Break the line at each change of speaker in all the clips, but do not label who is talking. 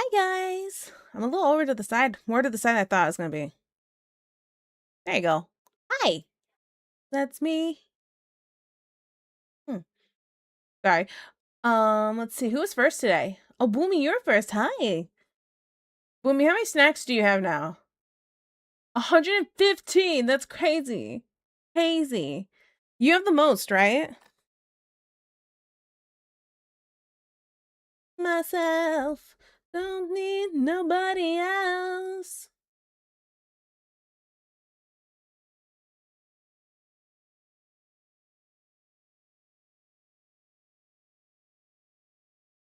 Hi guys. I'm a little over to the side, more to the side than I thought it was gonna be. There you go. Hi. That's me. Hmm. Sorry. Let's see. Who was first today? Oh, Boomy, you're first. Hi. Boomy, how many snacks do you have now? 115. That's crazy. Crazy. You have the most, right? Myself. Don't need nobody else.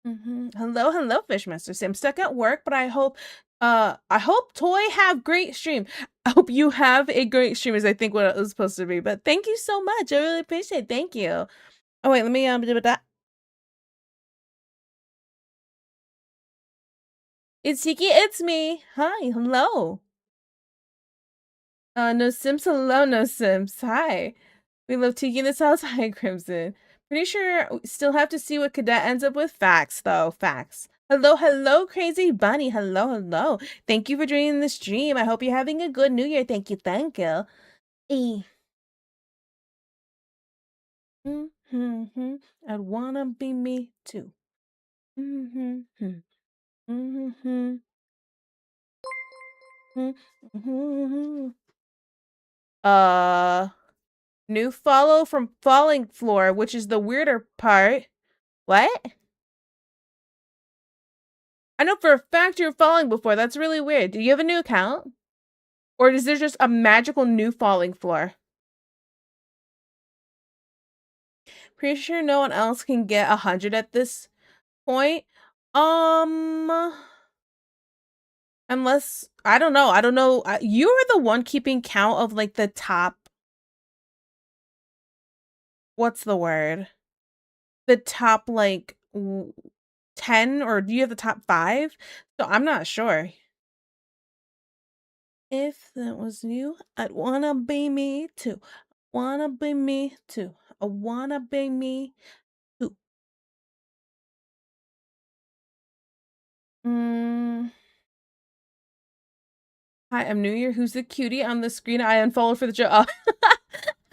Hello, hello, Fishmaster. I'm stuck at work, but I hope Toy have great stream. I hope you have a great stream is I think what it was supposed to be. But thank you so much. I really appreciate it. Thank you. Oh wait, let me do that. It's Tiki, it's me. Hi, hello. No Sims, hello, no Sims. Hi. We love Tiki in this house. Hi, Crimson. Pretty sure we still have to see what Cadet ends up with. Facts, though. Facts. Hello, hello, Crazy Bunny. Hello, hello. Thank you for joining the stream. I hope you're having a good New Year. Thank you, thank you. E. Mm-hmm. I'd wanna be me too. Mm-hmm. Mm-hmm. Mm-hmm. Uh, New follow from Falling Floor, which is the weirder part. What? I know for a fact you're falling before. That's really weird. Do you have a new account? Or is there just a magical new falling floor? Pretty sure no one else can get 100 at this point. Um, unless I don't know. I don't know. You are the one keeping count of like the top. What's the word? The top like 10, or do you have the top 5? So I'm not sure. If that was you, I'd wanna be me too. Wanna be me too. I wanna be me too. Mm. Hi, I'm New Year. Who's the cutie on the screen? I unfollowed for the joke.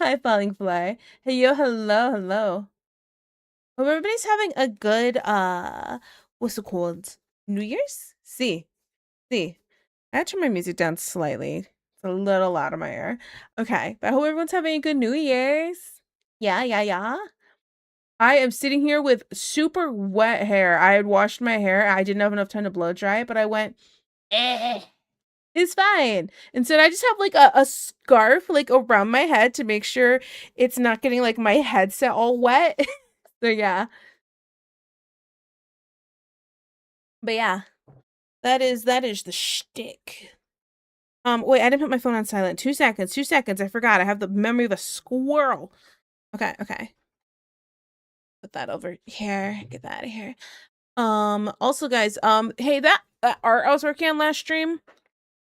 Hi, Falling Fly. Hey, yo, hello, hello. Hope everybody's having a good, what's it called? New Year's? See. I had to turn my music down slightly. It's a little loud in my ear. Okay, but I hope everyone's having a good New Year's. Yeah. I am sitting here with super wet hair. I had washed my hair. I didn't have enough time to blow dry it, but I went, eh. It's fine. Instead, I just have like a scarf like around my head to make sure it's not getting like my headset all wet. So yeah. But yeah, that is the shtick. Wait, I didn't put my phone on silent. 2 seconds, 2 seconds. I forgot. I have the memory of a squirrel. Okay. Put that over here. Get that out of here. Also, guys, hey, that art I was working on last stream.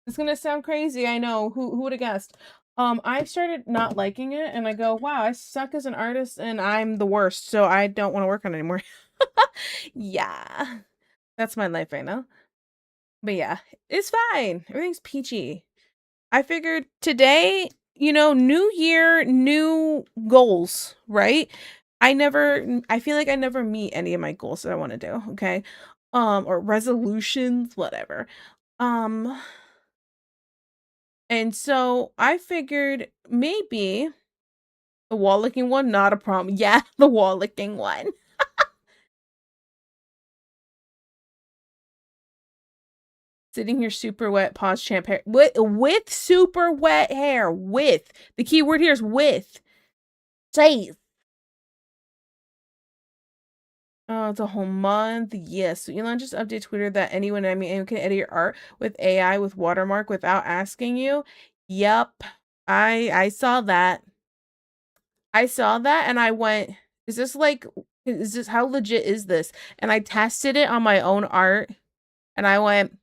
It's gonna sound crazy, I know. Who would have guessed? I started not liking it, and I go, wow, I suck as an artist, and I'm the worst, so I don't want to work on it anymore. Yeah, that's my life right now. But yeah, it's fine. Everything's peachy. I figured today, new year, new goals, right? I feel like I never meet any of my goals that I want to do, okay? Or resolutions, whatever. Um, and so I figured maybe the wall licking one, not a problem. Yeah, the wall licking one. Sitting here super wet, pause champ hair. With super wet hair. With. The key word here is with. Jeez. Oh, it's a whole month. Yes. So Elon just updated Twitter that anyone can edit your art with AI with watermark without asking you. Yep. I saw that. I saw that and I went, is this how legit is this? And I tested it on my own art and I went,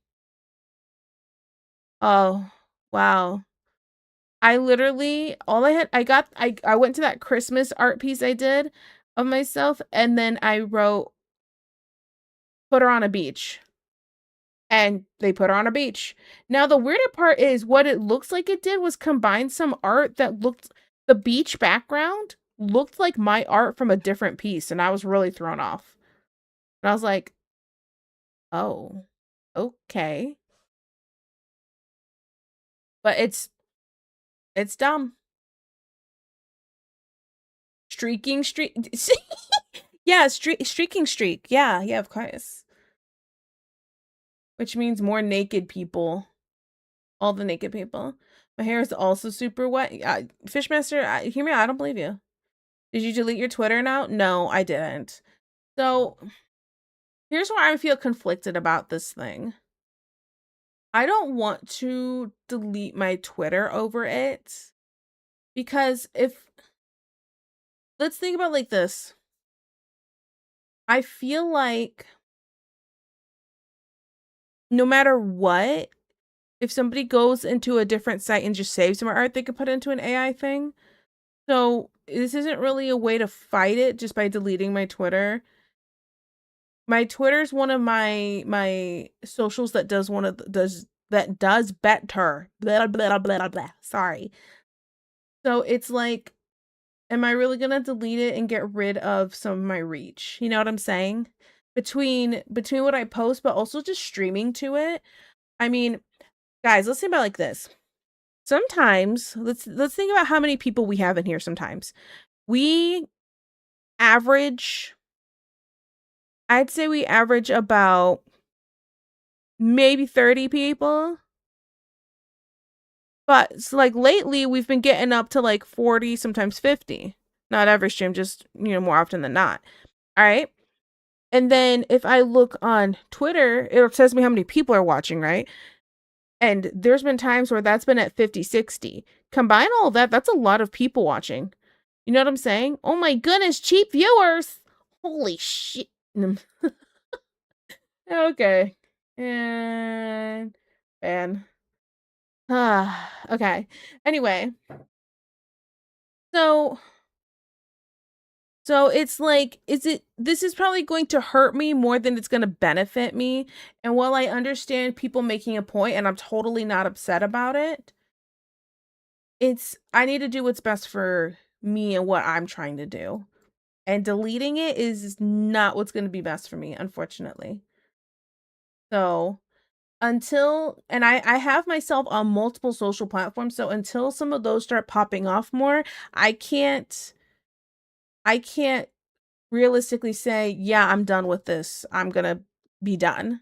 oh, wow. I literally all I had I went to that Christmas art piece I did of myself and then I wrote put her on a beach. and they put her on a beach. Now, the weirder part is what it looks like it did was combine some art that looked, the beach background looked like my art from a different piece, and I was really thrown off. And I was like, oh, okay. But it's dumb. Streaking streak. Yeah, streaking streak. Yeah, yeah, of course. Which means more naked people. All the naked people. My hair is also super wet. Fishmaster, hear me out. I don't believe you. Did you delete your Twitter now? No, I didn't. So here's where I feel conflicted about this thing. I don't want to delete my Twitter over it because if, let's think about like this. I feel like no matter what, if somebody goes into a different site and just saves my art, they could put it into an AI thing. So this isn't really a way to fight it just by deleting my Twitter. My Twitter's one of my socials that does one of the, does better. Blah blah blah blah blah. Sorry. So it's like, am I really gonna delete it and get rid of some of my reach? You know what I'm saying? Between what I post, but also just streaming to it. I mean, guys, let's think about it like this. Sometimes let's think about how many people we have in here sometimes. We average, I'd say we average about maybe 30 people. But so like lately we've been getting up to like 40, sometimes 50. Not every stream, just more often than not. All right. And then if I look on Twitter, it tells me how many people are watching, right? And there's been times where that's been at 50, 60. Combine all that, that's a lot of people watching. You know what I'm saying? Oh my goodness, cheap viewers. Holy shit. Okay. And okay. Anyway. So it's like, this is probably going to hurt me more than it's going to benefit me. And while I understand people making a point and I'm totally not upset about it, I need to do what's best for me and what I'm trying to do. And deleting it is not what's going to be best for me, unfortunately. So and I have myself on multiple social platforms. So until some of those start popping off more, I can't realistically say, yeah, I'm done with this. I'm going to be done.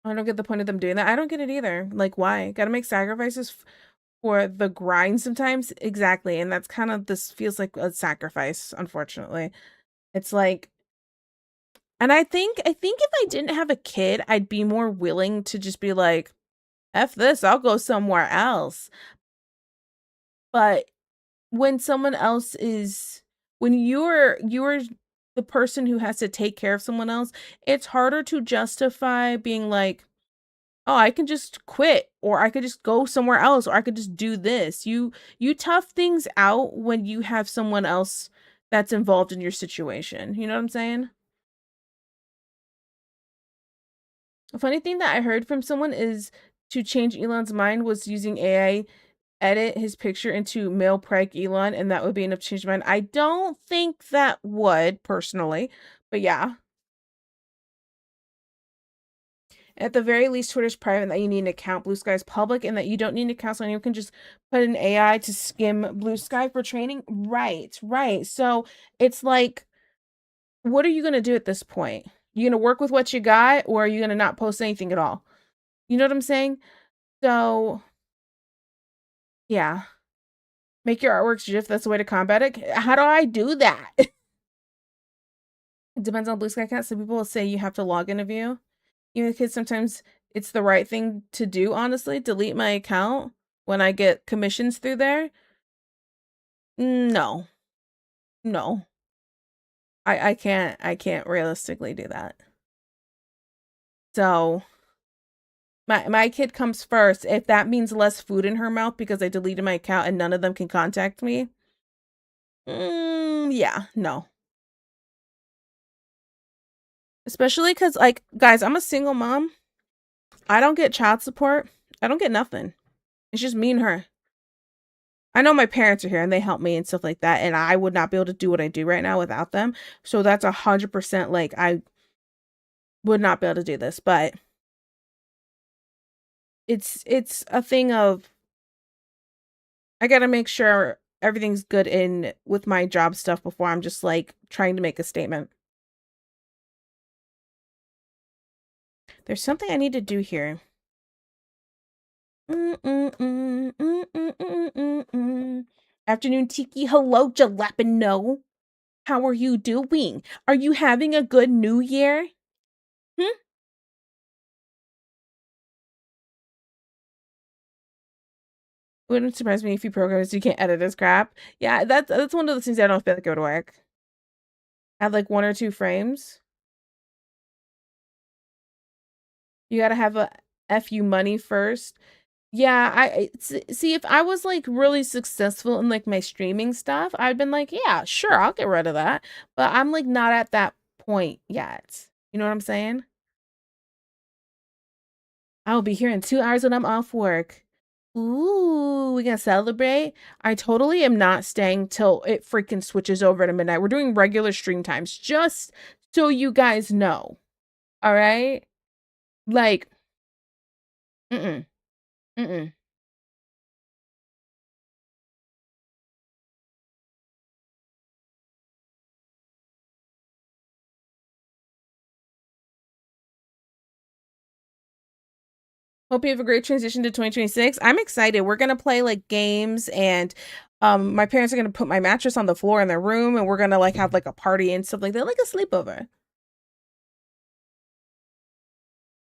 I don't get the point of them doing that. I don't get it either. Like, why? Gotta make sacrifices for the grind sometimes? Exactly. And that's kind of, this feels like a sacrifice, unfortunately. It's like, and I think if I didn't have a kid, I'd be more willing to just be like, F this, I'll go somewhere else. But when someone else is, when you're the person who has to take care of someone else, it's harder to justify being like, oh, I can just quit, or I could just go somewhere else, or I could just do this. You tough things out when you have someone else that's involved in your situation. You know what I'm saying? A funny thing that I heard from someone is to change Elon's mind was using AI edit his picture into male preg Elon, and that would be enough to change his mind. I don't think that would, personally, but yeah. At the very least, Twitter's private, and that you need an account. Blue Sky is public, and that you don't need an account, so anyone can just put an AI to skim Blue Sky for training. Right, right. So it's like, what are you gonna do at this point? You gonna work with what you got, or are you gonna not post anything at all? You know what I'm saying? So yeah. Make your artworks GIF, that's the way to combat it. How do I do that? It depends on Blue Sky account. Some people will say you have to log in a view. Even kids, sometimes it's the right thing to do, honestly. Delete my account when I get commissions through there. No. No. I can't realistically do that. So My kid comes first. If that means less food in her mouth because I deleted my account and none of them can contact me, yeah, no. Especially because, like, guys, I'm a single mom. I don't get child support. I don't get nothing. It's just me and her. I know my parents are here and they help me and stuff like that, and I would not be able to do what I do right now without them. So that's 100% like I would not be able to do this, but it's a thing of I gotta make sure everything's good in with my job stuff before I'm just like trying to make a statement. There's something I need to do here. Afternoon, Tiki. Hello, Jalapeno. How are you doing? Are you having a good new year? Hmm? Wouldn't surprise me if you programs you can't edit as crap. Yeah, that's one of the things I don't feel like it would work. Add like 1 or 2 frames. You gotta have a FU money first. Yeah, see if I was like really successful in like my streaming stuff, I'd been like, yeah, sure, I'll get rid of that. But I'm like not at that point yet. You know what I'm saying? I'll be here in 2 hours when I'm off work. Ooh, we gonna celebrate? I totally am not staying till it freaking switches over to midnight. We're doing regular stream times, just so you guys know. All right? Like, mm-mm, mm-mm. Hope you have a great transition to 2026. I'm excited. We're gonna play like games and my parents are gonna put my mattress on the floor in their room and we're gonna like have like a party and stuff like that, like a sleepover.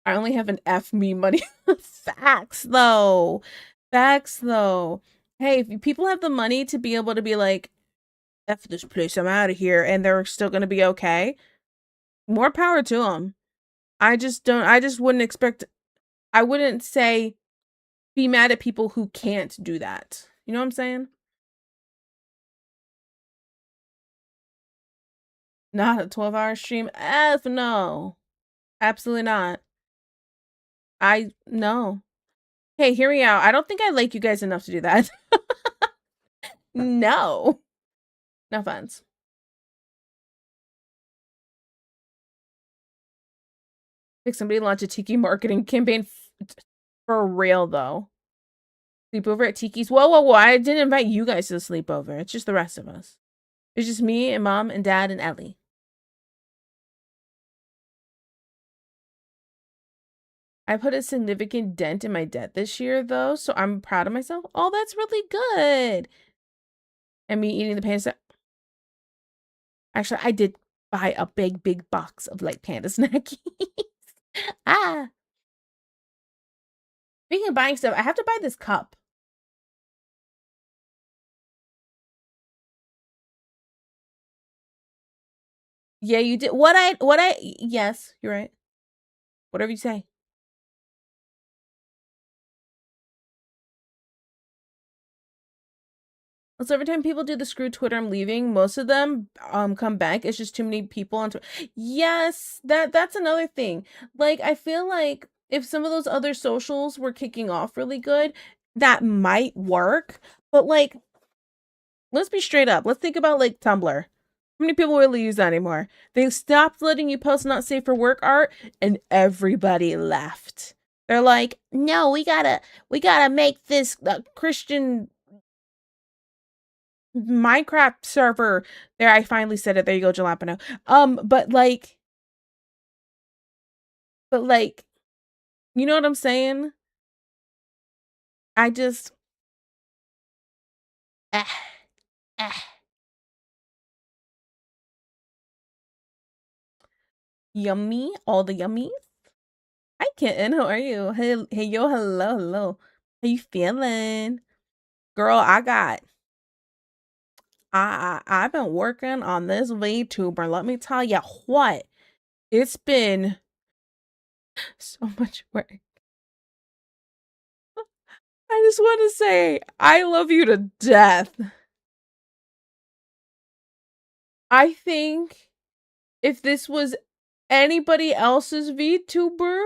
I only have an F me money. Facts though. Facts though. Hey, if people have the money to be able to be like, F this place, I'm out of here, and they're still gonna be okay, more power to them. I just wouldn't expect, I wouldn't say be mad at people who can't do that. You know what I'm saying? Not a 12-hour stream. F no. Absolutely not. I no. Hey, hear me out. I don't think I like you guys enough to do that. No. No offense. Like somebody launch a Tiki marketing campaign for real though. Sleepover at Tiki's. Whoa, whoa, whoa. I didn't invite you guys to the sleepover. It's just the rest of us. It's just me and mom and dad and Ellie. I put a significant dent in my debt this year though, so I'm proud of myself. Oh, that's really good. And me eating the panda. Actually, I did buy a big, big box of like panda snackies. Ah. Speaking of buying stuff, I have to buy this cup. Yeah, you did. Yes, you're right. Whatever you say. So every time people do the screw Twitter, I'm leaving. Most of them come back. It's just too many people on Twitter. Yes, that's another thing. Like I feel like if some of those other socials were kicking off really good, that might work. But like, let's be straight up. Let's think about like Tumblr. How many people really use that anymore? They stopped letting you post not safe for work art, and everybody left. They're like, no, we gotta make this Christian Minecraft server. There, I finally said it. There you go, Jalapeno. But like, you know what I'm saying? I just, eh, eh. Yummy, all the yummies. Hi, kitten. How are you? Hey, yo, hello, hello. How you feeling, girl? I've been working on this VTuber. Let me tell you what, it's been so much work. I just want to say, I love you to death. I think if this was anybody else's VTuber,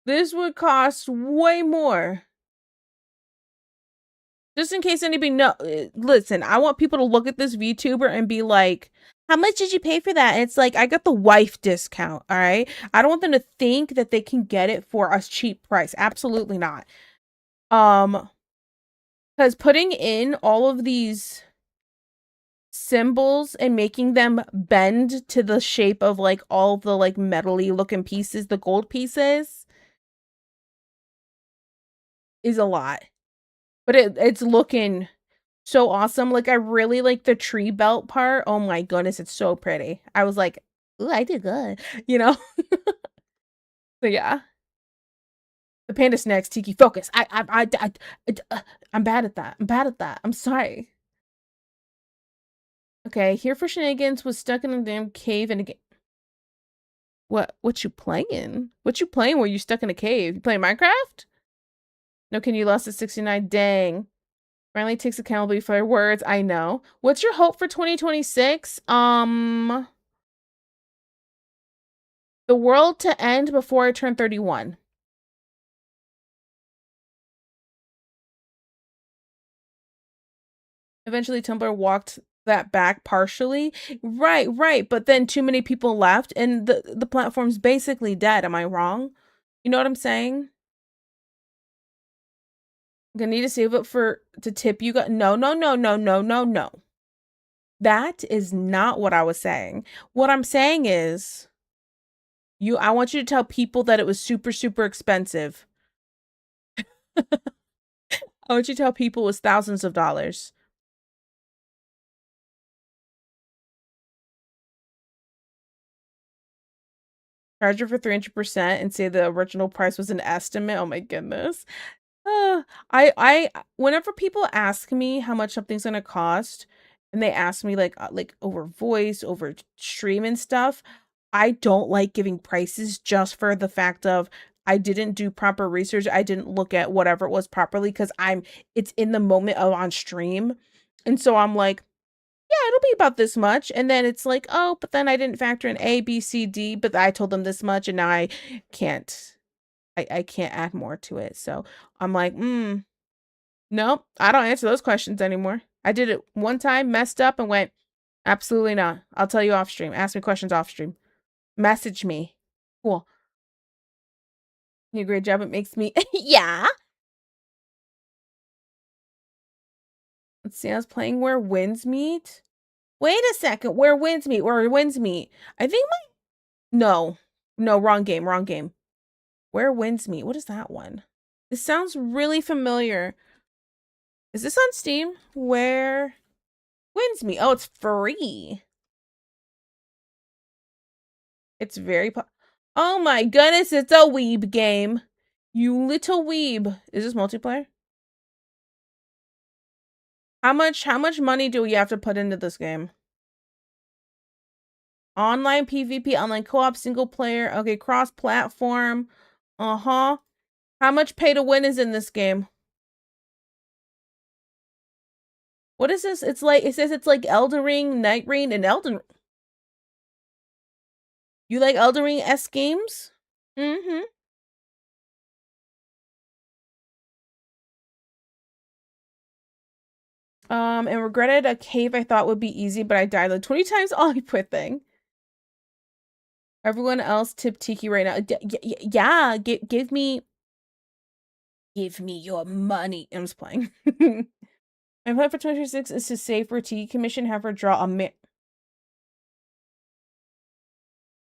this would cost way more. Just in case anybody know, listen, I want people to look at this VTuber and be like, how much did you pay for that? And it's like, I got the wife discount, all right? I don't want them to think that they can get it for a cheap price. Absolutely not. Because putting in all of these symbols and making them bend to the shape of like all the like metally looking pieces, the gold pieces, is a lot. But it's looking so awesome. Like I really like the tree belt part. Oh my goodness, it's so pretty. I was like, ooh, I did good, you know? So yeah. The panda snacks, Tiki, focus. I'm bad at that. I'm bad at that. I'm sorry. Okay, here for shenanigans was stuck in a damn cave and again. What you playing? What you playing where you stuck in a cave? You playing Minecraft? No, can you lost at 69? Dang. Finally takes accountability for their words. I know. What's your hope for 2026? The world to end before I turn 31. Eventually Tumblr walked that back partially. Right. But then too many people left and the platform's basically dead. Am I wrong? You know what I'm saying? I'm gonna need to save up to tip you. No. That is not what I was saying. What I'm saying is I want you to tell people that it was super, super expensive. I want you to tell people it was thousands of dollars. Charge her for 300% and say the original price was an estimate. Oh my goodness. Whenever people ask me how much something's gonna cost, and they ask me like over voice, over stream and stuff, I don't like giving prices just for the fact of I didn't do proper research. I didn't look at whatever it was properly because it's in the moment of on stream. And so I'm like, yeah, it'll be about this much. And then it's like, oh, but then I didn't factor in A, B, C, D, but I told them this much and now I can't I can't add more to it. So I'm like, nope, I don't answer those questions anymore. I did it one time, messed up, and went, absolutely not. I'll tell you off stream. Ask me questions off stream. Message me. Cool. You do a great job. It makes me, yeah. Let's see, I was playing Where Winds Meet. Wait a second. Where Winds Meet? Where Winds Meet? I think no, wrong game. Where Winds Meet? What is that one? This sounds really familiar. Is this on Steam? Where Winds Meet? Oh, it's free. It's very oh my goodness, it's a weeb game. You little weeb. Is this multiplayer? How much money do we have to put into this game? Online PvP, online co-op, single player. Okay, cross-platform. Uh-huh. How much pay to win is in this game? What is this? It's like, it says it's like Elden Ring, Night Rain, and Elden. You like Elden Ring-esque games? Mm-hmm. And regretted a cave I thought would be easy, but I died like 20 times. Oh, you poor thing. Everyone else tip Tiki right now. Yeah, give me your money. I'm just playing. My plan for 2026 is to save for Tiki commission, have her draw a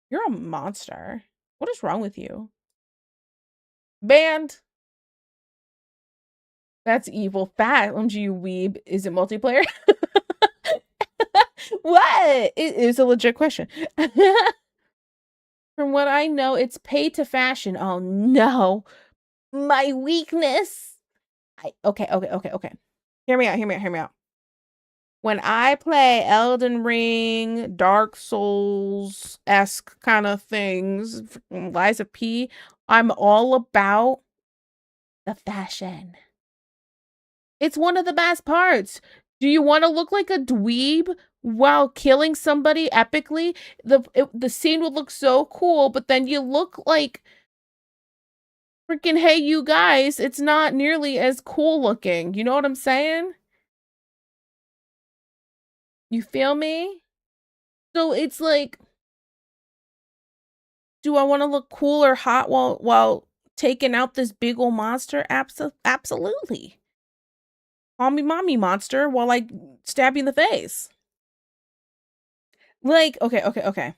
You're a monster. What is wrong with you? Banned. That's evil. Fat OMG, you weeb. Is it multiplayer? What? It is a legit question. From what I know, it's pay to fashion. Oh no. My weakness. Okay. Hear me out. When I play Elden Ring, Dark Souls-esque kind of things, Lies of P, I'm all about The fashion. It's one of the best parts. Do you want to look like a dweeb while killing somebody epically? The scene would look so cool, but then you look like freaking, hey, you guys, it's not nearly as cool looking. You know what I'm saying? You feel me? So it's like, do I want to look cool or hot while taking out this big old monster? Absolutely. Call me mommy monster while I stab you in the face. Like, okay.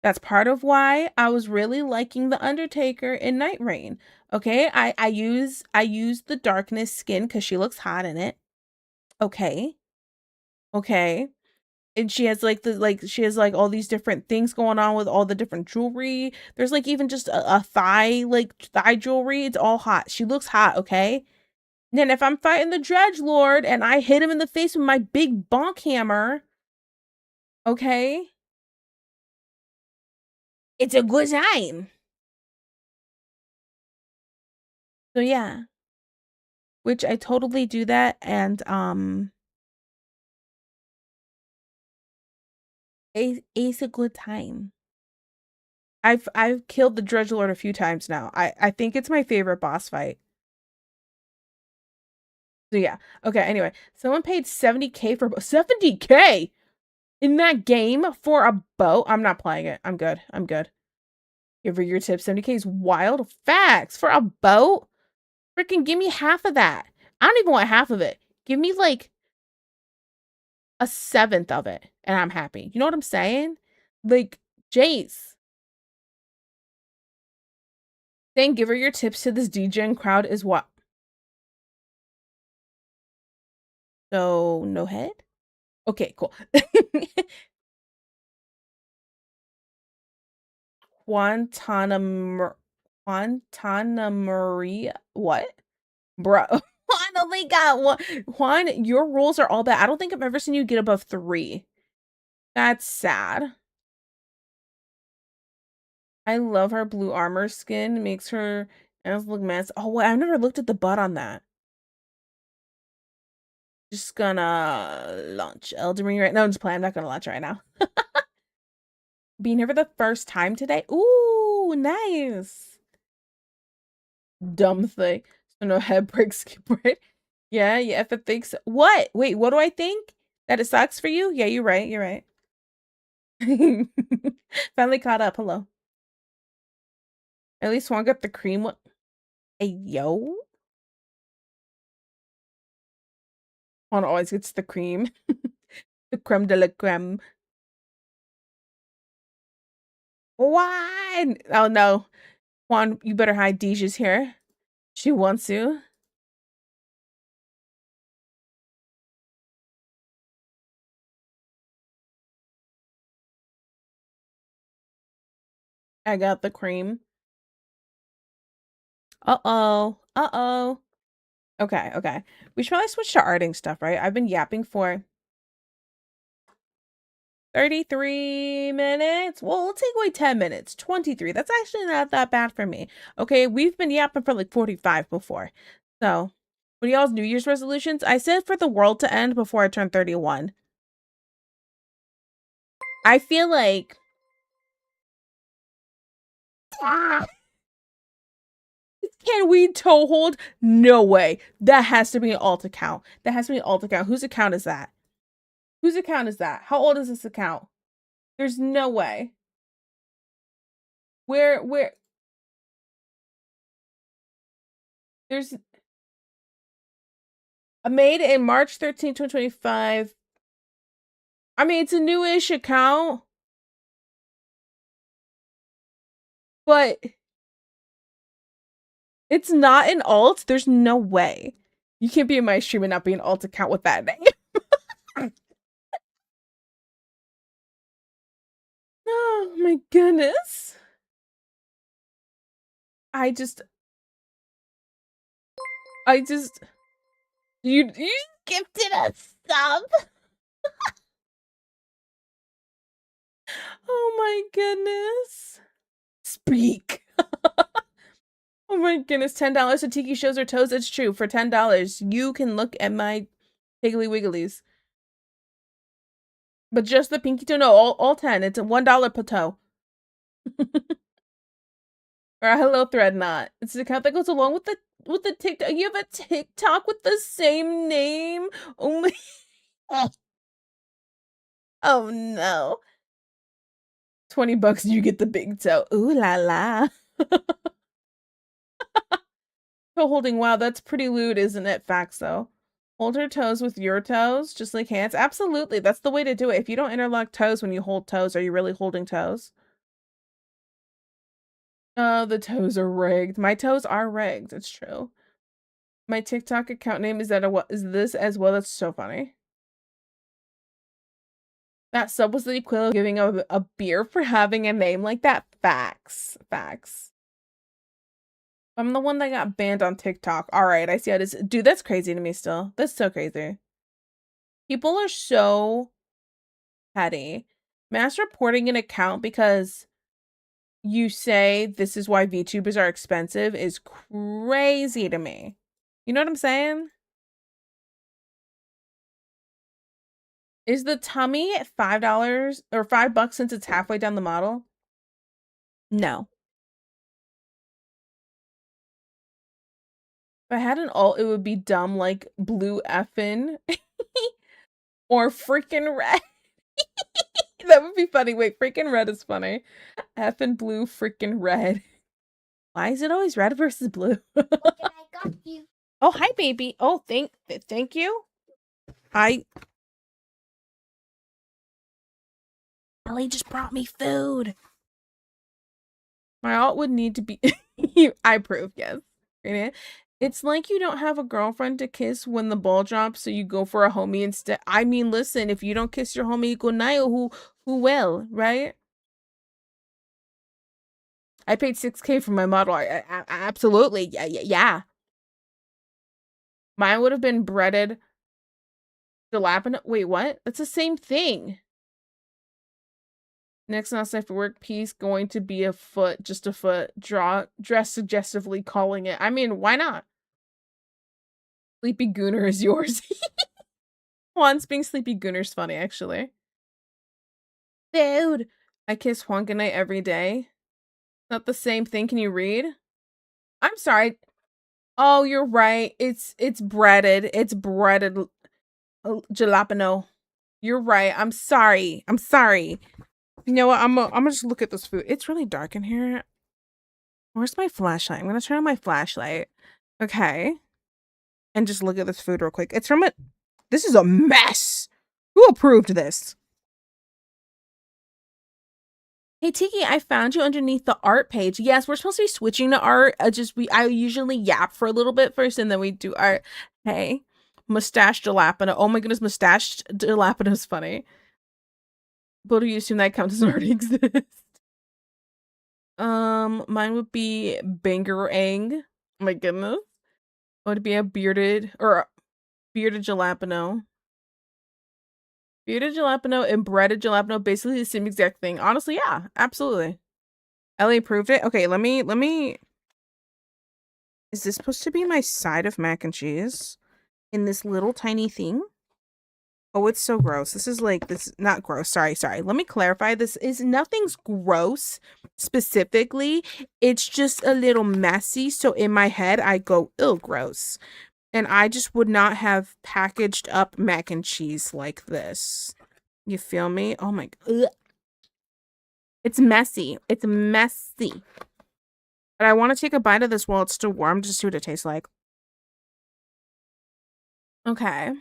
That's part of why I was really liking The Undertaker in Night Rain. Okay, I use the darkness skin because she looks hot in it. Okay. Okay. And she has she has like all these different things going on with all the different jewelry. There's like even just a thigh jewelry. It's all hot. She looks hot, okay? And then if I'm fighting the Dredge Lord and I hit him in the face with my big bonk hammer, okay? It's a good time. So yeah. Which I totally do that, and it's a good time. I've killed the Dredge Lord a few times now. I think it's my favorite boss fight. So yeah. Okay, anyway. Someone paid 70K for 70K in that game for a boat. I'm not playing it. I'm good. I'm good. Give her your tip. 70K is wild. Facts. For a boat? Freaking give me half of that. I don't even want half of it. Give me like a seventh of it and I'm happy. You know what I'm saying? Like, Jace. Saying give her your tips to this DJing crowd is what? So, no head? Okay, cool. Guantanamo, what? Bro, I only got one. Juan, your rolls are all bad. I don't think I've ever seen you get above 3. That's sad. I love her blue armor skin. It makes her ass look mess. Oh, wait, I've never looked at the butt on that. Just gonna launch Elden Ring right now. I'm just playing. I'm not gonna launch right now. Being here for the first time today. Ooh, nice. Dumb thing. So no head break, skip right. Yeah, if it thinks what? Wait, what do I think? That it sucks for you? Yeah, you're right. You're right. Finally caught up. Hello. At least Swan got the cream one. Hey, yo. Juan always gets the cream. The creme de la creme. Why? Oh no. Juan, you better hide. Deja's here. She wants you. I got the cream. Uh-oh. Uh-oh. Okay. We should probably switch to arting stuff, right? I've been yapping for 33 minutes. Well, we'll take away 10 minutes. 23. That's actually not that bad for me. Okay, we've been yapping for like 45 before. So, what are y'all's New Year's resolutions? I said for the world to end before I turn 31. I feel like... Can we toe hold? No way. That has to be an alt account. That has to be an alt account. Whose account is that? Whose account is that? How old is this account? There's no way. Where there's made in March 13, 2025. I mean, it's a newish account, but it's not an alt. There's no way. You can't be in my stream and not be an alt account with that name. Oh my goodness. I just you gifted a sub. Oh my goodness. Speak. Oh my goodness, $10 to Tiki shows her toes. It's true. For $10, you can look at my Piggly Wigglies. But just the pinky toe, no, all 10. It's a $1 per toe. Or a hello thread knot. It's the account that goes along with the TikTok. You have a TikTok with the same name? Only oh no. $20 you get the big toe. Ooh la la. Toe holding, wow, that's pretty lewd, isn't it? Facts though. Hold her toes with your toes, just like hands. Absolutely, that's the way to do it. If you don't interlock toes when you hold toes, are you really holding toes? Oh, the toes are rigged. My toes are rigged. It's true. My TikTok account name is that a what is this as well? That's so funny. That sub was the equivalent of giving a beer for having a name like that. Facts. Facts. I'm the one that got banned on TikTok. All right, I see how it is. Dude, that's crazy to me still. That's so crazy. People are so petty. Mass reporting an account because you say this is why VTubers are expensive is crazy to me. You know what I'm saying? Is the tummy $5 or $5 since it's halfway down the model? No. If I had an alt, it would be dumb like blue effin or freaking red. That would be funny. Wait, freaking red is funny. Effin blue, freaking red. Why is it always red versus blue?
Look, and I got you.
Oh, hi, baby. Oh, thank you. Ellie just brought me food. My alt would need to be. I approve. Yes. It's like you don't have a girlfriend to kiss when the ball drops, so you go for a homie instead. I mean, listen, if you don't kiss your homie Gonayo, who will, right? I paid $6K for my model. I absolutely, yeah. Mine would have been breaded jalapeno. Wait, what? That's the same thing. Next on for work piece going to be a foot, just a foot. Dress suggestively calling it. I mean, why not? Sleepy Gooner is yours. Juan's being Sleepy Gooner's funny, actually. Dude, I kiss Juan goodnight every day. Not the same thing. Can you read? I'm sorry. Oh, you're right. It's breaded. It's breaded jalapeno. You're right. I'm sorry. I'm sorry. You know what? I'm gonna just look at this food. It's really dark in here. Where's my flashlight? I'm gonna turn on my flashlight. Okay. And just look at this food real quick. It's from a. This is a mess. Who approved this? Hey Tiki, I found you underneath the art page. Yes, we're supposed to be switching to art. I usually yap for a little bit first and then we do art. Hey, mustache jalapeno. Oh my goodness, mustache jalapeno is funny. But do you assume that account doesn't already exist? Mine would be Bangerang. Oh my goodness. It would be a bearded jalapeno. Bearded jalapeno and breaded jalapeno, basically the same exact thing. Honestly, yeah, absolutely. Ellie approved it. Okay, let me. Is this supposed to be my side of mac and cheese in this little tiny thing? Oh, it's so gross. This is like this. Not gross. Sorry. Let me clarify. This is nothing's gross specifically. It's just a little messy. So in my head, I go, "Ew, gross." And I just would not have packaged up mac and cheese like this. You feel me? Oh my god. It's messy. It's messy. But I want to take a bite of this while it's still warm just to see what it tastes like. Okay.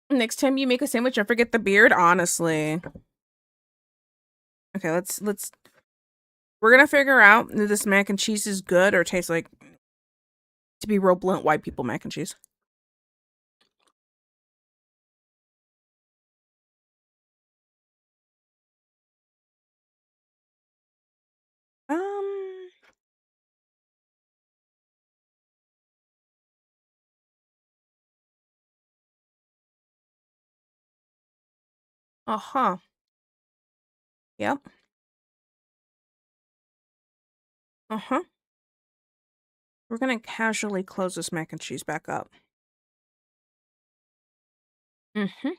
Next time you make a sandwich, don't forget the beard, honestly. Okay, let's we're gonna figure out if this mac and cheese is good or tastes like, to be real blunt, white people mac and cheese. Um uh-huh. Yep. Uh-huh. We're gonna casually close this mac and cheese back up. Mm-hmm.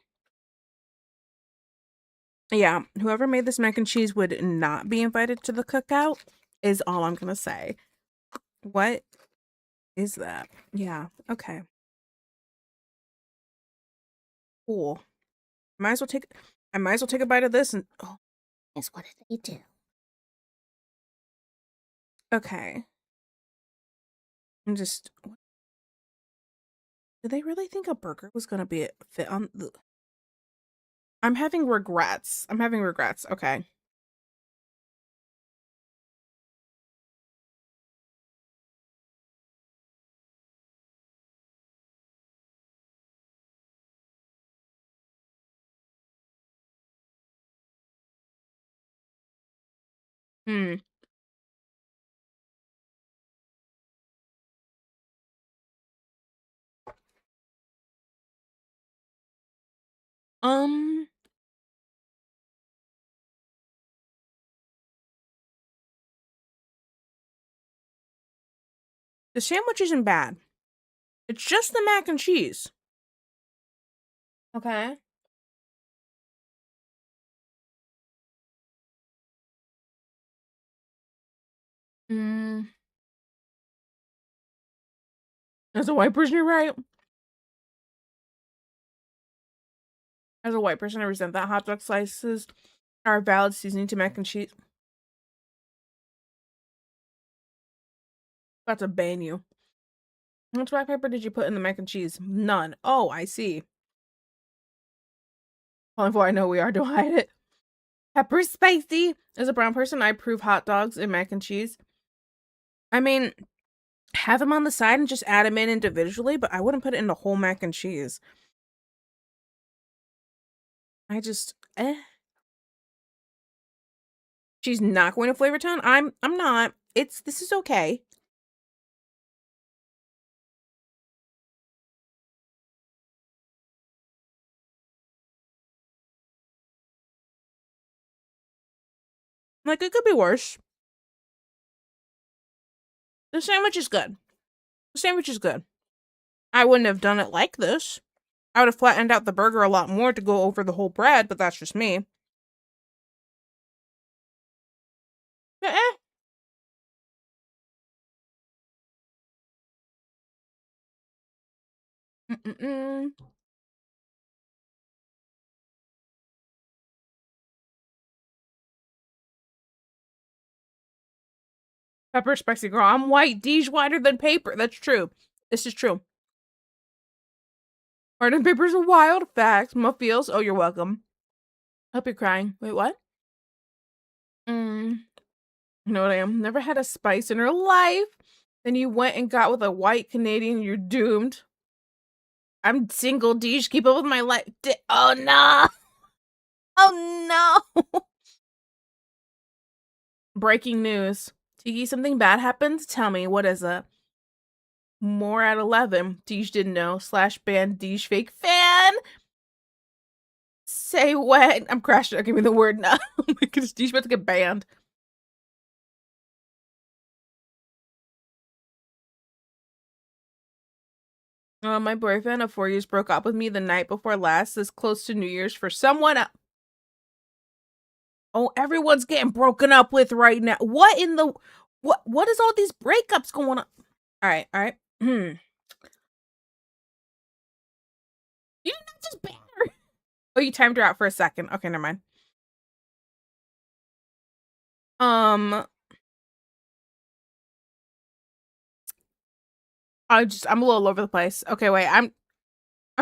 Yeah, whoever made this mac and cheese would not be invited to the cookout, is all I'm gonna say. What is that? Yeah, okay. Cool. I might as well take a bite of this and oh,
That's what they do.
okay. I'm just did they really think a burger was gonna be fit on the I'm having regrets. I'm having regrets. Okay. Hmm. Um, the sandwich isn't bad. It's just the mac and cheese. Okay. Mm. As a white person, you're right. As a white person, I resent that hot dog slices are valid seasoning to mac and cheese. About to ban you. How much black pepper did you put in the mac and cheese? None. Oh, I see. Only for I know we are to hide it. Pepper spicy. As a brown person, I approve hot dogs and mac and cheese. I mean, have them on the side and just add them in individually, but I wouldn't put it in the whole mac and cheese. I just She's not going to Flavor Town. I'm not. This is okay. Like it could be worse. The sandwich is good. The sandwich is good. I wouldn't have done it like this. I would have flattened out the burger a lot more to go over the whole bread, but that's just me. Eh. Mm-mm-mm. Pepper spicy girl. I'm white. D's whiter than paper. That's true. This is true. Whiter than paper is a wild fact. Muffiels. Oh, you're welcome. Hope you're crying. Wait, what? You know what I am? Never had a spice in her life. Then you went and got with a white Canadian. You're doomed. I'm single, Deej. Keep up with my life. Oh no! Oh no! Breaking news. Tiki, something bad happened? Tell me, what is it? More at 11. Deej didn't know. / ban Deej fake fan. Say what? I'm crashing. Give me the word now. Oh my goodness, Deej about to get banned. My boyfriend of 4 years broke up with me the night before last, this close to New Year's for someone else. Oh, everyone's getting broken up with right now. What in the what is all these breakups going on? All right, all right. You did not just ban her. Oh, you timed her out for a second. Okay, never mind. I'm a little over the place. Okay, wait. I'll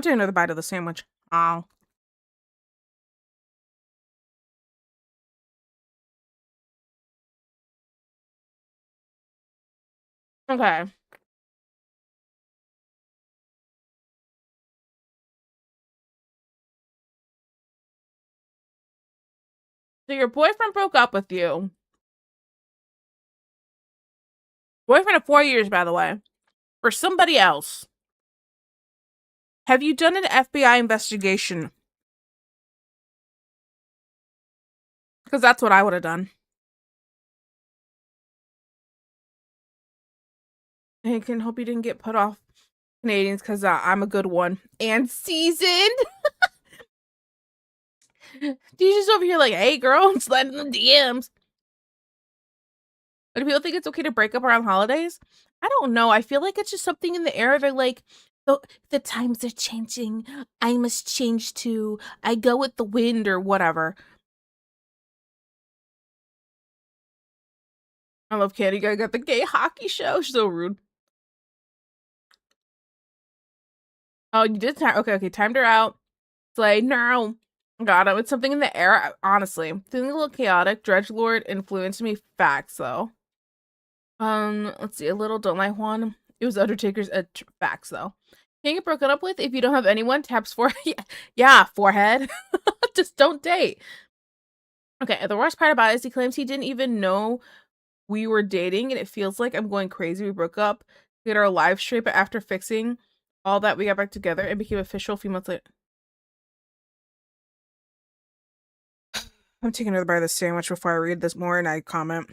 take another bite of the sandwich. Oh. Okay. So your boyfriend broke up with you. Boyfriend of 4 years, by the way. For somebody else. Have you done an FBI investigation? Because that's what I would have done. I can hope you didn't get put off Canadians because I'm a good one and seasoned. DJ's over here like, hey girl, slide in the DMs. But do people think it's okay to break up around holidays? I don't know. I feel like it's just something in the air. They're like, the times are changing. I must change too. I go with the wind or whatever. I love Candy Guy got the gay hockey show. So rude. Oh, you did time. Okay, timed her out. Slay, no. Got him. It's something in the air. Honestly, feeling a little chaotic. Dredgelord influenced me. Facts though. Let's see. A little don't like Juan. It was Undertaker's facts though. Can't get broken up with if you don't have anyone. Taps for yeah, forehead. Just don't date. Okay, the worst part about it is he claims he didn't even know we were dating, and it feels like I'm going crazy. We broke up. We had our live stream, but after fixing all that, we got back together and became official a few months later. I'm taking another bite of this sandwich before I read this more and I comment.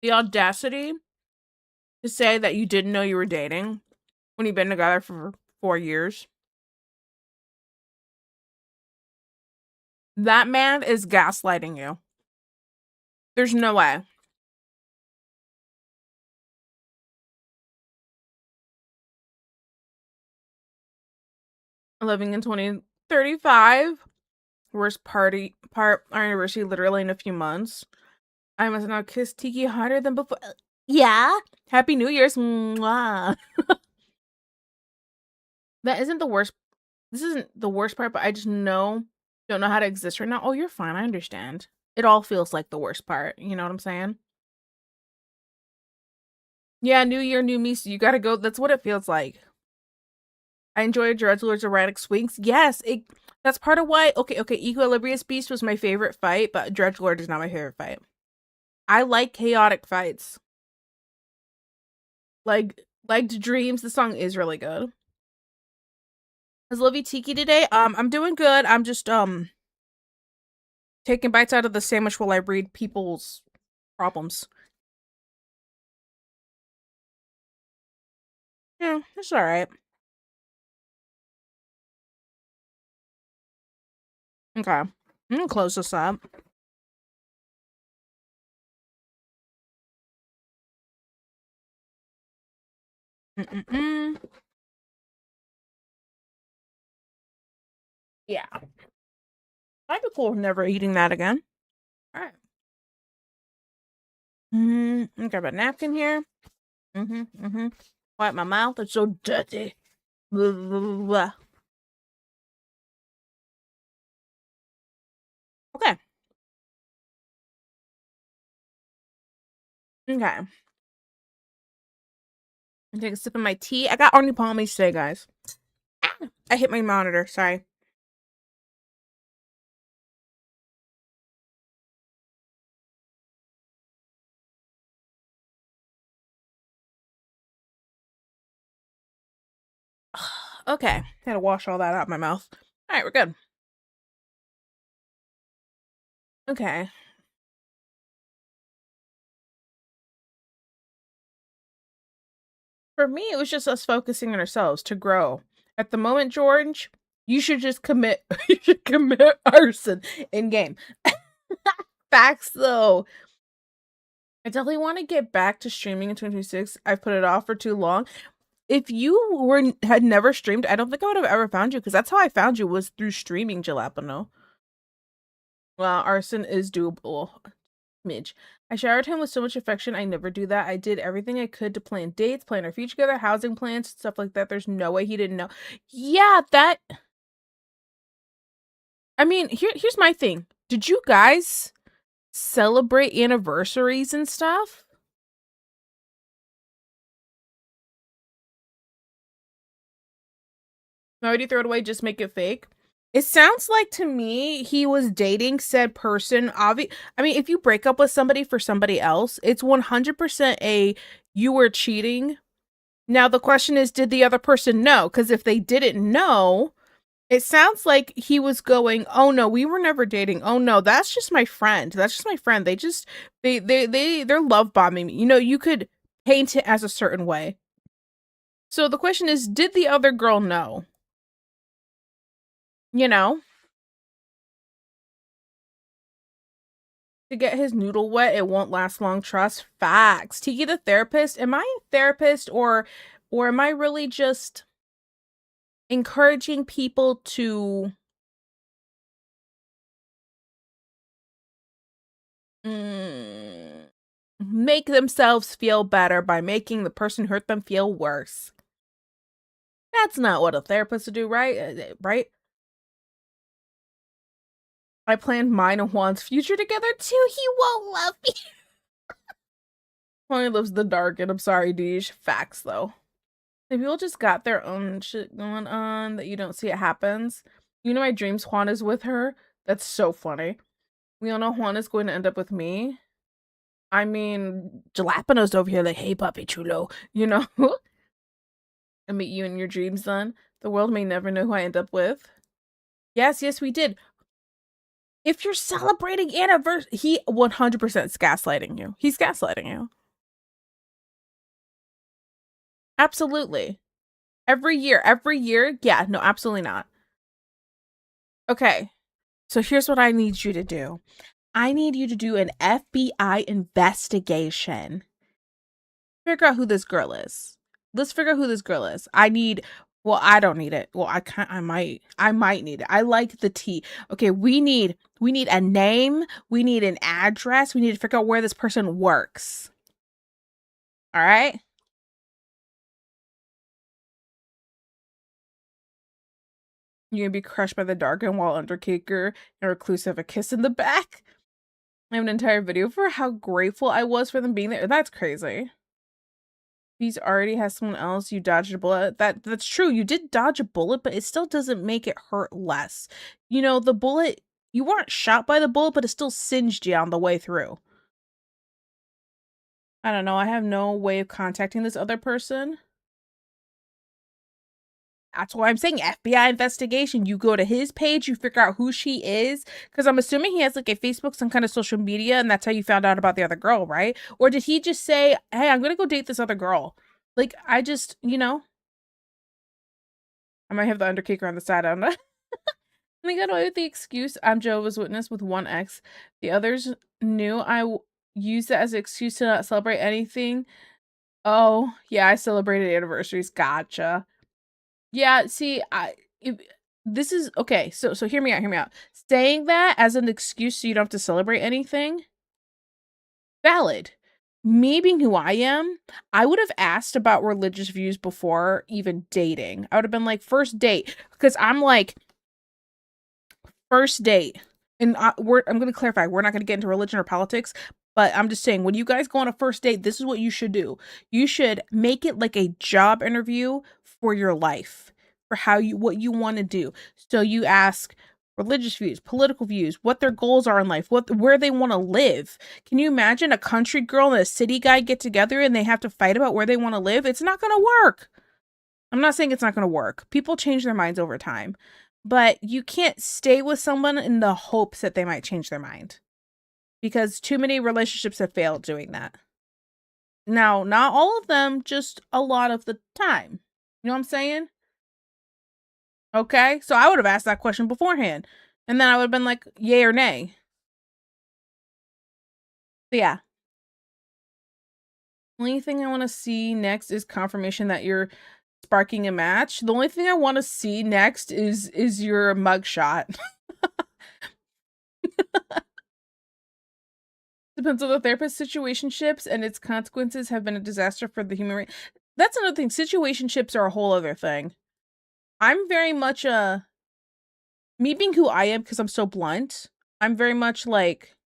The audacity to say that you didn't know you were dating when you've been together for 4 years. That man is gaslighting you. There's no way. Living in 2035. Worst part our anniversary literally in a few months. I must now kiss Tiki harder than before. Yeah. Happy New Year's. Mwah. That isn't the worst. This isn't the worst part, but I just don't know how to exist right now. Oh, you're fine. I understand. It all feels like the worst part. You know what I'm saying? Yeah, new year, new me. So you gotta go. That's what it feels like. I enjoy Dredgelord's erratic swings. Yes, that's part of why. Okay. Equilibrious Beast was my favorite fight, but Dredgelord is not my favorite fight. I like chaotic fights. Like Dreams. The song is really good. How's Livy Tiki today? I'm doing good. I'm just taking bites out of the sandwich while I read people's problems. Yeah, it's alright. Okay. I'm gonna close this up. Yeah. I'd be cool with never eating that again. Alright. Grab a napkin here. Wipe my mouth. It's so dirty. Blah, blah, blah, blah. Okay. Okay. I take a sip of my tea. I got Arnie Palmies today, guys. Ah, I hit my monitor. Sorry. Okay. Had to wash all that out of my mouth. Alright, we're good. Okay. For me, it was just us focusing on ourselves to grow. At the moment, George, you should just commit arson in game. Facts though. I definitely want to get back to streaming in 2026. I've put it off for too long. If you had never streamed, I don't think I would have ever found you because that's how I found you was through streaming Jalapeno. Well, arson is doable. Midge. I showered him with so much affection. I never do that. I did everything I could to plan dates, plan our future together, housing plans, stuff like that. There's no way he didn't know. Yeah, that. I mean, here's my thing. Did you guys celebrate anniversaries and stuff? Why would you throw it away? Just make it fake? It sounds like to me he was dating said person. I mean, if you break up with somebody for somebody else, it's 100% a you were cheating. Now the question is, did the other person know? Because if they didn't know, it sounds like he was going, "Oh no, we were never dating. Oh no, that's just my friend. That's just my friend. They just they're love bombing me." You know, you could paint it as a certain way. So the question is, did the other girl know? You know, to get his noodle wet, it won't last long. Trust facts. Tiki the therapist. Am I a therapist or am I really just encouraging people to mm, make themselves feel better by making the person who hurt them feel worse? That's not what a therapist would do, right? Right? I planned mine and Juan's future together too. He won't love me. Juan lives in the dark, and I'm sorry, Deej. Facts though. If people just got their own shit going on that you don't see it happens. You know my dreams Juan is with her? That's so funny. We all know Juan is going to end up with me. I mean, Jalapenos over here like, hey puppy chulo, you know? I meet you in your dreams then. The world may never know who I end up with. Yes, we did. If you're celebrating anniversary, he 100% is gaslighting you. He's gaslighting you. Absolutely. Every year. Yeah, no, absolutely not. Okay. So here's what I need you to do. I need you to do an FBI investigation. Figure out who this girl is. Let's figure out who this girl is. I don't need it. Well, I might need it. I like the tea. Okay, we need a name, we need an address, we need to figure out where this person works. All right? You're gonna be crushed by the Darkin while Undertaker and Recluse have a kiss in the back. I have an entire video for how grateful I was for them being there. That's crazy. He's already has someone else. You dodged a bullet. That's true. You did dodge a bullet, but it still doesn't make it hurt less. You know, the bullet, you weren't shot by the bullet, but it still singed you on the way through. I don't know. I have no way of contacting this other person. That's why I'm saying FBI investigation. You go to his page, you figure out who she is. Because I'm assuming he has like a Facebook, some kind of social media, and that's how you found out about the other girl, right? Or did he just say, hey, I'm going to go date this other girl? Like, I just, you know, I might have the underkicker on the side. I don't know. They got away with the excuse, I'm Jehovah's Witness with one X. The others knew I used that as an excuse to not celebrate anything. Oh, yeah, I celebrated anniversaries. Gotcha. Yeah, see, this is okay. So hear me out. Saying that as an excuse so you don't have to celebrate anything, valid. Me being who I am, I would have asked about religious views before even dating. I would have been like, first date, because I'm like, first date. And I'm going to clarify, we're not going to get into religion or politics, but I'm just saying, when you guys go on a first date, this is what you should do. You should make it like a job interview for your life, for what you want to do. So you ask religious views, political views, what their goals are in life, where they want to live. Can you imagine a country girl and a city guy get together and they have to fight about where they want to live? It's not going to work. I'm not saying it's not going to work. People change their minds over time. But you can't stay with someone in the hopes that they might change their mind. Because too many relationships have failed doing that. Now, not all of them, just a lot of the time. You know what I'm saying? Okay, so I would have asked that question beforehand. And then I would have been like, yay or nay. But yeah. Only thing I want to see next is confirmation that you're sparking a match. The only thing I want to see next is your mugshot. Depends on the therapist. Situationships and its consequences have been a disaster for the human race. That's another thing. Situationships are a whole other thing. I'm very much me being who I am because I'm so blunt. I'm very much like,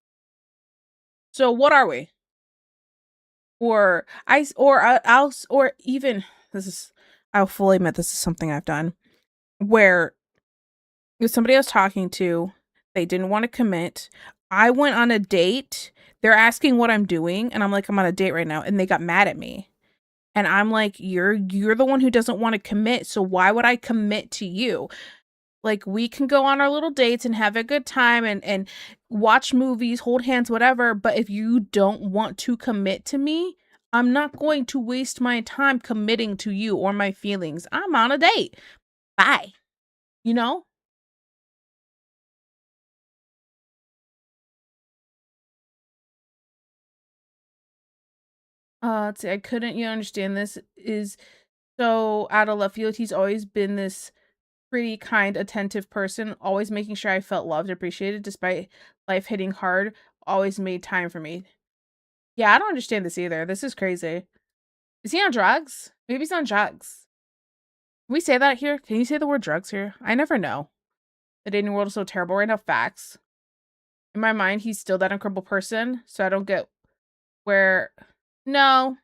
so what are we? Or or even I'll fully admit this is something I've done where It was somebody I was talking to. They didn't want to commit. I went on a date. They're asking what I'm doing, and I'm like, I'm on a date right now, and they got mad at me. And I'm like, you're the one who doesn't want to commit, so why would I commit to you? Like, we can go on our little dates and have a good time and watch movies, hold hands, whatever, but if you don't want to commit to me, I'm not going to waste my time committing to you or my feelings. I'm on a date. Bye. You know? Let's see, I couldn't you understand this is so out of left field. He's always been this pretty kind, attentive person, always making sure I felt loved, appreciated, despite life hitting hard, always made time for me. Yeah, I don't understand this either. This is crazy. Is he on drugs? Maybe he's on drugs. Can we say that here? Can you say the word drugs here? I never know. The dating world is so terrible right now. Facts. In my mind, he's still that incredible person, so I don't get where. No.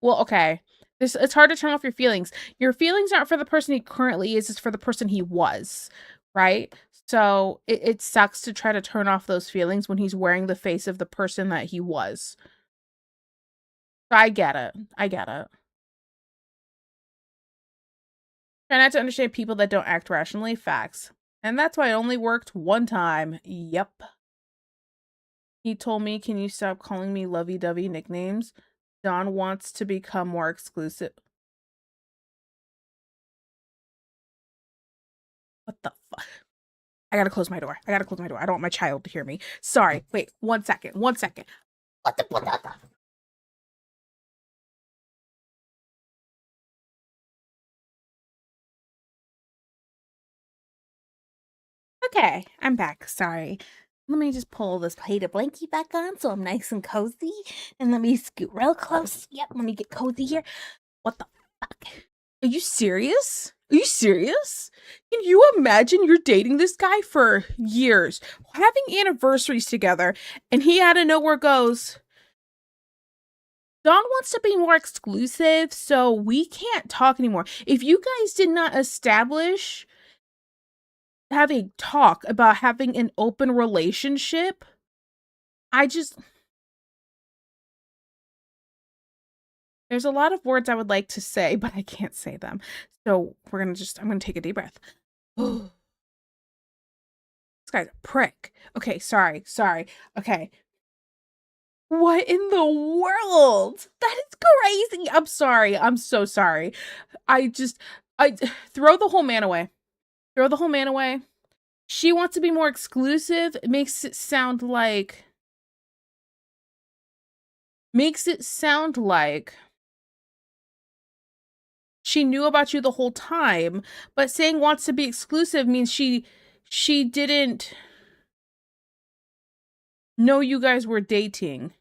Well, okay. This it's hard to turn off your feelings. Your feelings aren't for the person he currently is, it's for the person he was, right? So it sucks to try to turn off those feelings when he's wearing the face of the person that he was. So I get it. I get it. Try not to understand people that don't act rationally. Facts. And that's why it only worked one time. Yep. He told me, can you stop calling me lovey-dovey nicknames? Don wants to become more exclusive. What the fuck? I gotta close my door. I gotta close my door. I don't want my child to hear me. Sorry. Wait, 1 second. 1 second. What the potata? Okay, I'm back. Sorry. Let me just pull this plate of blankie back on so I'm nice and cozy. And let me scoot real close. Yep, let me get cozy here. What the fuck? Are you serious? Are you serious? Can you imagine you're dating this guy for years, having anniversaries together, and he out of nowhere goes, Don wants to be more exclusive, so we can't talk anymore. If you guys did not establish have a talk about having an open relationship, I just there's a lot of words I would like to say, but I can't say them. So I'm gonna take a deep breath. This guy's a prick. Okay, sorry. Okay. What in the world? That is crazy. I'm sorry. I'm so sorry. I throw the whole man away. Throw the whole man away. She wants to be more exclusive. It makes it sound like she knew about you the whole time, but saying wants to be exclusive means she didn't know you guys were dating.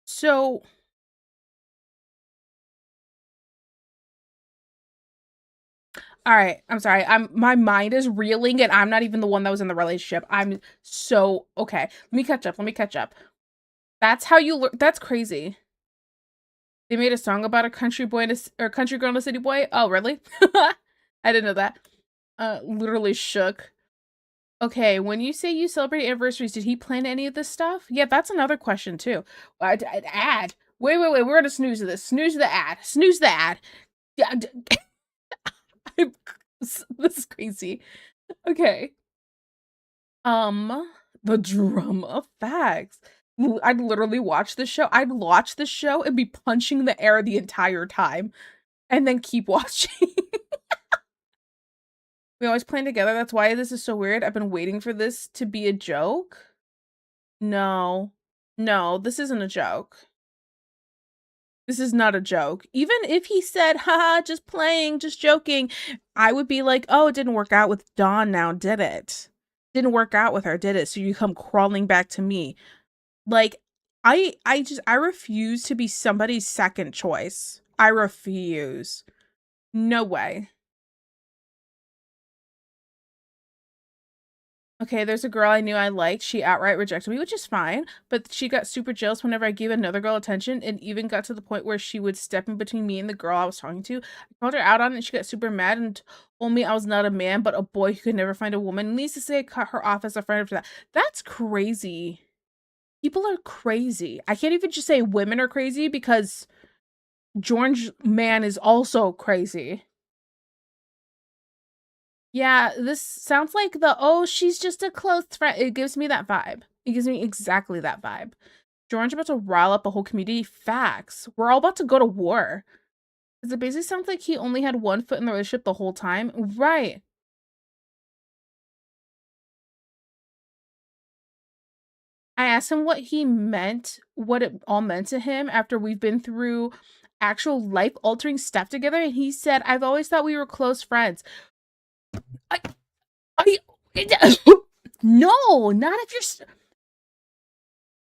So all right, I'm sorry. My mind is reeling and I'm not even the one that was in the relationship. I'm so okay. Let me catch up. That's how you learn. That's crazy. They made a song about a country boy or country girl and a city boy. Oh, really? I didn't know that. Literally shook. Okay, when you say you celebrate anniversaries, did he plan any of this stuff? Yeah, that's another question too. Ad. Wait. We're gonna snooze this. Snooze the ad. Snooze the ad. Yeah, this is crazy. Okay. The drama facts. I'd literally watch this show. I'd watch this show and be punching the air the entire time and then keep watching. We always plan together. That's why this is so weird. I've been waiting for this to be a joke. No. No, this isn't a joke. This is not a joke. Even if he said, haha, just playing, just joking, I would be like, oh, it didn't work out with Dawn now, did it? Didn't work out with her, did it? So you come crawling back to me. Like, I refuse to be somebody's second choice. I refuse. No way. Okay, there's a girl I knew I liked. She outright rejected me, which is fine. But she got super jealous whenever I gave another girl attention, and even got to the point where she would step in between me and the girl I was talking to. I called her out on it, and she got super mad and told me I was not a man, but a boy who could never find a woman. Needs to say I cut her off as a friend after that. That's crazy. People are crazy. I can't even just say women are crazy because George Man is also crazy. Yeah, this sounds like oh, she's just a close friend. It gives me that vibe. It gives me exactly that vibe. George about to rile up a whole community. Facts. We're all about to go to war. Because it basically sounds like he only had one foot in the relationship the whole time. Right. I asked him what he meant, what it all meant to him after we've been through actual life-altering stuff together, and he said, I've always thought we were close friends. I no, not if you're.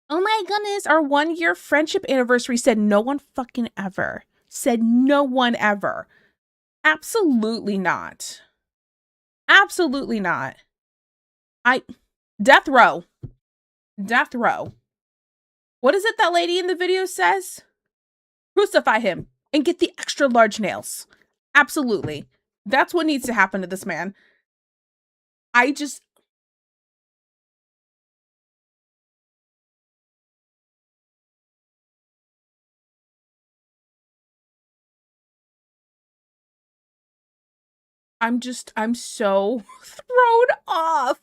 Oh my goodness, our 1-year friendship anniversary said no one fucking ever. Said no one ever. Absolutely not. Absolutely not. Death row. Death row. What is it that lady in the video says? Crucify him and get the extra large nails. Absolutely. That's what needs to happen to this man. I'm so thrown off.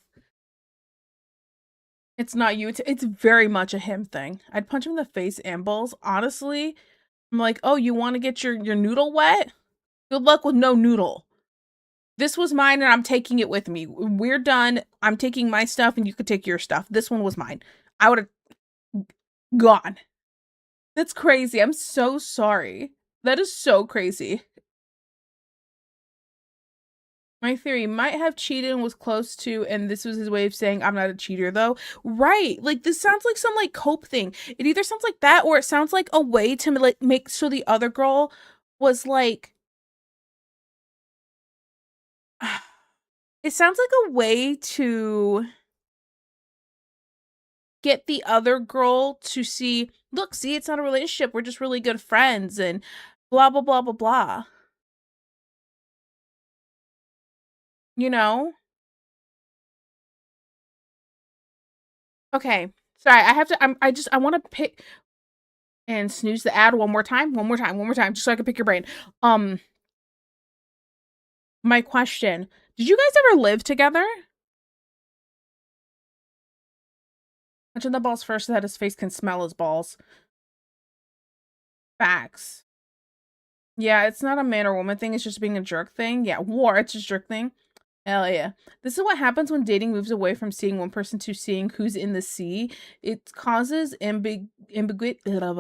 It's not you. It's very much a him thing. I'd punch him in the face and balls. Honestly, I'm like, oh, you want to get your noodle wet? Good luck with no noodle. This was mine and I'm taking it with me. We're done. I'm taking my stuff and you could take your stuff. This one was mine. I would have gone. That's crazy. I'm so sorry. That is so crazy. My theory might have cheated and was close to, and this was his way of saying, I'm not a cheater though. Right. Like, this sounds like some like cope thing. It either sounds like that or it sounds like a way to like make so the other girl was like, it sounds like a way to get the other girl to see, look, see, it's not a relationship. We're just really good friends and blah, blah, blah, blah, blah. You know? Okay. Sorry, I have to, I want to pick and snooze the ad one more time, just so I can pick your brain. My question, did you guys ever live together? Touching the balls first so that his face can smell his balls. Facts. Yeah, it's not a man or woman thing, it's just being a jerk thing. Yeah, war, it's just jerk thing. Hell yeah. This is what happens when dating moves away from seeing one person to seeing who's in the sea. It causes ambiguity. I'm having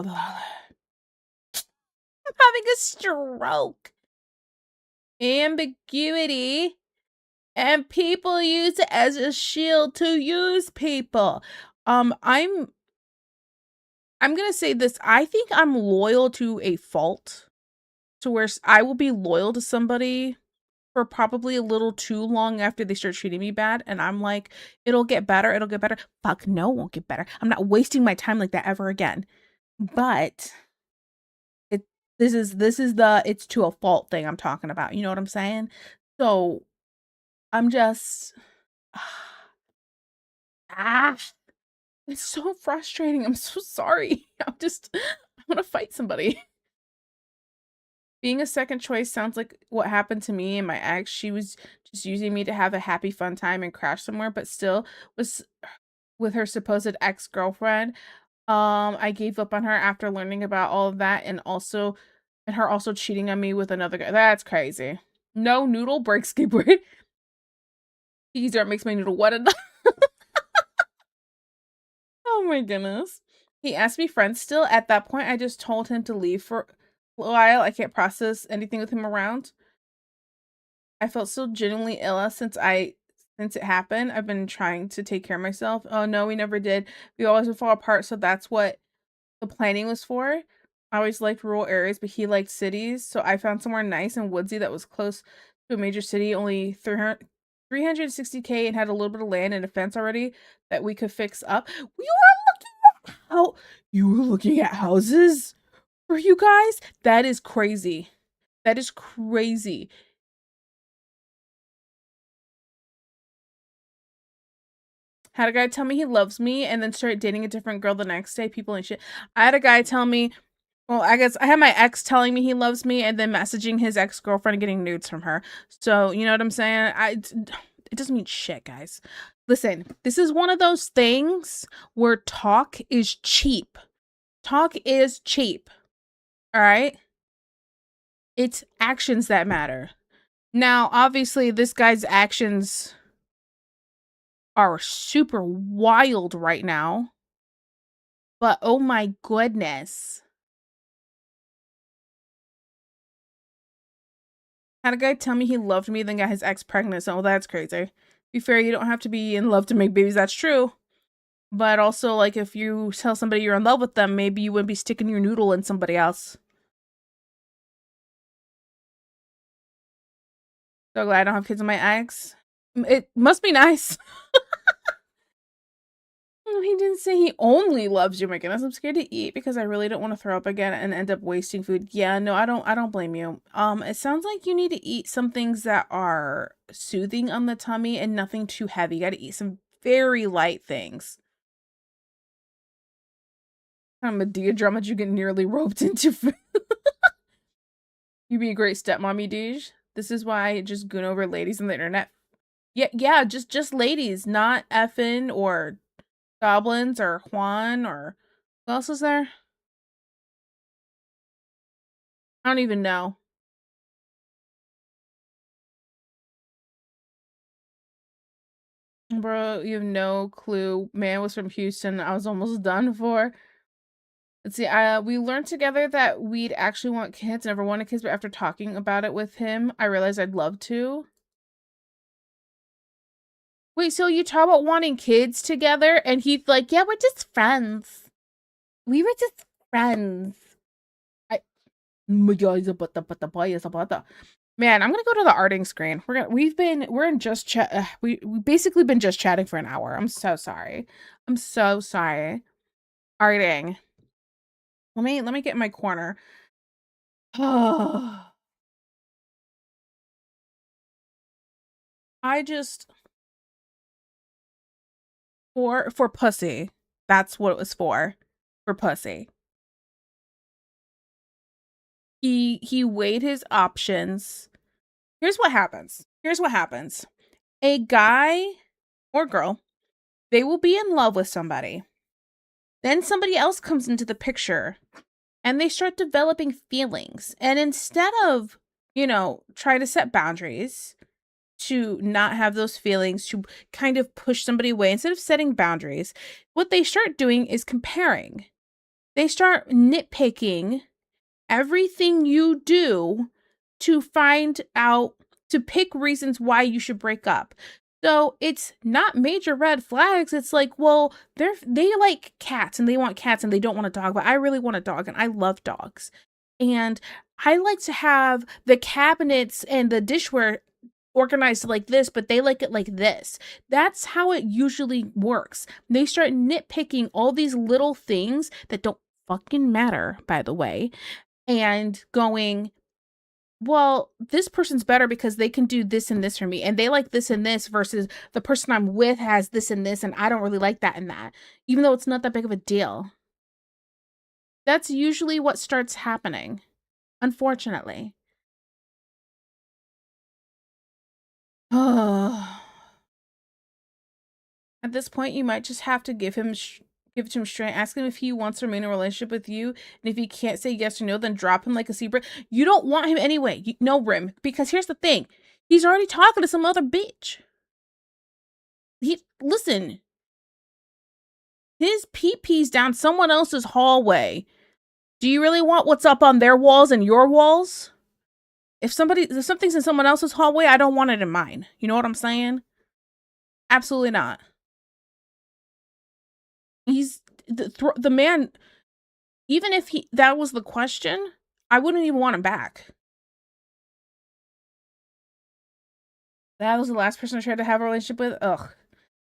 a stroke. Ambiguity. And people use it as a shield to use people. I'm gonna say this. I think I'm loyal to a fault. To where I will be loyal to somebody for probably a little too long after they start treating me bad. And I'm like, it'll get better. It'll get better. Fuck no, it won't get better. I'm not wasting my time like that ever again. But this is the it's to a fault thing I'm talking about. You know what I'm saying? So I'm just ah, it's so frustrating. I'm so sorry. I want to fight somebody. Being a second choice sounds like what happened to me and my ex. She was just using me to have a happy, fun time and crash somewhere, but still was with her supposed ex-girlfriend. I gave up on her after learning about all of that and her also cheating on me with another guy. That's crazy. No noodle breaks skateboard. Teaser makes my noodle wet enough. Oh my goodness. He asked me friends still. At that point, I just told him to leave for a while. I can't process anything with him around. I felt so genuinely ill since it happened. I've been trying to take care of myself. Oh no, we never did. We always would fall apart, so that's what the planning was for. I always liked rural areas, but he liked cities, so I found somewhere nice and woodsy that was close to a major city, only 360K and had a little bit of land and a fence already that we could fix up. You were looking at houses for you guys? That is crazy. That is crazy. Had a guy tell me he loves me and then start dating a different girl the next day. People ain't shit. I had a guy tell me, well, I guess I had my ex telling me he loves me and then messaging his ex-girlfriend and getting nudes from her. So, you know what I'm saying? It doesn't mean shit, guys. Listen, this is one of those things where talk is cheap. Talk is cheap. All right? It's actions that matter. Now, obviously, this guy's actions are super wild right now. But oh my goodness. Had a guy tell me he loved me, then got his ex pregnant. So that's crazy. Be fair, you don't have to be in love to make babies. That's true. But also, like, if you tell somebody you're in love with them, maybe you wouldn't be sticking your noodle in somebody else. So glad I don't have kids with my ex. It must be nice. He didn't say he only loves you. My goodness, I'm scared to eat because I really don't want to throw up again and end up wasting food. Yeah, no, I don't blame you. It sounds like you need to eat some things that are soothing on the tummy and nothing too heavy. You got to eat some very light things. I'm a Medea drama you get nearly roped into food. You'd be a great stepmommy, Deej. This is why I just goon over ladies on the internet. Yeah, just ladies, not effin or goblins or Juan or who else is there? I don't even know. Bro, you have no clue. Man was from Houston. I was almost done for. Let's see. We learned together that we'd actually want kids. Never wanted kids, but after talking about it with him, I realized I'd love to. Wait, so you talk about wanting kids together, and he's like, "Yeah, we're just friends. We were just friends." Man, I'm gonna go to the arting screen. We're in just chat. We basically been just chatting for an hour. I'm so sorry. I'm so sorry. Arting. Let me get in my corner. I just for pussy. That's what it was for. For pussy. He weighed his options. Here's what happens. A guy or girl, they will be in love with somebody. Then somebody else comes into the picture and they start developing feelings. And instead of, trying to set boundaries to not have those feelings, to kind of push somebody away, instead of setting boundaries, what they start doing is comparing. They start nitpicking everything you do to find out, to pick reasons why you should break up. So it's not major red flags. It's like, well, they like cats and they want cats and they don't want a dog, but I really want a dog and I love dogs. And I like to have the cabinets and the dishware organized like this, but they like it like this. That's how it usually works. They start nitpicking all these little things that don't fucking matter, by the way, and going, well, this person's better because they can do this and this for me, and they like this and this, versus the person I'm with has this and this, and I don't really like that and that, even though it's not that big of a deal. That's usually what starts happening, unfortunately. At this point, you might just have to give it to him straight. Ask him if he wants to remain in a relationship with you, and if he can't say yes or no, then drop him like a zebra. You don't want him anyway. No, Rim, because here's the thing: he's already talking to some other bitch. Listen. His pee-pee's down someone else's hallway. Do you really want what's up on their walls and your walls? If something's in someone else's hallway, I don't want it in mine. You know what I'm saying? Absolutely not. He's the man. Even if that was the question, I wouldn't even want him back. That was the last person I tried to have a relationship with. Ugh.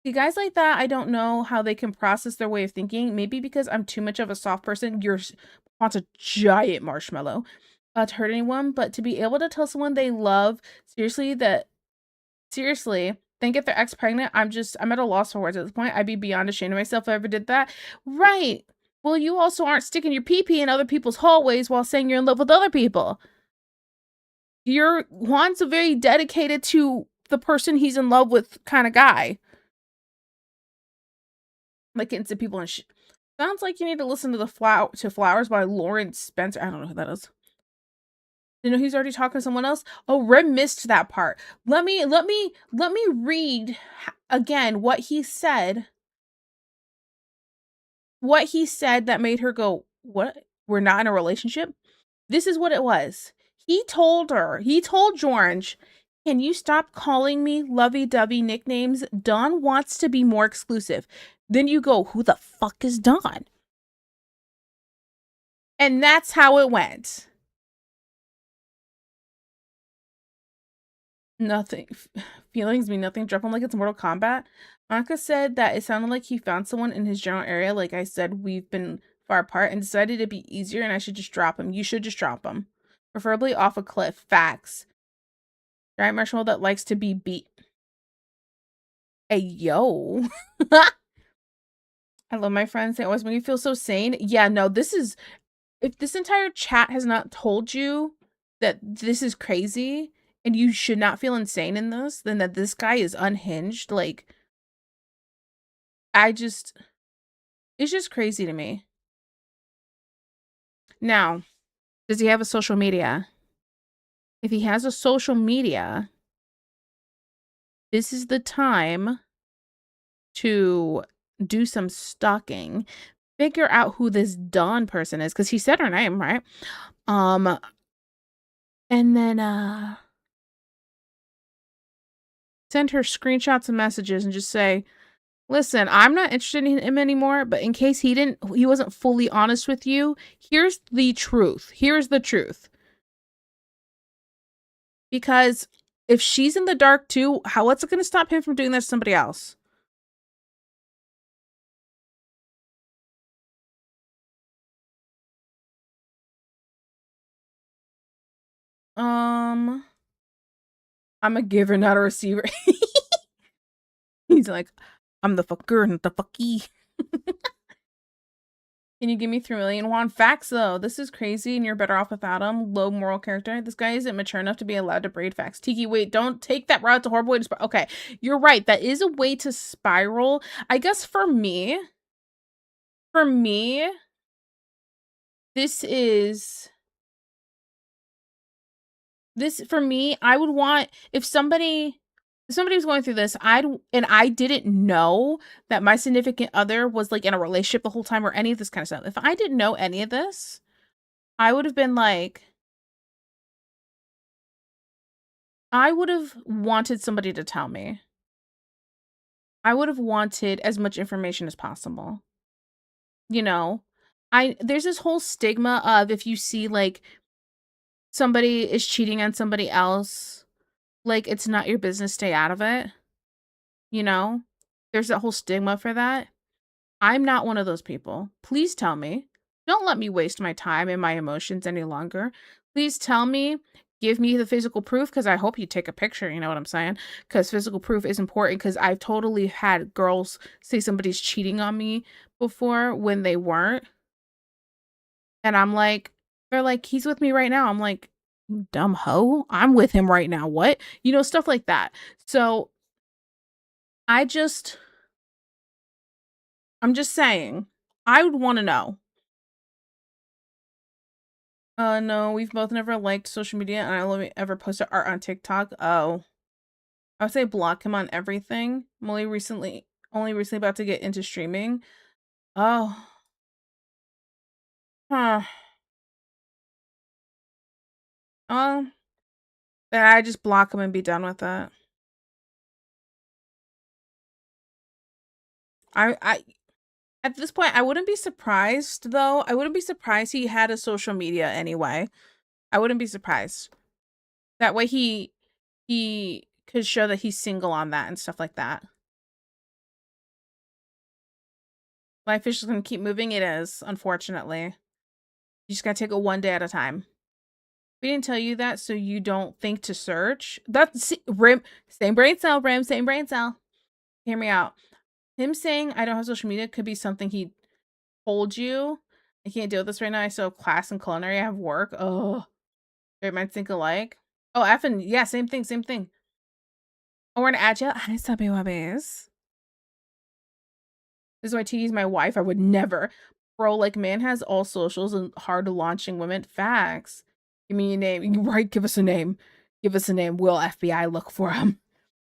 See, guys like that, I don't know how they can process their way of thinking. Maybe because I'm too much of a soft person. Wants a giant marshmallow to hurt anyone, but to be able to tell someone they love seriously, then get their ex pregnant, I'm at a loss for words at this point. I'd be beyond ashamed of myself if I ever did that. Right. Well, you also aren't sticking your pee-pee in other people's hallways while saying you're in love with other people. Juan's a very dedicated to the person he's in love with kind of guy. Like getting some people and shit. Sounds like you need to listen to Flowers by Lawrence Spencer. I don't know who that is. You know he's already talking to someone else. Oh, Rem missed that part. Let me read again what he said. What he said that made her go, "What? We're not in a relationship?" This is what it was. He told George, "Can you stop calling me lovey-dovey nicknames? Dawn wants to be more exclusive." Then you go, "Who the fuck is Dawn?" And that's how it went. Nothing. Feelings mean nothing. Drop him like it's Mortal Kombat. Monica said that it sounded like he found someone in his general area. Like I said, we've been far apart and decided it'd be easier and I should just drop him. You should just drop him. Preferably off a cliff. Facts. Giant marshmallow that likes to be beat. Hey, yo. I love my friends. They always make me feel so sane. Yeah, no, if this entire chat has not told you that this is crazy and you should not feel insane in this, then that this guy is unhinged. Like, it's just crazy to me. Now, does he have a social media? If he has a social media, this is the time to do some stalking. Figure out who this Dawn person is, because he said her name, right? And then send her screenshots and messages and just say, "Listen, I'm not interested in him anymore, but in case he wasn't fully honest with you, here's the truth. Here's the truth." Because if she's in the dark too, what's it going to stop him from doing that to somebody else? I'm a giver, not a receiver. He's like, "I'm the fucker, not the fucky." Can you give me 3 million Juan? Facts, though. This is crazy, and you're better off without him. Low moral character. This guy isn't mature enough to be allowed to braid facts. Tiki, wait, don't take that route. It's a horrible way to spiral. Okay, you're right. That is a way to spiral. I guess for me, I would want, if somebody was going through this, I didn't know that my significant other was like in a relationship the whole time or any of this kind of stuff. If I didn't know any of this, I would have been like, I would have wanted somebody to tell me. I would have wanted as much information as possible. You know, there's this whole stigma of if you see like somebody is cheating on somebody else, like it's not your business, stay out of it. You know, there's that whole stigma for that. I'm not one of those people. Please tell me. Don't let me waste my time and my emotions any longer. Please tell me. Give me the physical proof, because I hope you take a picture, you know what I'm saying? Because physical proof is important, because I've totally had girls say somebody's cheating on me before when they weren't. And I'm like, they're like, "He's with me right now." I'm like, "You dumb hoe. I'm with him right now. What?" You know, stuff like that. So I'm just saying, I would want to know. No, we've both never liked social media, and I only ever posted art on TikTok. Oh. I would say block him on everything. I'm only recently about to get into streaming. Oh. Huh. Oh. Then I just block him and be done with it. I at this point, I wouldn't be surprised, though. I wouldn't be surprised he had a social media anyway. I wouldn't be surprised. That way he could show that he's single on that and stuff like that. Life is just gonna keep moving. It is, unfortunately. You just gotta take it one day at a time. We didn't tell you that so you don't think to search. That's Rim, same brain cell, Rim, same brain cell. Hear me out. Him saying I don't have social media could be something he told you. I can't deal with this right now. I still have class and culinary. I have work. Oh, they might think alike. Oh, effing yeah, same thing, same thing. Oh, we're gonna add you. Hi, Subby Wubbies. This is why Tiki's my wife. I would never. Bro, like, man has all socials and hard launching women. Facts. Give me a name. Right, give us a name. Give us a name. Will FBI look for him?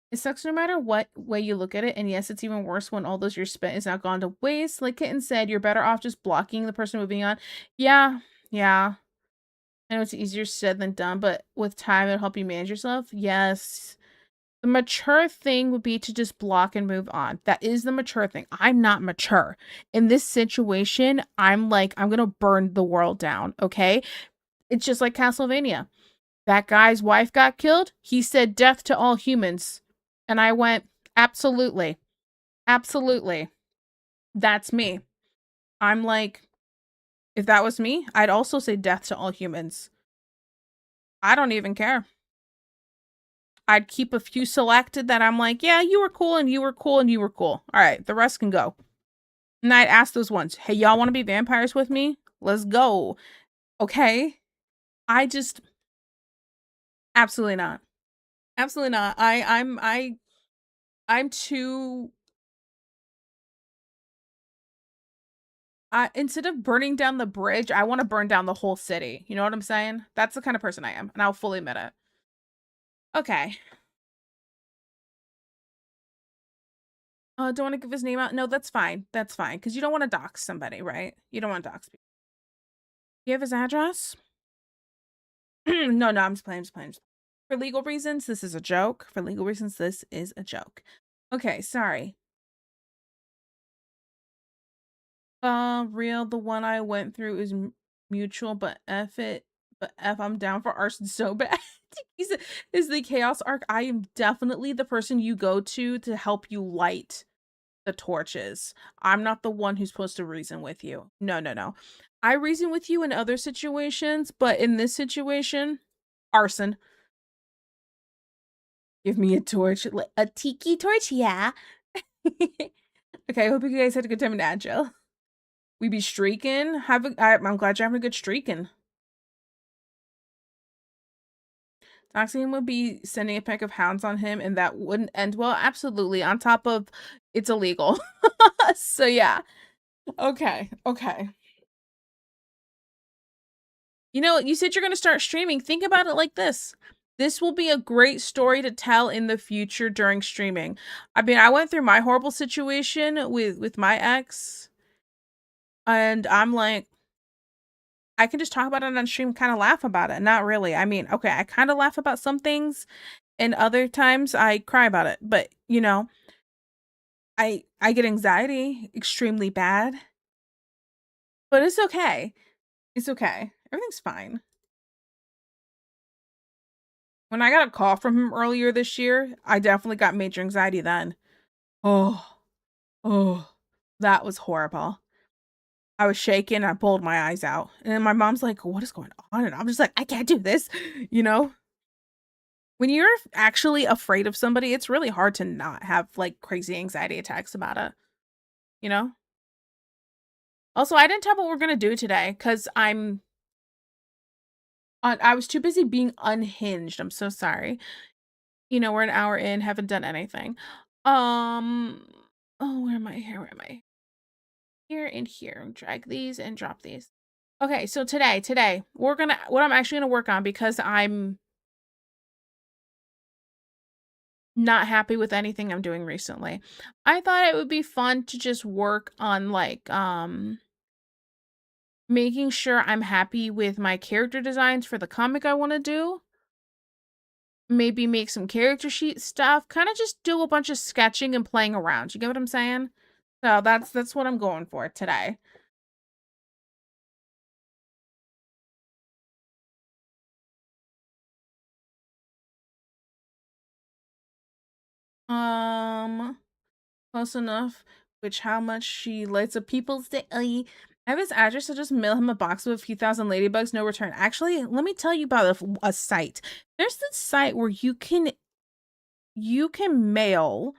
It sucks no matter what way you look at it. And yes, it's even worse when all those years spent is now gone to waste. Like Kitten said, you're better off just blocking the person moving on. Yeah, yeah. I know it's easier said than done, but with time, it'll help you manage yourself. Yes. The mature thing would be to just block and move on. That is the mature thing. I'm not mature. In this situation, I'm like, I'm going to burn the world down, okay? It's just like Castlevania. That guy's wife got killed. He said death to all humans. And I went, absolutely. Absolutely. That's me. I'm like, if that was me, I'd also say death to all humans. I don't even care. I'd keep a few selected that I'm like, yeah, you were cool and you were cool and you were cool. All right, the rest can go. And I'd ask those ones, hey, y'all want to be vampires with me? Let's go. Okay. I just absolutely not. Absolutely not. I'm too instead of burning down the bridge, I want to burn down the whole city. You know what I'm saying? That's the kind of person I am, and I'll fully admit it. Okay. Don't want to give his name out? No, that's fine. That's fine. Because you don't want to dox somebody, right? You don't want to dox people. You have his address? No, I'm just playing, For legal reasons, this is a joke. For legal reasons, this is a joke. Okay, sorry. Real, the one I went through is mutual, but F it. But F, I'm down for arson so bad. Is the chaos arc. I am definitely the person you go to help you light the torches. I'm not the one who's supposed to reason with you. No. I reason with you in other situations, but in this situation, arson. Give me a torch. A tiki torch? Yeah. Okay, I hope you guys had a good time in Agile. We be streaking. I'm glad you're having a good streaking. Doxing would be sending a pack of hounds on him, and that wouldn't end well. Absolutely. On top of it's illegal. So yeah. Okay. You know, you said you're going to start streaming. Think about it like this. This will be a great story to tell in the future during streaming. I mean, I went through my horrible situation with my ex, and I'm like, I can just talk about it on stream, kind of laugh about it. Not really. I mean, okay, I kind of laugh about some things, and other times I cry about it. But you know, I get anxiety extremely bad, but it's okay. It's okay. Everything's fine. When I got a call from him earlier this year, I definitely got major anxiety then. Oh, that was horrible. I was shaking. I pulled my eyes out. And then my mom's like, what is going on? And I'm just like, I can't do this. You know? When you're actually afraid of somebody, it's really hard to not have like crazy anxiety attacks about it. You know? Also, I didn't tell what we're going to do today because I was too busy being unhinged. I'm so sorry. You know, we're an hour in, haven't done anything. Oh, where am I? Where am I? Here and here. Drag these and drop these. Okay, so today, what I'm actually gonna work on, because I'm not happy with anything I'm doing recently. I thought it would be fun to just work on like making sure I'm happy with my character designs for the comic I want to do. Maybe make some character sheet stuff, kind of just do a bunch of sketching and playing around. You get what I'm saying? So that's what I'm going for today. Close enough. Which how much she lights up people's day. I have his address, so just mail him a box with a few thousand ladybugs, no return. Actually, let me tell you about a site. There's this site where you can mail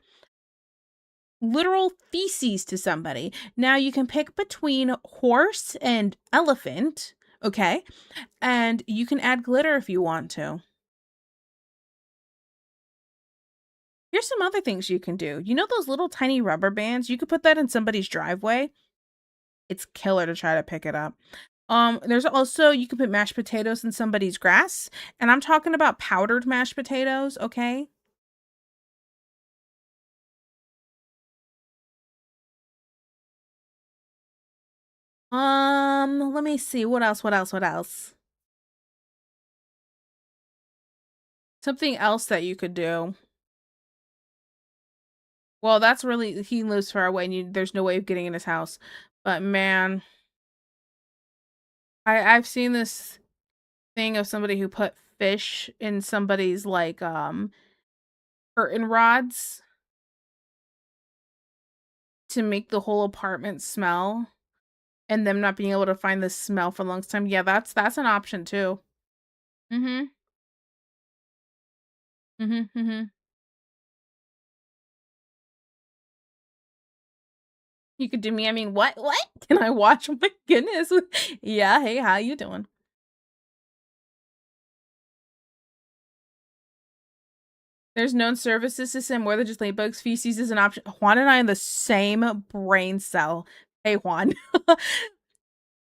literal feces to somebody. Now you can pick between horse and elephant, okay? And you can add glitter if you want to. Here's some other things you can do. You know those little tiny rubber bands? You could put that in somebody's driveway. It's killer to try to pick it up. There's also you can put mashed potatoes in somebody's grass, and I'm talking about powdered mashed potatoes, okay? Let me see. What else? What else? What else? Something else that you could do. Well, that's really he lives far away and there's no way of getting in his house. But man, I've seen this thing of somebody who put fish in somebody's like curtain rods to make the whole apartment smell and them not being able to find the smell for a long time. Yeah, that's an option too. Mhm. Mhm. Mhm. You could do me. I mean, what? What? Can I watch? Oh my goodness. Yeah, hey, how you doing? There's known services to send more than just ladybugs. Feces is an option. Juan and I are the same brain cell. Hey, Juan.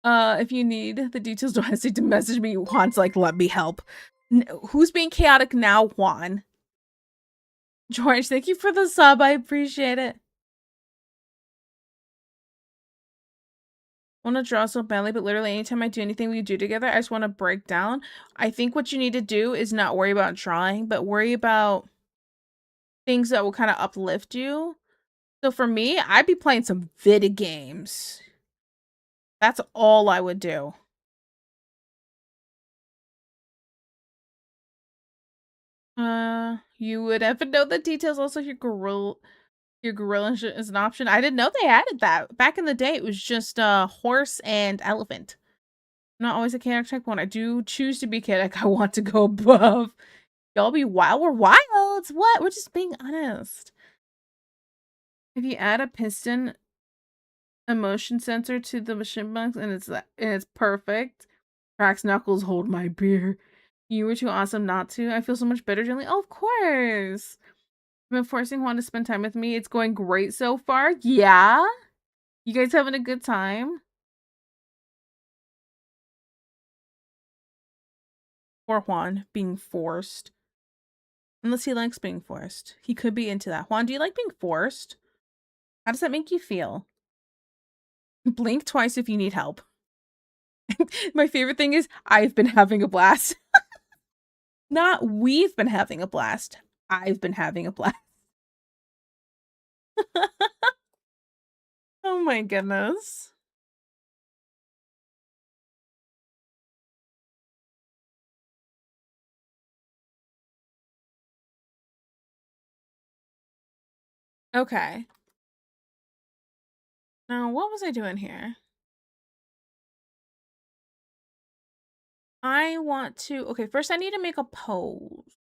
If you need the details, don't hesitate to message me. Juan's like, let me help. Who's being chaotic now, Juan? George, thank you for the sub. I appreciate it. I want to draw so badly, but literally anytime I do anything we do together, I just want to break down. I think what you need to do is not worry about drawing, but worry about things that will kind of uplift you. So for me, I'd be playing some video games. That's all I would do. You would have to know the details. Also, your gorilla is an option. I didn't know they added that. Back in the day, it was just horse and elephant. I'm not always a chaotic type one. I do choose to be chaotic. I want to go above. Y'all be wild. We're wild. What? We're just being honest. If you add a piston emotion sensor to the chipmunks and it's perfect. Cracks knuckles, hold my beer. You were too awesome not to. I feel so much better, Gently. Oh, of course. I've been forcing Juan to spend time with me. It's going great so far. Yeah? You guys having a good time? Or Juan being forced. Unless he likes being forced. He could be into that. Juan, do you like being forced? How does that make you feel? Blink twice if you need help. My favorite thing is I've been having a blast. Not we've been having a blast. I've been having a blast. Oh my goodness. Okay. Now, what was I doing here? I want to. Okay, first I need to make a pose.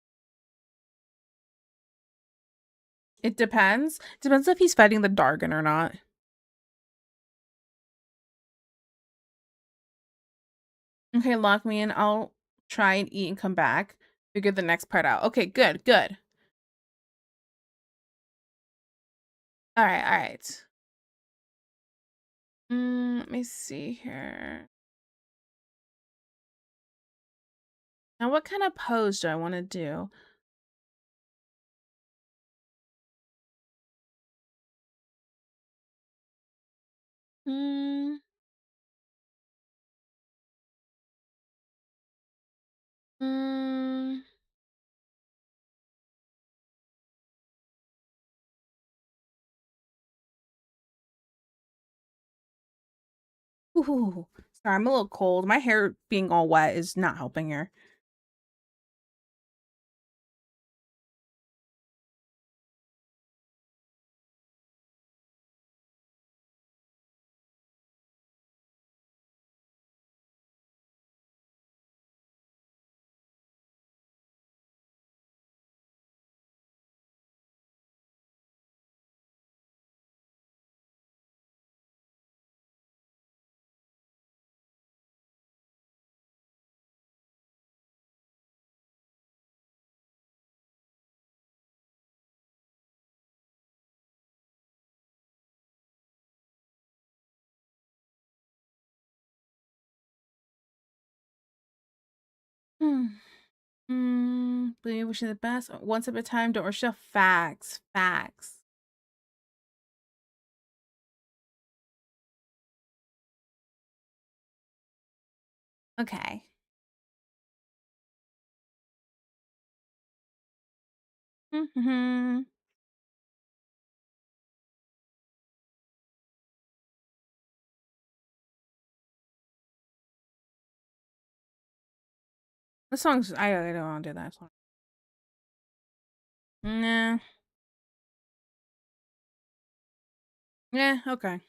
It depends. Depends if he's fighting the Dargon or not. Okay, lock me in. I'll try and eat and come back. Figure the next part out. Okay, good, good. All right, all right. Let me see here. Now, what kind of pose do I want to do? Hmm. Hmm. Ooh. Sorry, I'm a little cold. My hair being all wet is not helping here. But wish you the best. One step at a time. Don't rush to facts. Facts. Okay. The song's I don't want to do that song. Nah. Yeah, okay.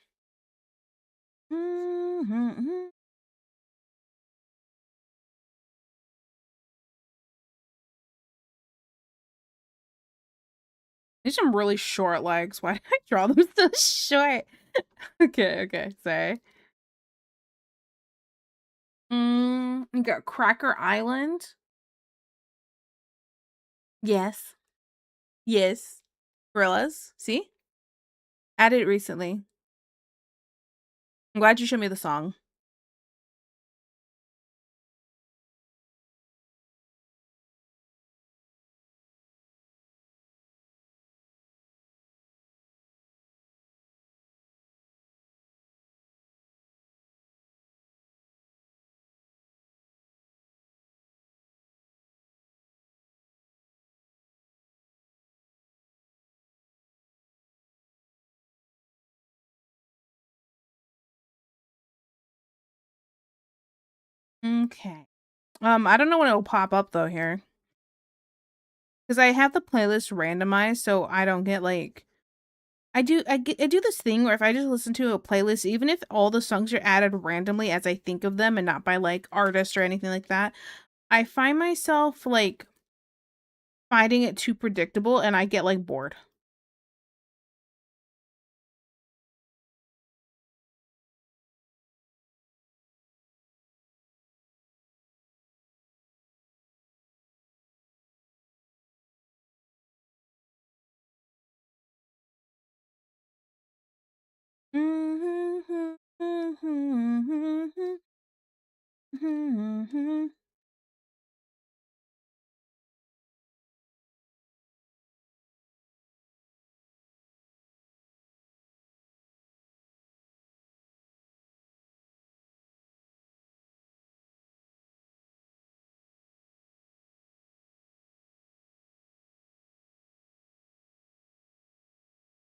These are some really short legs. Why did I draw them so short? Okay, sorry. You got Cracker Island. Yes. Yes. Gorillas. See? Added it recently. I'm glad you showed me the song. Okay. I don't know when it'll pop up though here. Because I have the playlist randomized so I don't get like I do this thing where if I just listen to a playlist, even if all the songs are added randomly as I think of them and not by like artist or anything like that, I find myself like finding it too predictable and I get like bored.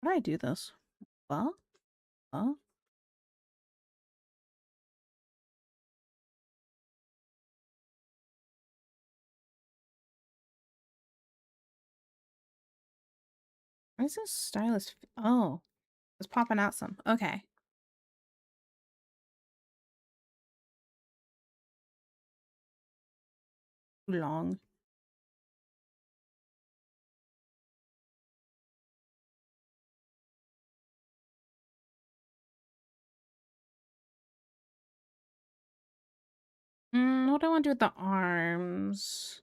How do I do this? Well, well. Why is this stylus? Oh, it's popping out some. Okay. Too long. What do I want to do with the arms?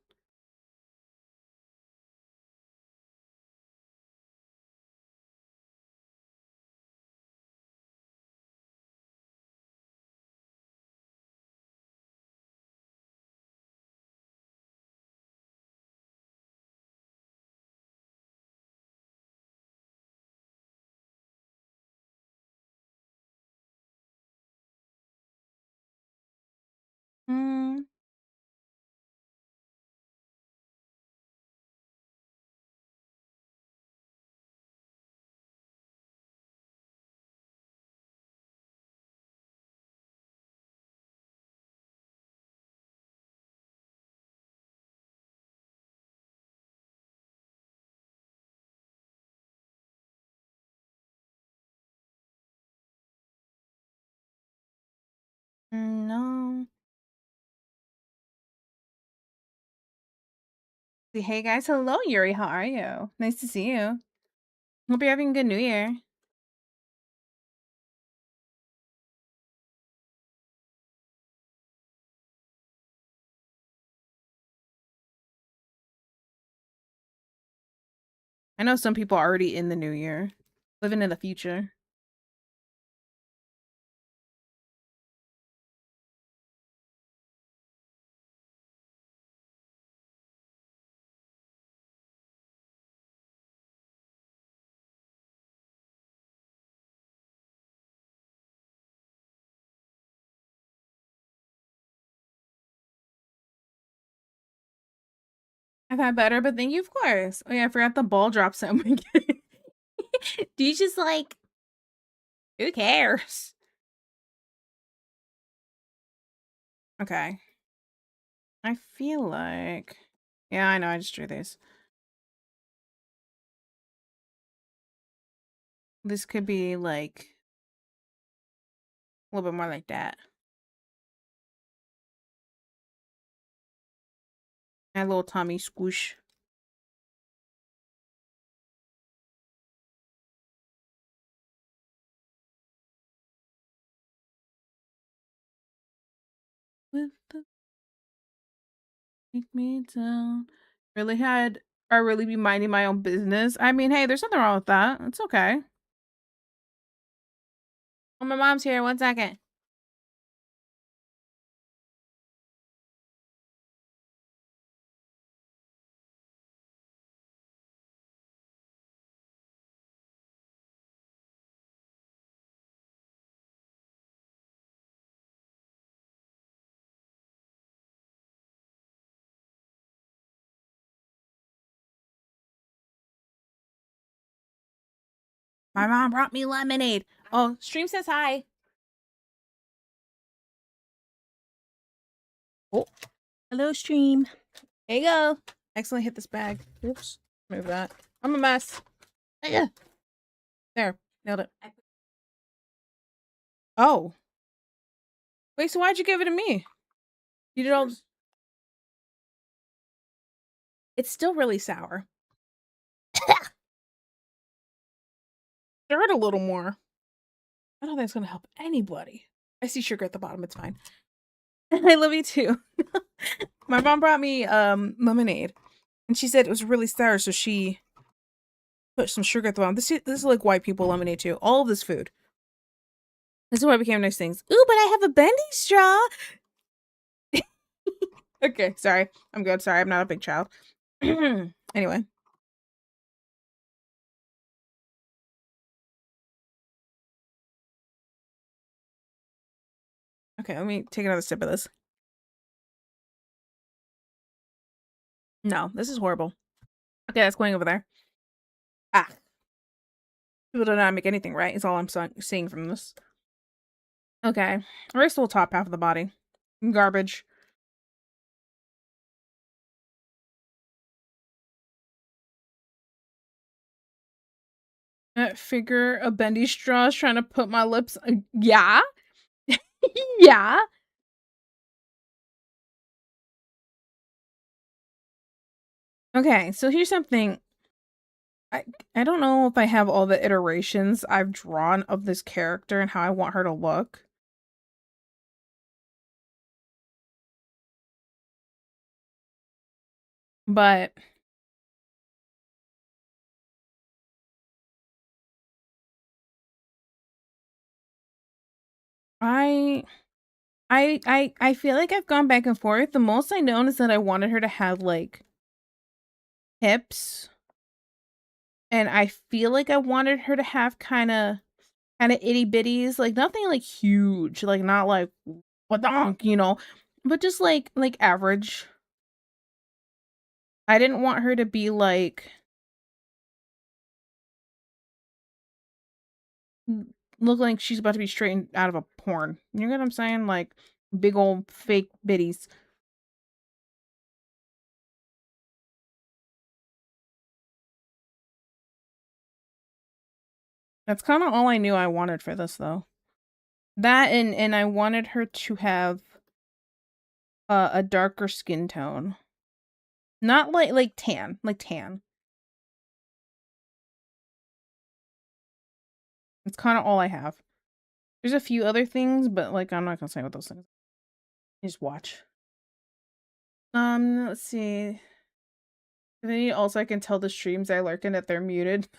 Hmm. No. Hey guys, hello Yuri, how are you? Nice to see you. Hope you're having a good New Year. I know some people are already in the New Year, living in the future. I've had better, but thank you, of course. Oh yeah, I forgot the ball drop sandwich. Do you just like, who cares? Okay. I feel like, yeah, I know, I just drew these. This could be like a little bit more like that. My little Tommy squish. With the take me down. Really had I really be minding my own business? I mean, hey, there's nothing wrong with that. It's okay. Oh, my mom's here. 1 second. My mom brought me lemonade. Oh, stream says hi. Oh, hello, stream. There you go. Excellent. Hit this bag. Oops. Move that. I'm a mess. Yeah. There. Nailed it. Oh. Wait, so why'd you give it to me? You did all. It's still really sour. Stir it a little more. I don't think it's gonna help anybody. I see sugar at the bottom. It's fine. I love you too. My mom brought me lemonade, and she said it was really sour, so she put some sugar at the bottom. This is like white people lemonade too. All of this food. This is why it became nice things. Ooh, but I have a bendy straw. Okay, sorry. I'm good. Sorry, I'm not a big child. Anyway. Okay, let me take another sip of this. No, this is horrible. Okay, that's going over there. Ah. People do not make anything right, is all I'm seeing from this. Okay. Erase the whole top half of the body. Garbage. Figure a bendy straw is trying to put my lips. Yeah? Yeah? Okay, so here's something. I don't know if I have all the iterations I've drawn of this character and how I want her to look. But I feel like I've gone back and forth. The most I know is that I wanted her to have like hips. And I feel like I wanted her to have kind of itty bitties, like nothing like huge, like not like donk, you know, but just like average. I didn't want her to be like look like she's about to be straightened out of a porn. You know what I'm saying? Like big old fake bitties. That's kind of all I knew I wanted for this though. That and I wanted her to have a darker skin tone. Not like tan, like tan. It's kind of all I have. There's a few other things, but like I'm not gonna say what those things. Just watch. Let's see. And then also I can tell the streams I lurk in that they're muted.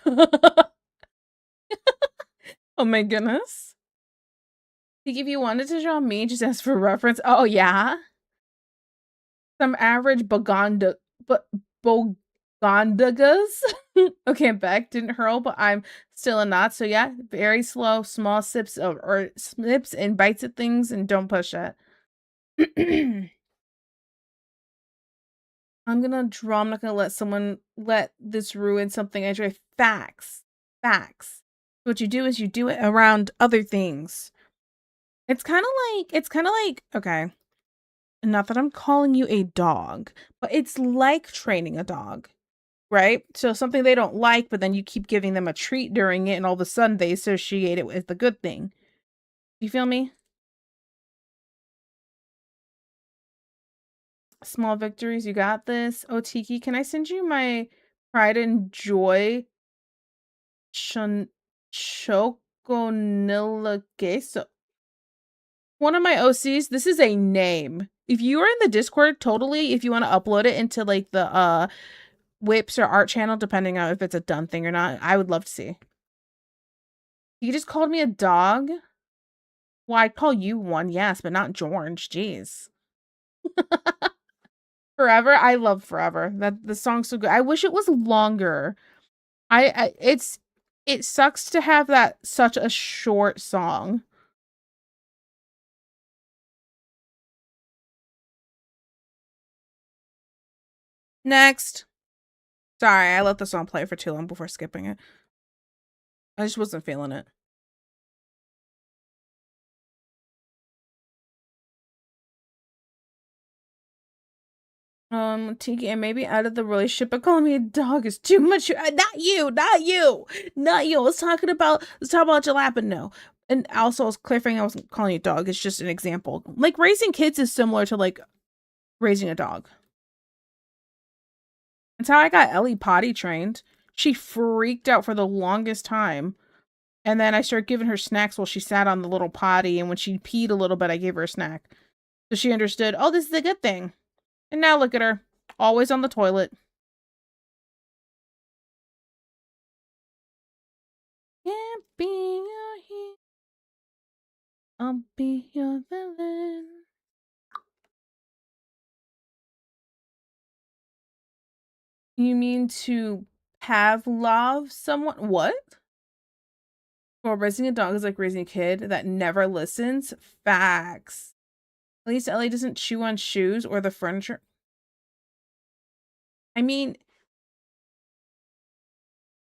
Oh my goodness. Like if you wanted to draw me, just ask for reference. Oh yeah. Some average Bogondagas. Okay, Beck didn't hurl, but I'm still a knot. So yeah, very slow, small sips of or snips and bites at things and don't push it. I'm not gonna let this ruin something I enjoy. Facts. Facts. What you do is you do it around other things. It's kind of like, okay, not that I'm calling you a dog, but it's like training a dog, right? So something they don't like, but then you keep giving them a treat during it, and all of a sudden they associate it with the good thing. You feel me? Small victories, you got this. Oh, Tiki, can I send you my pride and joy chon choconilla queso? One of my OCs, this is a name. If you are in the Discord, totally, if you want to upload it into like the Whips or art channel, depending on if it's a done thing or not, I would love to see. You just called me a dog? Well, I'd call you one, yes, but not George. Jeez. Forever, I love Forever. That the song's so good. I wish it was longer. It sucks to have that such a short song. Next. Sorry, I let the song play for too long before skipping it. I just wasn't feeling it. Tiki, and maybe out of the relationship, but calling me a dog is too much. Not you, not you, not you. Let's talk about Jalapeno. And also, I was clarifying, I wasn't calling you a dog. It's just an example. Like raising kids is similar to like raising a dog. That's how I got Ellie potty trained. She freaked out for the longest time. And then I started giving her snacks while she sat on the little potty. And when she peed a little bit, I gave her a snack. So she understood, oh, this is a good thing. And now look at her, always on the toilet. Can't be your hero. I'll be your villain. You mean to Pavlov someone? What? Well, raising a dog is like raising a kid that never listens. Facts. At least Ellie doesn't chew on shoes or the furniture. I mean,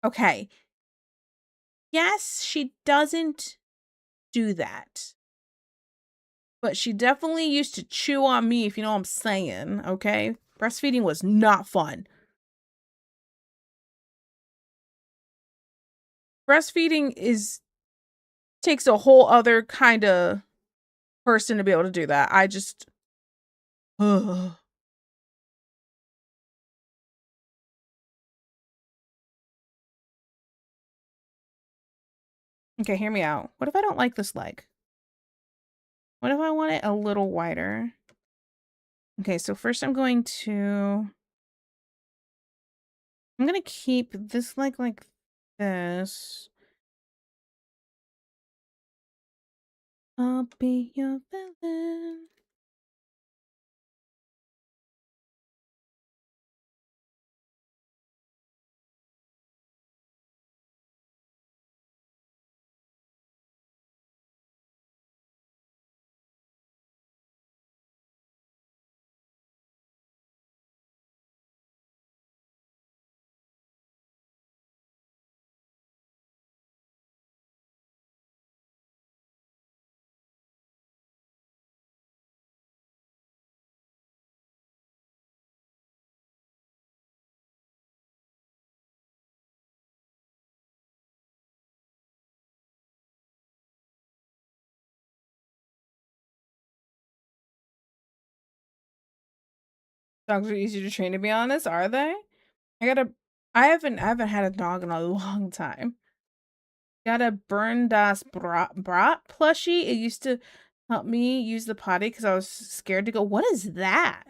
okay. Yes, she doesn't do that. But she definitely used to chew on me, if you know what I'm saying, okay? Breastfeeding was not fun. Breastfeeding takes a whole other kind of person to be able to do that. I just ugh. Okay, hear me out. What if I don't like this leg? What if I want it a little wider? Okay, so first I'm going to keep this leg like this. I'll be your villain. Dogs are easy to train, to be honest, are they? I haven't had a dog in a long time. Got a Burn Das Brat plushie. It used to help me use the potty because I was scared to go. What is that?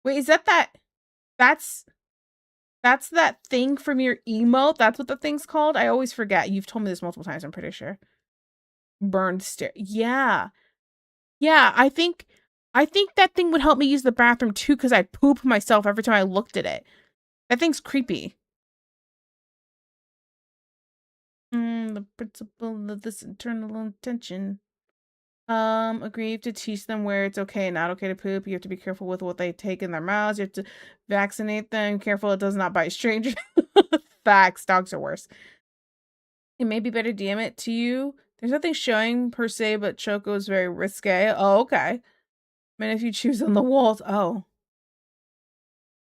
Wait, is that's that thing from your emote? That's what the thing's called? I always forget. You've told me this multiple times, I'm pretty sure. Burned stair. Yeah. Yeah, I think that thing would help me use the bathroom too because I'd poop myself every time I looked at it. That thing's creepy. The principle of this internal intention. Agree. You have to teach them where it's okay and not okay to poop. You have to be careful with what they take in their mouths. You have to vaccinate them. Careful it does not bite strangers. Facts. Dogs are worse. It may be better DM it to you. There's nothing showing per se, but Choco is very risque. Oh, okay. I mean, if you choose on the walls. Oh.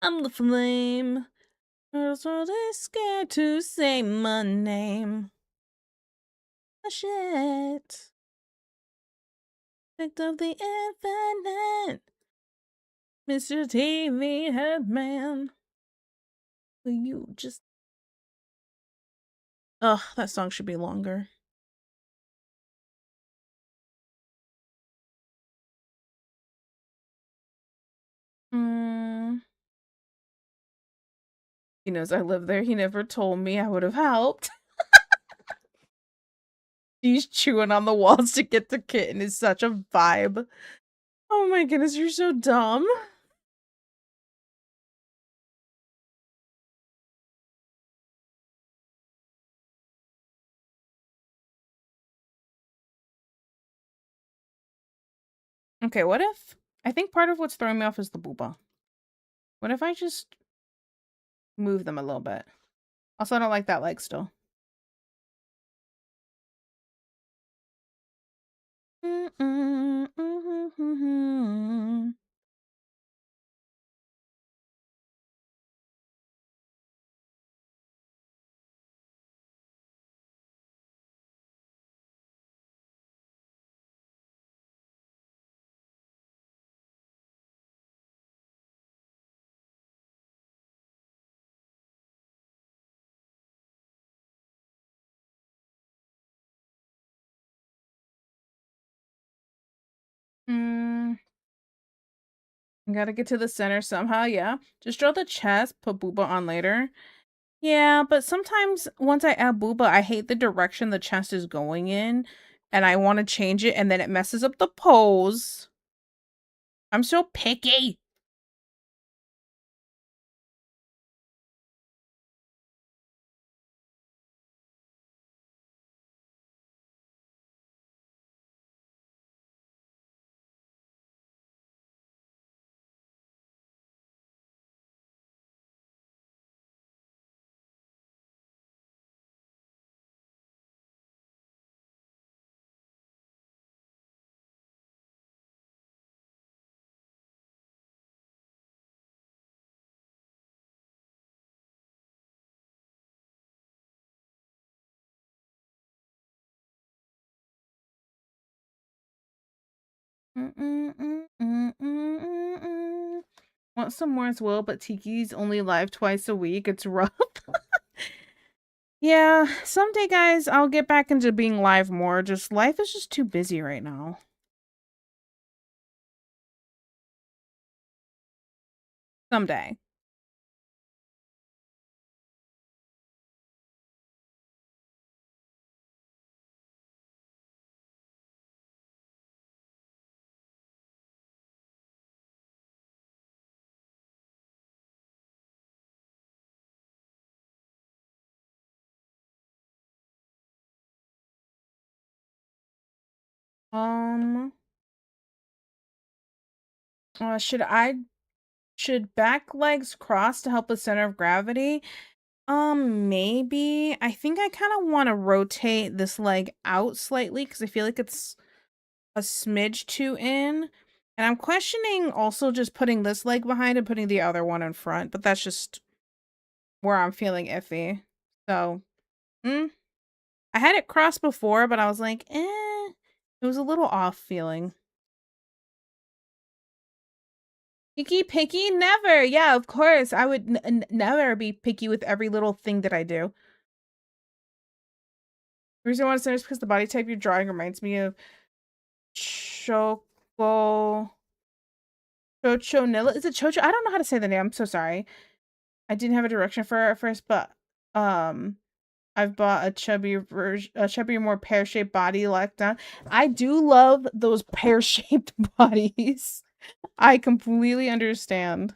I'm the flame. I'm so scared to say my name. Oh, shit. Picked of the infinite. Mr. TV Headman. Will you just... Ugh, that song should be longer. He knows I live there. He never told me. I would have helped. He's chewing on the walls to get the kitten is such a vibe. Oh my goodness, you're so dumb. Okay, what if... I think part of what's throwing me off is the booba. What if I just move them a little bit? Also, I don't like that leg still. Gotta get to the center somehow, yeah. Just draw the chest, put booba on later. Yeah, but sometimes once I add booba, I hate the direction the chest is going in, and I want to change it, and then it messes up the pose. I'm so picky. Want some more as well, but Tiki's only live twice a week. It's rough. Yeah, someday, guys, I'll get back into being live more. Just life is just too busy right now. Someday. Um, should back legs cross to help with center of gravity? Maybe. I think I kind of want to rotate this leg out slightly because I feel like it's a smidge too in. And I'm questioning also just putting this leg behind and putting the other one in front, but that's just where I'm feeling iffy. So, I had it crossed before, but I was like, it was a little off feeling. Picky? Never. Yeah, of course. I would never be picky with every little thing that I do. The reason I want to say is because the body type you're drawing reminds me of Choco... Chochonilla? Is it Chocho? I don't know how to say the name. I'm so sorry. I didn't have a direction for it at first, but I've bought a chubbier, more pear-shaped body like that. I do love those pear-shaped bodies. I completely understand.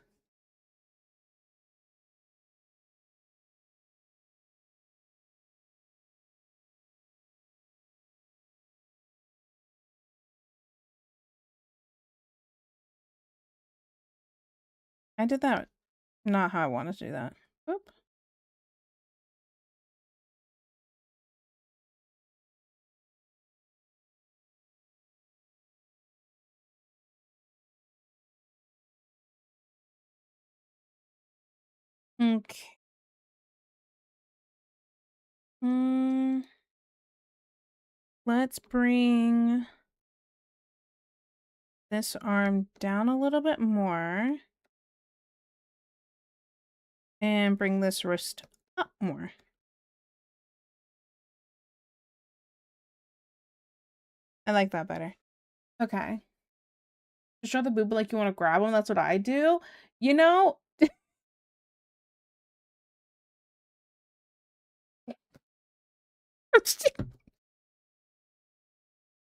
I did that not how I wanted to do that. Oop. Okay. Let's bring this arm down a little bit more. And bring this wrist up more. I like that better. Okay. Just draw the boob like you want to grab them. That's what I do. You know,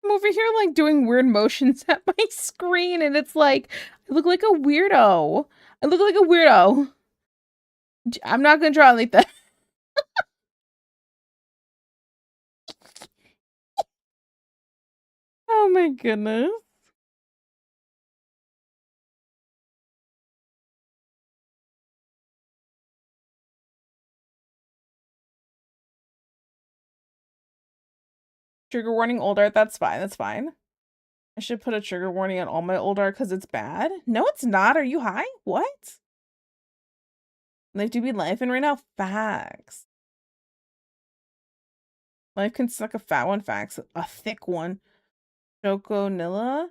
I'm over here like doing weird motions at my screen and it's like, I look like a weirdo. I look like a weirdo. I'm not gonna draw like that. Oh my goodness. Trigger warning old art. That's fine. That's fine. I should put a trigger warning on all my old art because it's bad. No, it's not. Are you high? What? Life do be life and right now facts. Life can suck a fat one, facts. A thick one. Choconilla?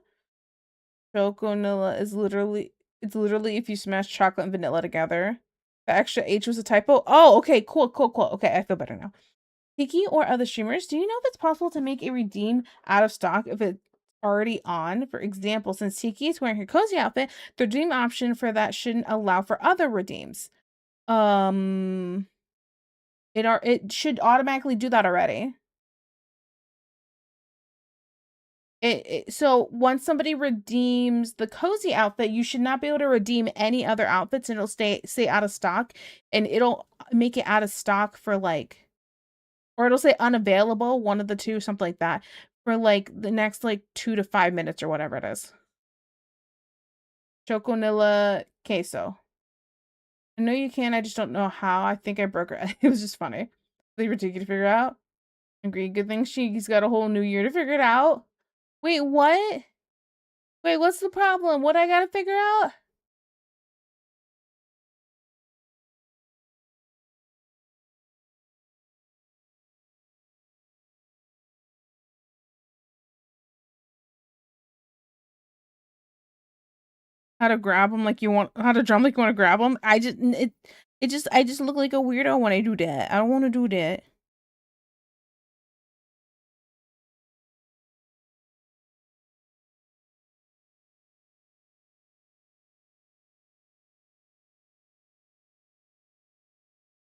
Choconilla is literally, it's literally if you smash chocolate and vanilla together. The extra H was a typo. Oh, okay, cool. Okay, I feel better now. Tiki or other streamers, do you know if it's possible to make a redeem out of stock if it's already on? For example, since Tiki is wearing her cozy outfit, the redeem option for that shouldn't allow for other redeems. It should automatically do that already. So once somebody redeems the cozy outfit, you should not be able to redeem any other outfits and it'll stay out of stock and it'll make it out of stock for like, or it'll say unavailable, one of the two, something like that, for like the next like 2 to 5 minutes or whatever it is. Choconilla queso. I know you can, I just don't know how. I think I broke her. It was just funny. Leave her ticket to figure out. Agree. Good thing she's got a whole new year to figure it out. Wait, what? Wait, what's the problem? What I gotta figure out? How to grab them like you want, how to drum like you want to grab them. I just look like a weirdo when I do that. I don't want to do that.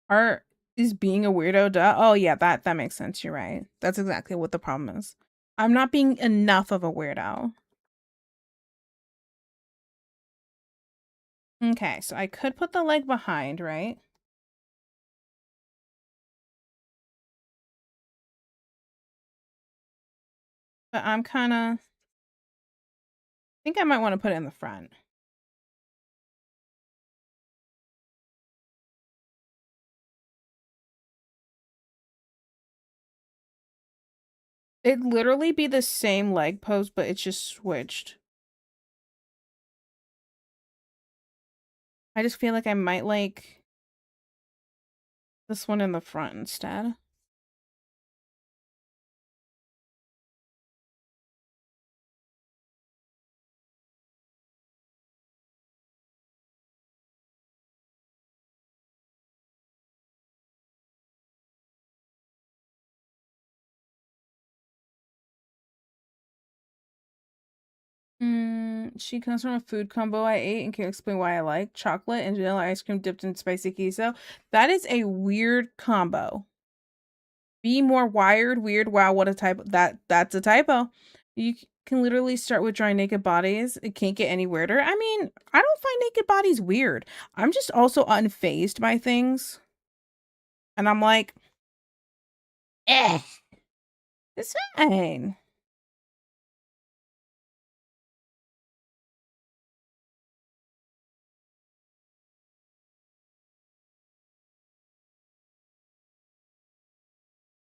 Art is being a weirdo. Duh. Oh yeah, that makes sense. You're right. That's exactly what the problem is. I'm not being enough of a weirdo. Okay, so I could put the leg behind, right? But I'm kind of, I think I might want to put it in the front. It'd literally be the same leg pose, but it's just switched. I just feel like I might like this one in the front instead. She comes from a food combo I ate and can't explain why I like chocolate and vanilla ice cream dipped in spicy queso. That is a weird combo. Be more wired, weird. Wow, what a typo. That's a typo. You can literally start with drawing naked bodies. It can't get any weirder. I mean, I don't find naked bodies weird. I'm just also unfazed by things. And I'm like, eh, it's fine.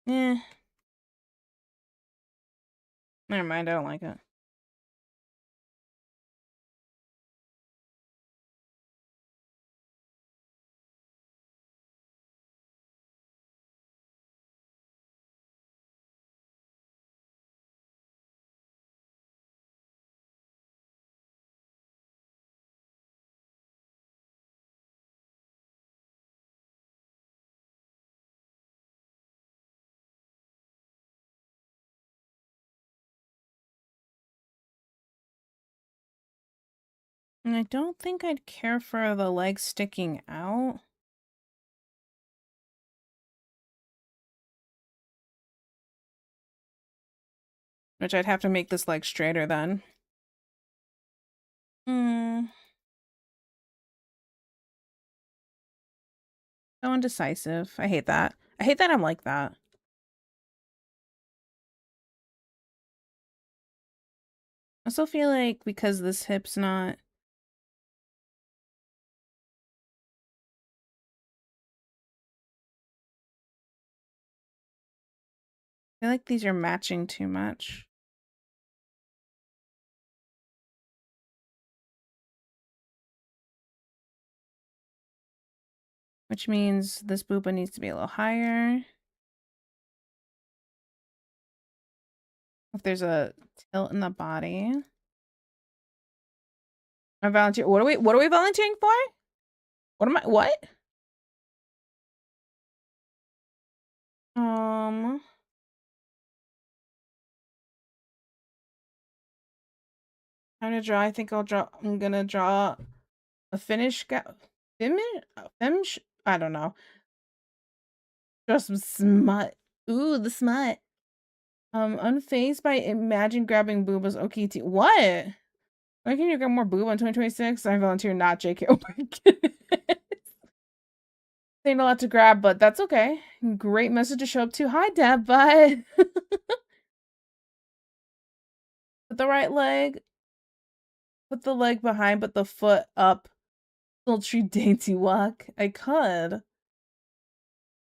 Eh. Never mind, I don't like it. And I don't think I'd care for the legs sticking out. Which I'd have to make this leg straighter then. Hmm. So indecisive. I hate that. I hate that I'm like that. I also feel like because this hip's not... I feel like these are matching too much. Which means this booba needs to be a little higher. If there's a tilt in the body. I volunteer. What are we volunteering for? What? Time to draw. I think I'm gonna draw a Finnish guy. Finnish? I don't know. Draw some smut. Ooh, the smut. Unfazed by imagine grabbing boobas. OKT. What? Why can you grab more boob on 2026? I volunteer, not JK. Oh my goodness. Ain't a lot to grab, but that's okay. Great message to show up to. Hi, Deb, bye. Put the right leg. Put the leg behind, but the foot up. Sultry dainty walk. I could.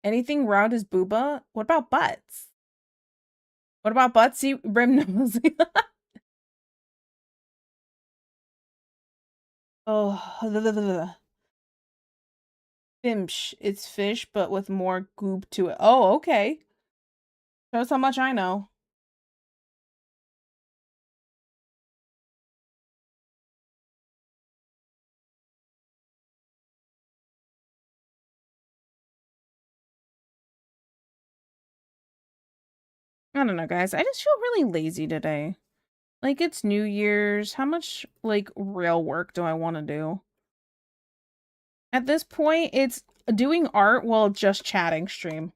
Anything round is booba? What about butts? What about buttsy rim nose? Oh, Fimsh. It's fish, but with more goop to it. Oh, okay. Shows how much I know. I don't know, guys. I just feel really lazy today. Like, it's New Year's. How much, like, real work do I want to do? At this point, it's doing art while just chatting stream.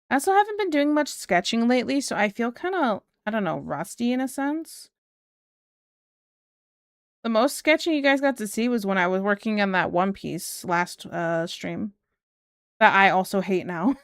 I also haven't been doing much sketching lately, so I feel kind of, I don't know, rusty in a sense. The most sketching you guys got to see was when I was working on that One Piece last stream. That I also hate now.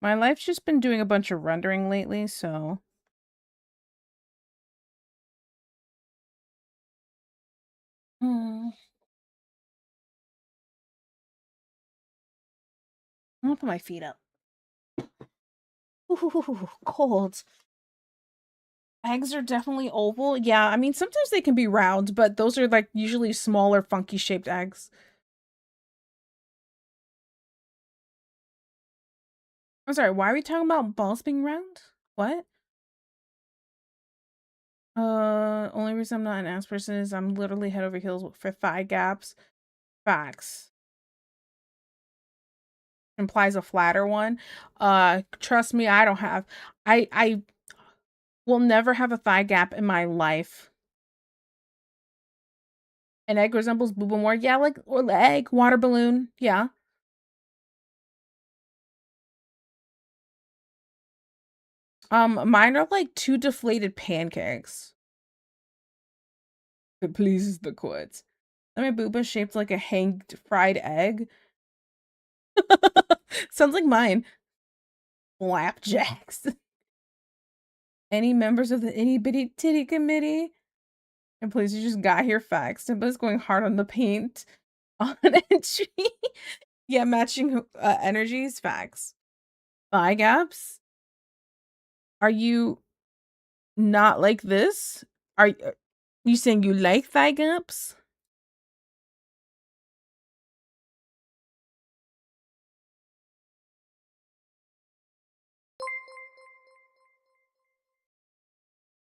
My life's just been doing a bunch of rendering lately, so... I'm gonna put my feet up. Ooh, cold. Eggs are definitely oval. Yeah, I mean, sometimes they can be round, but those are, like, usually smaller, funky shaped eggs. I'm sorry, why are we talking about balls being round? What? Only reason I'm not an ass person is I'm literally head over heels for thigh gaps. Facts. Implies a flatter one. Trust me, I don't have. I will never have a thigh gap in my life. An egg resembles booba more. Yeah, like, or the egg, water balloon. Yeah. Mine are like two deflated pancakes. It pleases the courts. And my booba shaped like a hanged fried egg. Sounds like mine. Flapjacks. Any members of the itty bitty titty committee? And please, you just got here facts. Simba's going hard on the paint on entry. Yeah, matching energies, facts. Thigh gaps? Are you not like this? Are you saying you like thigh gaps?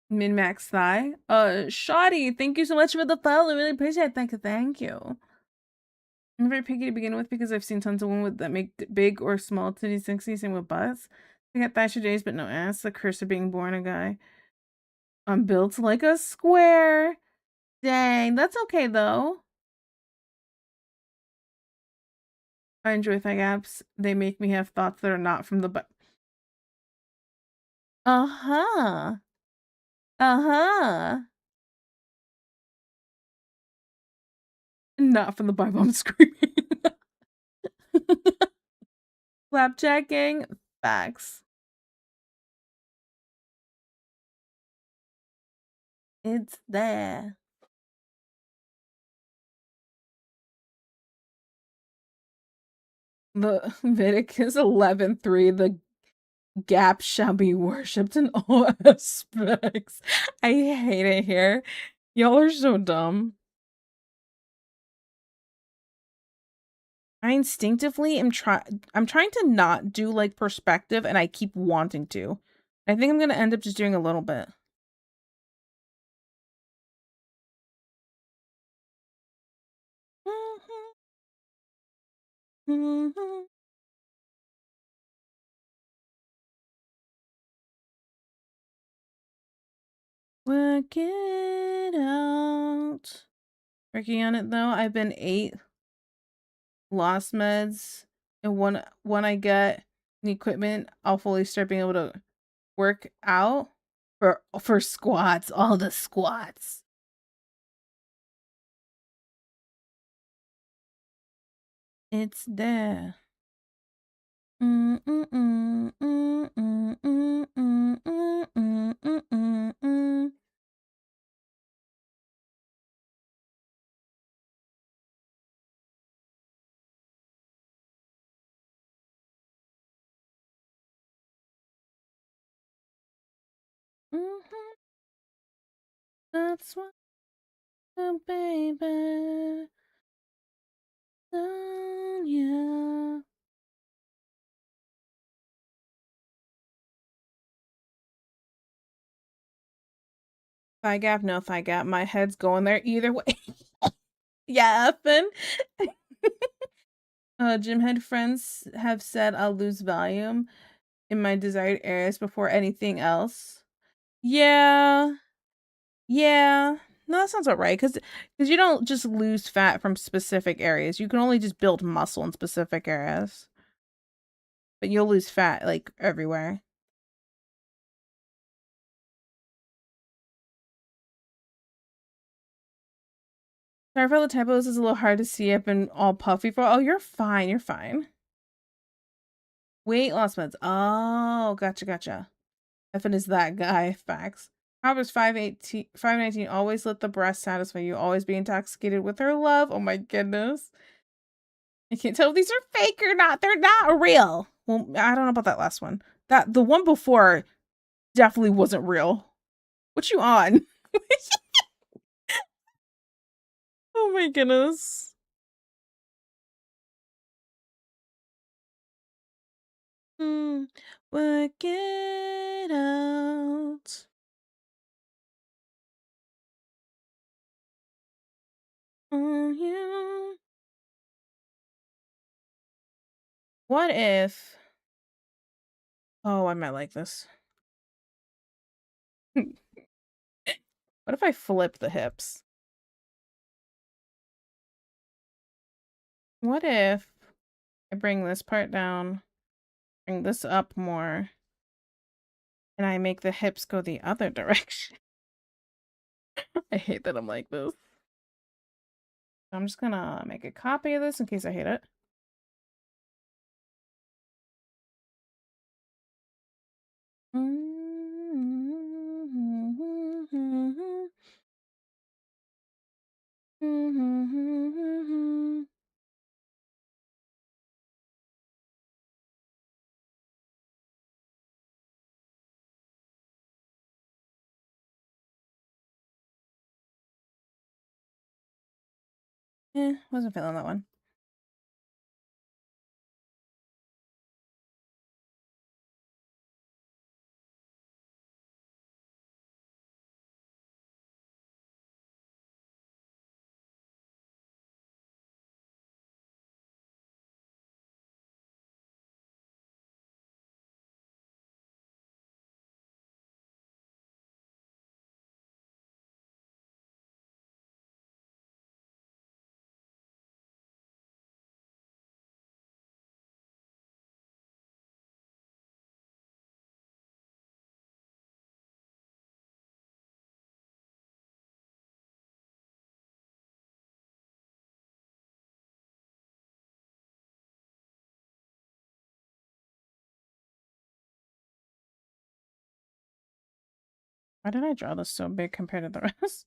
Min-max thigh? Shoddy, thank you so much for the follow. I really appreciate it. Thank you. I'm very picky to begin with because I've seen tons of women that make big or small titties sexy, same with butts. I got Thatcher days, but no ass. The curse of being born a guy. I'm built like a square. Dang, that's okay though. I enjoy thigh gaps. They make me have thoughts that are not from the butt. Uh-huh. Uh-huh. Not from the Bible, I'm screaming. Flapjack gang, facts. It's there. The Leviticus 11:3, the gap shall be worshipped in all aspects. I hate it here. Y'all are so dumb. I instinctively am I'm trying to not do like perspective and I keep wanting to. I think I'm gonna end up just doing a little bit. Work it out. Working on it though. I've been 8 lost meds, and when I get the equipment, I'll fully start being able to work out for squats, all the squats. It's there. Mm mm mm mm mm mm mm mm mm mm mm. Mhm. That's what, baby. Oh, yeah. Thigh gap, no thigh gap. My head's going there either way. Yeah, Finn. Gym head friends have said I'll lose volume in my desired areas before anything else. Yeah. Yeah. No, that sounds alright. Because you don't just lose fat from specific areas. You can only just build muscle in specific areas. But you'll lose fat like everywhere. Sorry for the typos. It's a little hard to see. I've been all puffy for. Oh, you're fine. You're fine. Weight loss meds. Oh, gotcha. Effin is that guy. Facts. Proverbs 5:19 always let the breast satisfy you. Always be intoxicated with her love. Oh my goodness. I can't tell if these are fake or not. They're not real. Well, I don't know about that last one. The one before definitely wasn't real. What you on? Oh my goodness. Work it out. On you. What if? Oh, I might like this. What if I flip the hips? What if I bring this part down, bring this up more, and I make the hips go the other direction? I hate that I'm like this. I'm just gonna make a copy of this in case I hate it. Wasn't feeling that one. Why did I draw this so big compared to the rest?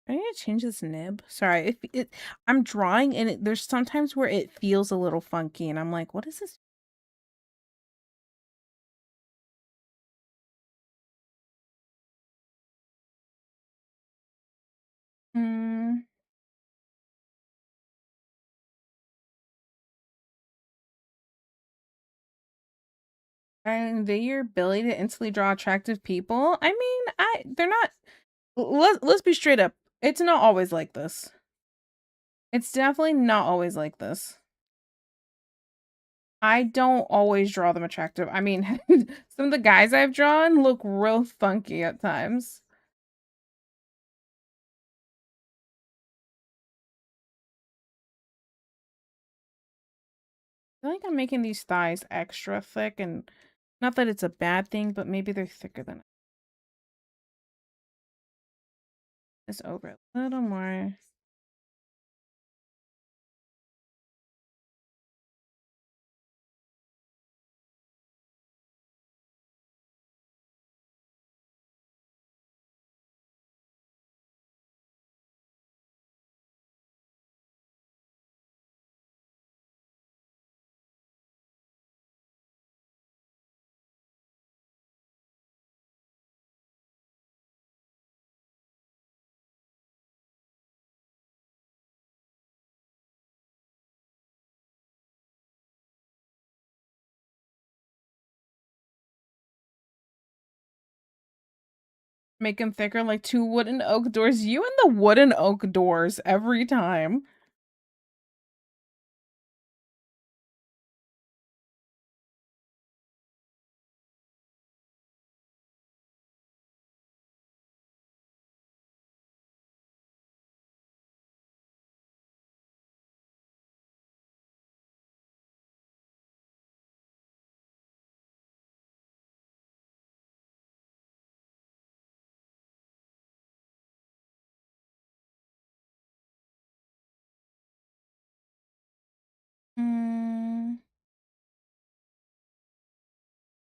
I need to change this nib. Sorry, if it I'm drawing and there's sometimes where it feels a little funky and I'm like, what is this? Hmm. And your ability to instantly draw attractive people. I mean, they're not. Let's be straight up. It's not always like this. It's definitely not always like this. I don't always draw them attractive. I mean, some of the guys I've drawn look real funky at times. I feel like I'm making these thighs extra thick, and not that it's a bad thing, but maybe they're thicker than this over a little more. Make them thicker like two wooden oak doors. You and the wooden oak doors every time.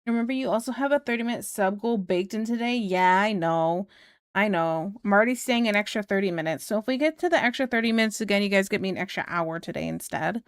Remember, you also have a 30-minute sub goal baked in today? Yeah, I know. I know. I'm already staying an extra 30 minutes. So if we get to the extra 30 minutes again, you guys get me an extra hour today instead.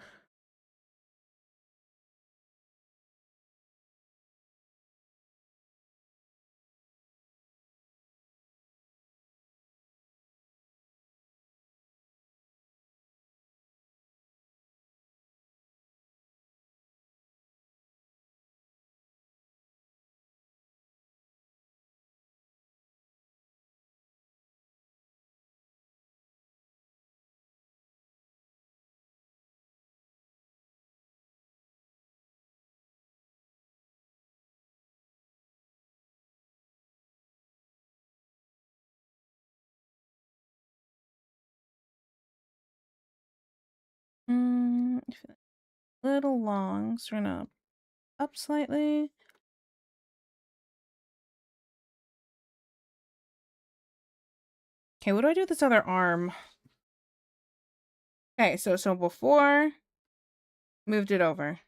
I feel like a little long, so we're gonna up slightly. Okay, what do I do with this other arm? Okay, so before, moved it over.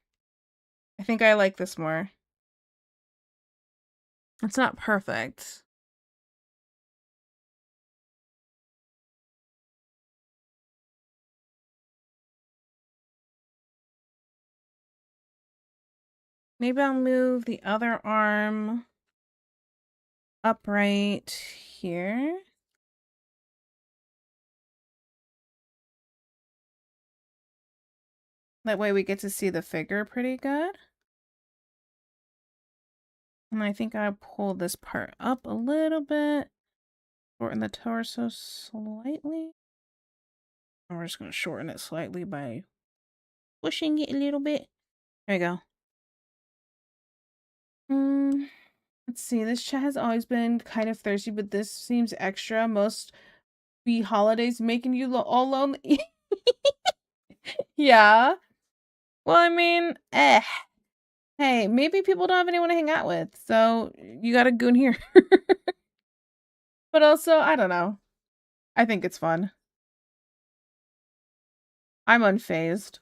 I think I like this more. It's not perfect. Maybe I'll move the other arm upright here. That way we get to see the figure pretty good. And I think I pull this part up a little bit. Shorten the torso slightly. And we're just going to shorten it slightly by pushing it a little bit. There we go. Let's see. This chat has always been kind of thirsty, but this seems extra. Most be holidays making you all lonely. Yeah. Well, I mean, hey, maybe people don't have anyone to hang out with, so you got a goon here. But also, I don't know. I think it's fun. I'm unfazed.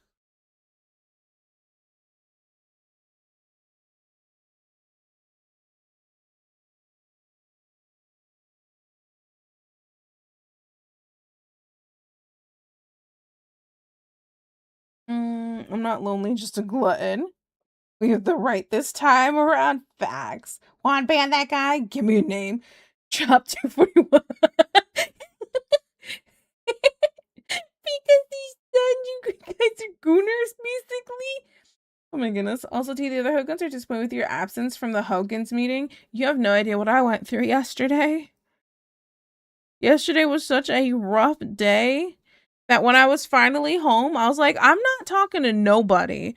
I'm not lonely, just a glutton. We have the right this time around. Facts. Want to ban that guy? Give me a name. Chop 241. Because these then you guys are gooners, basically. Oh my goodness. Also, T, the other Hogans are disappointed with your absence from the Hogans meeting. You have no idea what I went through yesterday. Yesterday was such a rough day that when I was finally home, I was like, I'm not talking to nobody.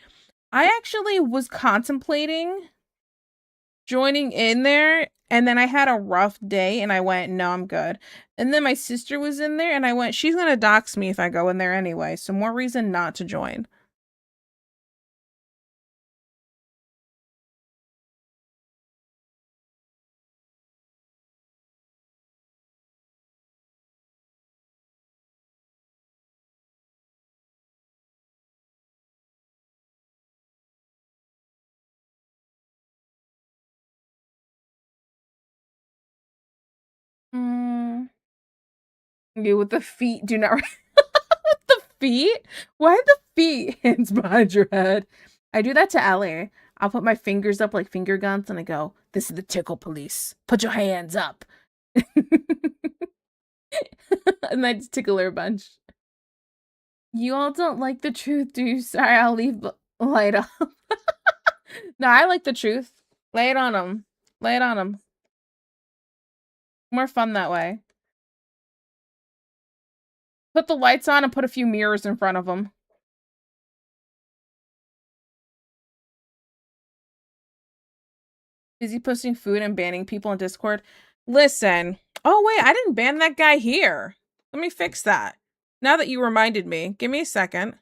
I actually was contemplating joining in there, and then I had a rough day and I went, no, I'm good. And then my sister was in there and I went, she's gonna dox me if I go in there anyway, so more reason not to join. You with the feet do not with the feet? Why the feet hands behind your head? I do that to Ellie. I'll put my fingers up like finger guns and I go, this is the tickle police. Put your hands up. And I just tickle her a bunch. You all don't like the truth, do you? Sorry, I'll leave light up. No, I like the truth. Lay it on them. Lay it on them. More fun that way. Put the lights on and put a few mirrors in front of them. Busy posting food and banning people on Discord. Listen. Oh, wait, I didn't ban that guy here. Let me fix that. Now that you reminded me. Give me a second.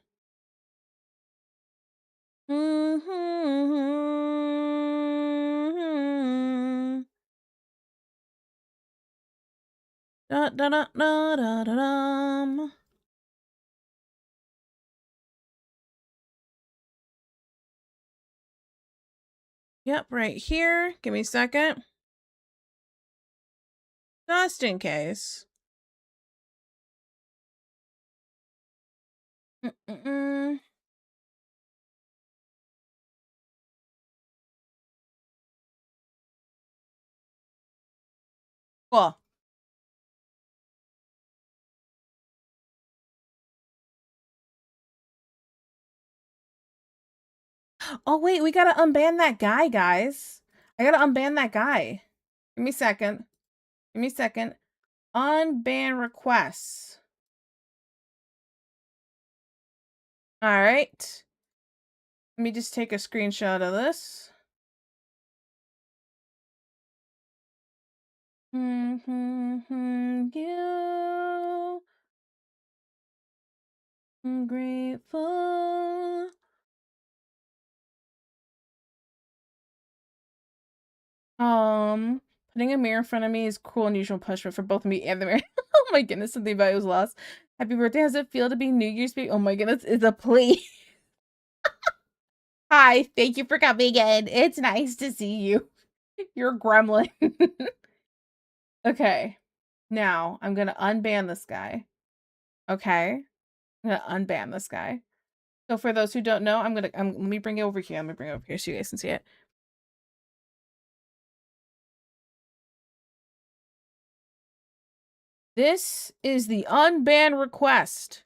Da, da, da, da, da, da, dum. Yep, right here. Give me a second. Just in case. Mm-mm-mm. Cool. Oh, wait, we gotta unban that guy, guys. I gotta unban that guy. Give me a second. Give me a second. Unban requests. All right. Let me just take a screenshot of this. You. I'm grateful. Putting a mirror in front of me is cruel and unusual punishment for both me and the mirror. Oh my goodness, something about it was lost. Happy birthday. How's it feel to be New Year's baby? Oh my goodness, it's a plea. Hi, thank you for coming in. It's nice to see you. You're a gremlin. Okay. Now I'm gonna unban this guy. Okay. I'm gonna unban this guy. So for those who don't know, let me bring it over here. Let me bring it over here so you guys can see it. This is the unban request.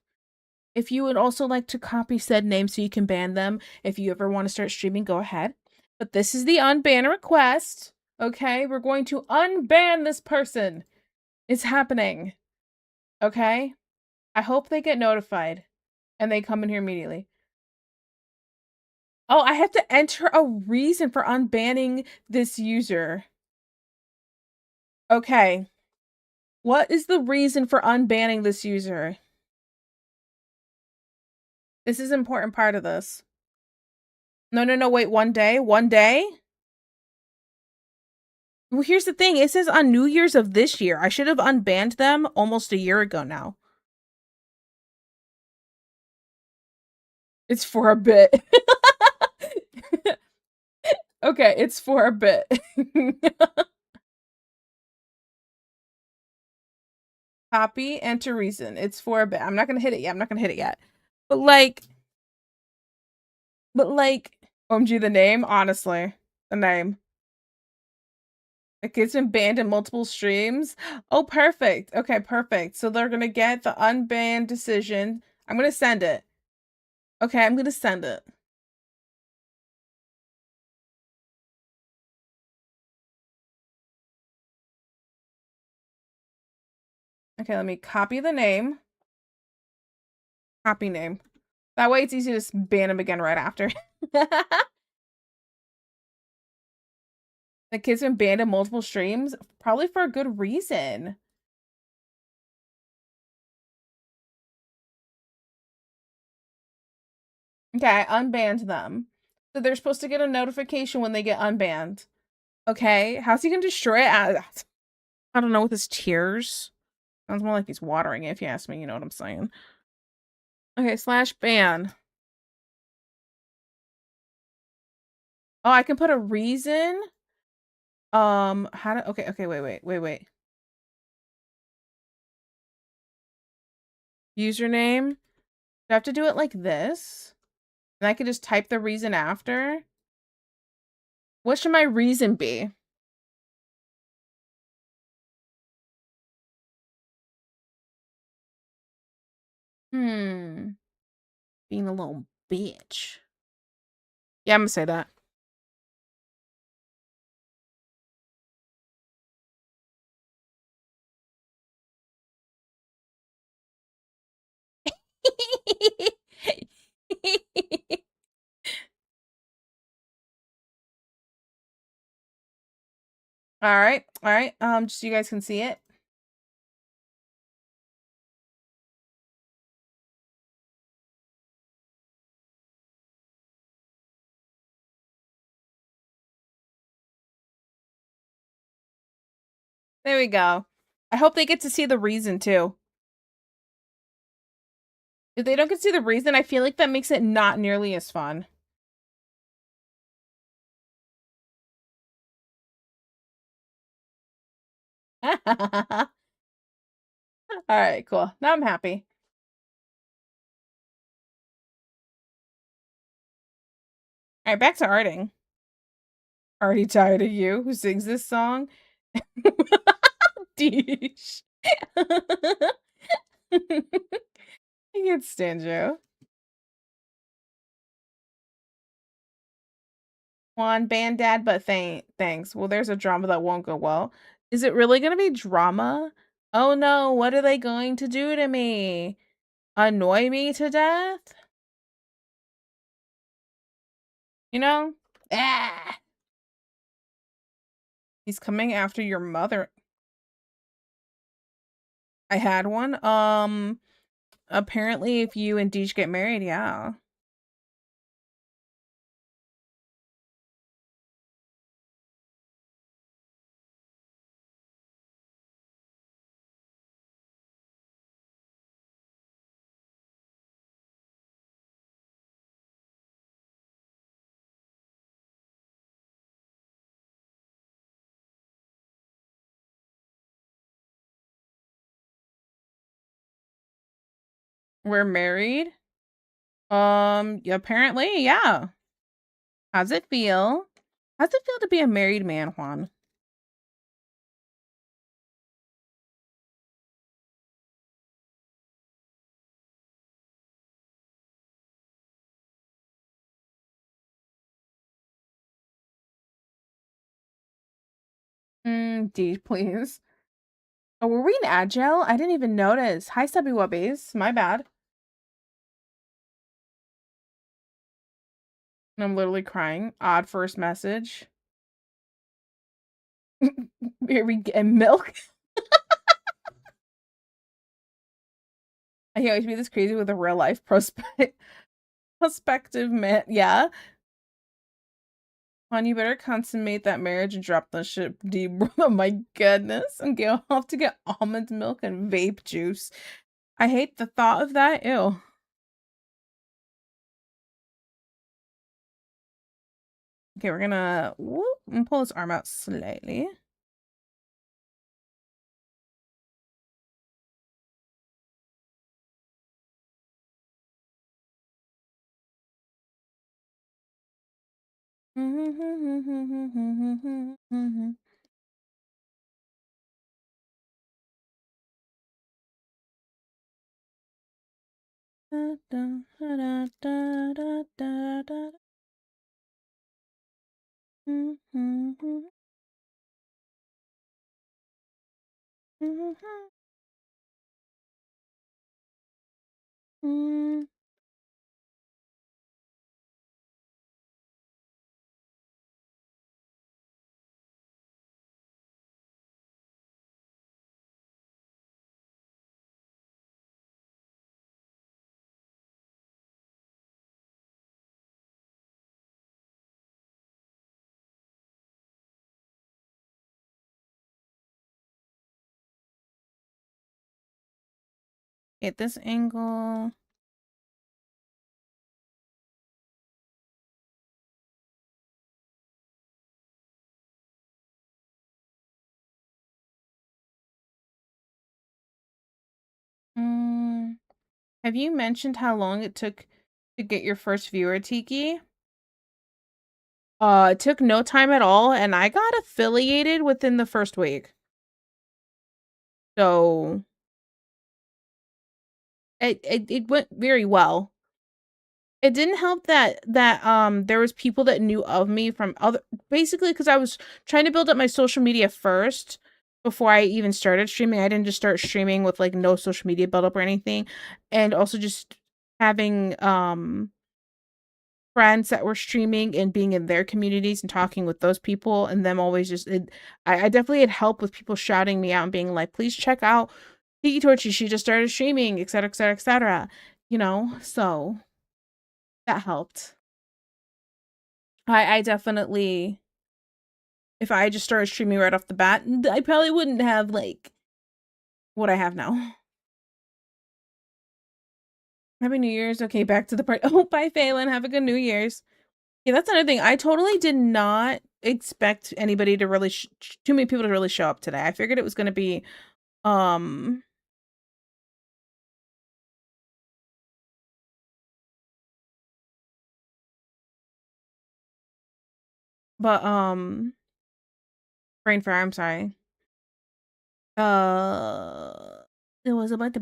If you would also like to copy said name so you can ban them, if you ever want to start streaming, go ahead. But this is the unban request. Okay, we're going to unban this person. It's happening. Okay? I hope they get notified and they come in here immediately. Oh, I have to enter a reason for unbanning this user. Okay. What is the reason for unbanning this user? This is an important part of this. No, wait, one day? One day? Well, here's the thing. It says on New Year's of this year. I should have unbanned them almost a year ago now. It's for a bit. Okay, it's for a bit. Copy, enter reason. It's for a bit. I'm not gonna hit it yet. I'm not gonna hit it yet. But like, OMG, the name, honestly. The name. The kid's been banned in multiple streams. Oh, perfect. Okay, perfect. So they're gonna get the unbanned decision. I'm gonna send it. Okay, I'm gonna send it. Okay, let me copy the name. Copy name. That way it's easy to just ban him again right after. The kid's been banned in multiple streams, probably for a good reason. Okay, I unbanned them. So they're supposed to get a notification when they get unbanned. Okay, how's he gonna destroy it? I don't know, with his tears. Sounds more like he's watering it, if you ask me, you know what I'm saying. Okay, /ban. Oh, I can put a reason? Okay, wait. Username? Do I have to do it like this? And I could just type the reason after? What should my reason be? Being a little bitch. Yeah, I'm gonna say that. All right. Just so you guys can see it. There we go. I hope they get to see the reason too. If they don't get to see the reason, I feel like that makes it not nearly as fun. All right, cool. Now I'm happy. All right, back to arting. Already tired of you. Who sings this song? Deesh. I can't stand you. Juan, band dad, but thanks. Well, there's a drama that won't go well. Is it really gonna be drama? Oh no, what are they going to do to me? Annoy me to death? You know? Ah! He's coming after your mother. I had one. Apparently if you and Deej get married, yeah. We're married? Apparently, yeah. How's it feel? How's it feel to be a married man, Juan? Deej, please. Oh, were we in Agile? I didn't even notice. Hi, Stubby Wubbies. My bad. I'm literally crying. Odd first message. Here we get milk. I can't wait to be this crazy with a real life prospective man. Yeah. Juan, you better consummate that marriage and drop the shit deep. Oh my goodness. And I'll have to get almond milk and vape juice. I hate the thought of that. Ew. Okay, we're gonna whoop and pull his arm out slightly. At this angle. Have you mentioned how long it took to get your first viewer, Tiki? It took no time at all, and I got affiliated within the first week. So it went very well. It didn't help that there was people that knew of me from other, basically because I was trying to build up my social media first before I even started streaming. I didn't just start streaming with like no social media build up or anything, and also just having friends that were streaming and being in their communities and talking with those people and them always just I definitely had help with people shouting me out and being like, please check out Tiki Torchy, she just started streaming, etc, etc, etc, you know, so that helped. I definitely, if I just started streaming right off the bat, I probably wouldn't have like what I have now. Happy New Year's. Okay, back to the party. Oh, bye, Phelan. Have a good New Year's. Yeah, that's another thing. I totally did not expect anybody to really too many people to really show up today. I figured it was going to be um but brain fire, I'm sorry. It was a bit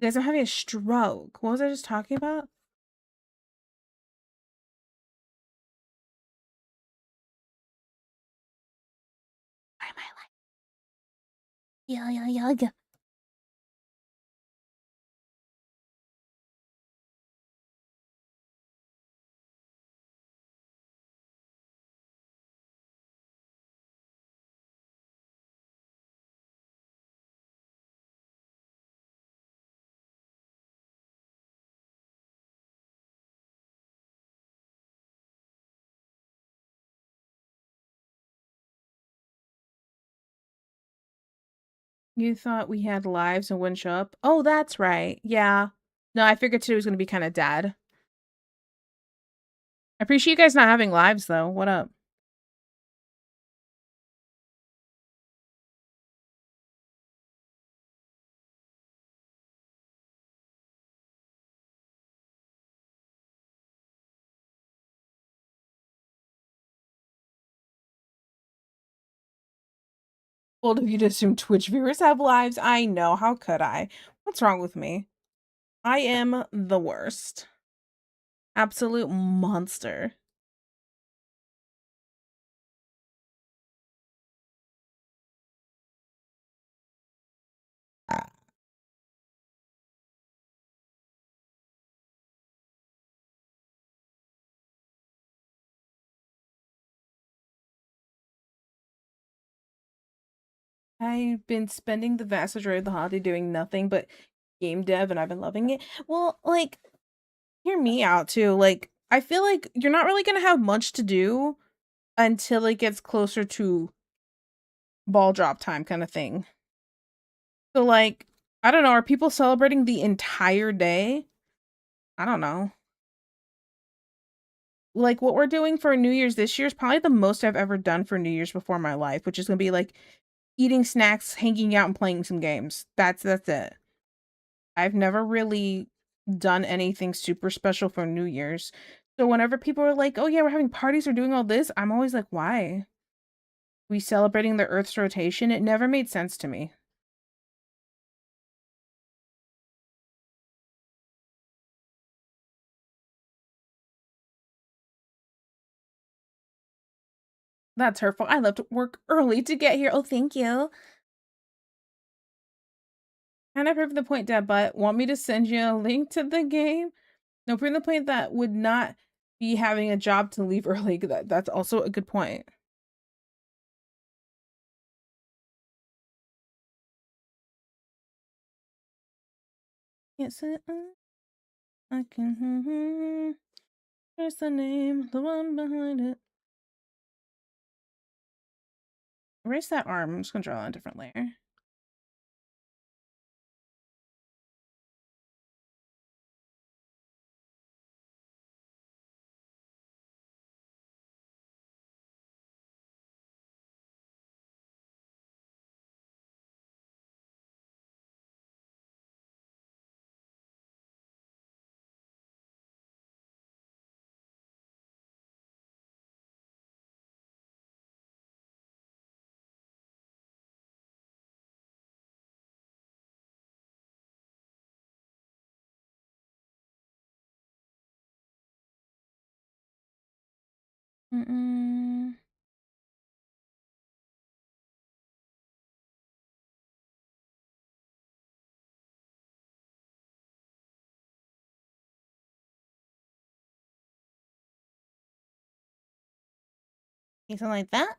guys, I'm having a stroke. What was I just talking about? Why am I like yeah. You thought we had lives and wouldn't show up? Oh, that's right. Yeah. No, I figured today was going to be kind of dead. I appreciate you guys not having lives, though. What up? Bold of you to assume Twitch viewers have lives. I know. How could I? What's wrong with me? I am the worst. Absolute monster. I've been spending the vast majority of the holiday doing nothing but game dev, and I've been loving it. Well, like, hear me out too. Like, I feel like you're not really gonna have much to do until it gets closer to ball drop time, kind of thing. So, like, I don't know. Are people celebrating the entire day? I don't know. Like, what we're doing for New Year's this year is probably the most I've ever done for New Year's before my life, which is gonna be like eating snacks, hanging out, and playing some games. That's it. I've never really done anything super special for New Year's. So whenever people are like, "Oh yeah, we're having parties or doing all this," I'm always like, "Why? We celebrating the Earth's rotation?" It never made sense to me. That's hurtful. I left work early to get here. Oh, thank you. Kind of prove the point, Deb, but want me to send you a link to the game? No, prove the point that would not be having a job to leave early. That's also a good point. Yes, I can. Where's the name? The one behind it. Erase that arm. I'm just gonna draw on a different layer. Mm-mm. Something like that.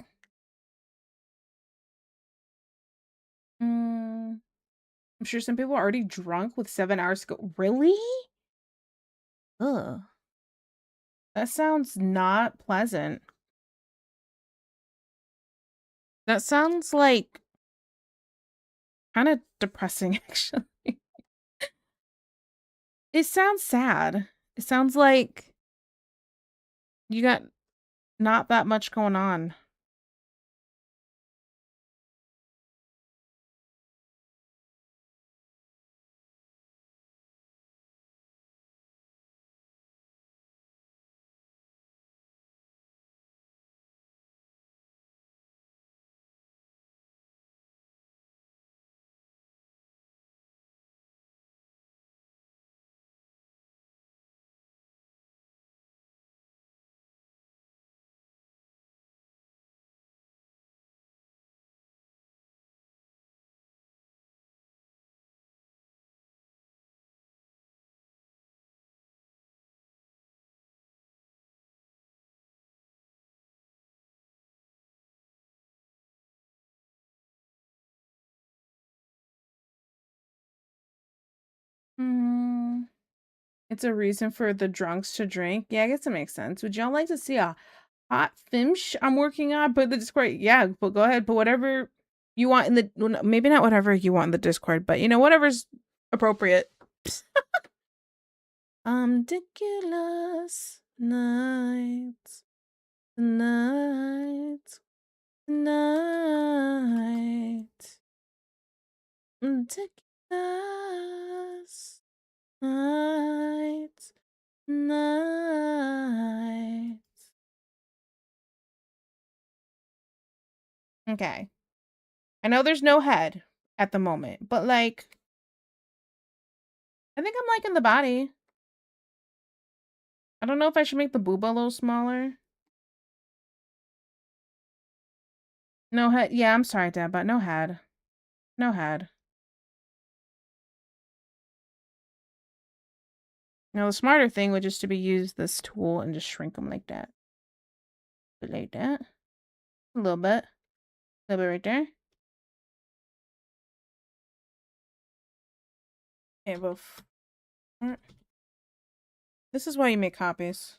I'm sure some people are already drunk with 7 hours to go. Really? Ugh. That sounds not pleasant. That sounds like kind of depressing, actually. It sounds sad. It sounds like you got not that much going on. It's a reason for the drunks to drink. Yeah, I guess it makes sense. Would y'all like to see a hot filmsh I'm working on? Put the Discord. Yeah, but go ahead. Put whatever you want in the. Well, maybe not whatever you want in the Discord, but whatever's appropriate. Ridiculous nights, nights, night. Ridiculous nights, night. Okay. I know there's no head at the moment, but like, I think I'm liking the body. I don't know if I should make the booba a little smaller. No head. Yeah, I'm sorry, Dad, but no head. No head. Now, the smarter thing would just to be use this tool and just shrink them like that. Like that. A little bit. A little bit right there. Okay, both. This is why you make copies.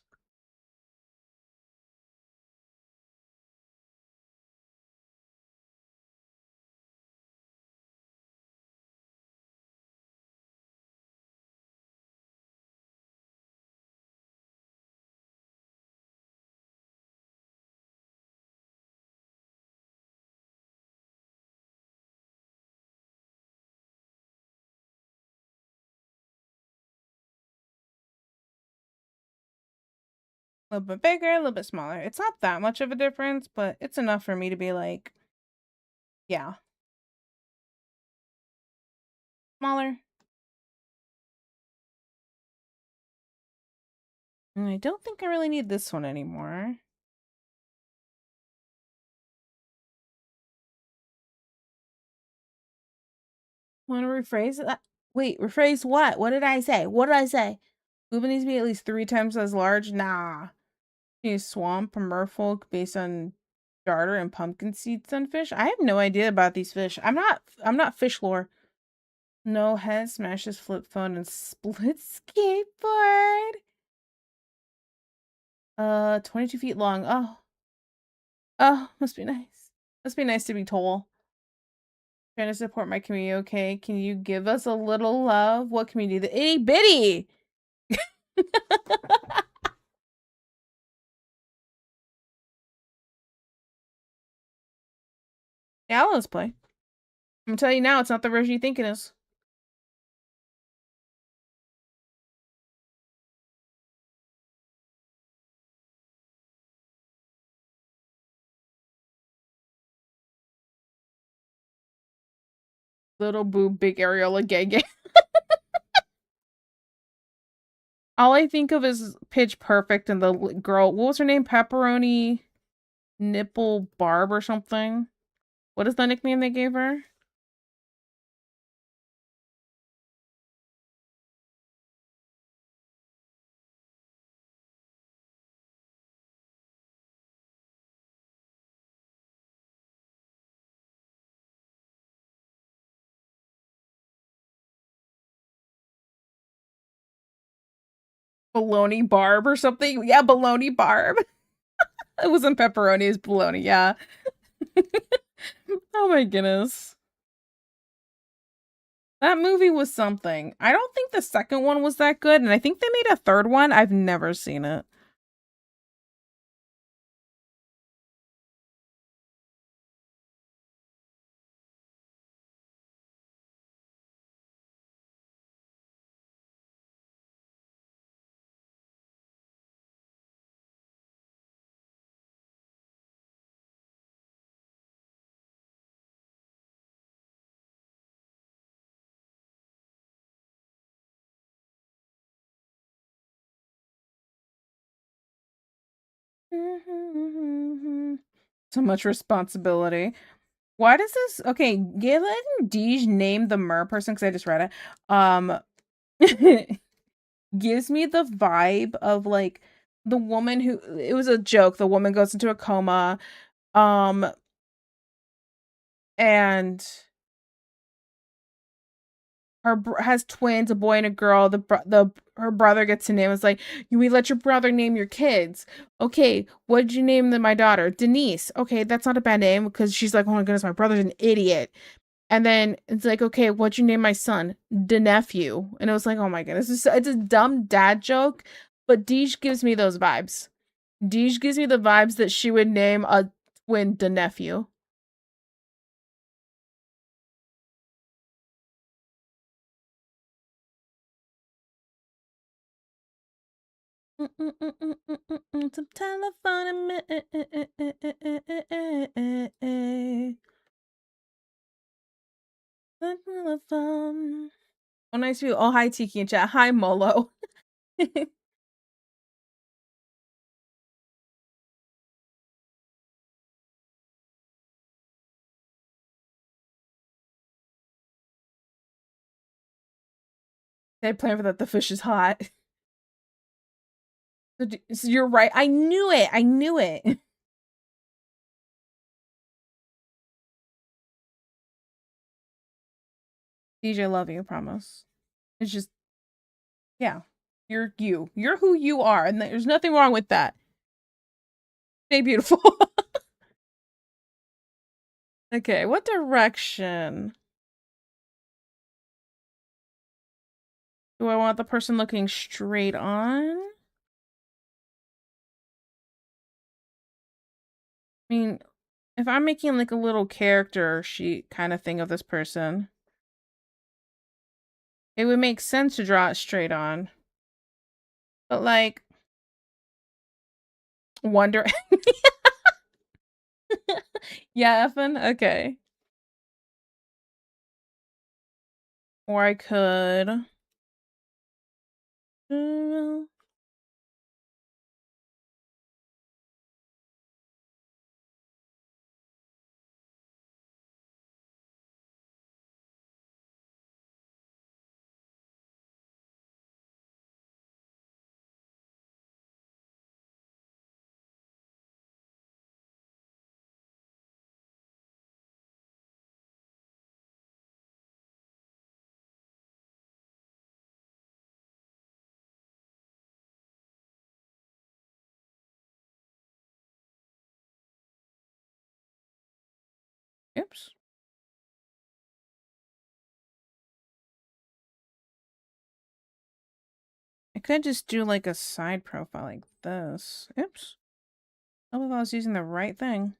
A little bit bigger, a little bit smaller. It's not that much of a difference, but it's enough for me to be like, yeah. Smaller. And I don't think I really need this one anymore. Want to rephrase that? Wait, rephrase what? What did I say? What did I say? Booba needs to be at least 3 times as large? Nah. Use swamp or merfolk based on darter and pumpkin seed sunfish. I have no idea about these fish. I'm not fish lore. No head smashes flip phone and split skateboard. 22 feet long. Oh, must be nice. Must be nice to be tall. Trying to support my community. Okay, can you give us a little love? What community? The itty bitty. Yeah, let's play. I'm gonna tell you now, it's not the version you think it is. Little boob, big areola, gay gay. All I think of is Pitch Perfect and the girl. What was her name? Pepperoni Nipple Barb or something. What is the nickname they gave her? Baloney Barb or something. Yeah, Baloney Barb. It wasn't pepperoni, it's baloney. Yeah. Oh my goodness. That movie was something. I don't think the second one was that good, and I think they made a third one. I've never seen it. So much responsibility. Why does this? Okay, Galen Deej named the mer person because I just read it. Gives me the vibe of like the woman who it was a joke. The woman goes into a coma, um, and has twins, a boy and a girl. Her brother gets to name. It's like we let your brother name your kids. Okay, what did you name my daughter? Denise. Okay, that's not a bad name because she's like, oh my goodness, my brother's an idiot. And then it's like, okay, what'd you name my son? The nephew. And it was like, oh my goodness, it's a dumb dad joke, but Deej gives me those vibes. Deej gives me the vibes that she would name a twin the nephew. Some telephone. Telephone. Oh, nice view. Oh, hi, Tiki and chat. Hi, Molo. They plan for that. The fish is hot. So you're right. I knew it. I knew it. DJ, love you. Promise. It's just, yeah. You're you. You're who you are, and there's nothing wrong with that. Stay beautiful. Okay, what direction? Do I want the person looking straight on? I mean, if I'm making like a little character sheet kind of thing of this person, it would make sense to draw it straight on. But like, wonder. Yeah, Evan? Okay. Or I could. Oops. I could just do like a side profile like this. Oops. I don't know if I was using the right thing.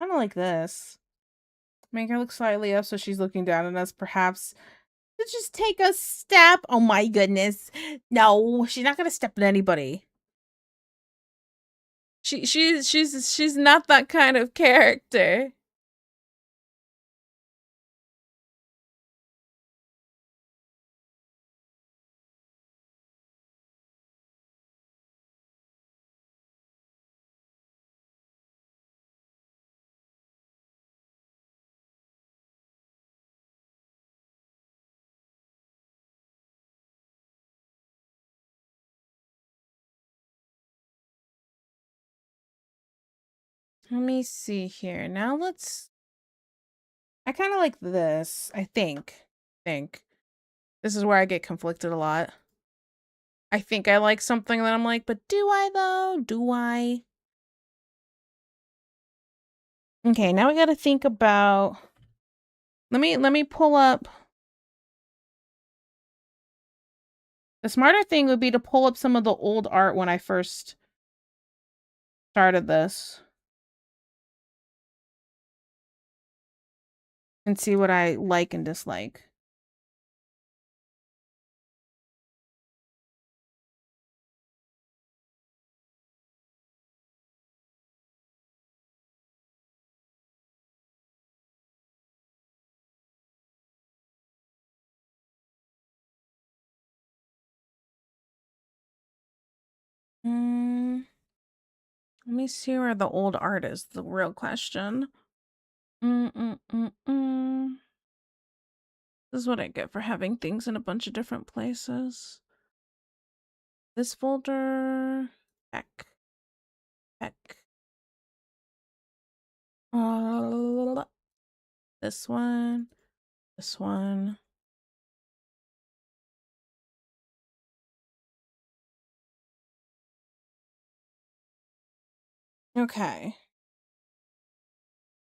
Kind of like this. Make her look slightly up so she's looking down at us, perhaps. To just take a step. Oh my goodness. No, she's not gonna step at anybody. She's not that kind of character. Let me see here. Now let's I kind of like this, I think. This is where I get conflicted a lot. I think I like something that I'm like, but do I though? Do I? Okay, now we got to think about let me pull up. The smarter thing would be to pull up some of the old art when I first started this and see what I like and dislike. Let me see where the old art is, the real question. This is what I get for having things in a bunch of different places. This folder, heck. This one. Okay.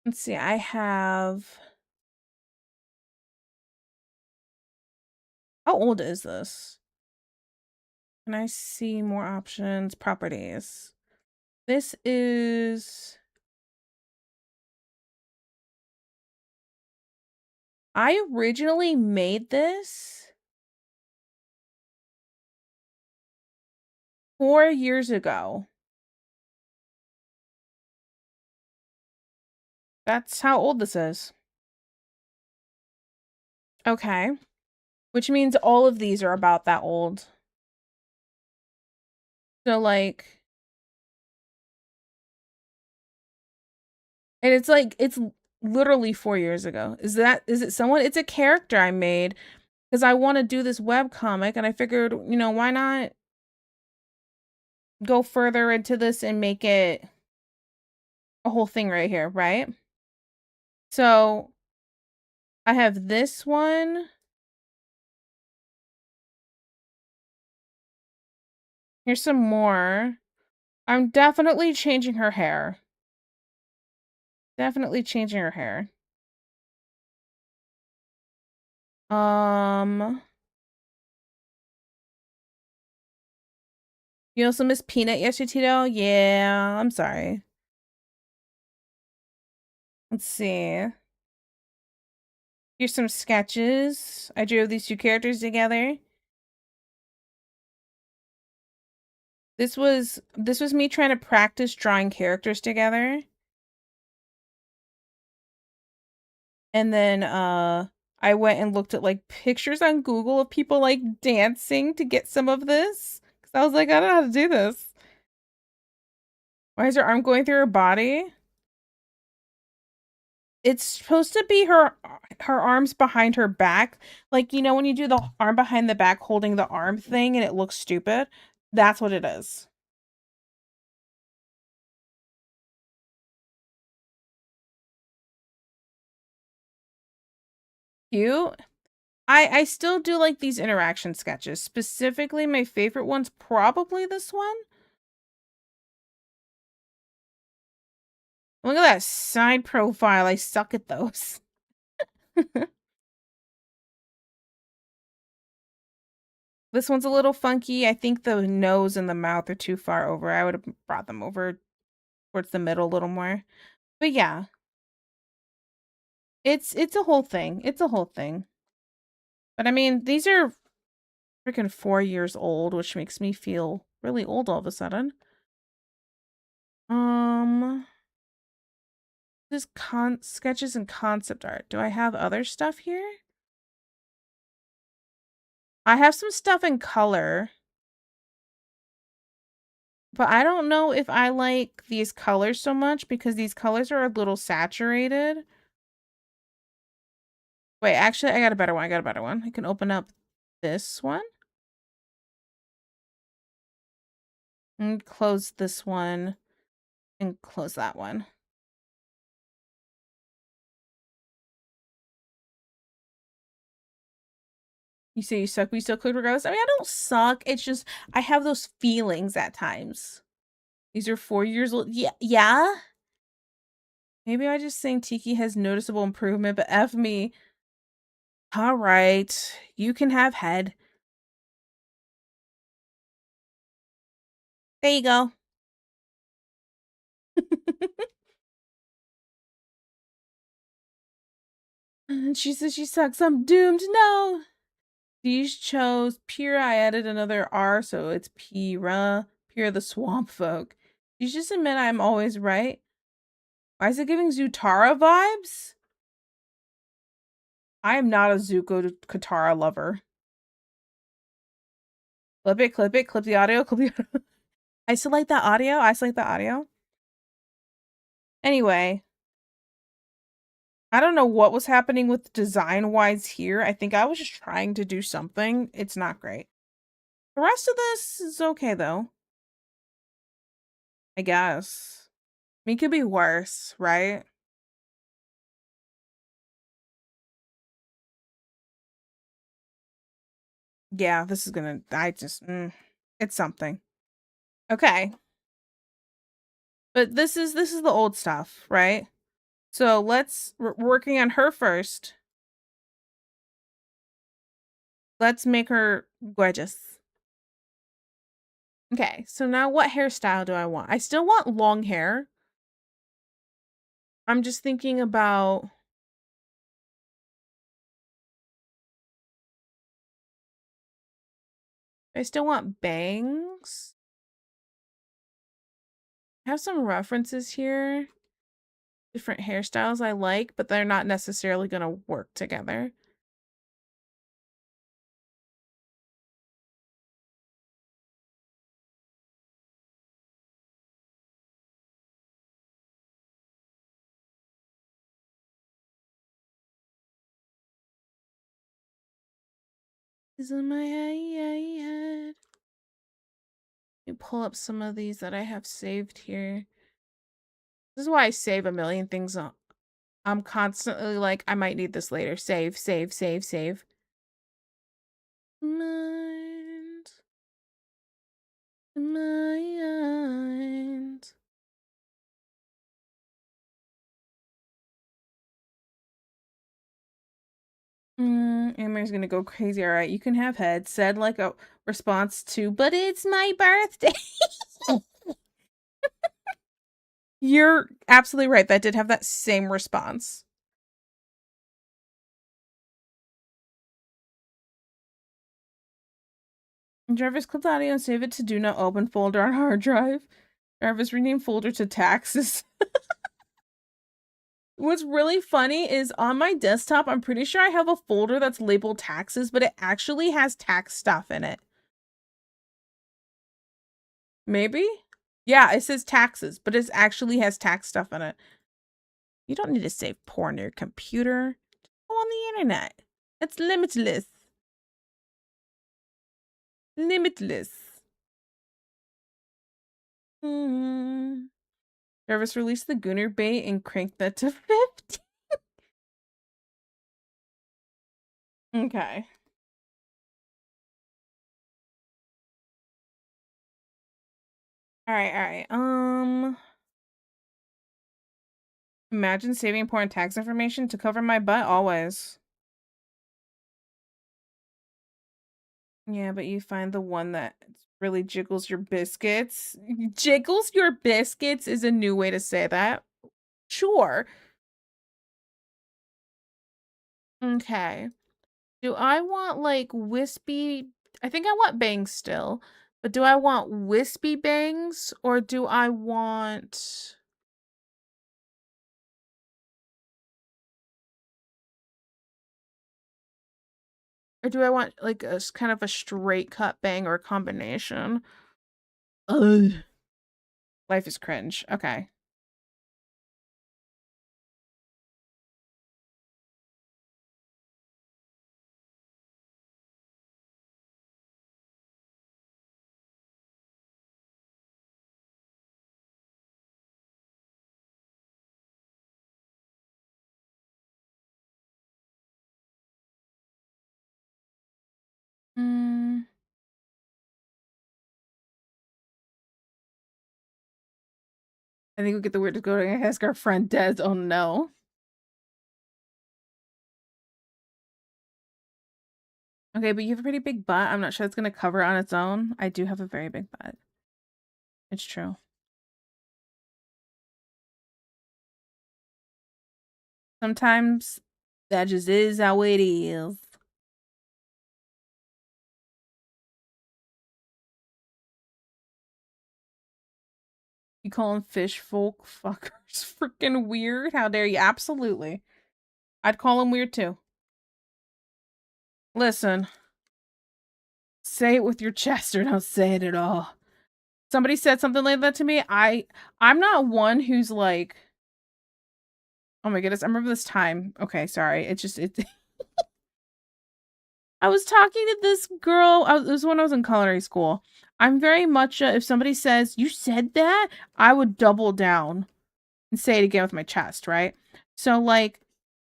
Let's see, I have... How old is this? Can I see more options? Properties. This is... I originally made this 4 years ago. That's how old this is. Okay. Which means all of these are about that old. So, like... And it's like, it's literally 4 years ago. Is it someone? It's a character I made because I want to do this web comic, and I figured, you know, why not go further into this and make it a whole thing right here, right? So I have this one. Here's some more. I'm definitely changing her hair. Definitely changing her hair. You also miss Peanut yesterday, Tito? Yeah, I'm sorry. Let's see. Here's some sketches. I drew these two characters together. This was me trying to practice drawing characters together. And then I went and looked at like pictures on Google of people like dancing to get some of this. Cause I was like, I don't know how to do this. Why is her arm going through her body? It's supposed to be her arms behind her back. Like, you know, when you do the arm behind the back holding the arm thing and it looks stupid? That's what it is. Cute. I still do like these interaction sketches. Specifically, my favorite one's probably this one. Look at that side profile. I suck at those. This one's a little funky. I think the nose and the mouth are too far over. I would have brought them over towards the middle a little more. But yeah. It's a whole thing. It's a whole thing. But I mean, these are freaking 4 years old, which makes me feel really old all of a sudden. This sketches and concept art. Do I have other stuff here? I have some stuff in color. But I don't know if I like these colors so much because these colors are a little saturated. Wait, actually, I got a better one. I can open up this one. And close this one. And close that one. You say you suck, but you still click regardless? I mean, I don't suck. It's just, I have those feelings at times. These are 4 years old. Yeah? Maybe I just think Tiki has noticeable improvement, but F me. Alright. You can have head. There you go. She says she sucks. I'm doomed. No. These chose Pyrrha. I added another R, so it's Pyrrha. Pyrrha the Swamp Folk. You just admit I'm always right. Why is it giving Zutara vibes? I am not a Zuko Katara lover. Clip it, clip the audio, I still like that audio. Anyway, I don't know what was happening with design-wise here. I think I was just trying to do something. It's not great. The rest of this is okay, though. I guess. I mean, it could be worse, right? Yeah, this is gonna... it's something. Okay. But this is the old stuff, right? So we're working on her first. Let's make her gorgeous. Okay, so now what hairstyle do I want? I still want long hair. I'm just thinking about... I still want bangs. I have some references here. Different hairstyles I like, but they're not necessarily going to work together. Is in my head. Let me pull up some of these that I have saved here. This is why I save a million things on. I'm constantly like, I might need this later. Save, save, save, save. Mind. Mind. Amory's gonna go crazy. All right, you can have head. Said like a response to, but it's my birthday. You're absolutely right. That did have that same response. Jarvis, clip the audio and save it to do not open folder on hard drive. Jarvis, rename folder to taxes. What's really funny is on my desktop, I'm pretty sure I have a folder that's labeled taxes, but it actually has tax stuff in it. Maybe? Yeah, it says taxes, but it actually has tax stuff in it. You don't need to save porn on your computer. Just go on the internet. It's limitless. Limitless. Jarvis, release the Gooner bait and crank that to 50. Okay. Alright. Imagine saving important tax information to cover my butt always. Yeah, but you find the one that really jiggles your biscuits. Jiggles your biscuits is a new way to say that. Sure. Okay. Do I want like wispy? I think I want bangs still. But do I want wispy bangs or do I want... Or do I want like a kind of a straight cut bang or a combination? Ugh. Life is cringe. Okay. I think we get the weird to go to ask our friend Des. Oh no. Okay, but you have a pretty big butt. I'm not sure it's gonna cover on its own. I do have a very big butt. It's true. Sometimes that just is how it is. You call them fish folk fuckers freaking weird? How dare you? Absolutely. I'd call them weird too. Listen. Say it with your chest or don't say it at all. Somebody said something like that to me. I'm not one who's like Oh my goodness, I remember this time. Okay, sorry. It I was talking to this girl. It was when I was in culinary school. I'm very much if somebody says, "You said that," I would double down and say it again with my chest, right? So like,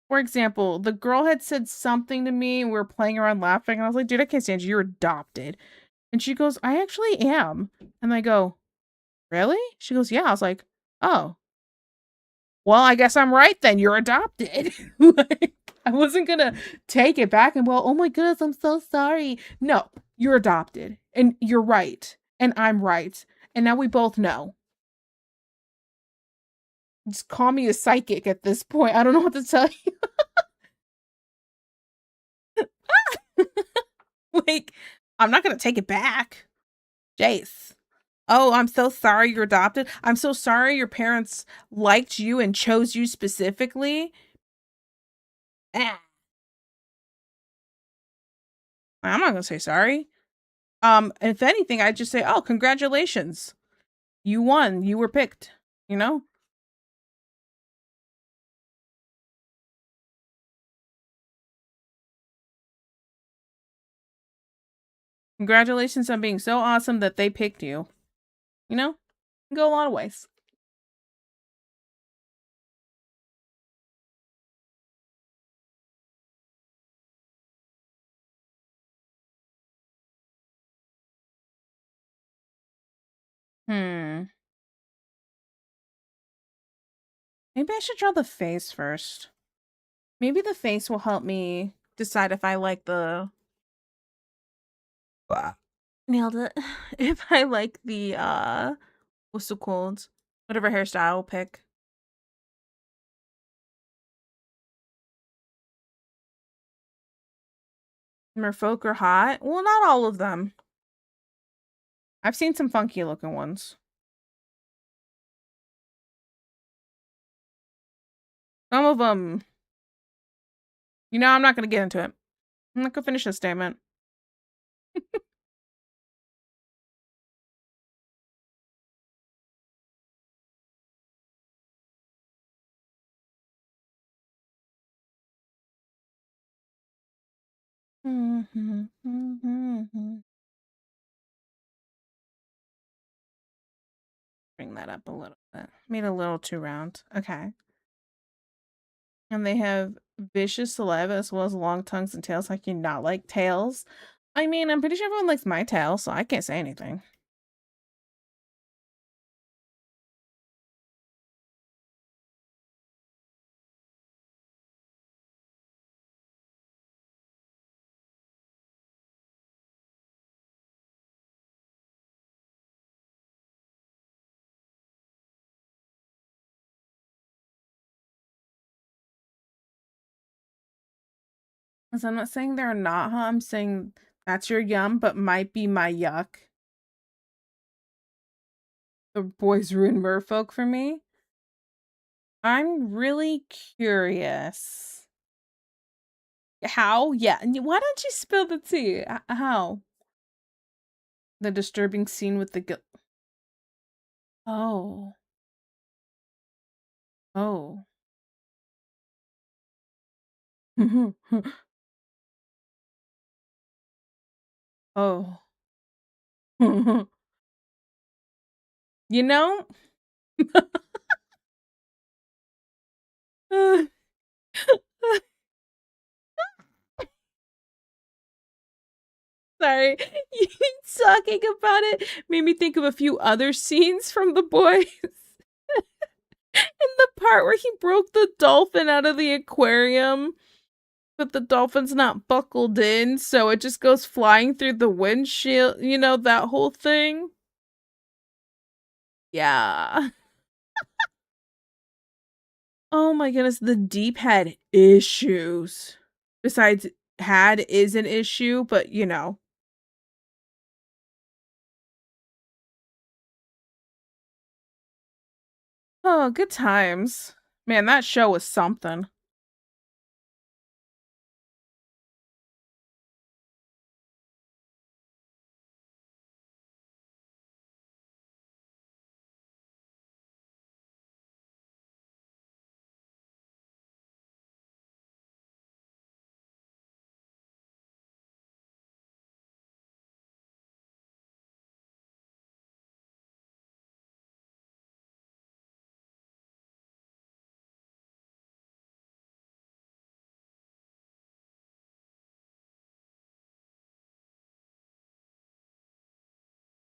for example, the girl had said something to me and we were playing around laughing and I was like, "Dude, I can't stand you. You're adopted." And she goes, "I actually am." And I go, "Really?" She goes, "Yeah." I was like, "Oh. Well, I guess I'm right then. You're adopted." Like, I wasn't gonna take it back and well, oh my goodness, I'm so sorry. No, you're adopted. And you're right. And I'm right. And now we both know. Just call me a psychic at this point. I don't know what to tell you. Like, I'm not gonna take it back. Jace. Oh, I'm so sorry you're adopted. I'm so sorry your parents liked you and chose you specifically. Eh, I'm not gonna say sorry. If anything, I'd just say, "Oh, congratulations. You won. You were picked." You know? Congratulations on being so awesome that they picked you. You know? Can go a lot of ways. Hmm. Maybe I should draw the face first. Maybe the face will help me decide if I like the nailed it. If I like the what's it called? Whatever hairstyle I'll pick. Merfolk are hot. Well, not all of them. I've seen some funky looking ones. Some of them. You know, I'm not gonna get into it. I'm not gonna finish this statement. Bring that up a little bit. Made a little too round. Okay. And they have vicious saliva as well as long tongues and tails. Like you not like tails. I mean, I'm pretty sure everyone likes my tail, so I can't say anything. So I'm not saying they're not, huh? I'm saying that's your yum, but might be my yuck. The boys ruin merfolk for me. I'm really curious. How? Yeah. Why don't you spill the tea? How? The disturbing scene with the Oh. Oh. Oh. You know? Sorry. You talking about it made me think of a few other scenes from The Boys. In the part where he broke the dolphin out of the aquarium, but the dolphin's not buckled in, so it just goes flying through the windshield. You know, that whole thing? Yeah. Oh my goodness, the deep had issues. Besides, had is an issue, but you know. Oh, good times. Man, that show was something.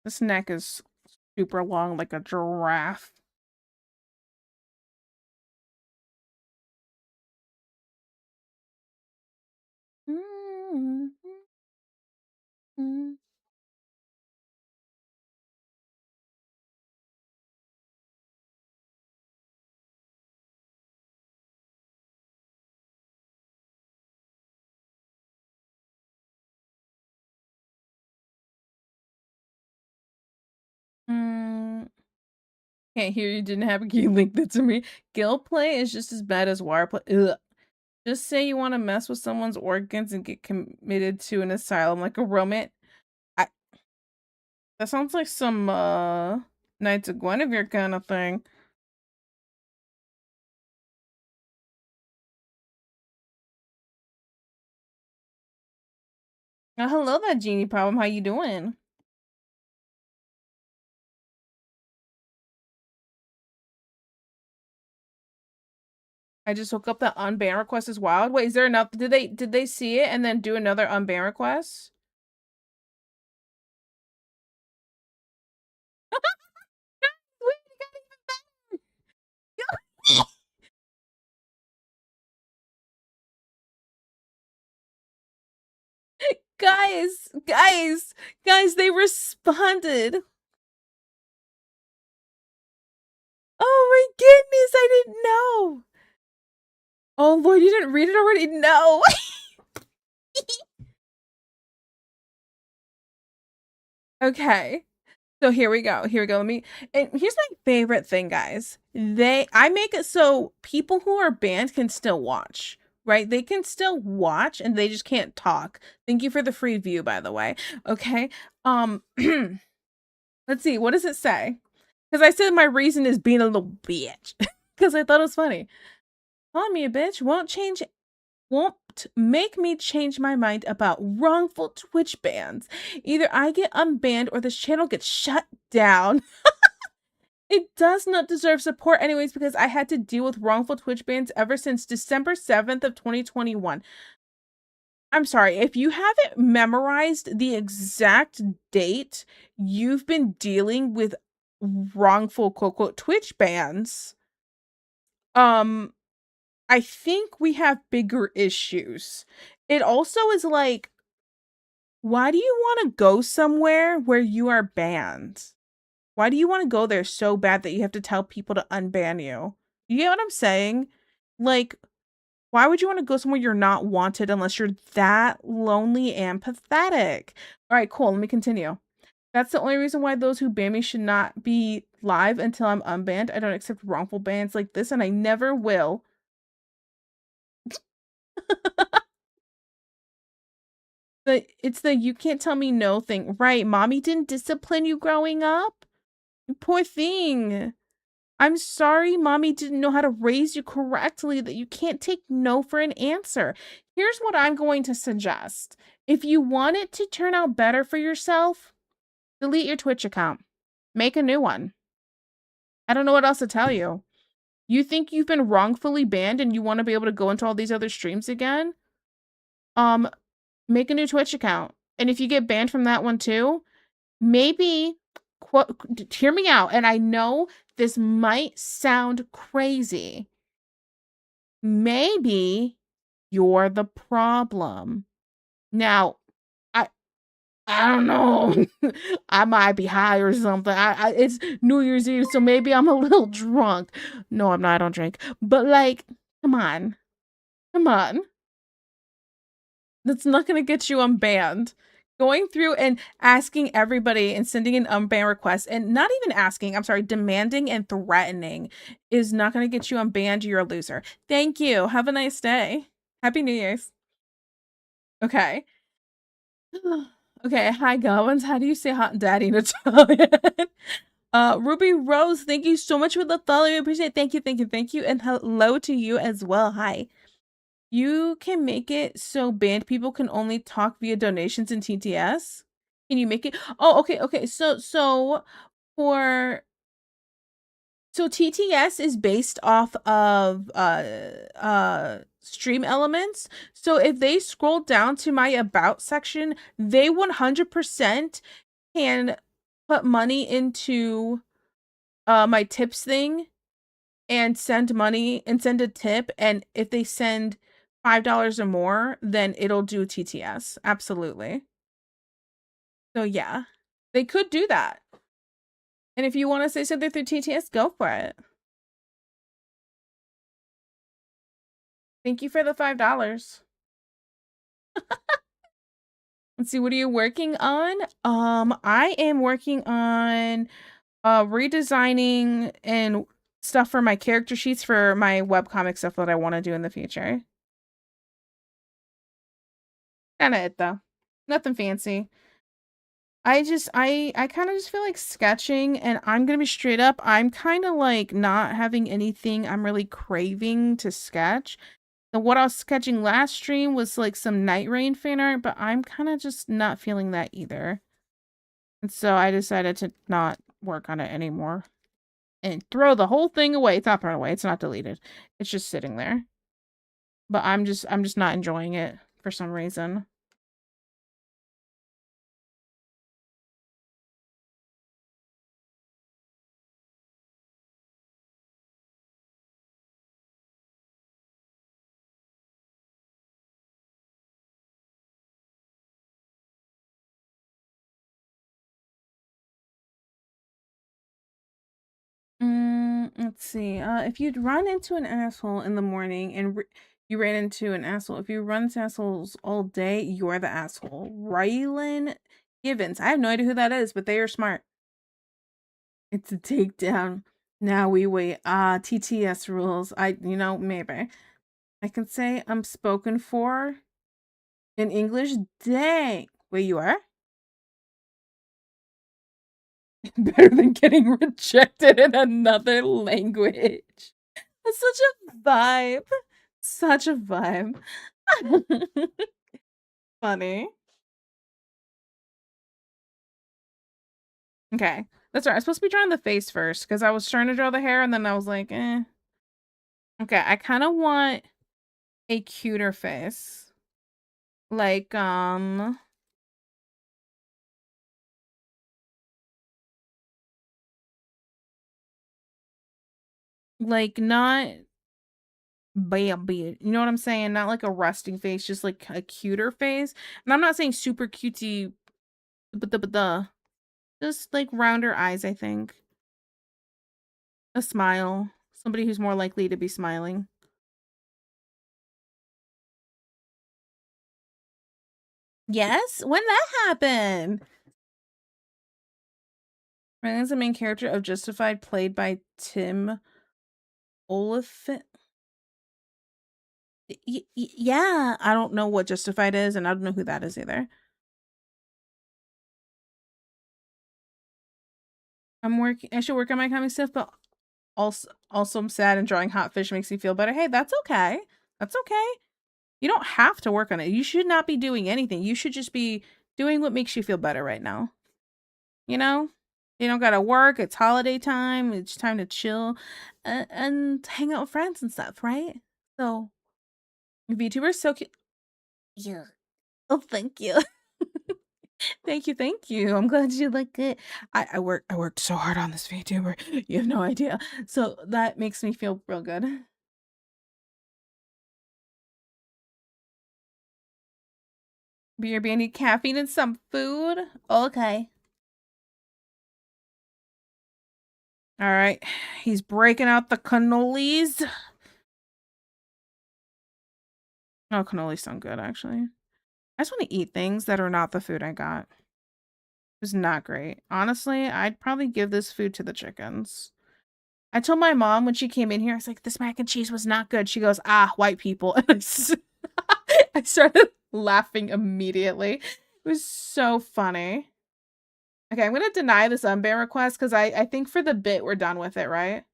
This neck is super long like a giraffe. Can't hear you, didn't have a key link that to me. Guild play is just as bad as wire play. Ugh. Just say you want to mess with someone's organs and get committed to an asylum like a romance. That sounds like some Knights of Guinevere kind of thing. Hello that genie problem. How you doing? I just hooked up that unban request is wild. Wait, is there enough? Did they see it and then do another unban request? Guys, they responded. Oh my goodness, I didn't know. Oh Lord, you didn't read it already? No. Okay. So here we go. Let me, and here's my favorite thing, guys. I make it so people who are banned can still watch, right? They can still watch and they just can't talk. Thank you for the free view, by the way. Okay. Let's see. What does it say? Because I said my reason is being a little bitch because I thought it was funny. Calling me a bitch won't make me change my mind about wrongful Twitch bans. Either I get unbanned or this channel gets shut down. It does not deserve support anyways because I had to deal with wrongful Twitch bans ever since December 7th of 2021. I'm sorry, if you haven't memorized the exact date you've been dealing with wrongful quote-unquote Twitch bans, I think we have bigger issues. It also is like, why do you want to go somewhere where you are banned? Why do you want to go there so bad that you have to tell people to unban you? You get what I'm saying? Like, why would you want to go somewhere you're not wanted unless you're that lonely and pathetic? All right, cool. Let me continue. That's the only reason why those who ban me should not be live until I'm unbanned. I don't accept wrongful bans like this, and I never will. It's the you can't tell me no thing. Right, mommy didn't discipline you growing up? Poor thing. I'm sorry mommy didn't know how to raise you correctly, that you can't take no for an answer. Here's what I'm going to suggest. If you want it to turn out better for yourself, delete your Twitch account. Make a new one. I don't know what else to tell you. You think you've been wrongfully banned and you want to be able to go into all these other streams again? Make a new Twitch account. And if you get banned from that one too, maybe, hear me out. And I know this might sound crazy. Maybe you're the problem. Now, I don't know. I might be high or something. It's New Year's Eve, so maybe I'm a little drunk. No, I'm not. I don't drink. But like, come on. That's not going to get you unbanned. Going through and asking everybody and sending an unban request and not even asking, I'm sorry, demanding and threatening is not going to get you unbanned. You're a loser. Thank you. Have a nice day. Happy New Year's. Okay. Okay. Hi, Goblins. How do you say hot daddy in Italian? Ruby Rose, thank you so much for the follow. I appreciate it. Thank you. And hello to you as well. Hi. You can make it so banned people can only talk via donations in TTS. Can you make it? Oh, okay. So TTS is based off of stream elements. So if they scroll down to my about section, they 100% can put money into my tips thing and send money and send a tip, and if they send $5 or more, then it'll do TTS. Absolutely. So yeah, they could do that. And if you want to say something through TTS, go for it. Thank you for the $5. Let's see, what are you working on? I am working on redesigning and stuff for my character sheets for my webcomic stuff that I want to do in the future. Kinda it though. Nothing fancy. I kind of just feel like sketching, and I'm gonna be straight up. I'm kind of like not having anything I'm really craving to sketch. So what I was sketching last stream was like some Night Rain fan art, but I'm kind of just not feeling that either. And so I decided to not work on it anymore and throw the whole thing away. It's not thrown away. It's not deleted. It's just sitting there. But I'm just not enjoying it for some reason. Let's see. If you'd run into an asshole in the morning and you ran into an asshole, if you run into assholes all day, you're the asshole. Rylan Givens. I have no idea who that is, but they are smart. It's a takedown. Now we wait. TTS rules. Maybe. I can say I'm spoken for in English. Dang. Wait, you are? Better than getting rejected in another language. That's such a vibe. Such a vibe. Funny. Okay. That's right. I'm supposed to be drawing the face first because I was trying to draw the hair and then I was like, eh. Okay, I kind of want a cuter face. Like, not baby. You know what I'm saying? Not like a resting face, just like a cuter face. And I'm not saying super cutesy, but just like rounder eyes, I think. A smile. Somebody who's more likely to be smiling. Yes? When that happened? Ryan's the main character of Justified, played by Tim Oliphant. Yeah, I don't know what Justified is, and I don't know who that is either. I should work on my comic stuff, but also I'm sad and drawing hot fish makes me feel better. Hey, that's okay. That's okay. You don't have to work on it. You should not be doing anything. You should just be doing what makes you feel better right now. You know? You don't gotta work. It's holiday time. It's time to chill and hang out with friends and stuff, right? So, VTuber's so cute. Yeah. Oh, thank you. Thank you. I'm glad you like it. I worked so hard on this VTuber. You have no idea. So that makes me feel real good. BRB, I need caffeine and some food. Okay. All right. He's breaking out the cannolis. Oh, cannolis sound good, actually. I just want to eat things that are not the food I got. It was not great. Honestly, I'd probably give this food to the chickens. I told my mom when she came in here, I was like, this mac and cheese was not good. She goes, white people. And I started laughing immediately. It was so funny. Okay, I'm going to deny this unban request because I think for the bit we're done with it, right?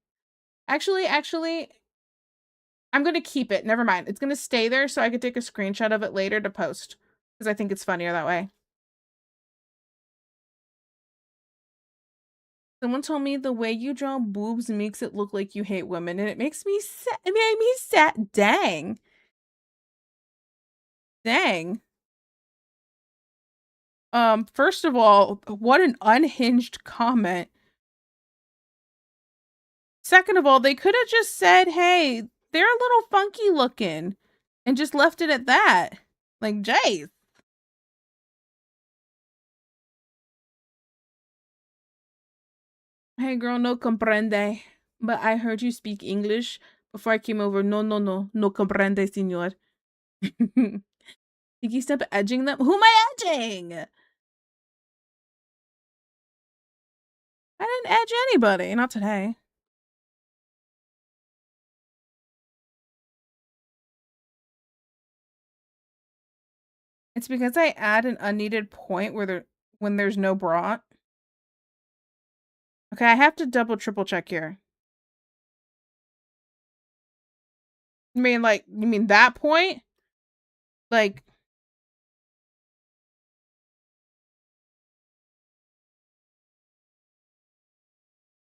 Actually, I'm going to keep it. Never mind. It's going to stay there so I could take a screenshot of it later to post because I think it's funnier that way. Someone told me the way you draw boobs makes it look like you hate women, and it makes me sad. It made me sad. Dang. Dang. First of all, what an unhinged comment. Second of all, they could have just said, hey, they're a little funky looking and just left it at that. Like, Jace. Hey girl, no comprende. But I heard you speak English before I came over. No comprende, senor. Tiki, stop edging them. Who am I edging? I didn't edge anybody. Not today. It's because I add an unneeded point when there's no brat. Okay, I have to triple check here. I mean, like, you mean that point? Like,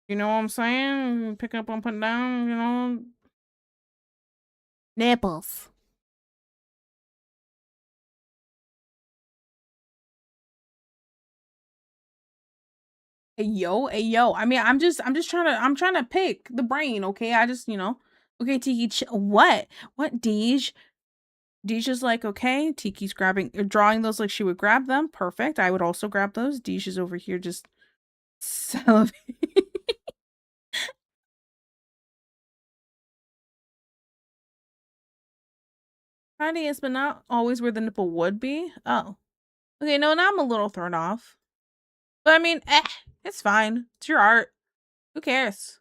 you know what I'm saying? Pick up and put down, you know? Nipples. Hey yo. I mean, I'm just trying to pick the brain, okay? I just, you know. Okay, Tiki, what? What, Deej? Deej is like, okay, Tiki's drawing those like she would grab them. Perfect. I would also grab those. Deej is over here just salivating. Kinda is, but not always where the nipple would be. Oh. Okay, no, now I'm a little thrown off. But I mean, it's fine. It's your art. Who cares?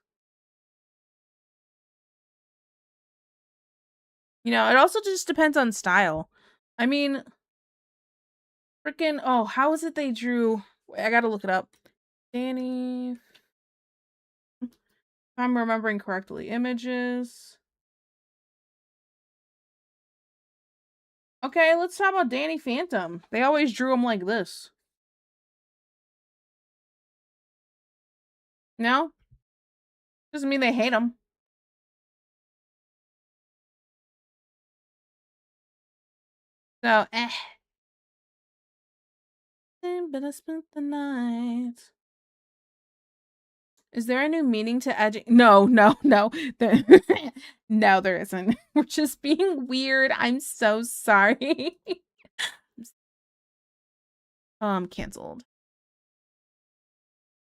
You know, it also just depends on style. I mean, freaking, oh, how is it they drew? I gotta look it up. Danny. If I'm remembering correctly. Images. Okay, let's talk about Danny Phantom. They always drew him like this. No? Doesn't mean they hate him. So, But I spent the night. Is there a new meaning to edging? No. There, no, there isn't. We're just being weird. I'm so sorry. Canceled.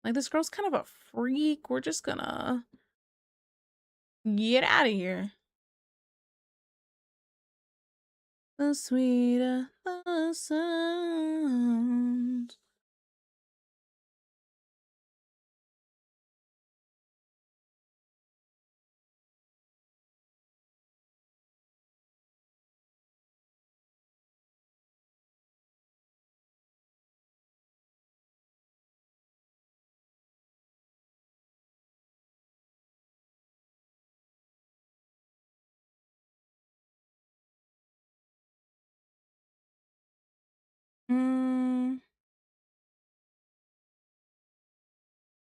Like, this girl's kind of a freak. We're just gonna get out of here. The sweeter the sound.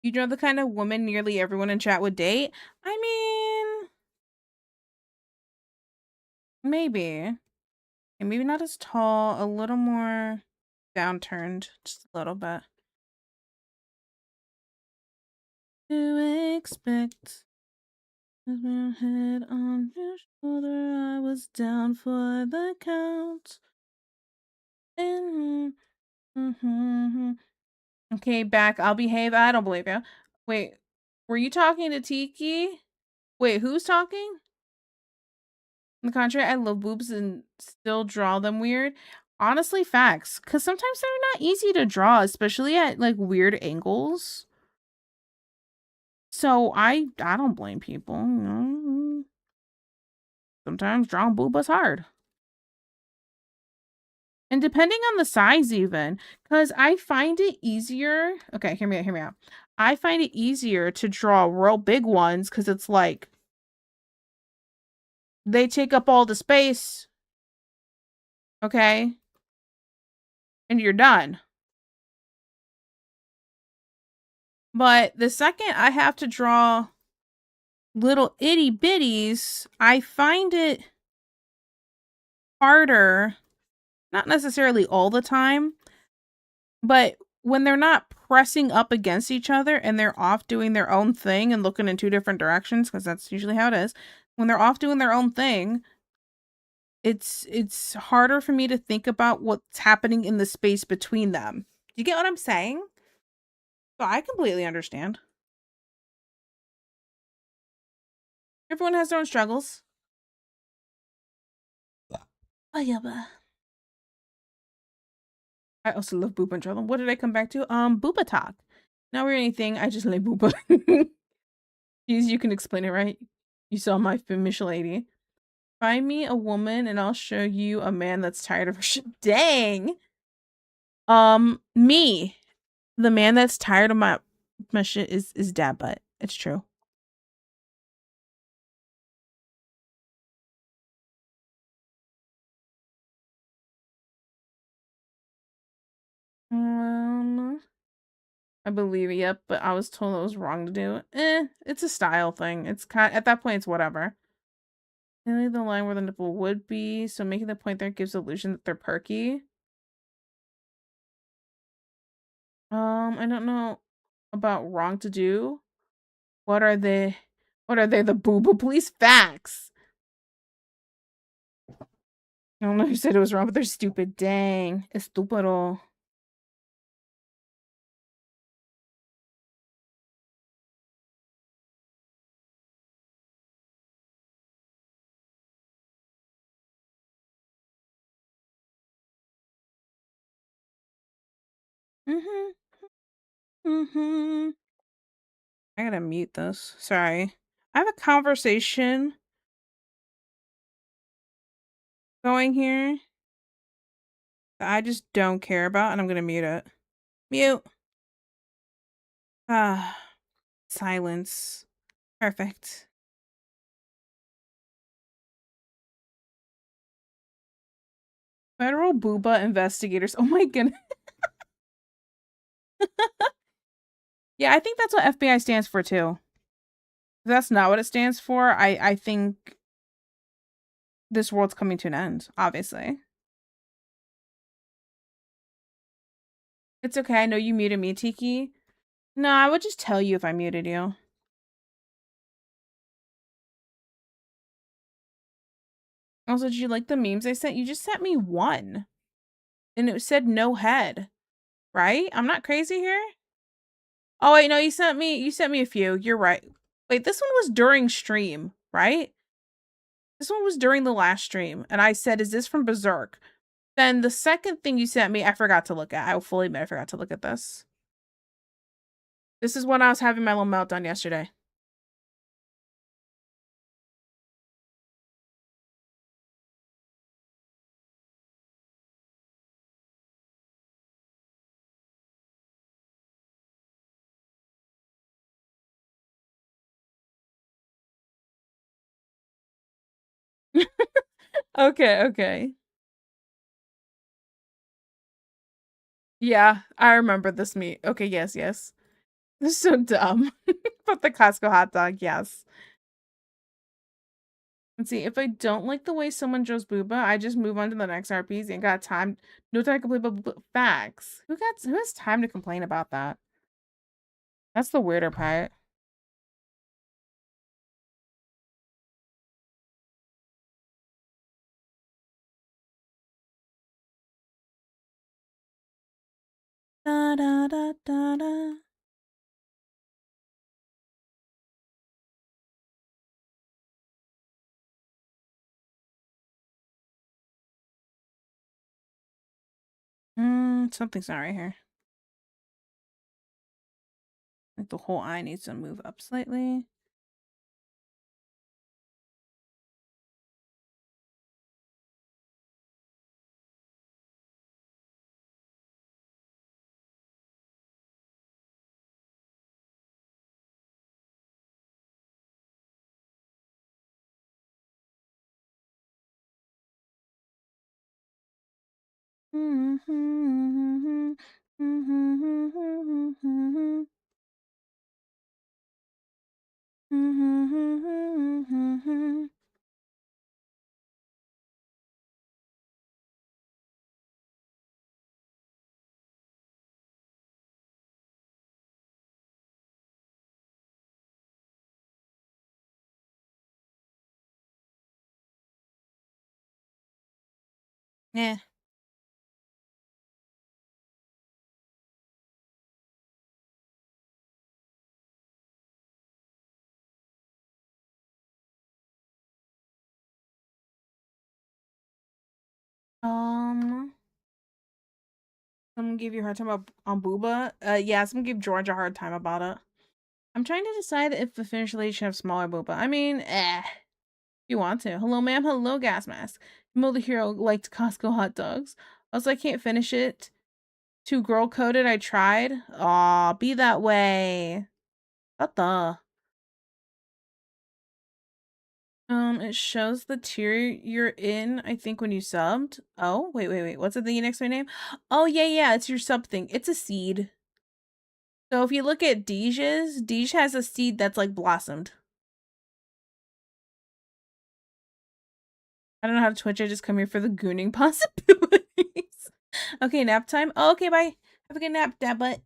You know the kind of woman nearly everyone in chat would date? I mean, maybe. And maybe not as tall, a little more downturned, just a little bit. To expect with my head on your shoulder, I was down for the count. Okay, back. I'll behave. I don't believe you. Wait, were you talking to Tiki? Wait, who's talking? On the contrary, I love boobs and still draw them weird. Honestly, facts. Because sometimes they're not easy to draw, especially at like weird angles. So I don't blame people. You know? Sometimes drawing boob is hard. And depending on the size even, because I find it easier. Okay, hear me out. I find it easier to draw real big ones because it's like they take up all the space. Okay. And you're done. But the second I have to draw little itty bitties, I find it harder, not necessarily all the time, But when they're not pressing up against each other and they're off doing their own thing and looking in two different directions, because that's usually how it is, when they're off doing their own thing, it's harder for me to think about what's happening in the space between them. Do you get what I'm saying? So I completely understand. Everyone has their own struggles. Oh, yeah, but I also love Booba and Trouble. What did I come back to? Booba Talk. Not really anything. I just like Booba. You can explain it, right? You saw my famished lady. Find me a woman and I'll show you a man that's tired of her shit. Dang. Me. The man that's tired of my shit is dad butt. It's true. I believe it, yep, but I was told it was wrong to do. It's a style thing. It's at that point it's whatever. Only the line where the nipple would be, so making the point there gives the illusion that they're perky. I don't know about wrong to do. What are they? What are they? The booba police facts. I don't know who said it was wrong, but they're stupid. Dang, estúpido. Mm-hmm. Mm-hmm. I gotta mute this. Sorry. I have a conversation going here that I just don't care about, and I'm gonna mute it. Mute. Ah, silence. Perfect. Federal booba investigators. Oh my goodness. Yeah, I think that's what FBI stands for too. If that's not what it stands for, I think this world's coming to an end, obviously. It's okay. I know you muted me, Tiki. No, I would just tell you if I muted you. Also, did you like the memes I sent? You just sent me one. And it said no head. Right? I'm not crazy here. Oh wait, no, you sent me a few. You're right. Wait, this one was during stream, right? This one was during the last stream, and I said, "Is this from Berserk?" Then the second thing you sent me, I forgot to look at. I will fully admit I forgot to look at this. This is when I was having my little meltdown yesterday. Okay, okay. Yeah, I remember this meet. Okay, yes, yes. This is so dumb. But the Costco hot dog, yes. Let's see, if I don't like the way someone draws booba, I just move on to the next RPs. Ain't got time. No time to complain about facts. Who has time to complain about that? That's the weirder part. Da da da da da. Something's not right here. Like the whole eye needs to move up slightly. Eh. Someone gave you a hard time about on Booba. Yeah, someone gave George a hard time about it. I'm trying to decide if the finished lady should have smaller Booba. I mean, if you want to. Hello, ma'am. Hello, gas mask. Mo the hero liked Costco hot dogs. Also, I can't finish it. Too girl coded. I tried. Aw, be that way. What the? It shows the tier you're in, I think, when you subbed. Oh, wait. What's the thing next to my name? Oh, yeah, it's your sub thing. It's a seed. So if you look at Deej's, Deej has a seed that's like blossomed. I don't know how to Twitch. I just come here for the gooning possibilities. Okay, nap time. Oh, okay, bye. Have a good nap, dad butt.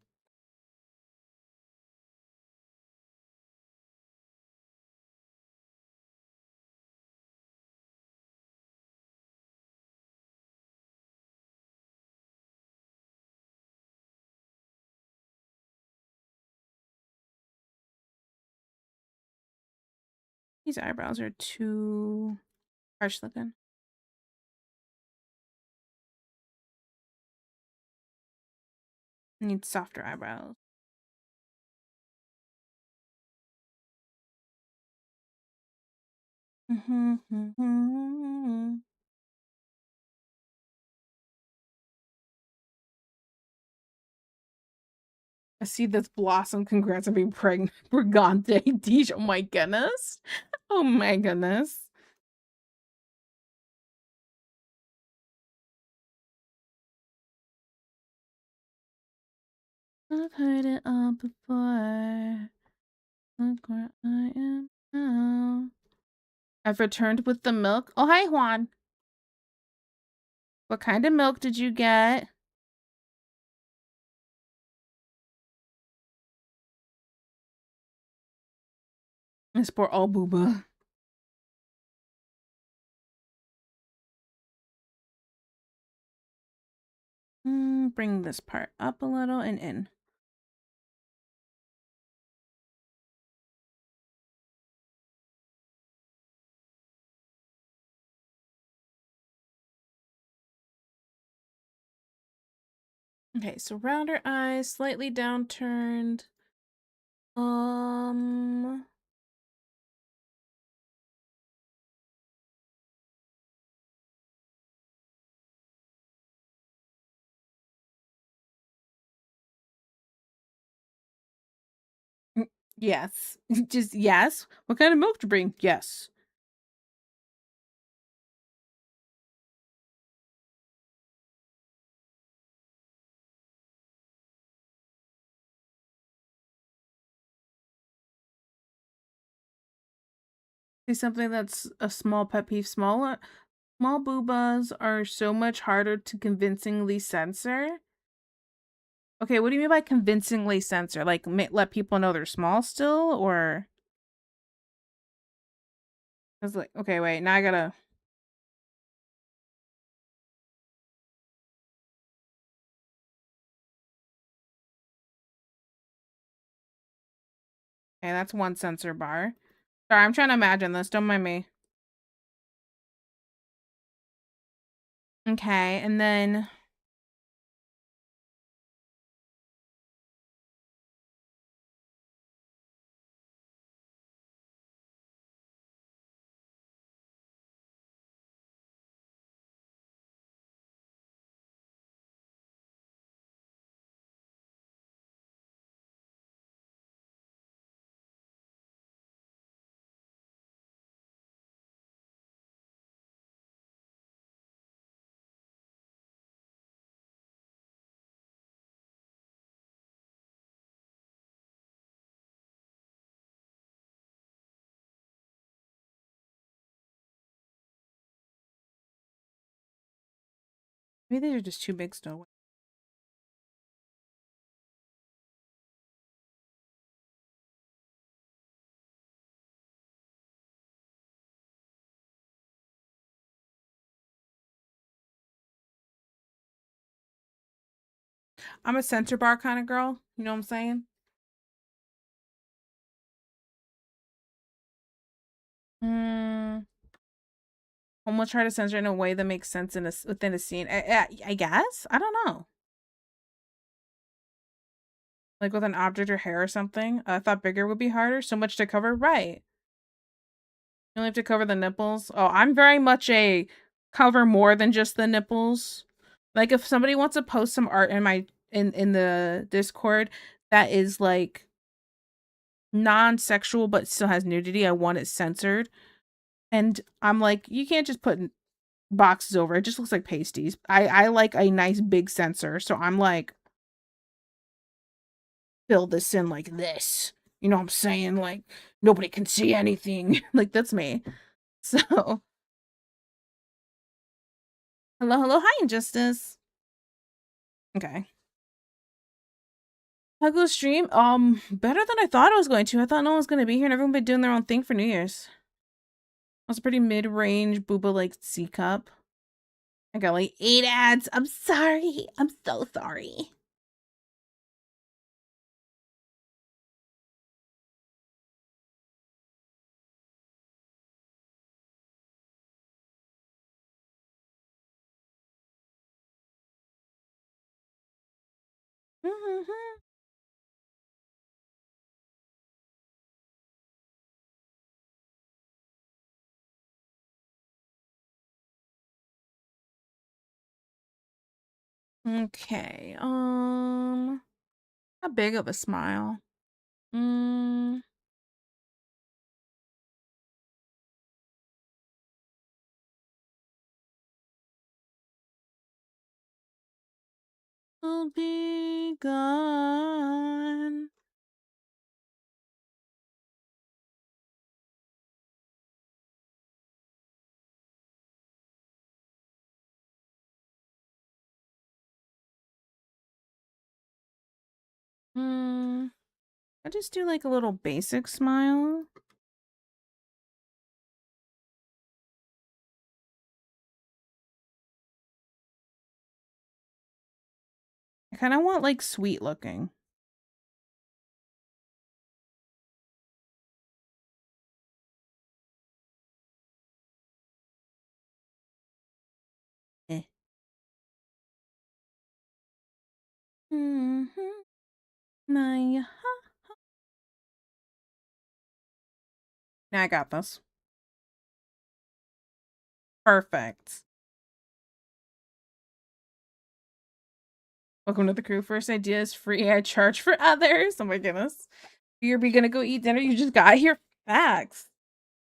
These eyebrows are too harsh looking. Need softer eyebrows. I see this blossom. Congrats on being pregnant. Brigante. Deej. Oh my goodness. Oh my goodness. I've heard it all before. Look where I am now. I've returned with the milk. Oh, hi, Juan. What kind of milk did you get? It's for all booba. Bring this part up a little and in. Okay, so rounder eyes, slightly downturned. Yes. Just yes. What kind of milk to bring? Yes. Say something that's a small pet peeve. Small boobas are so much harder to convincingly censor. Okay, what do you mean by convincingly censor? Like let people know they're small still, or? I was like, okay, wait. Now I gotta. Okay, that's one censor bar. Sorry, I'm trying to imagine this. Don't mind me. Okay, and then maybe these are just too big still. I'm a center bar kind of girl. You know what I'm saying? Hmm. I'm gonna try to censor it in a way that makes sense within a scene. I guess. I don't know. Like with an object or hair or something. I thought bigger would be harder. So much to cover. Right. You only have to cover the nipples. Oh, I'm very much a cover more than just the nipples. Like if somebody wants to post some art in my in the Discord that is like non-sexual but still has nudity, I want it censored. And I'm like, you can't just put boxes over. It just looks like pasties. I like a nice big censor. So I'm like, fill this in like this. You know what I'm saying? Like nobody can see anything. Like that's me. So hello, hello, hi, Injustice. Okay. Hugo stream, better than I thought it was going to. I thought no one was gonna be here and everyone would be doing their own thing for New Year's. It was a pretty mid-range booba like C cup. I got like 8 ads. I'm sorry. I'm so sorry. Okay. How big of a smile? Mm. Will be gone. I just do like a little basic smile. I kind of want like sweet looking. Eh. My. Now I got this. Perfect. Welcome to the crew. First idea is free. I charge for others. Oh my goodness. You're gonna go eat dinner. You just got here. Facts.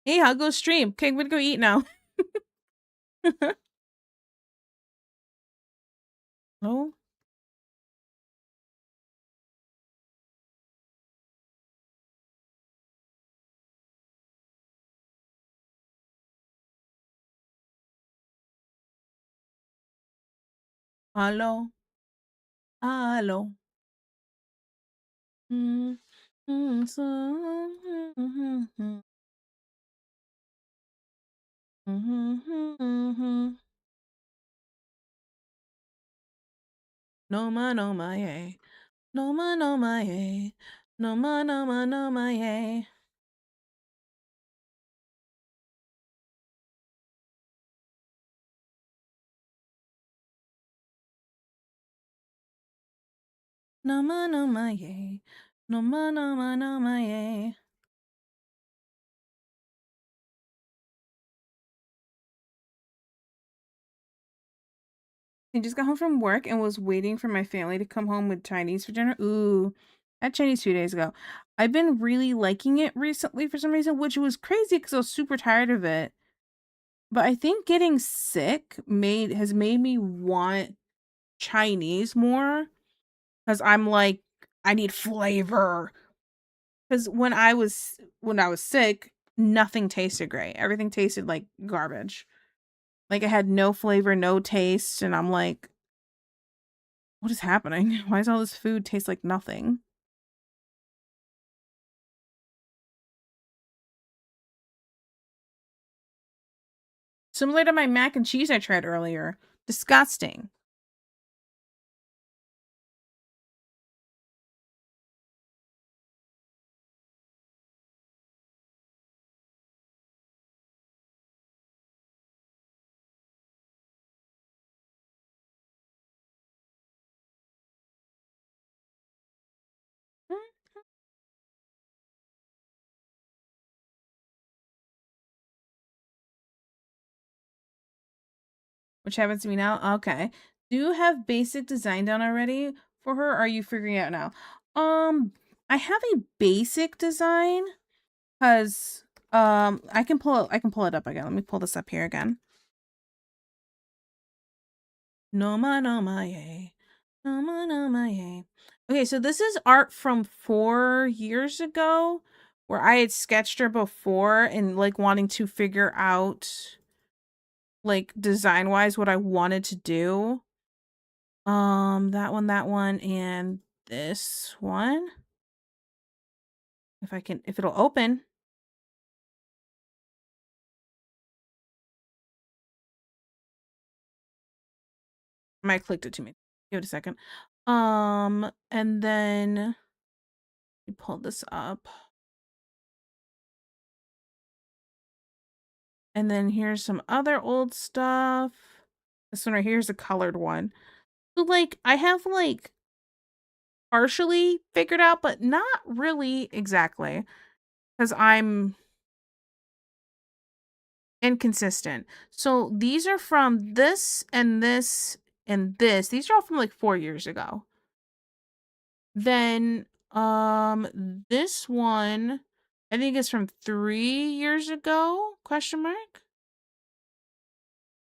Hey, I'll go stream. Okay, I'm gonna go eat now. Oh. Hello. Hello. So. No ma no ma yay. No ma no ma yay. No ma no ma no ma yay. No ma no ma yay. No ma no ma no ma yay. I just got home from work and was waiting for my family to come home with Chinese for dinner. Ooh, I had Chinese 2 days ago. I've been really liking it recently for some reason, which was crazy because I was super tired of it. But I think getting sick has made me want Chinese more because I'm like, I need flavor. Because when I was sick, nothing tasted great. Everything tasted like garbage. Like it had no flavor, no taste, and I'm like, what is happening? Why does all this food taste like nothing? Similar to my mac and cheese I tried earlier. Disgusting. which happens to me now. Okay. Do you have basic design down already for her? Or are you figuring it out now? I have a basic design because I can pull it up again. Let me pull this up here again. No ma yay. No ma yay. Okay, so this is art from 4 years ago where I had sketched her before and like wanting to figure out like design wise what I wanted to do. That one, and this one. If it'll open. I might have clicked it too many. Give it a second. And then we pull this up. And then here's some other old stuff. This one right here is a colored one. So like I have like partially figured out, but not really exactly. Because I'm inconsistent. So these are from this and this and this. These are all from like 4 years ago. Then this one I think is from 3 years ago? Question mark?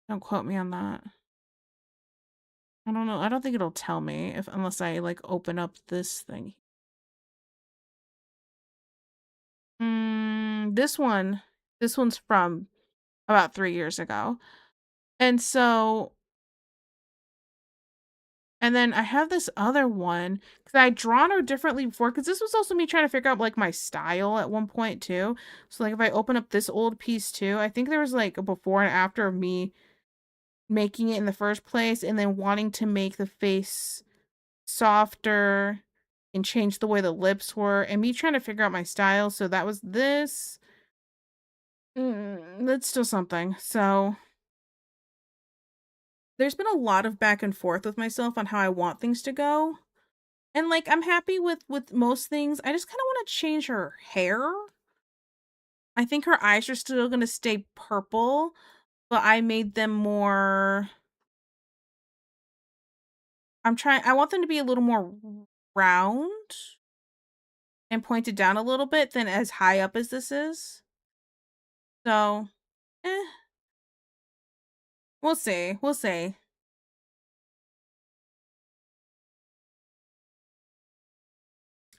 Don't quote me on that. I don't know. I don't think it'll tell me unless I like open up this thing. This one's from about 3 years ago. And so and then I have this other one because I'd drawn her differently before because this was also me trying to figure out like my style at one point too. So like if I open up this old piece too, I think there was like a before and after of me making it in the first place and then wanting to make the face softer and change the way the lips were and me trying to figure out my style. So that was this. That's still something. So there's been a lot of back and forth with myself on how I want things to go. And like I'm happy with most things. I just kind of want to change her hair. I think her eyes are still going to stay purple, but I made them more I want them to be a little more round and pointed down a little bit than as high up as this is. So, eh, we'll see. We'll see.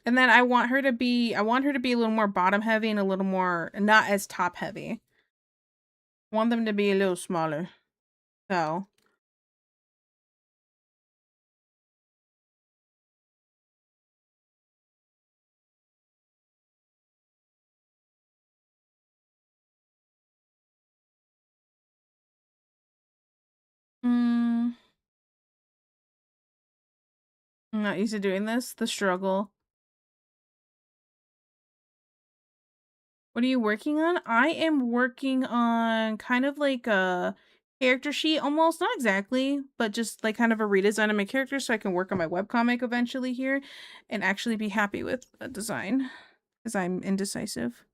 And then I want her to be a little more bottom heavy and a little more not as top heavy. I want them to be a little smaller. So, I'm not used to doing this. The struggle. What are you working on? I am working on kind of like a character sheet almost, not exactly, but just like kind of a redesign of my character so I can work on my webcomic eventually here and actually be happy with a design because I'm indecisive.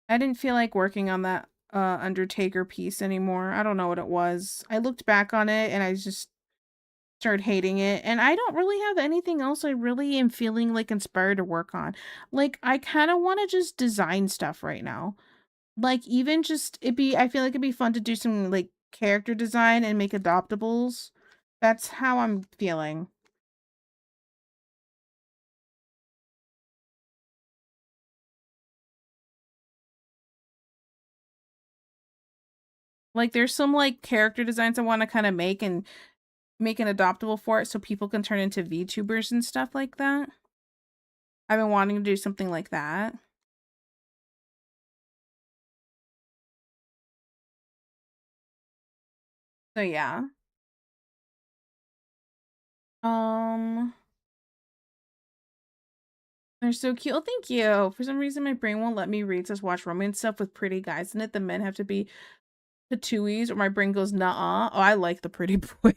I didn't feel like working on that Undertaker piece anymore. I don't know what it was. I looked back on it and I just started hating it. And I don't really have anything else I really am feeling like inspired to work on. Like I kind of want to just design stuff right now. Like even just I feel like it'd be fun to do some like character design and make adoptables. That's how I'm feeling. Like there's some like character designs I want to kind of make and make an adoptable for it so people can turn into VTubers and stuff like that. I've been wanting to do something like that. So yeah. Um they're so cute. Oh, thank you. For some reason my brain won't let me read says watch romance stuff with pretty guys in it. The men have to be patooies or my brain goes nah. Oh, I like the pretty boys.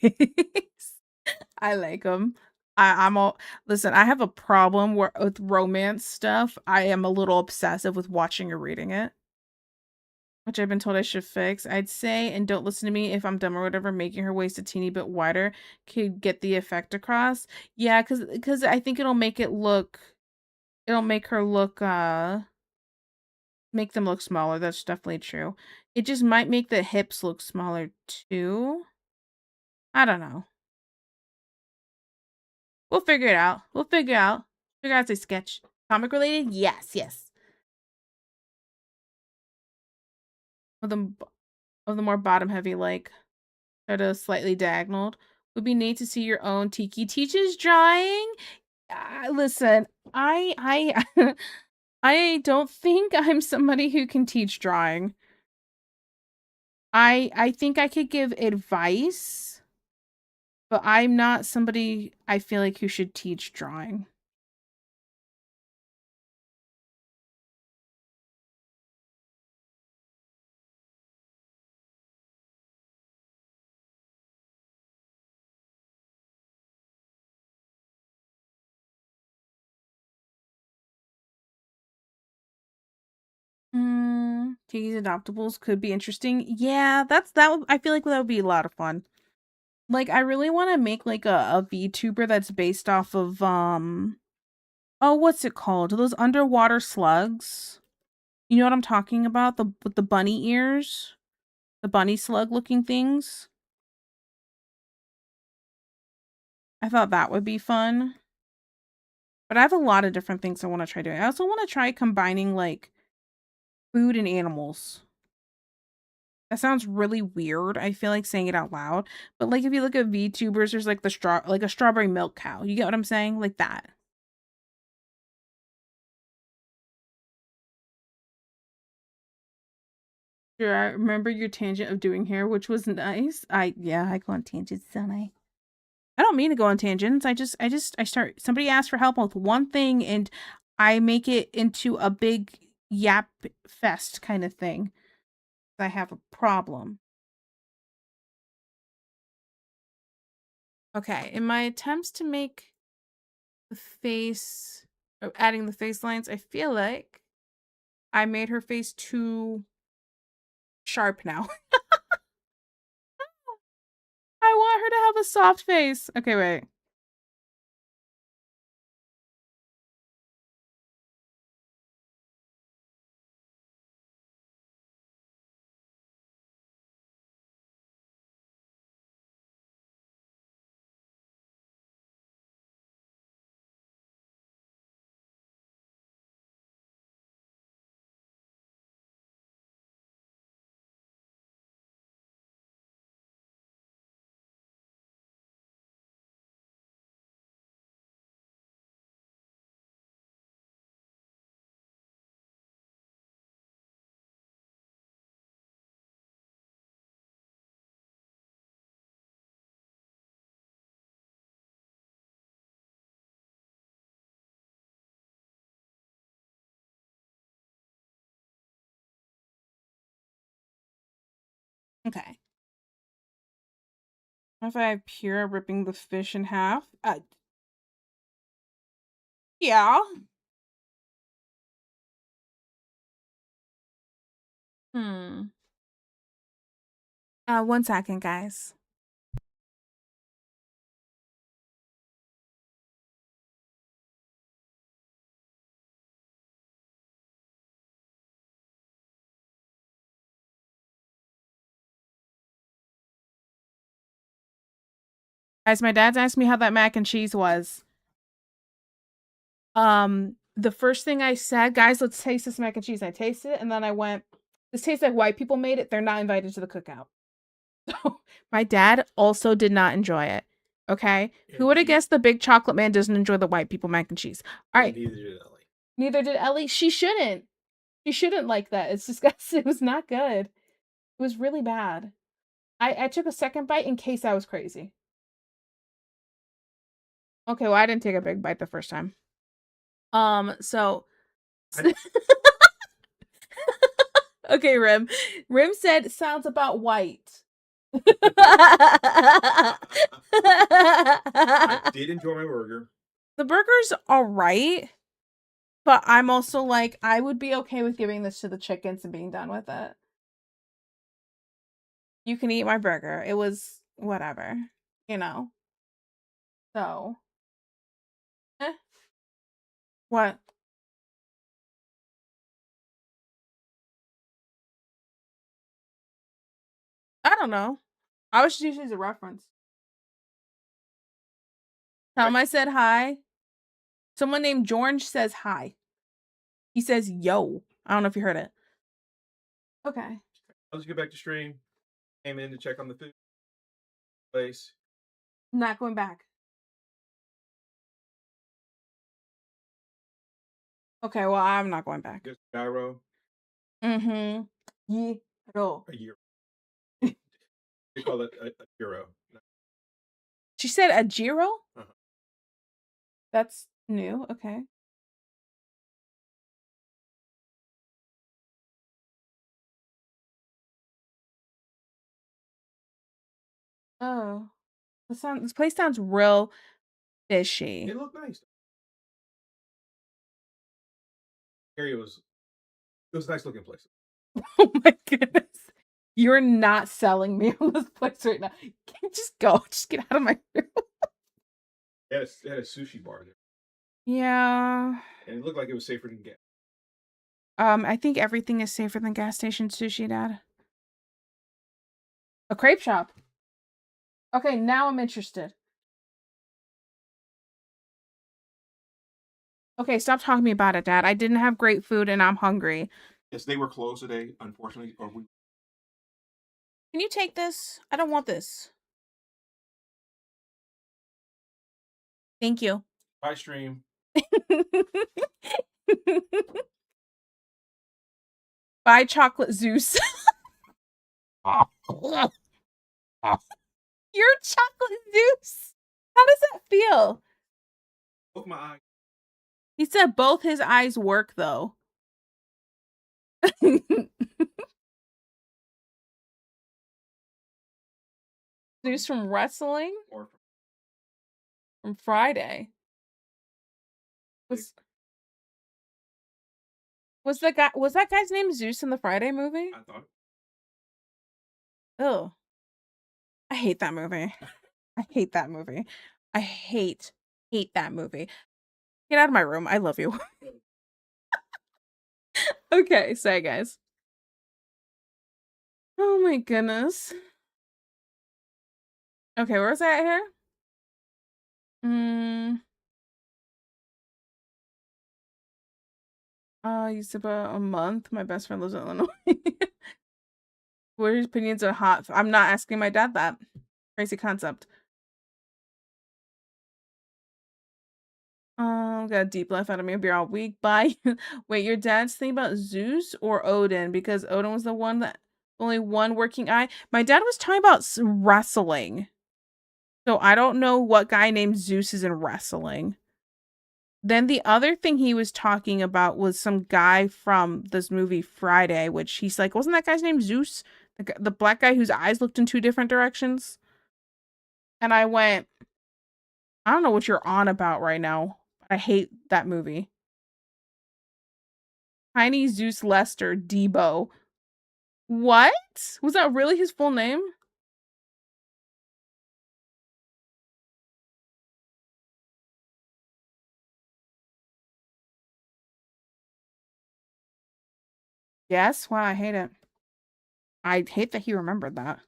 I like them. I'm all listen. I have a problem with romance stuff. I am a little obsessive with watching or reading it, which I've been told I should fix. I'd say, and don't listen to me if I'm dumb or whatever. Making her waist a teeny bit wider could get the effect across. Yeah, because I think it'll make it look. It'll make her look. Make them look smaller. That's definitely true. It just might make the hips look smaller too. I don't know. We'll figure it out. We'll figure it out. Figure out a sketch. Comic related? Yes, yes. Of the more bottom heavy, like sort of slightly diagonal. Would be neat to see your own Tiki teaches drawing. Listen, I I don't think I'm somebody who can teach drawing. I think I could give advice, but I'm not somebody I feel like who should teach drawing. Tiki's adoptables could be interesting. Yeah, I feel like that would be a lot of fun. Like, I really want to make like a VTuber that's based off of oh, what's it called? Those underwater slugs. You know what I'm talking about? With the bunny ears, the bunny slug looking things. I thought that would be fun. But I have a lot of different things I want to try doing. I also want to try combining like food and animals. That sounds really weird. I feel like saying it out loud. But like if you look at VTubers, there's like a strawberry milk cow. You get what I'm saying? Like that. Sure, I remember your tangent of doing hair, which was nice. I go on tangents, don't I? I don't mean to go on tangents. I start somebody asks for help with one thing and I make it into a big yap fest kind of thing. I have a problem. Okay, in my attempts to make the face adding the face lines, I feel like I made her face too sharp now. I want her to have a soft face. Okay, wait. Okay. If I have Pyrrha ripping the fish in half? Yeah. Hmm. 1 second, guys. Guys, my dad's asked me how that mac and cheese was. The first thing I said, guys, let's taste this mac and cheese. I tasted it, and then I went, this tastes like white people made it. They're not invited to the cookout. So my dad also did not enjoy it. Okay. Who would have guessed the big chocolate man doesn't enjoy the white people mac and cheese? All right.
Neither did Ellie.
Neither did Ellie. She shouldn't. She shouldn't like that. It's disgusting. It was not good. It was really bad. I took a second bite in case I was crazy. Okay, well, I didn't take a big bite the first time. So okay, Rim. Rim said sounds about white.
I did enjoy my burger.
The burger's all right, but I'm also like, I would be okay with giving this to the chickens and being done with it. You can eat my burger. It was whatever, you know? So. Eh. What? I don't know. I was just using it as a reference. Tell him I said hi. Someone named George says hi. He says yo. I don't know if you heard it. Okay.
I'll just get back to stream. Came in to check on the food place.
Not going back. Okay, well, I'm not going back.
Just gyro.
Mm-hmm. Gyro.
A year. They call it a gyro.
She said a gyro?
Uh-huh.
That's new. Okay. Oh. This place sounds real fishy.
It looked nice. Area it was a nice looking place.
Oh my goodness. You're not selling me on this place right now. Just go. Just get out of my room.
It had a sushi bar there.
Yeah.
And it looked like it was safer than gas.
I think everything is safer than gas station sushi, Dad. A crepe shop. Okay, now I'm interested. Okay, stop talking to me about it, Dad. I didn't have great food and I'm hungry.
Yes, they were closed today, unfortunately. Can
you take this? I don't want this. Thank you.
Bye, stream.
Bye, Chocolate Zeus. You're Chocolate Zeus. How does that feel?
Both my eyes.
He said both his eyes work, though. Zeus from wrestling?
Or
from Friday. Was that guy's name Zeus in the Friday movie?
I thought.
Oh. I hate that movie. I hate that movie. I hate that movie. Get out of my room. I love you. Okay, say guys. Oh my goodness. Okay, where's that here? Used about a month. My best friend lives in Illinois. What are your opinions on hot? I'm not asking my dad that. Crazy concept. Got a deep laugh out of me. I'll be all week. Bye. Wait, your dad's thinking about Zeus or Odin? Because Odin was the one that only one working eye. My dad was talking about wrestling. So I don't know what guy named Zeus is in wrestling. Then the other thing he was talking about was some guy from this movie Friday, which he's like, wasn't that guy's name Zeus? The black guy whose eyes looked in two different directions? And I went, I don't know what you're on about right now. I hate that movie. Tiny Zeus Lester Debo. What? Was that really his full name? Yes? Wow, I hate it. I hate that he remembered that.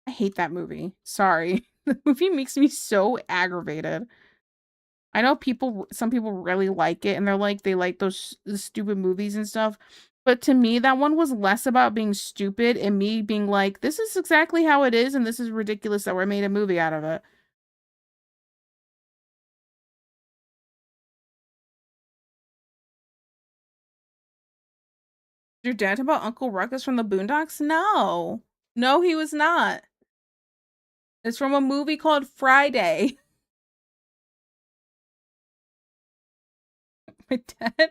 I hate that movie. Sorry. The movie makes me so aggravated. I know some people really like it and they like those stupid movies and stuff. But to me, that one was less about being stupid and me being like, this is exactly how it is and this is ridiculous that we made a movie out of it. Your dad talk about Uncle Ruckus from the Boondocks? No. No, he was not. It's from a movie called Friday. My dad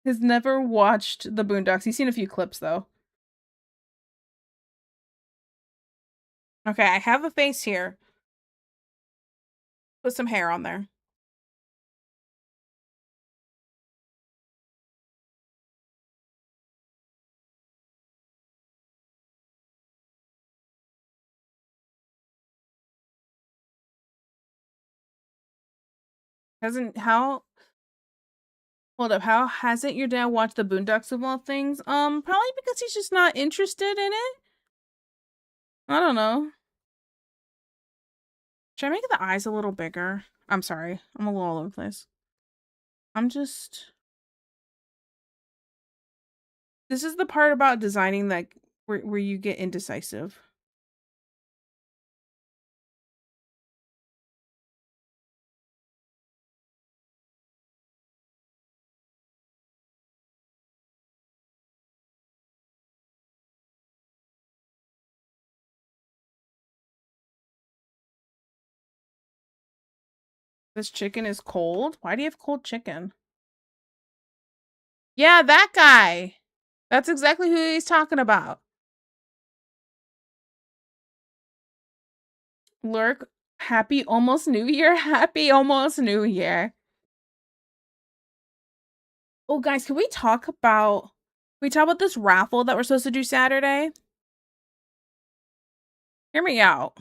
has never watched the Boondocks. He's seen a few clips, though. Okay, I have a face here. Put some hair on there. Hold up, how hasn't your dad watched the Boondocks of all things? Probably because he's just not interested in it. I don't know. Should I make the eyes a little bigger? I'm sorry. I'm a little all over the place. This is the part about designing that where you get indecisive. This chicken is cold? Why do you have cold chicken? Yeah, that guy. That's exactly who he's talking about. Lurk, happy almost New Year. Happy almost New Year. Oh, guys, can we talk about this raffle that we're supposed to do Saturday? Hear me out.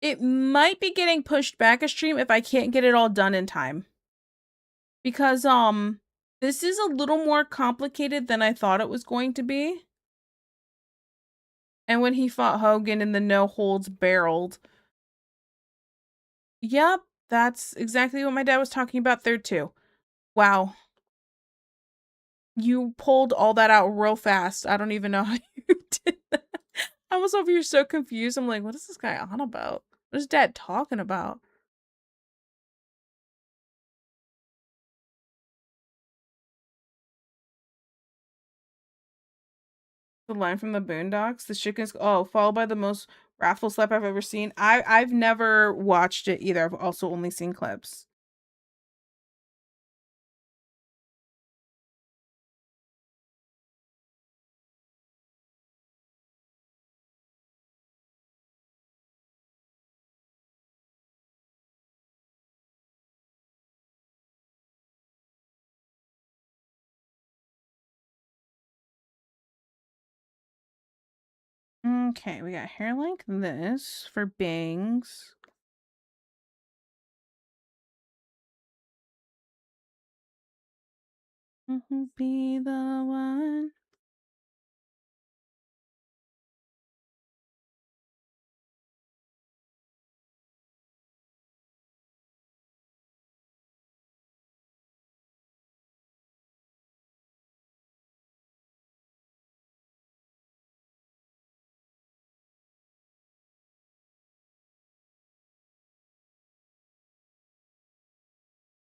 It might be getting pushed back a stream if I can't get it all done in time. Because this is a little more complicated than I thought it was going to be. And when he fought Hogan in the no holds barreled. Yep, that's exactly what my dad was talking about there too. Wow. You pulled all that out real fast. I don't even know how you did that. I was over here so confused. I'm like, what is this guy on about? What is dad talking about? The line from the Boondocks, the chickens, followed by the most wrathful slap I've ever seen. I've never watched it either. I've also only seen clips. Okay, we got hair like this for bangs. Be the one.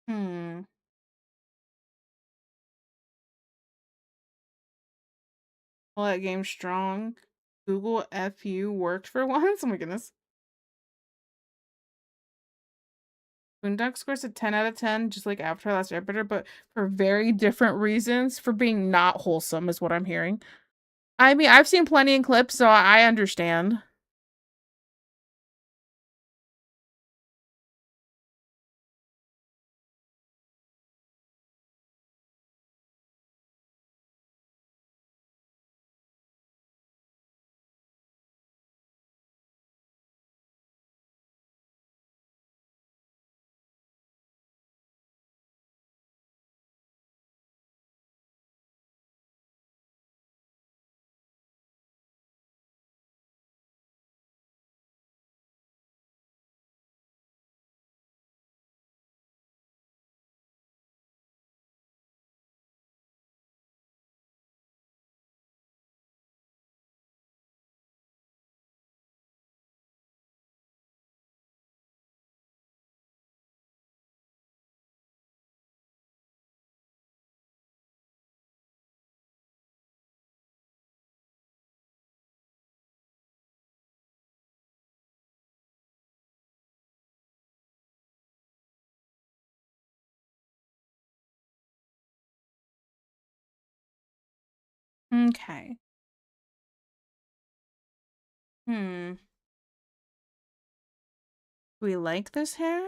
Hmm. Well, that game strong. Google FU worked for once. Oh my goodness. Boondock scores a 10 out of 10, just like Avatar Last Airbender, but for very different reasons. For being not wholesome, is what I'm hearing. I mean, I've seen plenty in clips, so I understand. Okay. Do we like this hair?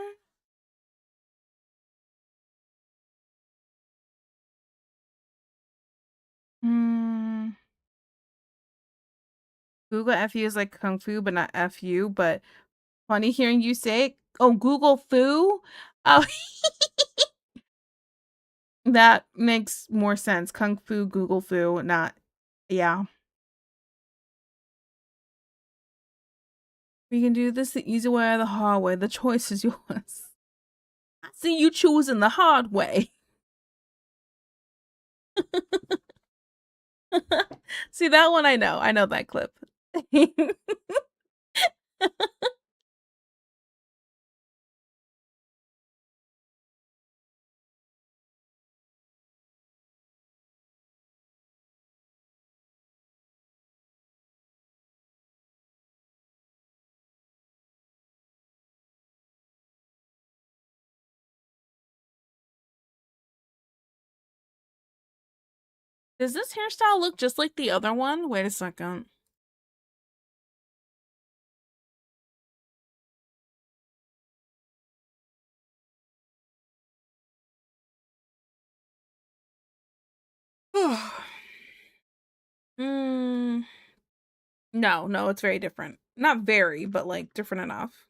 Google FU is like Kung Fu, but not FU, but funny hearing you say it. Oh, Google Fu? Oh, that makes more sense. Kung Fu, Google Fu, not, yeah. We can do this the easy way or the hard way. The choice is yours. I see you choosing the hard way. See, that one I know. I know that clip. Does this hairstyle look just like the other one? Wait a second. No, it's very different. Not very, but like different enough.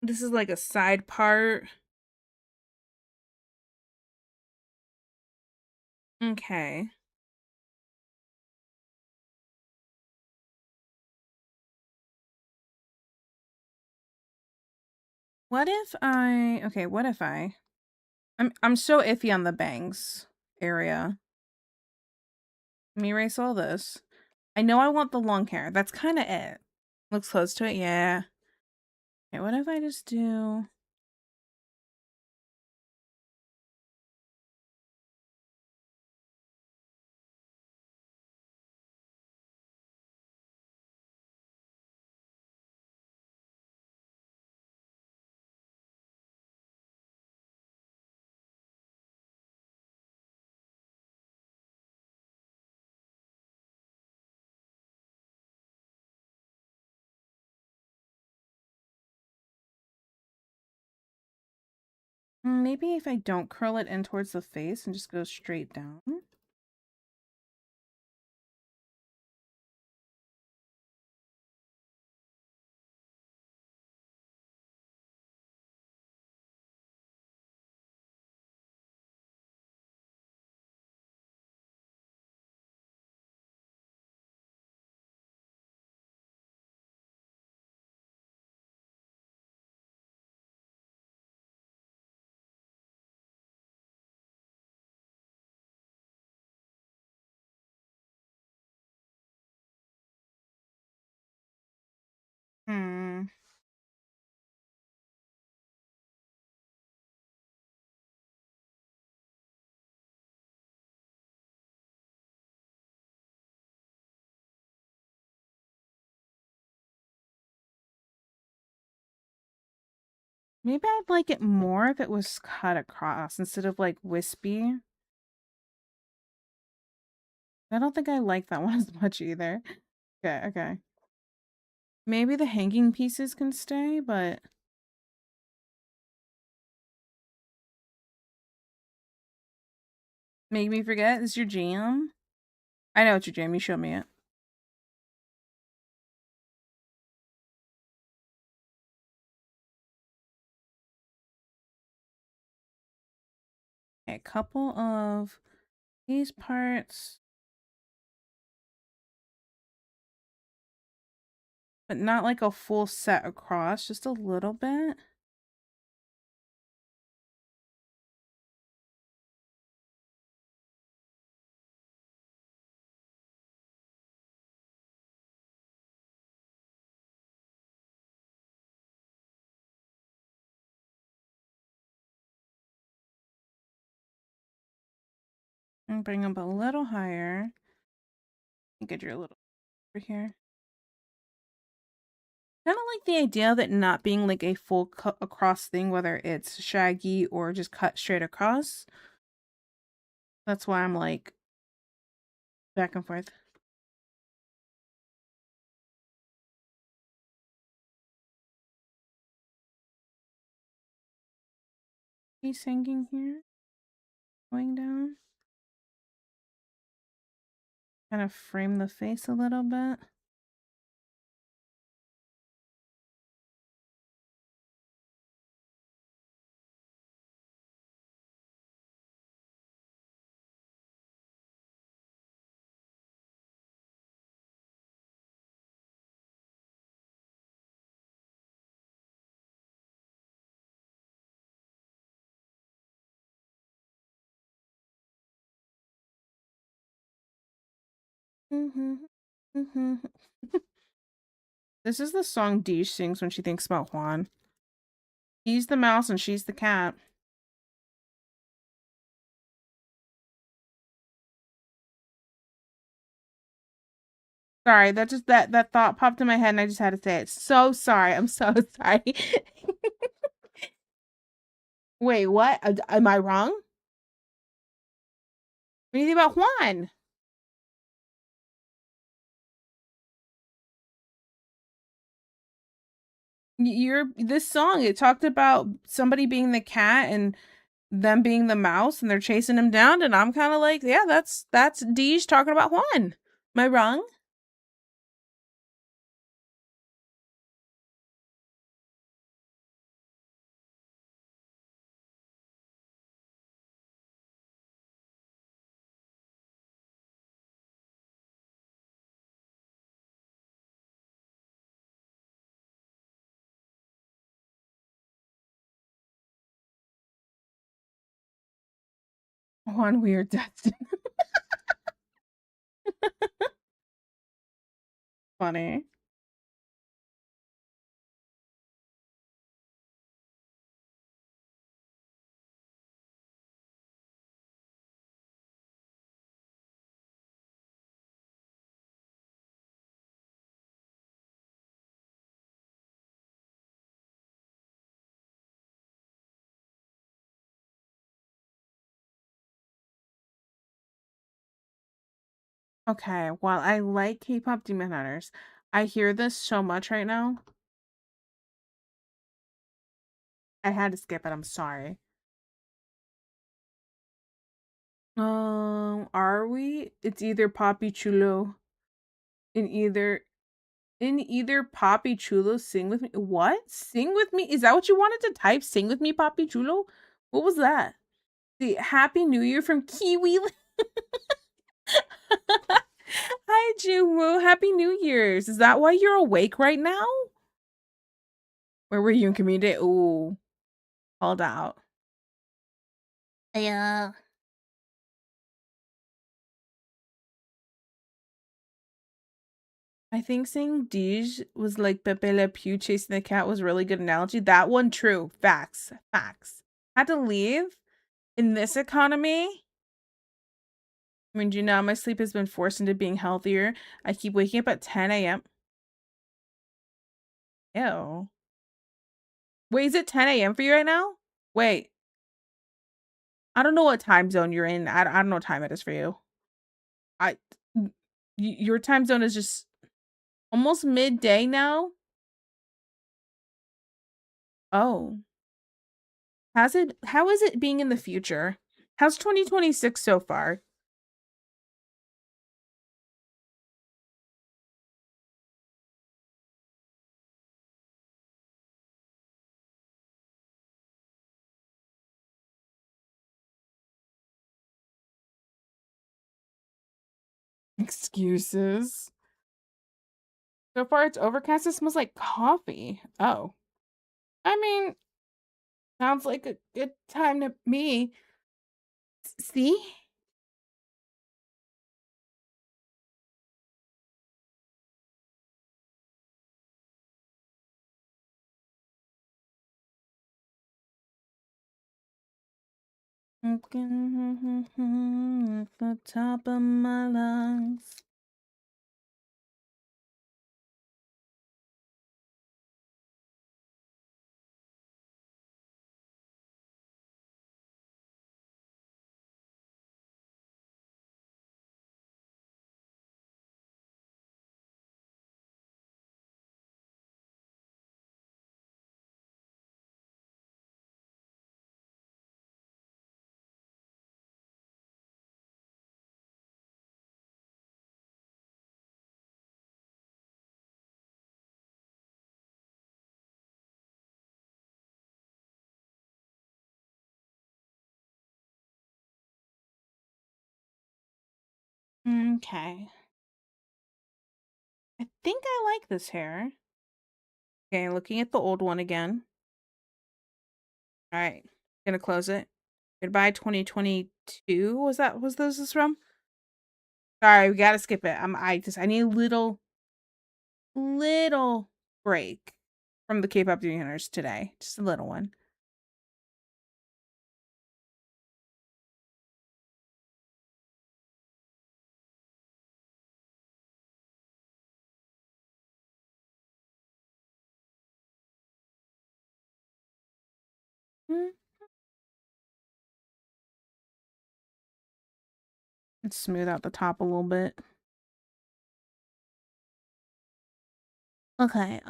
This is like a side part. Okay. What if I'm so iffy on the bangs area. Let me erase all this. I know I want the long hair. That's kind of it. Looks close to it, yeah. Okay, what if I just do... Maybe if I don't curl it in towards the face and just go straight down. Maybe I'd like it more if it was cut across instead of like wispy. I don't think I like that one as much either. Okay. Maybe the hanging pieces can stay, but... Make me forget? Is your jam? I know it's your jam. You showed me it. Okay, a couple of these parts. But not like a full set across, just a little bit. And bring them a little higher. Get your little over here. Kind of like the idea of it not being like a full cut across thing, whether it's shaggy or just cut straight across. That's why I'm like back and forth. He's singing here, going down. Kind of frame the face a little bit. This is the song Deej sings when she thinks about Juan. He's the mouse and she's the cat. Sorry, that thought popped in my head and I just had to say it. So sorry. I'm so sorry. Wait, what? Am I wrong? What do you think about Juan? This song, it talked about somebody being the cat and them being the mouse and they're chasing him down, and I'm kind of like, yeah, that's Deej talking about Juan. Am I wrong? Juan Weird Dustin. Funny. Okay, well, I like K-pop Demon Hunters. I hear this so much right now. I had to skip it. I'm sorry. Are we? It's either Papi Chulo. In either Papi Chulo, Sing With Me. What? Sing With Me? Is that what you wanted to type? Sing With Me, Papi Chulo? What was that? The Happy New Year from Kiwi. Hi, Juwoo. Happy New Year's. Is that why you're awake right now? Where were you in community? Ooh, called out.
Yeah.
I think saying Deej was like Pepe Le Pew chasing the cat was a really good analogy. That one, true. Facts. Facts. Had to leave in this economy. I mean, do you know my sleep has been forced into being healthier? I keep waking up at 10 a.m. Ew. Wait, is it 10 a.m. for you right now? Wait. I don't know what time zone you're in. I don't know what time it is for you. Your time zone is just almost midday now. Oh. How is it being in the future? How's 2026 so far? Excuses. So far it's overcast. It smells like coffee. Oh. I mean, sounds like a good time to me. See? At the top of my lungs. Okay. I think I like this hair. Okay, looking at the old one again. All right, gonna close it. Goodbye 2022. Was this from? Sorry, we gotta skip it. I need a little break from the K-pop Demon Hunters today. Just a little one. Mm. Let's smooth out the top a little bit. Okay,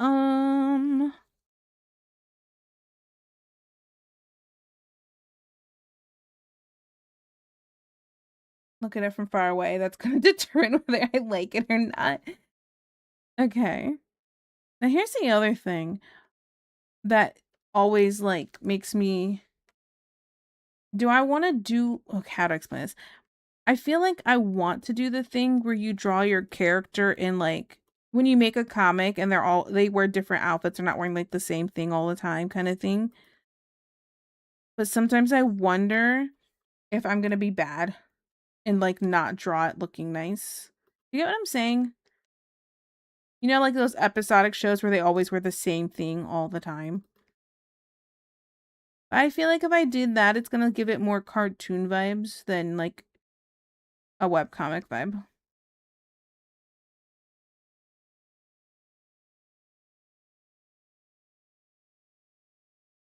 look at it from far away. That's gonna determine whether I like it or not. Okay. Now here's the other thing that always like makes me do I want to do okay, how to explain this? I feel like I want to do the thing where you draw your character in like when you make a comic and they wear different outfits, they're not wearing like the same thing all the time kind of thing. But sometimes I wonder if I'm gonna be bad and like not draw it looking nice. You get what I'm saying? You know, like those episodic shows where they always wear the same thing all the time. I feel like if I did that, it's gonna give it more cartoon vibes than like a webcomic vibe.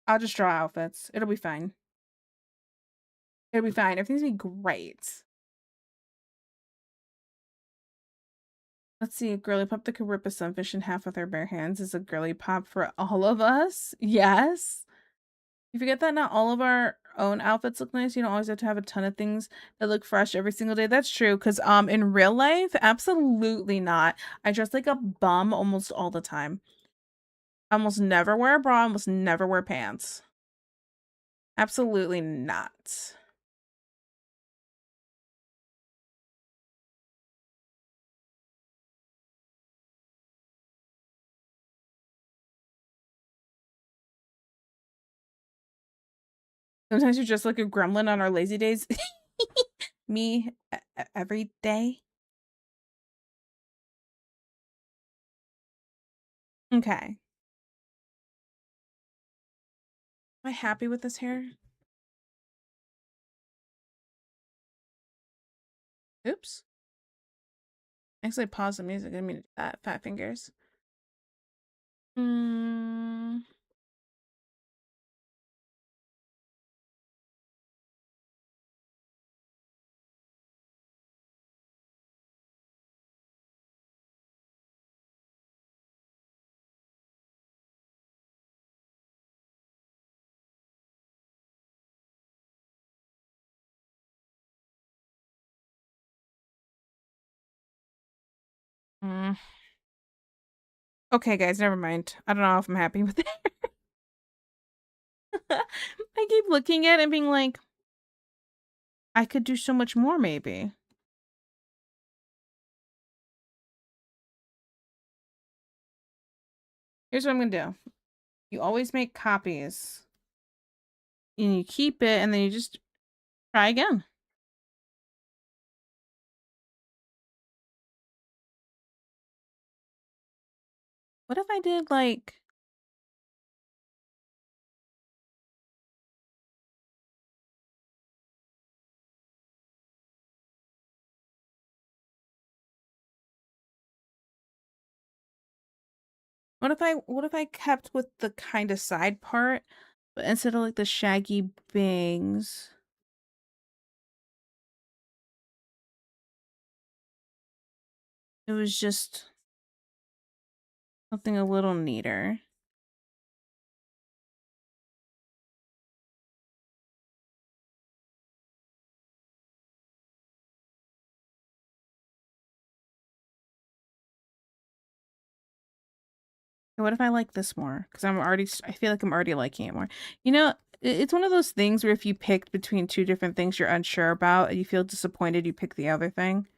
I'll just draw outfits. It'll be fine. It'll be fine. Everything's gonna be great. Let's see. Girly Pop that could rip a sunfish in half with her bare hands is a girly pop for all of us. Yes. You forget that not all of our own outfits look nice. You don't always have to have a ton of things that look fresh every single day. That's true. Because in real life, absolutely not. I dress like a bum almost all the time. I almost never wear a bra, almost never wear pants. Absolutely not. Sometimes you're just like a gremlin on our lazy days. Me every day. Okay. Am I happy with this hair? Oops. Actually, pause the music. I didn't mean to do that. Fat fingers. Mm. Mm. Okay, guys, never mind. I don't know if I'm happy with it. I keep looking at it and being like, I could do so much more, maybe. Here's what I'm gonna do. You always make copies. And you keep it, and then you just try again. What if I did, like... What if I kept with the kind of side part, but instead of like the shaggy bangs, it was just something a little neater. What if I like this more? Because I feel like I'm already liking it more. You know, it's one of those things where if you picked between two different things you're unsure about and you feel disappointed, you pick the other thing.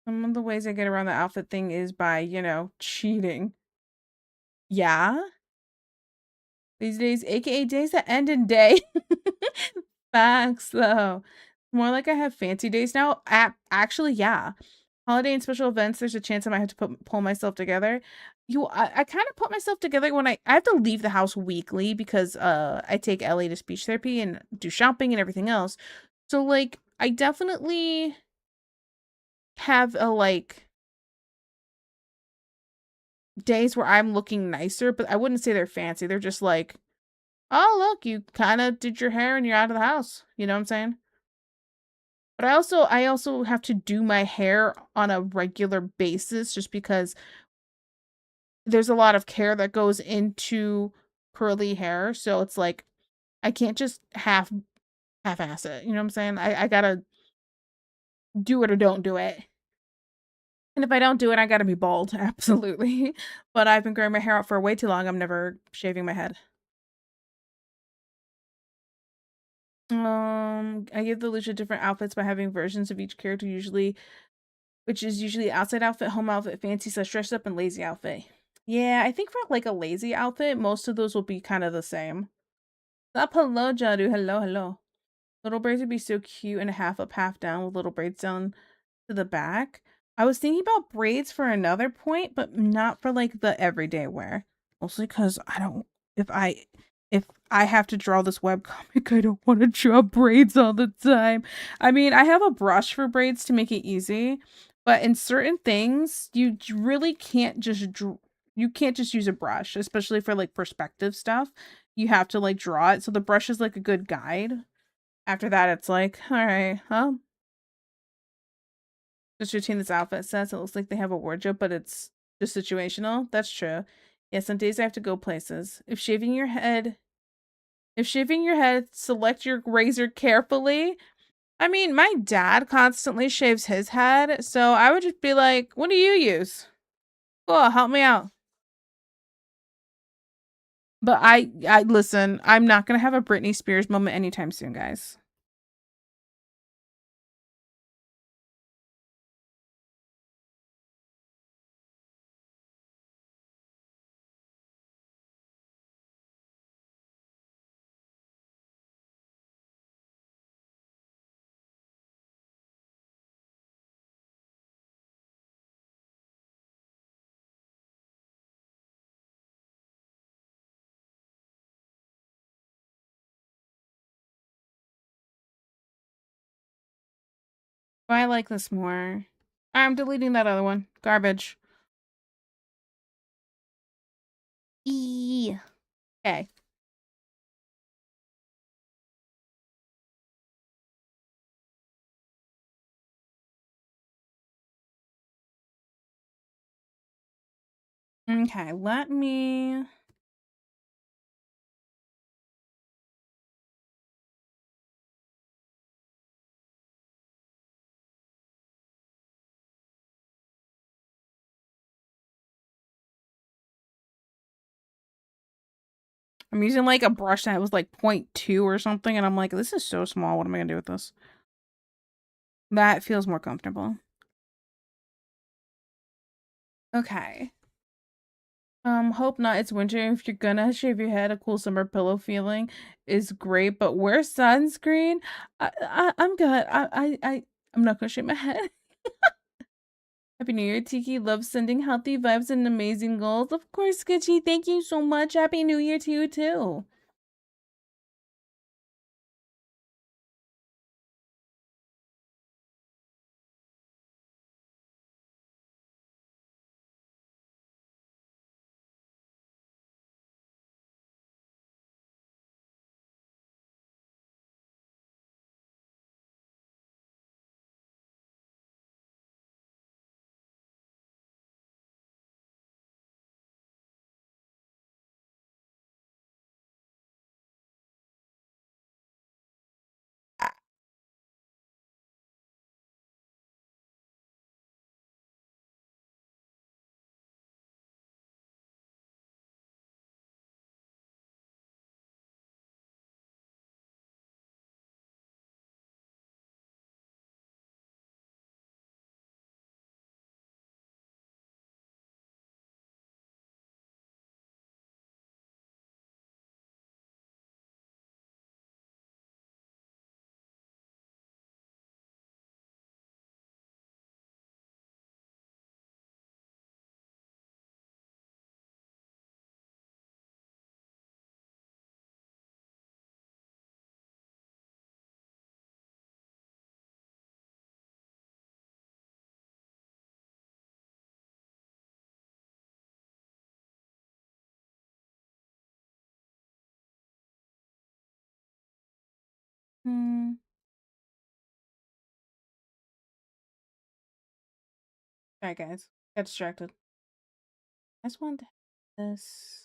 Some of the ways I get around the outfit thing is by, you know, cheating. Yeah? These days, aka days that end in day. Facts, though. More like I have fancy days now. Actually, yeah. Holiday and special events, there's a chance I might have to pull myself together. I kind of put myself together when I have to leave the house weekly because I take Ellie to speech therapy and do shopping and everything else. So like I definitely have a like days where I'm looking nicer, but I wouldn't say they're fancy. They're just like, oh look, you kind of did your hair and you're out of the house. You know what I'm saying? But I also have to do my hair on a regular basis just because there's a lot of care that goes into curly hair. So it's like I can't just half-ass it. You know what I'm saying? I gotta do it or don't do it. And if I don't do it, I gotta be bald. Absolutely. But I've been growing my hair out for way too long. I'm never shaving my head. I give the Lucia different outfits by having versions of each character, which is usually outside outfit, home outfit, fancy / dressed up, and lazy outfit. Yeah, I think for like a lazy outfit, most of those will be kind of the same. Stop, hello, Jadu. Hello, hello. Little braids would be so cute and a half up, half down with little braids down to the back. I was thinking about braids for another point, but not for like the everyday wear. Mostly because I don't if I have to draw this webcomic, I don't want to draw braids all the time. I mean, I have a brush for braids to make it easy, but in certain things, you really can't just you can't just use a brush, especially for like perspective stuff. You have to like draw it. So the brush is like a good guide. After that, it's like, all right, huh? Just routine this outfit says it looks like they have a wardrobe, but it's just situational. That's true. Yeah, some days I have to go places. If shaving your head, select your razor carefully. I mean, my dad constantly shaves his head, so I would just be like, what do you use? Cool, help me out. But I listen, I'm not gonna have a Britney Spears moment anytime soon, guys. I like this more. I'm deleting that other one. Garbage. Okay. Okay, let me I'm using like a brush that was like 0.2 or something, and I'm like, this is so small. What am I gonna do with this? That feels more comfortable. Okay. Hope not. It's winter. If you're gonna shave your head, a cool summer pillow feeling is great, but wear sunscreen. I'm good. I'm not gonna shave my head. Happy New Year, Tiki. Love sending healthy vibes and amazing goals. Of course, Sketchy. Thank you so much. Happy New Year to you too. Alright, guys. Got distracted. I just wanted to have this.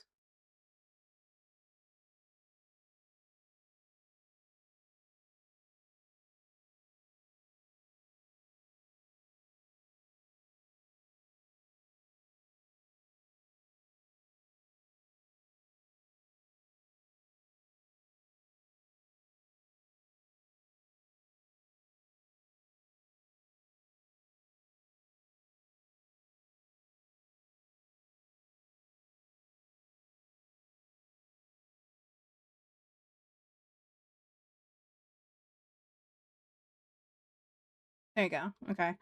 There you go. Okay.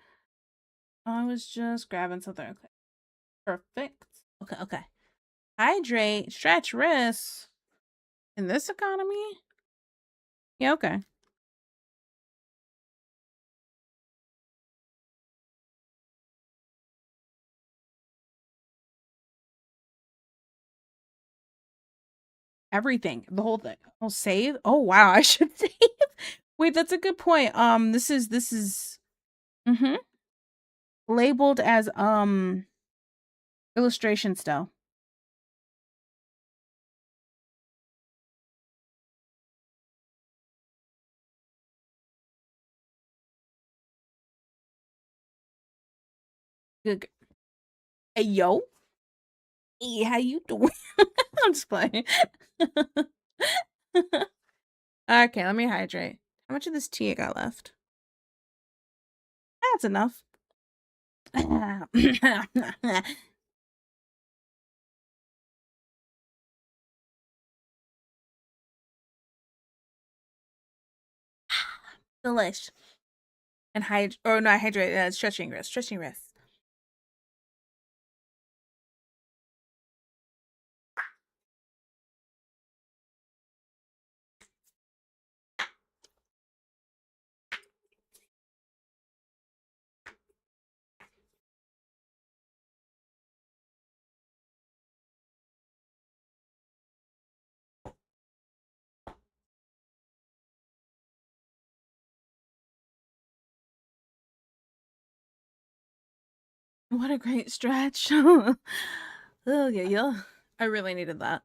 I was just grabbing something. Okay. Perfect. Okay, okay. Hydrate, stretch wrists. In this economy? Yeah, okay. Everything. The whole thing. Oh, save? Oh wow, I should save. Wait, that's a good point. This is mm-hmm. Labeled as illustration still. Good. Hey yo. Hey, how you doing? I'm just playing. Okay, let me hydrate. How much of this tea I got left? That's enough. Delish. And hydrate. Stretching wrist. Stretching wrist. What a great stretch. Oh yeah, yeah. I really needed that.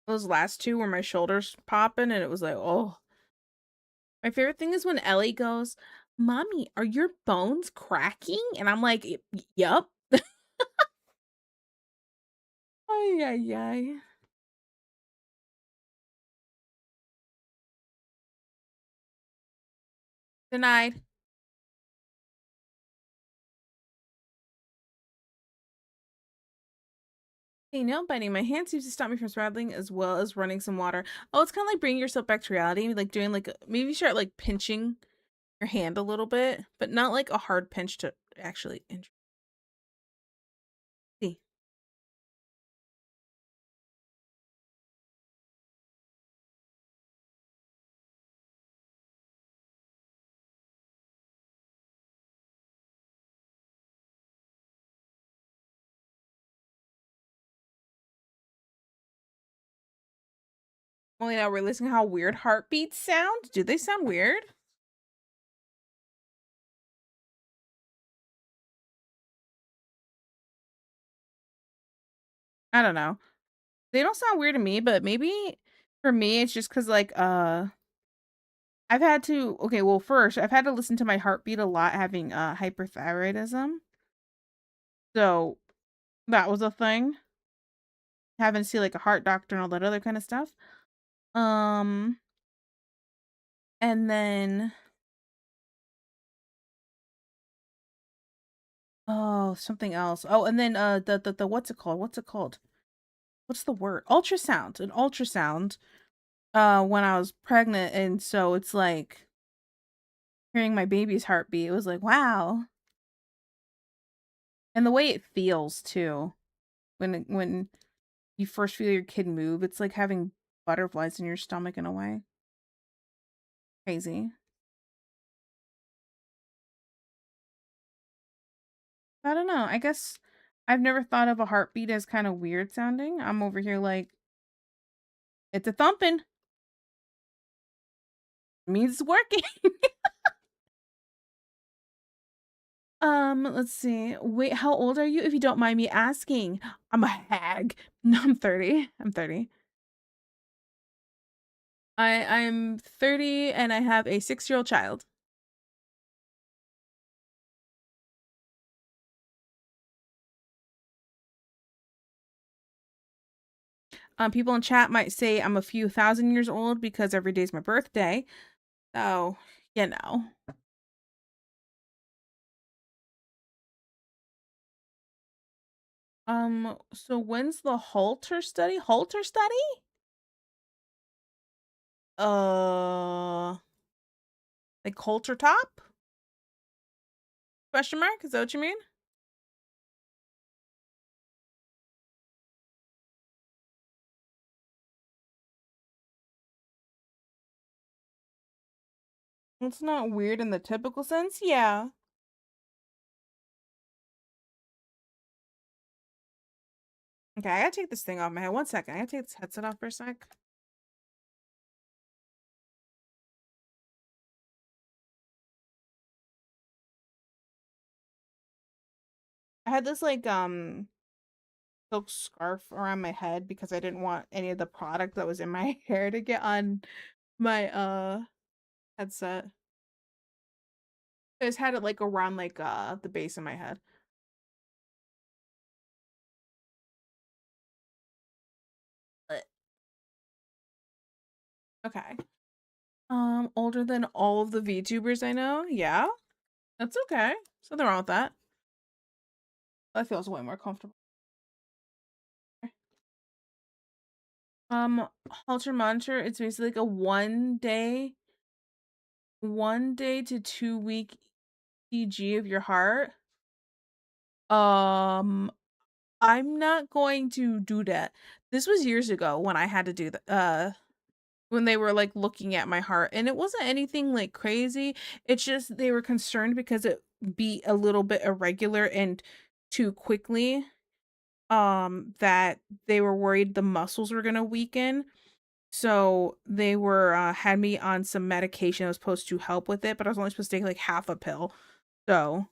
Those last two were my shoulders popping, and it was like, oh. My favorite thing is when Ellie goes, "Mommy, are your bones cracking?" And I'm like, "Yup." Ay, ay, ay. Denied. Hey, nail biting. My hand seems to stop me from spiraling as well as running some water. Oh, it's kind of like bringing yourself back to reality, like doing like maybe start like pinching your hand a little bit, but not like a hard pinch to actually injure. See. Only now realizing how weird heartbeats sound. Do they sound weird? I don't know. They don't sound weird to me, but maybe for me it's just because like I've had to well first I've had to listen to my heartbeat a lot having hyperthyroidism. So that was a thing. Having to see like a heart doctor and all that other kind of stuff. Um and then oh something else. Oh, and then the what's it called? What's it called? What's the word? Ultrasound. An ultrasound when I was pregnant, and so it's like hearing my baby's heartbeat. It was like, wow. And the way it feels too when you first feel your kid move, it's like having butterflies in your stomach in a way. Crazy. I don't know. I guess I've never thought of a heartbeat as kind of weird sounding. I'm over here like it's a thumping. Means it's working. Let's see. Wait, how old are you, if you don't mind me asking? I'm a hag. No, I'm 30. I'm 30. I'm 30 and I have a 6-year-old child. People in chat might say I'm a few thousand years old because every day's my birthday. So, you know. So when's the halter study? Halter study? Like halter top? Question mark? Is that what you mean? It's not weird in the typical sense, yeah. Okay, I gotta take this thing off my head. 1 second. I gotta take this headset off for a sec. I had this like silk scarf around my head because I didn't want any of the product that was in my hair to get on my headset. I just had it like around like the base of my head. Okay. Older than all of the VTubers I know? Yeah. That's okay. Nothing wrong with that. That feels way more comfortable. Halter monitor, it's basically like a 1 day to 2 week EG of your heart. I'm not going to do that. This was years ago when I had to do that. When they were like looking at my heart, and it wasn't anything like crazy. It's just they were concerned because it beat a little bit irregular and too quickly. That they were worried the muscles were gonna weaken. So they were had me on some medication that was supposed to help with it, but I was only supposed to take like half a pill. So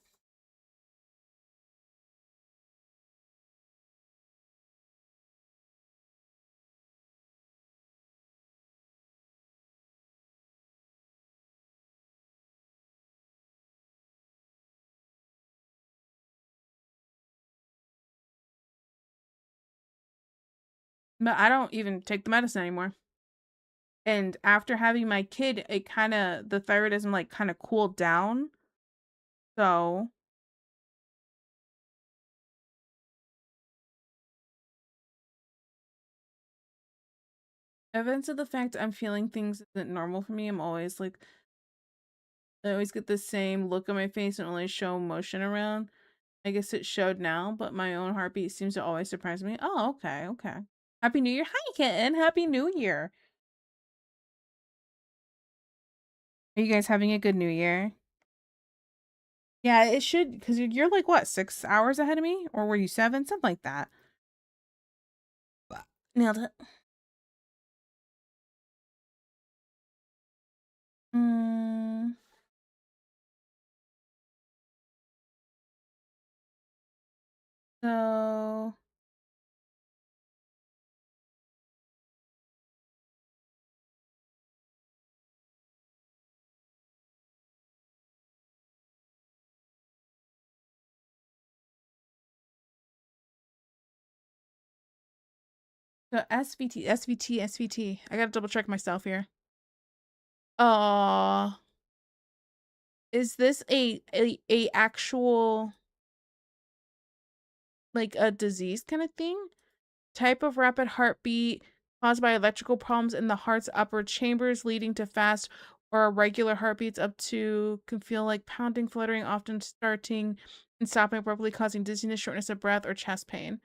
but I don't even take the medicine anymore. And after having my kid, it kind of the thyroidism like kind of cooled down. So evidence of the fact I'm feeling things isn't normal for me. I'm always like, I always get the same look on my face and only show motion around. I guess it showed now, but my own heartbeat seems to always surprise me. Oh, okay, okay. Happy New Year. Hi, kitten. Happy New Year. Are you guys having a good New Year? Yeah, it should, because you're like, what, 6 hours ahead of me? Or were you 7? Something like that. Nailed it. Mm, so So SVT. I gotta double check myself here. Is this a actual like a disease kind of thing? Type of rapid heartbeat caused by electrical problems in the heart's upper chambers, leading to fast or irregular heartbeats up to can feel like pounding, fluttering, often starting and stopping abruptly, causing dizziness, shortness of breath, or chest pain.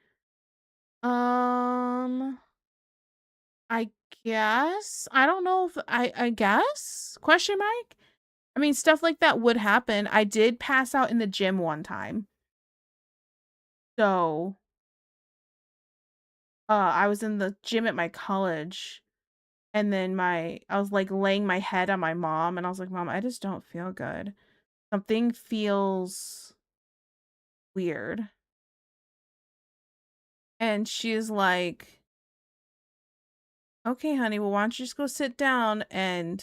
I guess. I don't know if I guess? Question mark? I mean, stuff like that would happen. I did pass out in the gym one time. So, I was in the gym at my college And then I was like laying my head on my mom, and I was like, Mom, I just don't feel good. Something feels weird. And she's like, okay, honey, well, why don't you just go sit down and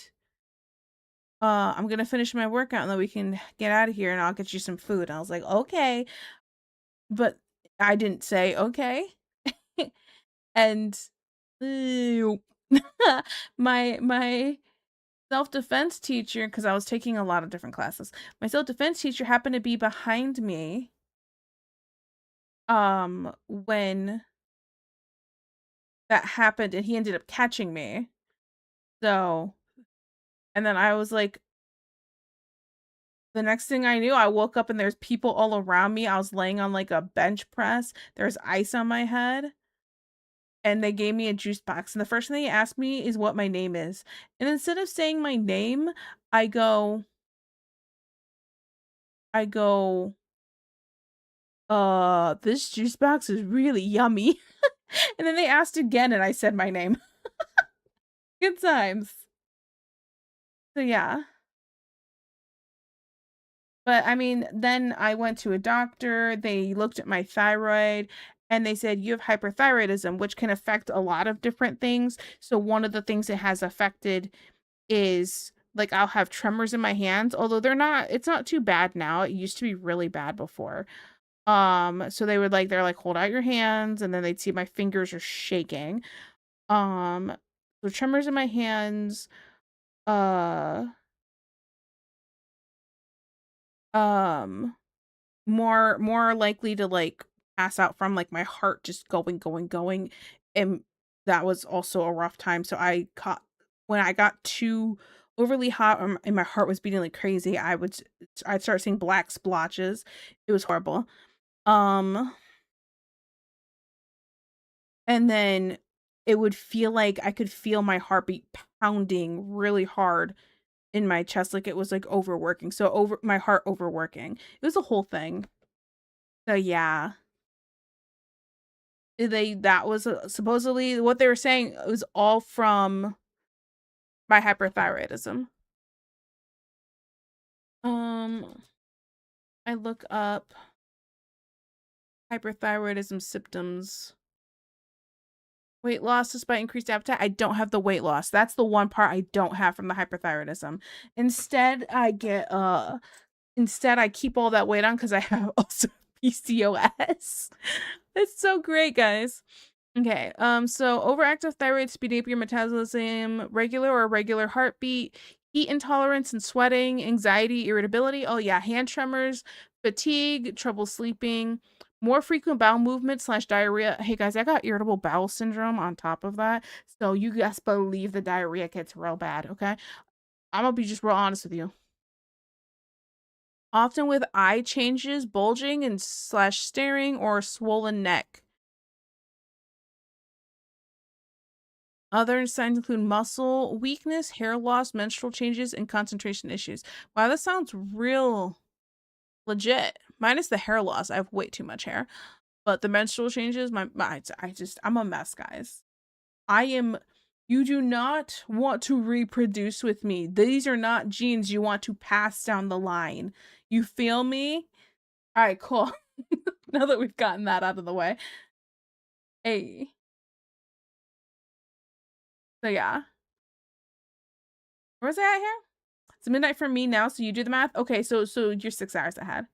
I'm gonna finish my workout and then we can get out of here and I'll get you some food. And I was like, okay. But I didn't say okay. And ew. my self-defense teacher, because I was taking a lot of different classes, my self-defense teacher happened to be behind me when that happened, and he ended up catching me. So, and then I was like, the next thing I knew, I woke up and there's people all around me. I was laying on like a bench press. There's ice on my head. And they gave me a juice box. And the first thing they asked me is what my name is. And instead of saying my name, I go, this juice box is really yummy. And then they asked again and I said my name. Good times. So yeah. But I mean, then I went to a doctor, they looked at my thyroid, and they said, you have hyperthyroidism, which can affect a lot of different things. So one of the things it has affected is like I'll have tremors in my hands, although it's not too bad now. It used to be really bad before. So they're like, hold out your hands, and then they'd see my fingers are shaking. So tremors in my hands, uh, um, more likely to like pass out from like my heart just going, and that was also a rough time. So when I got too overly hot and my heart was beating like crazy, I'd start seeing black splotches. It was horrible. And then it would feel like I could feel my heartbeat pounding really hard in my chest, like it was like overworking. So my heart overworking. It was a whole thing. So yeah. That was supposedly what they were saying. It was all from my hyperthyroidism. I look up hyperthyroidism symptoms. Weight loss despite increased appetite. I don't have the weight loss. That's the one part I don't have from the hyperthyroidism. Instead, I keep all that weight on because I have also PCOS. It's so great, guys. Okay, so overactive thyroid, speed up your metabolism, regular or irregular heartbeat, heat intolerance and sweating, anxiety, irritability. Oh yeah, hand tremors, fatigue, trouble sleeping, more frequent bowel movement / diarrhea. Hey guys, I got irritable bowel syndrome on top of that. So you guys believe the diarrhea gets real bad, okay? I'm gonna be just real honest with you. Often with eye changes, bulging and / staring, or swollen neck. Other signs include muscle weakness, hair loss, menstrual changes, and concentration issues. Wow, that sounds real legit. Minus the hair loss. I have way too much hair. But the menstrual changes, I'm a mess, guys. You do not want to reproduce with me. These are not genes you want to pass down the line. You feel me? All right, cool. Now that we've gotten that out of the way. Hey. So yeah. Where's it at here? It's midnight for me now, so you do the math. Okay, so you're 6 hours ahead.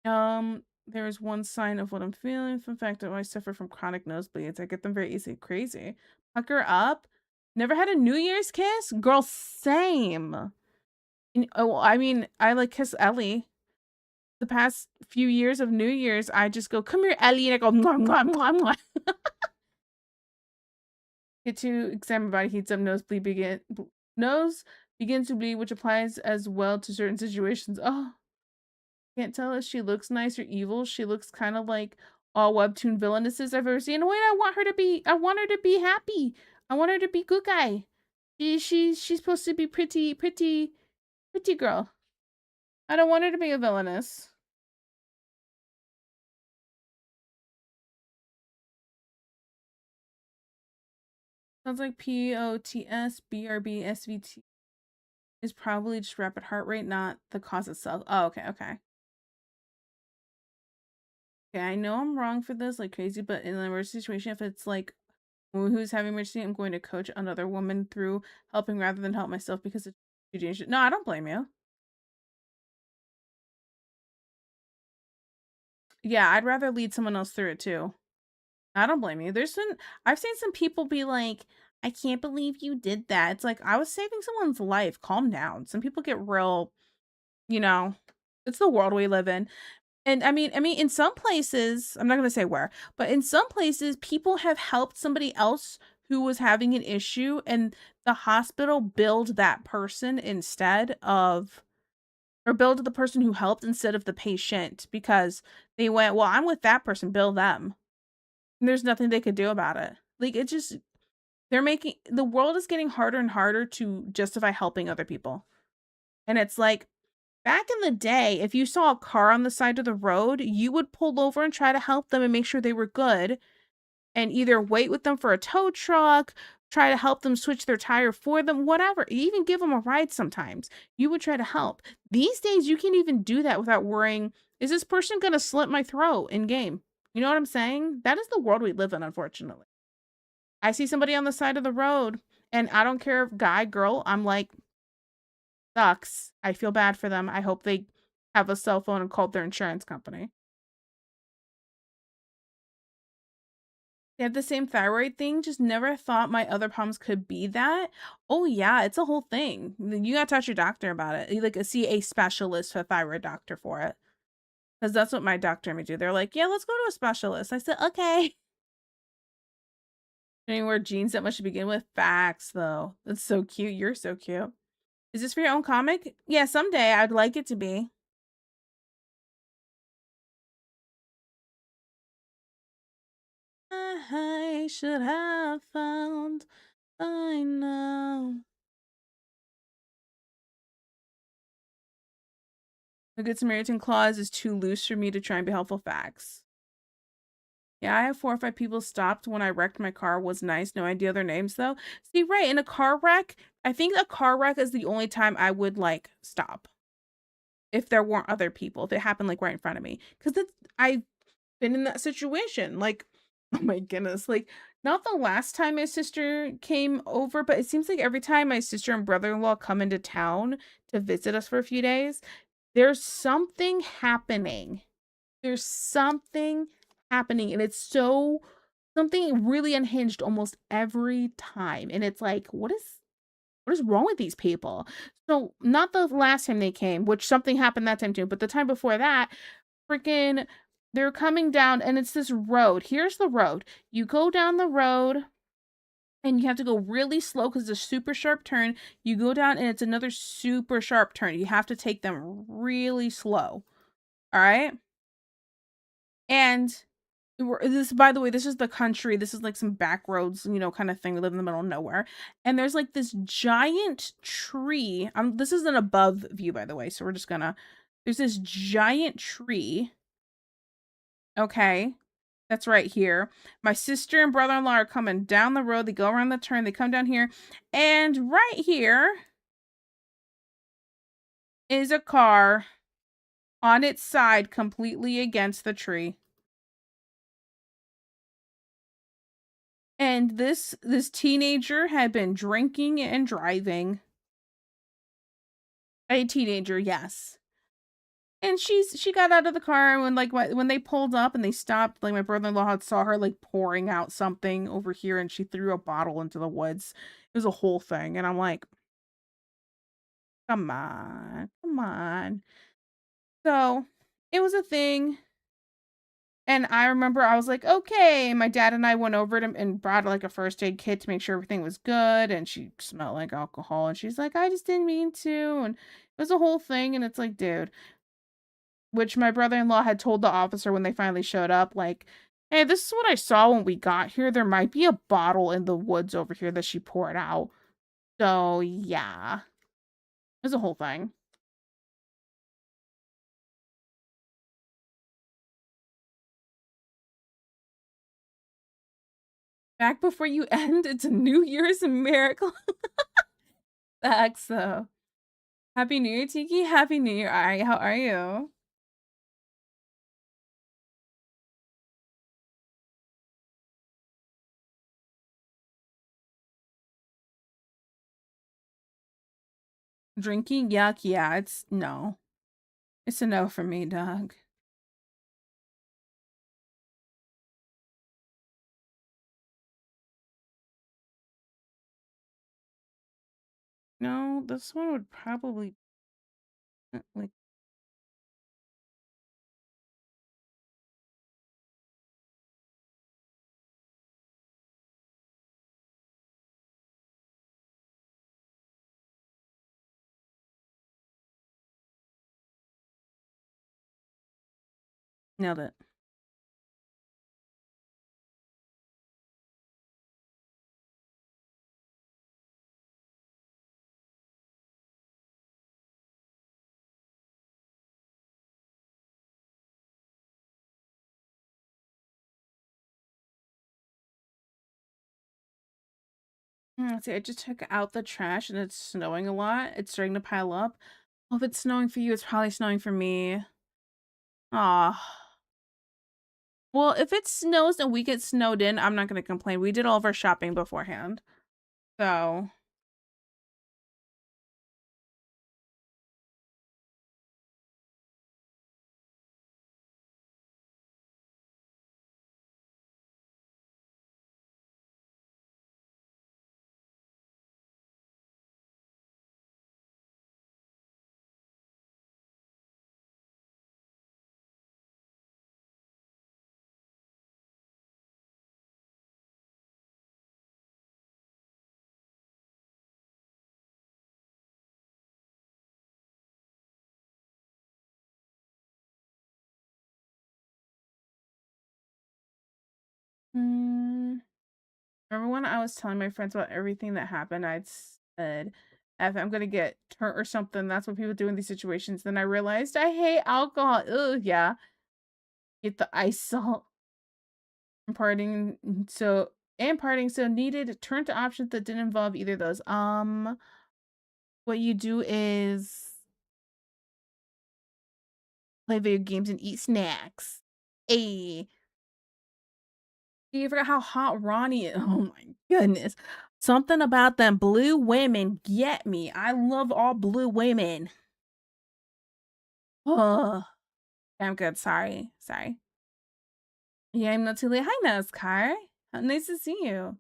There is one sign of what I'm feeling. Fun fact, I suffer from chronic nosebleeds. I get them very easy. Crazy. Pucker up. Never had a New Year's kiss? Girl, same. I mean, I like kiss Ellie. The past few years of New Year's, I just go, come here, Ellie, and I go, mwah, mwah, mwah, mwah. Get to examine body heats up, nose begins to bleed, which applies as well to certain situations. Oh, can't tell if she looks nice or evil. She looks kind of like all webtoon villainesses I've ever seen. Wait, I want her to be happy. I want her to be good guy. She's supposed to be pretty girl. I don't want her to be a villainess. Sounds like POTS, BRB, SVT is probably just rapid heart rate, not the cause itself. Oh, okay, okay. Okay, I know I'm wrong for this like crazy, but in an emergency situation, if it's like who's having emergency, I'm going to coach another woman through helping rather than help myself because it's too dangerous. No, I don't blame you. Yeah, I'd rather lead someone else through it too. I don't blame you. I've seen some people be like, I can't believe you did that. It's like, I was saving someone's life. Calm down. Some people get real, you know, it's the world we live in. And I mean, in some places, I'm not going to say where, but in some places, people have helped somebody else who was having an issue, and the hospital billed that person instead of, or billed the person who helped instead of the patient because they went, well, I'm with that person, bill them. And there's nothing they could do about it. Like, it just, the world is getting harder and harder to justify helping other people. And it's like, back in the day, if you saw a car on the side of the road, you would pull over and try to help them and make sure they were good and either wait with them for a tow truck, try to help them switch their tire for them, whatever. Even give them a ride sometimes. You would try to help. These days, you can't even do that without worrying, is this person going to slit my throat in game? You know what I'm saying? That is the world we live in, unfortunately. I see somebody on the side of the road, and I don't care if guy, girl, I'm like, sucks. I feel bad for them. I hope they have a cell phone and called their insurance company. They have the same thyroid thing, just never thought my other problems could be that. Oh yeah, it's a whole thing. You gotta talk to your doctor about it. You like see a specialist, a thyroid doctor for it. Because that's what my doctor made do. They're like, yeah, let's go to a specialist. I said, okay. Didn't wear jeans that much to begin with. Facts though. That's so cute. You're so cute. Is this for your own comic? Yeah, someday I'd like it to be. I should have found. I know. The Good Samaritan clause is too loose for me to try and be helpful. Facts. Yeah, I have 4 or 5 people stopped when I wrecked my car. Was nice. No idea their names though. See, right, in a car wreck, I think a car wreck is the only time I would like stop. If there weren't other people, if it happened like right in front of me. Because I've been in that situation. Like, oh my goodness. Like, not the last time my sister came over, but it seems like every time my sister and brother-in-law come into town to visit us for a few days, there's something happening. There's something happening, and it's so something really unhinged almost every time. And it's like, what is wrong with these people? So, not the last time they came, which something happened that time too, but the time before that, freaking they're coming down and it's this road. Here's the road. You go down the road and you have to go really slow because it's a super sharp turn. You go down and it's another super sharp turn. You have to take them really slow. All right? And this, by the way, this is the country. This is like some back roads, kind of thing. We live in the middle of nowhere. And there's like this giant tree. This is an above view, by the way. So we're just gonna, there's this giant tree. Okay. That's right here. My sister and brother-in-law are coming down the road. They go around the turn. They come down here. And right here is a car on its side completely against the tree. And this teenager had been drinking and driving. A teenager, yes. And she got out of the car, and when they pulled up and they stopped, like my brother-in-law had saw her like pouring out something over here, and she threw a bottle into the woods. It was a whole thing, and I'm like, come on, come on. So it was a thing. And I remember I was like, okay. My dad and I went over to and brought like a first aid kit to make sure everything was good. And she smelled like alcohol. And she's like, I just didn't mean to. And it was a whole thing. And it's like, dude, which my brother-in-law had told the officer when they finally showed up, like, hey, this is what I saw when we got here. There might be a bottle in the woods over here that she poured out. So yeah, it was a whole thing.
Back before you end, it's a New Year's miracle. Facts, though. Happy New Year, Tiki. Happy New Year, Ari. How are you? Drinking? Yuck. Yeah, it's no. It's a no for me, dog. No, this one would probably like nailed it. See, I just took out the trash and it's snowing a lot. It's starting to pile up. Well, if it's snowing for you, it's probably snowing for me. Ah. Well, if it snows and we get snowed in, I'm not going to complain. We did all of our shopping beforehand. So. Remember when I was telling my friends about everything that happened? I'd said, if I'm gonna get hurt or something, that's what people do in these situations. Then I realized I hate alcohol. Ugh, yeah. Get the ice salt. And partying so needed. Turn to options that didn't involve either of those. What you do is play video games and eat snacks. Hey. You forgot how hot Ronnie is. Oh my goodness. Something about them blue women get me. I love all blue women. Oh, I'm good. Sorry. Yeah, I'm not too late. Hi, NASCAR. Nice to see you.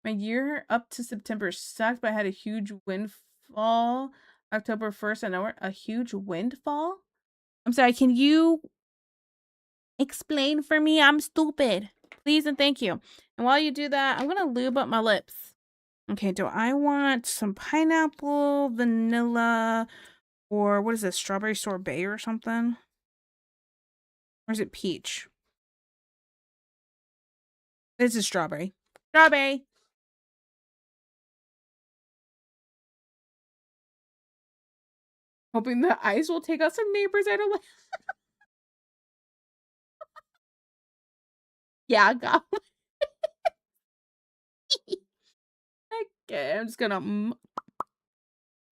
My year up to September sucked, but I had a huge windfall. October 1st, I know a huge windfall. I'm sorry, can you explain for me? I'm stupid. Please and thank you. And while you do that, I'm going to lube up my lips. Okay, do I want some pineapple, vanilla, or what is this, strawberry sorbet or something? Or is it peach? This is strawberry. Strawberry! Hoping the ice will take out some neighbors I don't like. Yeah, I got Okay, I'm just gonna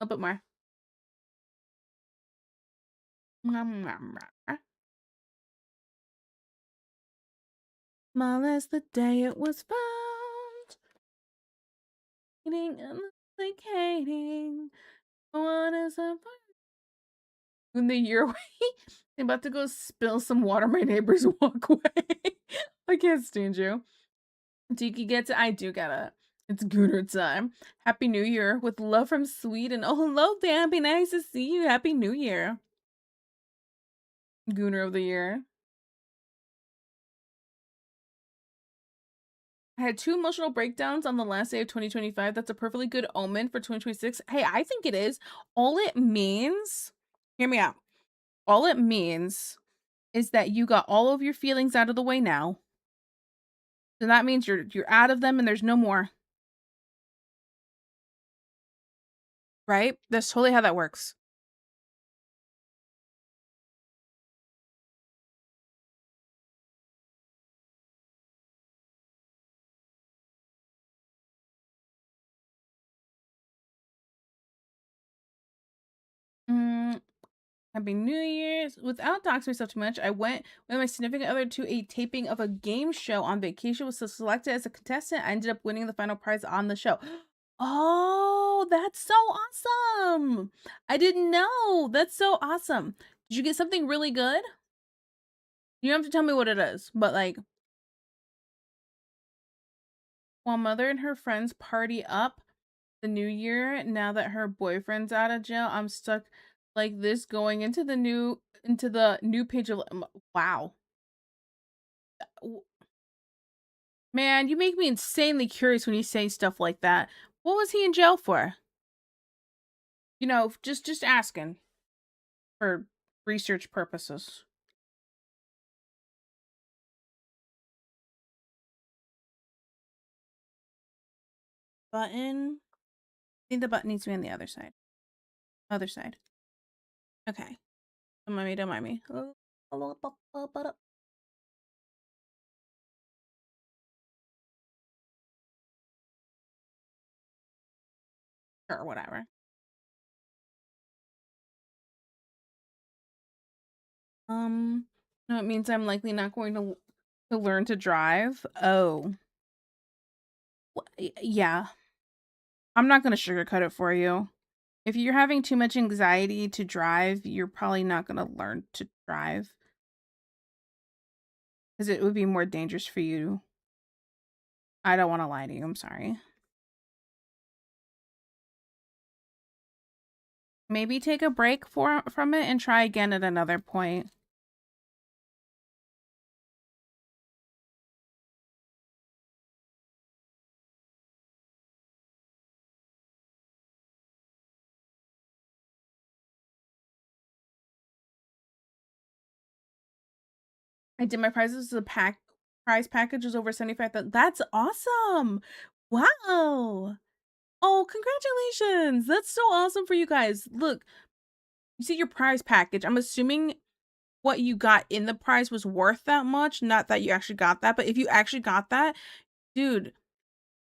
a bit more. Small as the day it was found. Eating and like hating. What is up? When the year away, I'm about to go spill some water on my neighbor's walkway. I can't stand you. Tiki gets it. I do get it. It's Gooner time. Happy New Year with love from Sweden. Oh, hello, Bambi. Nice to see you. Happy New Year. Gooner of the Year. I had 2 emotional breakdowns on the last day of 2025. That's a perfectly good omen for 2026. Hey, I think it is. All it means, hear me out. All it means is that you got all of your feelings out of the way now. So that means you're out of them and there's no more. Right? That's totally how that works. Happy New Year's. Without doxing myself too much, I went with my significant other to a taping of a game show on vacation. Was so selected as a contestant. I ended up winning the final prize on the show. Oh, that's so awesome. I didn't know. That's so awesome. Did you get something really good? You don't have to tell me what it is, but like, while mother and her friends party up the new year, now that her boyfriend's out of jail, I'm stuck like this going into the new page of wow. Man, you make me insanely curious when you say stuff like that. What was he in jail for? You know, just asking for research purposes. Button. I think the button needs to be on the other side. Other side. Okay. Don't mind me, don't mind me. Or whatever. No, it means I'm likely not going to learn to drive. Oh. Yeah. I'm not going to sugarcoat it for you. If you're having too much anxiety to drive, you're probably not going to learn to drive. Because it would be more dangerous for you. I don't want to lie to you. I'm sorry. Maybe take a break from it and try again at another point. I did my prizes. The prize package was over 75,000. That's awesome. Wow. Oh, congratulations. That's so awesome for you guys. Look, you see your prize package. I'm assuming what you got in the prize was worth that much. Not that you actually got that, but if you actually got that, dude,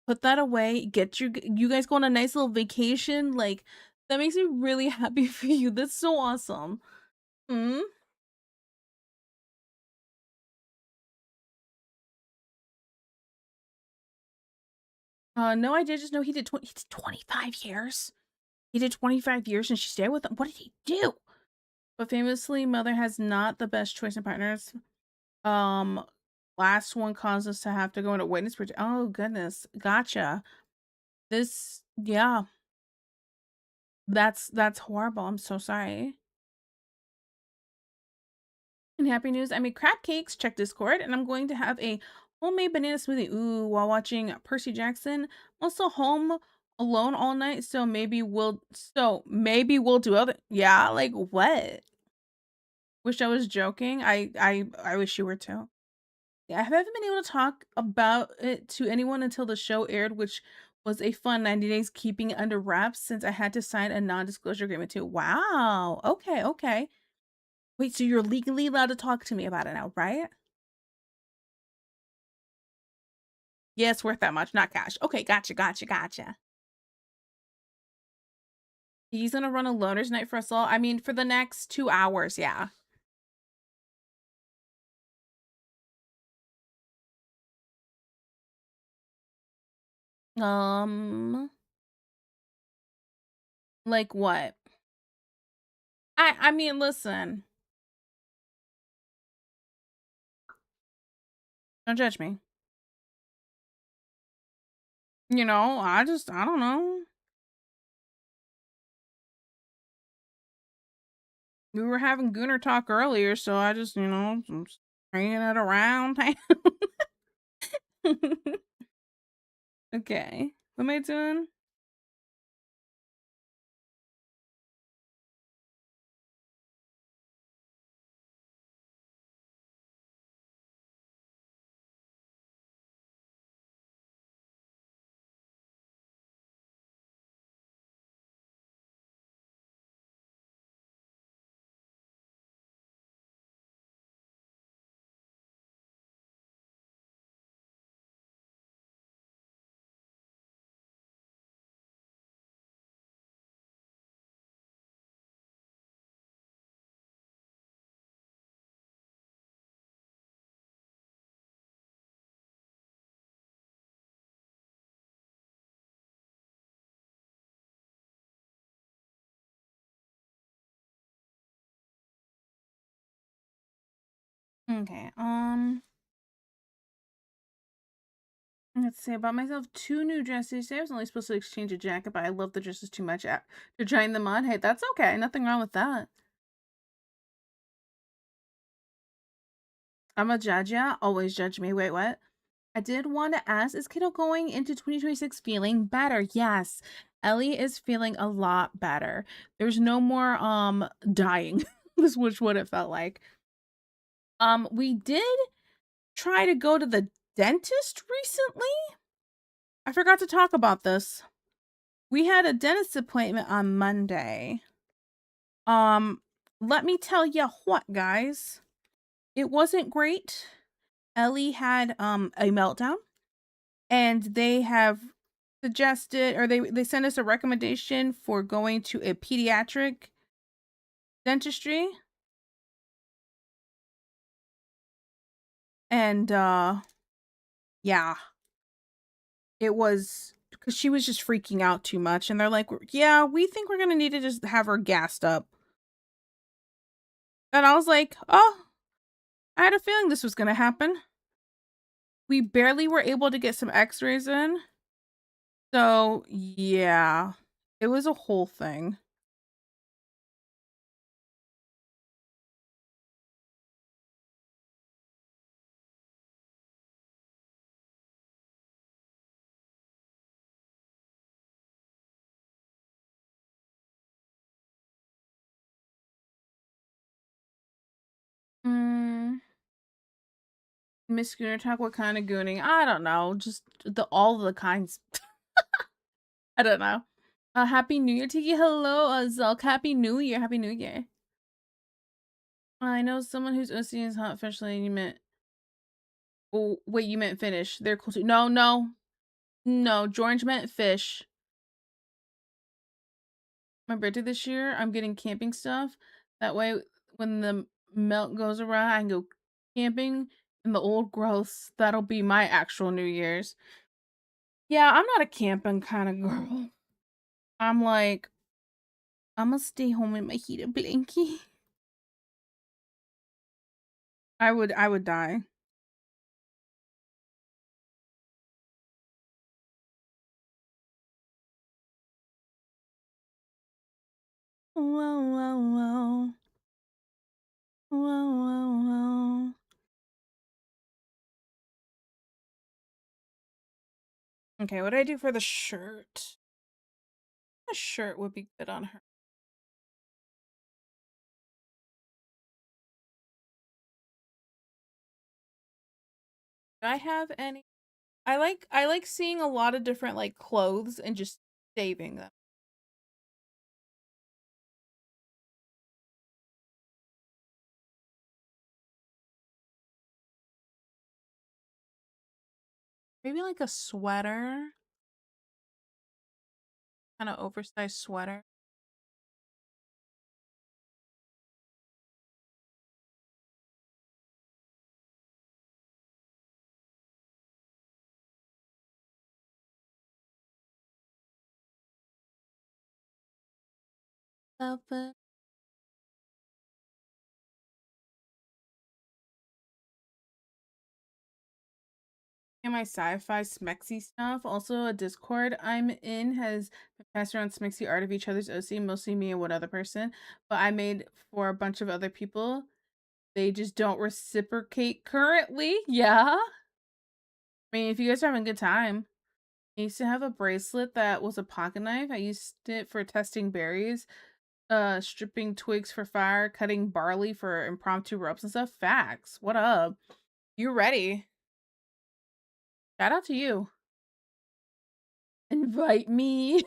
put that away. Get you guys go on a nice little vacation. Like, that makes me really happy for you. That's so awesome. Hmm? No, I did just know he did 25 years. He did 25 years and she stayed with him. What did he do? But famously, mother has not the best choice in partners. Um, last one caused us to have to go into witness protection. Oh goodness, gotcha. This, yeah, that's horrible. I'm so sorry. And happy news, I made crab cakes. Check Discord, and I'm going to have a homemade banana smoothie. Ooh, while watching Percy Jackson. Also home alone all night, so maybe we'll do other. Yeah, like what? Wish I was joking. I wish you were too. Yeah, I haven't been able to talk about it to anyone until the show aired, which was a fun 90 days keeping it under wraps since I had to sign a non-disclosure agreement too. Wow. Okay, okay. Wait, so you're legally allowed to talk to me about it now, right? Yeah, it's worth that much, not cash. Okay, gotcha. He's gonna run a loner's night for us all. I mean, for the next 2 hours, yeah. Like what? I mean, listen. Don't judge me. You know, I don't know. We were having Gooner talk earlier, so I just, I'm just bringing it around. Okay. What am I doing? Okay. Let's say about myself, 2 new dresses. Today I was only supposed to exchange a jacket, but I love the dresses too much after trying them on. Hey, that's okay. Nothing wrong with that. I'm a judge, yeah. Always judge me. Wait, what? I did want to ask, is Kiddo going into 2026 feeling better? Yes. Ellie is feeling a lot better. There's no more dying. This was what it felt like. We did try to go to the dentist recently. I forgot to talk about this. We had a dentist appointment on Monday. Let me tell you what, guys. It wasn't great. Ellie had a meltdown, and they have suggested, or they sent us a recommendation for going to a pediatric dentistry. And yeah, it was because she was just freaking out too much, and they're like, yeah, we think we're gonna need to just have her gassed up. And I was like, oh, I had a feeling this was gonna happen. We barely were able to get some x-rays in. So yeah, it was a whole thing. Miss Schooner Talk, what kind of gooning? I don't know. Just all the kinds. I don't know. Happy New Year to you. Hello, Zulk. Happy New Year. Happy New Year. I know someone who's OC is hot officially, and you meant. Oh, wait, you meant finish. They're cool too. No, no. No, George meant fish. My birthday this year, I'm getting camping stuff. That way, when the melt goes around, I can go camping in the old growths. That'll be my actual New Year's. Yeah, I'm not a camping kind of girl. I'm like, I'm gonna stay home in my heated blankie. I would die. Whoa, whoa, whoa. Whoa, whoa, whoa. Okay, what do I do for the shirt? The shirt would be good on her. Do I have any? I like seeing a lot of different like clothes and just saving them. Maybe like a sweater. Kind of oversized sweater. Outfit. And my sci-fi smexy stuff. Also, a Discord I'm in has passed around smexy art of each other's OC, mostly me and one other person. But I made for a bunch of other people. They just don't reciprocate currently. Yeah. I mean, if you guys are having a good time. I used to have a bracelet that was a pocket knife. I used it for testing berries, stripping twigs for fire, cutting barley for impromptu ropes and stuff. Facts. What up? You ready? Shout out to you. Invite me.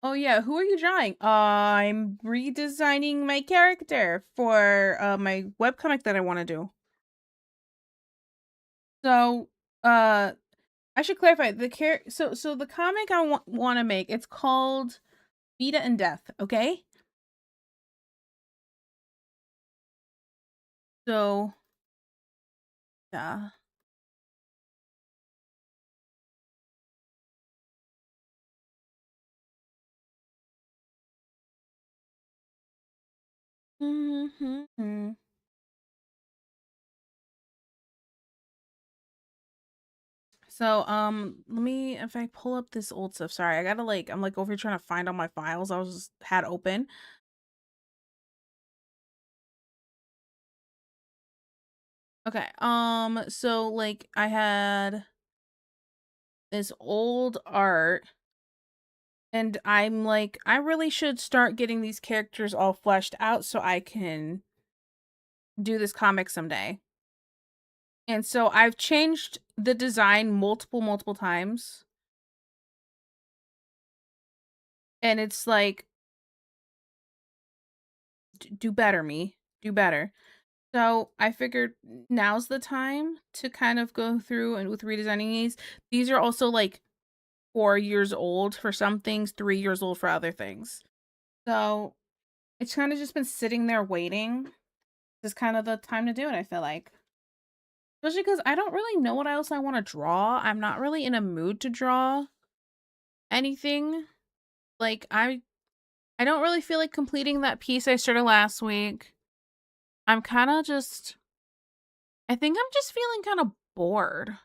Oh yeah, who are you drawing? I'm redesigning my character for my webcomic that I want to do. So, I should clarify the so the comic I want to make, it's called Vita and Death, okay? So, yeah. So, let me, if I pull up this old stuff, sorry, I gotta like, I'm like over here trying to find all my files had open. Okay, so like I had this old art and I'm like, I really should start getting these characters all fleshed out so I can do this comic someday. And so I've changed the design multiple times. And it's like, do better, me. Do better. So I figured now's the time to kind of go through and with redesigning these. These are also like 4 years old for some things, 3 years old for other things. So it's kind of just been sitting there waiting. This is kind of the time to do it, I feel like. Especially because I don't really know what else I want to draw. I'm not really in a mood to draw anything. Like I don't really feel like completing that piece I started last week. I'm kind of just I think I'm just feeling kind of bored.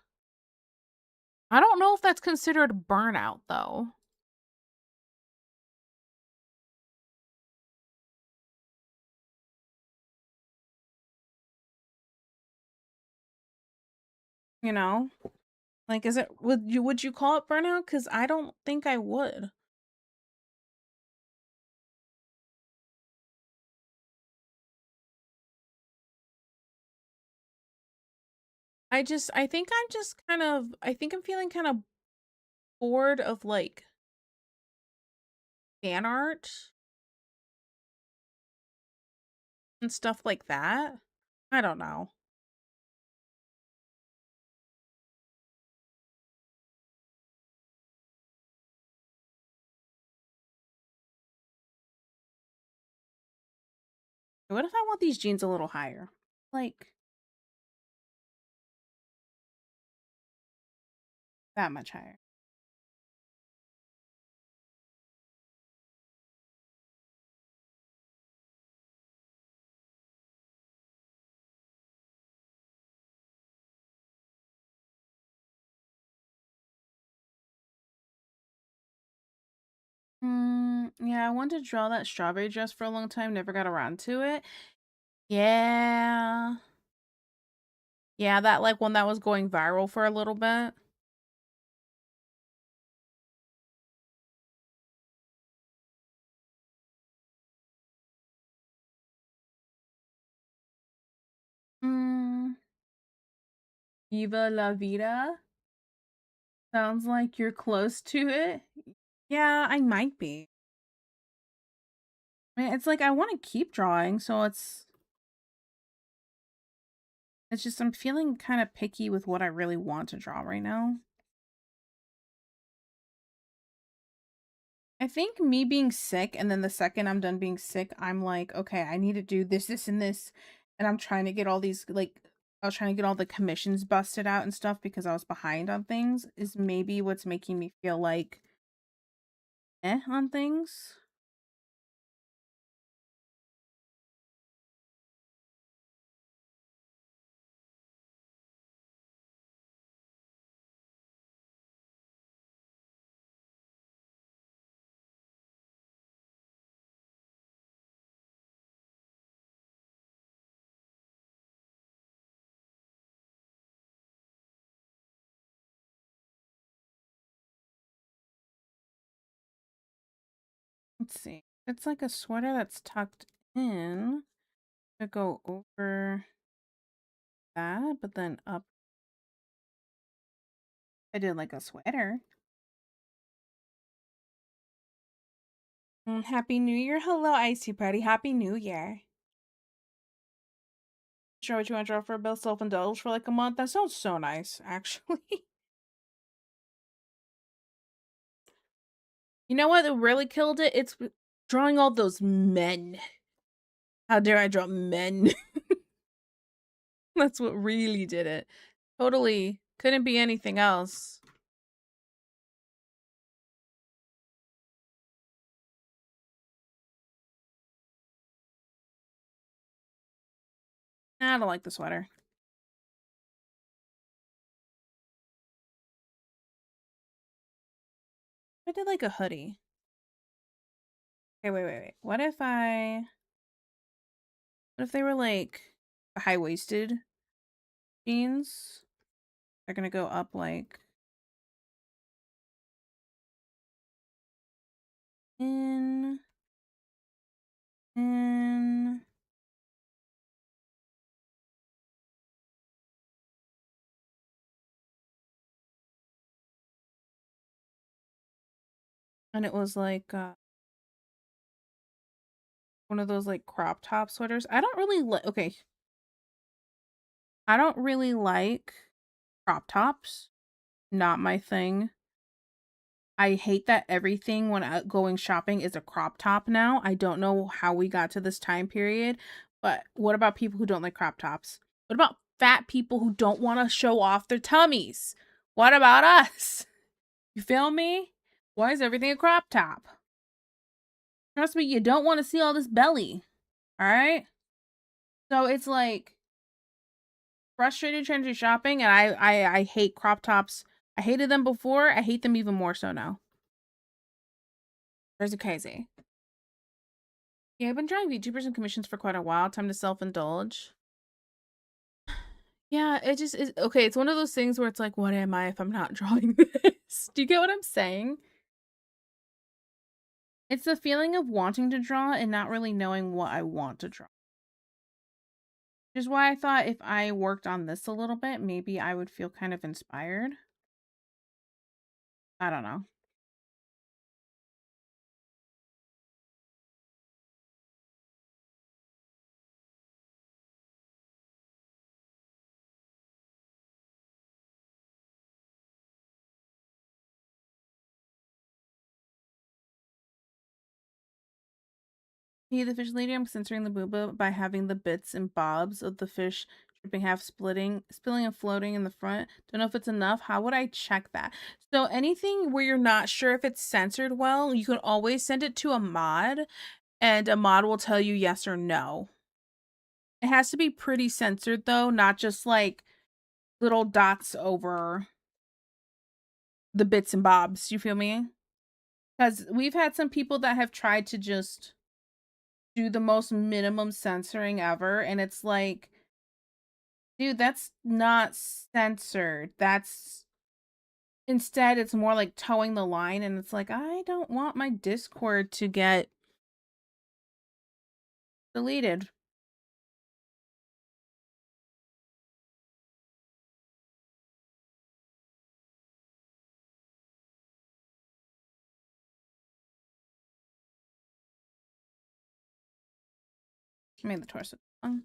I don't know if that's considered burnout though. You know? Like is it would you call it burnout? Cuz I don't think I would. I think I'm just kind of I think I'm feeling kind of bored of like fan art and stuff like that. I don't know. What if I want these jeans a little higher? Like that much higher. Yeah, I wanted to draw that strawberry dress for a long time, never got around to it. Yeah. Yeah, that like one that was going viral for a little bit. Mm, Viva la vida. Sounds like you're close to it. Yeah, I might be. I mean, it's like I want to keep drawing, so it's just I'm feeling kind of picky with what I really want to draw right now. I think me being sick and then the second I'm done being sick, I'm like, okay, I need to do this, and this. And I'm trying to get all these like I was trying to get all the commissions busted out and stuff because I was behind on things is maybe what's making me feel like on things. Let's see. It's like a sweater that's tucked in to go over that, but then up. I did like a sweater. Happy New Year. Hello, Icy Party. Happy New Year. Sure what you want to draw for a bill self-indulge for like a month? That sounds so nice, actually. You know what really killed it? It's drawing all those men. How dare I draw men? That's what really did it. Totally couldn't be anything else. I don't like the sweater. I did like a hoodie. Okay, wait. What if they were like high-waisted jeans? They're gonna go up like in and it was like one of those like crop top sweaters. I don't really like I don't really like crop tops. Not my thing. I hate that everything when going shopping is a crop top now. I don't know how we got to this time period, but what about people who don't like crop tops? What about fat people who don't want to show off their tummies? What about us? You feel me? Why is everything a crop top? Trust me, you don't want to see all this belly. All right? So it's like frustrated trying to do shopping, and I hate crop tops. I hated them before. I hate them even more so now. There's a crazy. Yeah, I've been drawing VTubers and commissions for quite a while. Time to self-indulge. Yeah, it just is okay. It's one of those things where it's like, what am I if I'm not drawing this? Do you get what I'm saying? It's the feeling of wanting to draw and not really knowing what I want to draw. Which is why I thought if I worked on this a little bit, maybe I would feel kind of inspired. I don't know. Hey, the fish lady, I'm censoring the booba by having the bits and bobs of the fish dripping, half spilling and floating in the front. Don't know if it's enough. How would I check that? So anything where you're not sure if it's censored well, you can always send it to a mod, and a mod will tell you yes or no. It has to be pretty censored though, not just like little dots over the bits and bobs. You feel me? Because we've had some people that have tried to just do the most minimum censoring ever, and it's like, dude, that's not censored. That's instead it's more like towing the line, and it's like, I don't want my Discord to get deleted. Made the torso long.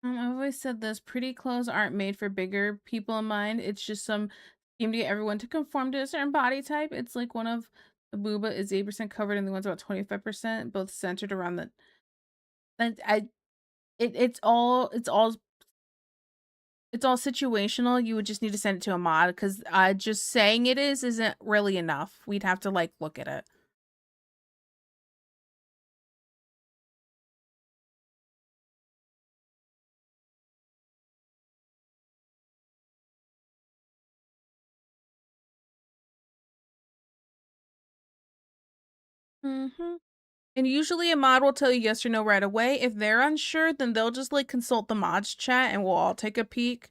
I've always said this, pretty clothes aren't made for bigger people in mind. It's just some scheme to get everyone to conform to a certain body type. It's like one of the booba is 8% covered and the one's about 25%, both centered around the it's all situational. You would just need to send it to a mod because just saying it isn't really enough. We'd have to like look at it. And usually a mod will tell you yes or no right away. If they're unsure, then they'll just like consult the mods chat and we'll all take a peek.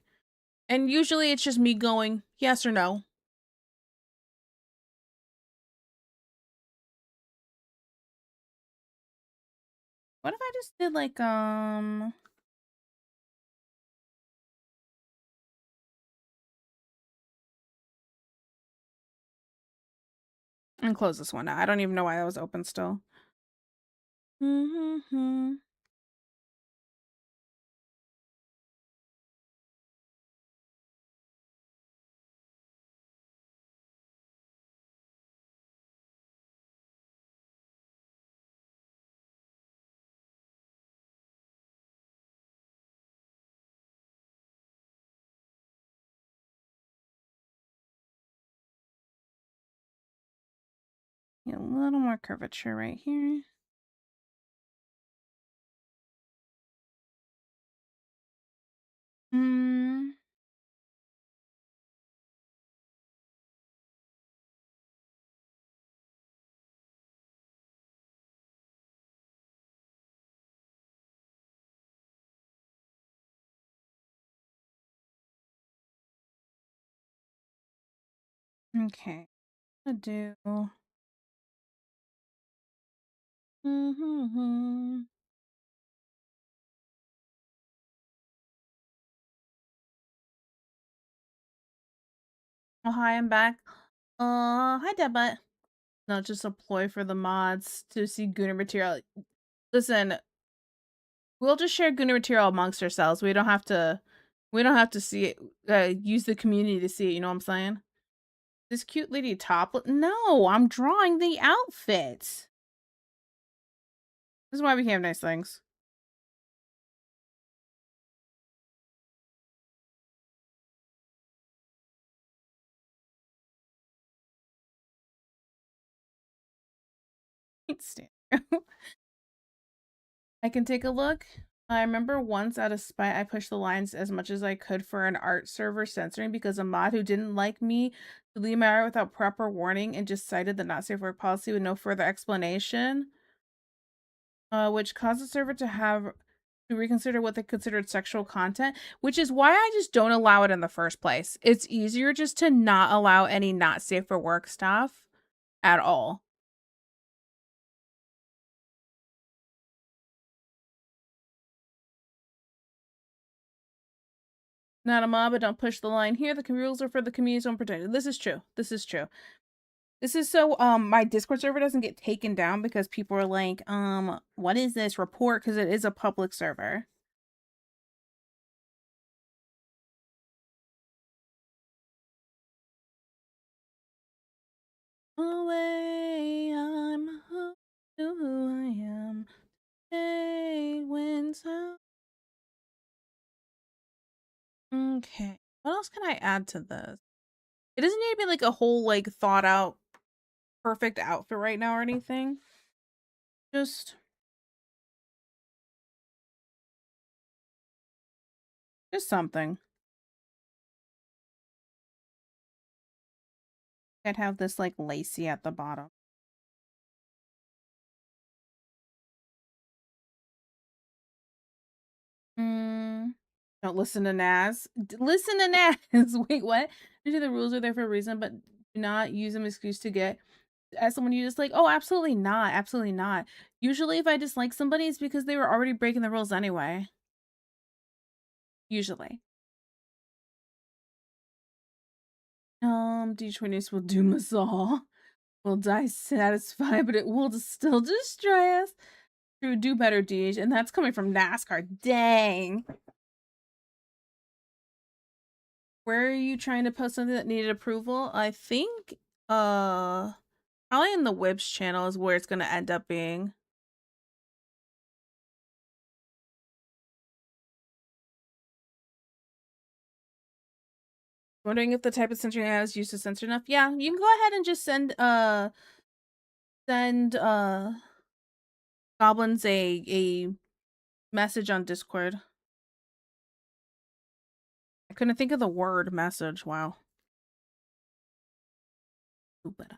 And usually it's just me going yes or no. What if I just did like and close this one now. I don't even know why that was open still. A little more curvature right here. Hmm. Okay. I'll do. Mm-hmm. Oh, hi, I'm back. Hi, Debut. Not just a ploy for the mods to see Gunner material. Listen, we'll just share Gunner material amongst ourselves. We don't have to. We don't have to see it. Use the community to see it. You know what I'm saying? This cute lady top. No, I'm drawing the outfit. This is why we have nice things. I can take a look. I remember once out of spite, I pushed the lines as much as I could for an art server censoring because a mod who didn't like me deleted my art without proper warning and just cited the not safe work policy with no further explanation, which caused the server to have to reconsider what they considered sexual content, which is why I just don't allow it in the first place. It's easier just to not allow any not safe for work stuff at all. Not a mob, but don't push the line here. The rules are for the community's own protection. This is true. This is true. This is so my Discord server doesn't get taken down because people are like, what is this report? Because it is a public server. Away, I'm who I am. Hey, wins out. Okay. What else can I add to this? It doesn't need to be like a whole like thought out perfect outfit right now or anything. Just something. I'd have this like lacy at the bottom. Don't listen to Naz. Listen to Naz. Wait, what? Usually the rules are there for a reason, but do not use them as excuse to get as someone you just like. Oh, absolutely not. Absolutely not. Usually, if I dislike somebody, it's because they were already breaking the rules anyway. Usually. D20s will doom us all. We'll die satisfied, but it will still destroy us. True, do better, Deej. And that's coming from NASCAR. Dang. Where are you trying to post something that needed approval? I think, probably in the Whips channel is where it's going to end up being. Wondering if the type of censoring I was used to censor enough. Yeah, you can go ahead and just send goblins a message on Discord. I couldn't think of the word message. Wow. Stupid.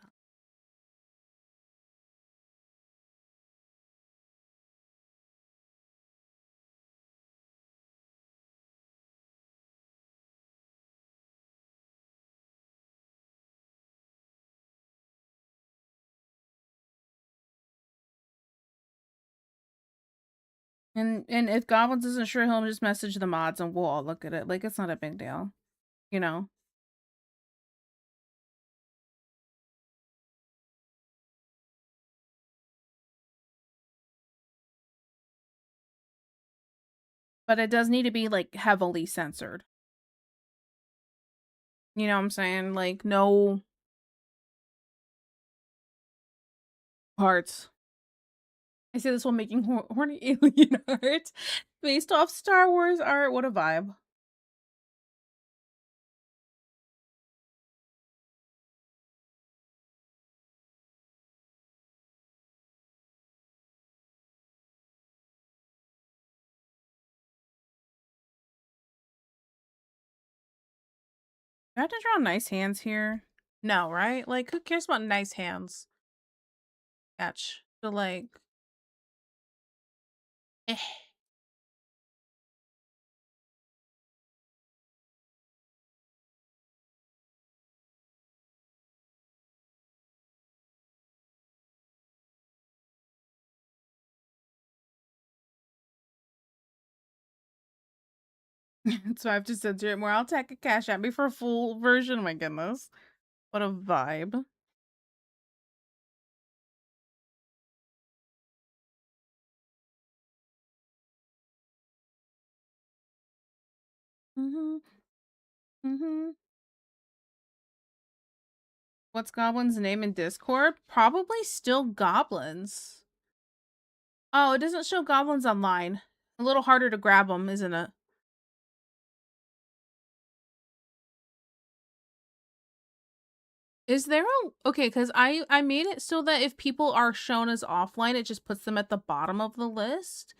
And if Goblins isn't sure, he'll just message the mods and we'll all look at it. Like, it's not a big deal. You know? But it does need to be, like, heavily censored. You know what I'm saying? Like, no parts. I say this while making horny alien art based off Star Wars art. What a vibe. I have to draw nice hands here? No, right? Like, who cares about nice hands? Sketch. So, like, eh. So I have to censor it more. I'll take a cash at me for a full version. Oh my goodness. What a vibe. What's Goblin's name in Discord? Probably still Goblins. Oh, it doesn't show Goblins online. A little harder to grab them, isn't it? Is there a okay? Because I made it so that if people are shown as offline, it just puts them at the bottom of the list.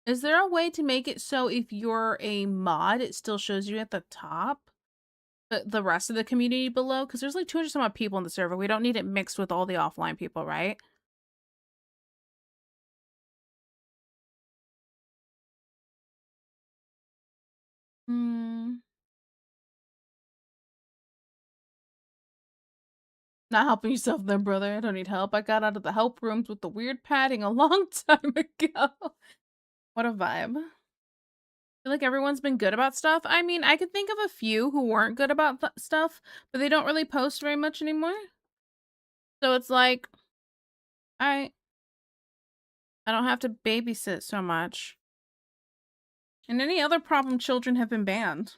Is there a way to make it so if you're a mod, it still shows you at the top? But the rest of the community below? Because there's like 200 some odd people in the server. We don't need it mixed with all the offline people, right? Hmm. Not helping yourself then, brother. I don't need help. I got out of the help rooms with the weird padding a long time ago. What a vibe. I feel like everyone's been good about stuff. I mean, I could think of a few who weren't good about stuff, but they don't really post very much anymore. So it's like, I don't have to babysit so much. And any other problem children have been banned.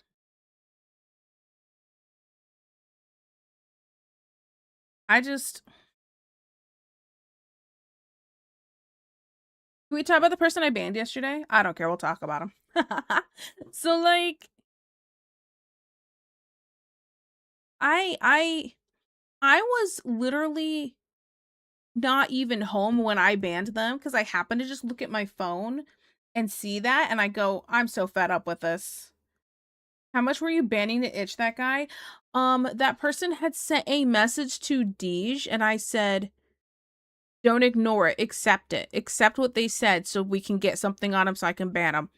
I just... Can we talk about the person I banned yesterday? I don't care. We'll talk about him. So, like... I was literally not even home when I banned them because I happened to just look at my phone and see that and I go, I'm so fed up with this. How much were you banning to itch that guy? That person had sent a message to Deej and I said, don't ignore it, accept it. Accept what they said so we can get something on him so I can ban him.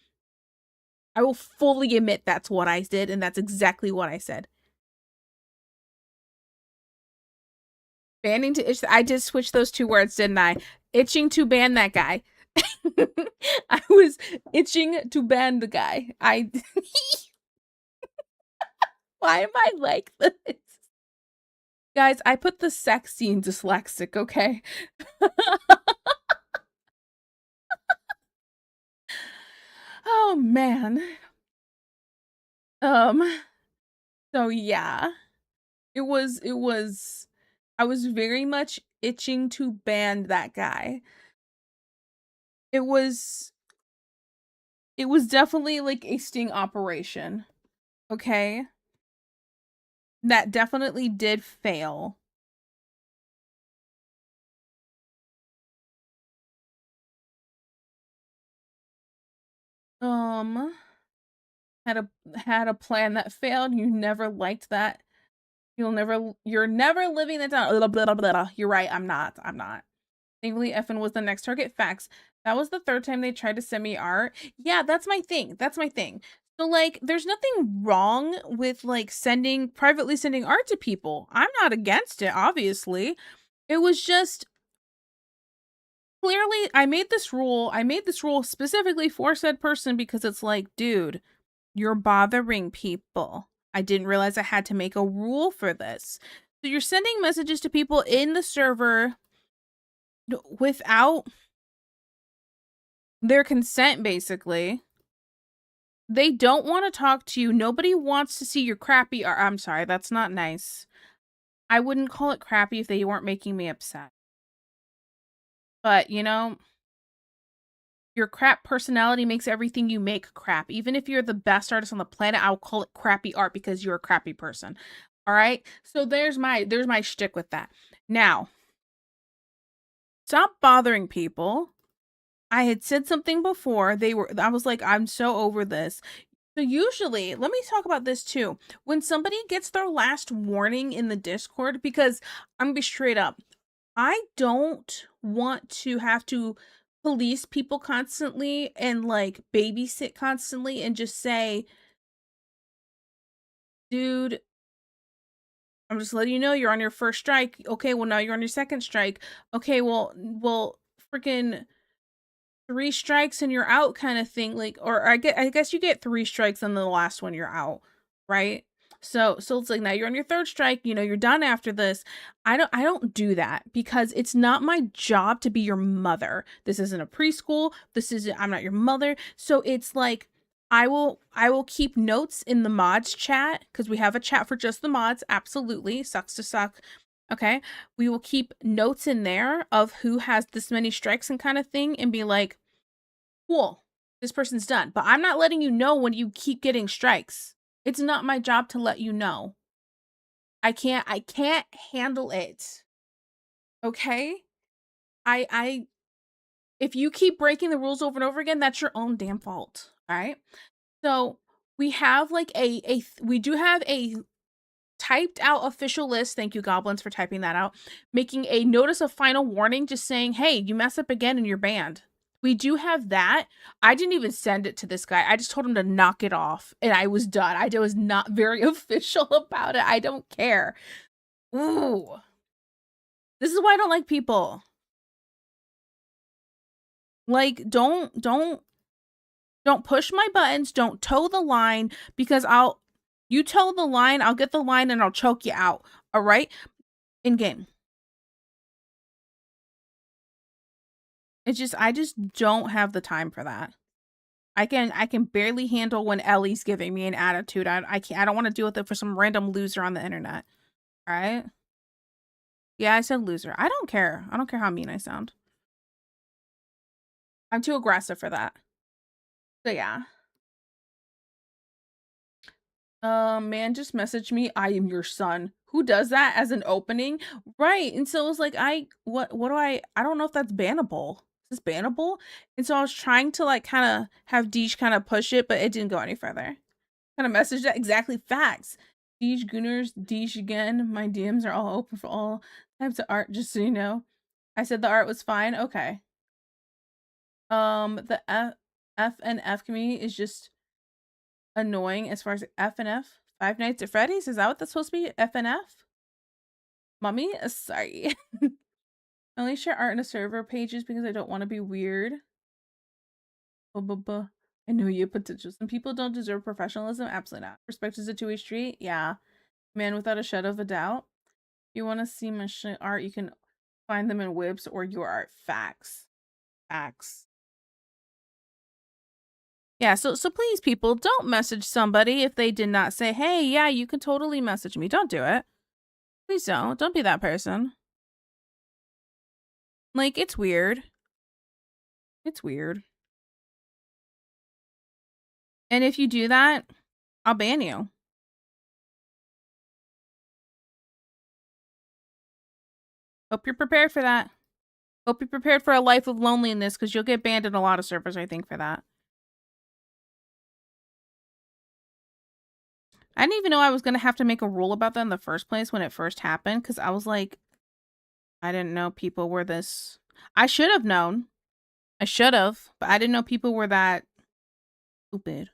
I will fully admit that's what I did and that's exactly what I said. Banning to itch. I did switch those two words, didn't I? Itching to ban that guy. I was itching to ban the guy. Why am I like this? Guys, I put the sex scene dyslexic, okay? Oh man. So yeah. It was I was very much itching to ban that guy. It was definitely like a sting operation. Okay? That definitely did fail. Had a plan that failed. You never liked that. You're never living that down. Blah, blah, blah, blah. You're right. I'm not. Thankfully, Effin was the next target. Facts. That was the third time they tried to send me art. Yeah, that's my thing. So, like, there's nothing wrong with, like, privately sending art to people. I'm not against it, obviously. It was just, clearly, I made this rule specifically for said person because it's like, dude, you're bothering people. I didn't realize I had to make a rule for this. So you're sending messages to people in the server without their consent, basically. They don't want to talk to you. Nobody wants to see your crappy art. I'm sorry, that's not nice. I wouldn't call it crappy if they weren't making me upset. But, you know, your crap personality makes everything you make crap. Even if you're the best artist on the planet, I'll call it crappy art because you're a crappy person. All right? So there's my shtick with that. Now, stop bothering people. I had said something before. I was like, I'm so over this.
So usually, let me talk about this too. When somebody gets their last warning in the Discord, because I'm gonna be straight up, I don't want to have to police people constantly and like babysit constantly and just say, dude, I'm just letting you know you're on your first strike. Okay, well now you're on your second strike. Okay, well freaking 3 strikes and you're out kind of thing. Like, or I guess you get 3 strikes and then the last one you're out, right? So it's like now you're on your 3rd strike, you know, you're done after this. I don't do that because it's not my job to be your mother. This isn't a preschool. I'm not your mother. So it's like I will keep notes in the mods chat because we have a chat for just the mods. Absolutely. Sucks to suck. Okay. We will keep notes in there of who has this many strikes and kind of thing and be like, cool, this person's done. But I'm not letting you know when you keep getting strikes. It's not my job to let you know. I can't handle it. Okay? If you keep breaking the rules over and over again, that's your own damn fault. All right? So, we have like we do have a typed out official list. Thank you, Goblins, for typing that out. Making a notice of final warning, just saying, hey, you mess up again and you're banned. We do have that. I didn't even send it to this guy. I just told him to knock it off and I was done. I was not very official about it. I don't care. Ooh. This is why I don't like people. Like, don't push my buttons. Don't toe the line because you toe the line, I'll get the line and I'll choke you out. All right? In game. It's just I just don't have the time for that. I can barely handle when Ellie's giving me an attitude. I don't want to deal with it for some random loser on the internet. All right? Yeah, I said loser. I don't care. I don't care how mean I sound. I'm too aggressive for that. So yeah. Man just messaged me, I am your son. Who does that as an opening? Right. And so it was like, what do I don't know if that's bannable. Is this bannable? And so I was trying to like kind of have Deej kind of push it, but it didn't go any further. Kind of message that exactly facts. Deej Gooners, Deej again. My DMs are all open for all types of art, just so you know. I said the art was fine. Okay. The F and F community is just annoying as far as F and F. Five Nights at Freddy's? Is that what that's supposed to be? F and F? Mommy? Sorry. I only share art in a server pages because I don't want to be weird. I know you have potential. Some people don't deserve professionalism. Absolutely not. Respect is a two-way street. Yeah. Man, without a shadow of a doubt. If you want to see my art, you can find them in Whips or Your Art. Facts. Facts. Yeah, so please, people, don't message somebody if they did not say, hey, yeah, you can totally message me. Don't do it. Please don't. Don't be that person. Like, it's weird. It's weird. And if you do that, I'll ban you. Hope you're prepared for that. Hope you're prepared for a life of loneliness because you'll get banned in a lot of servers, I think, for that. I didn't even know I was going to have to make a rule about that in the first place when it first happened because I was like, I didn't know people were this. I should have known. I should have, but I didn't know people were that stupid.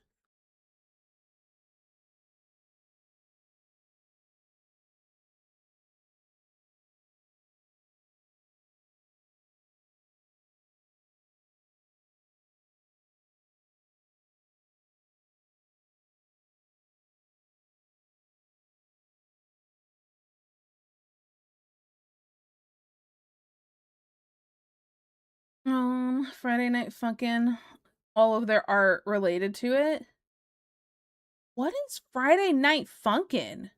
Friday Night Funkin', all of their art related to it. What is Friday Night Funkin'?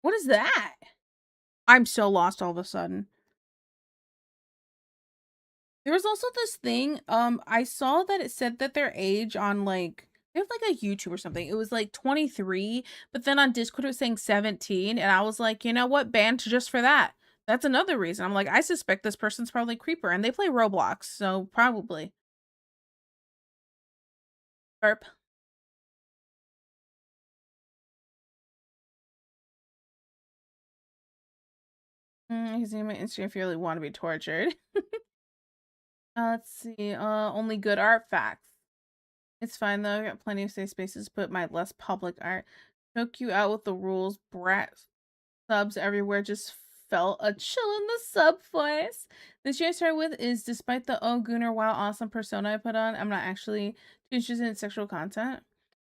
What is that? I'm so lost all of a sudden. There was also this thing, I saw that it said that their age on like, they have like a YouTube or something. It was like 23, but then on Discord it was saying 17, and I was like, you know what, banned just for that. That's another reason. I'm like, I suspect this person's probably Creeper, and they play Roblox, so probably. Burp.
You can see my Instagram if you really want to be tortured. Let's see. Only good art facts. It's fine though. I got plenty of safe spaces to put my less public art. Choke you out with the rules. Brat subs everywhere. Just felt a chill in the sub voice. The issue I started with is despite the oh Gunnar wow awesome persona I put on, I'm not actually too interested in sexual content.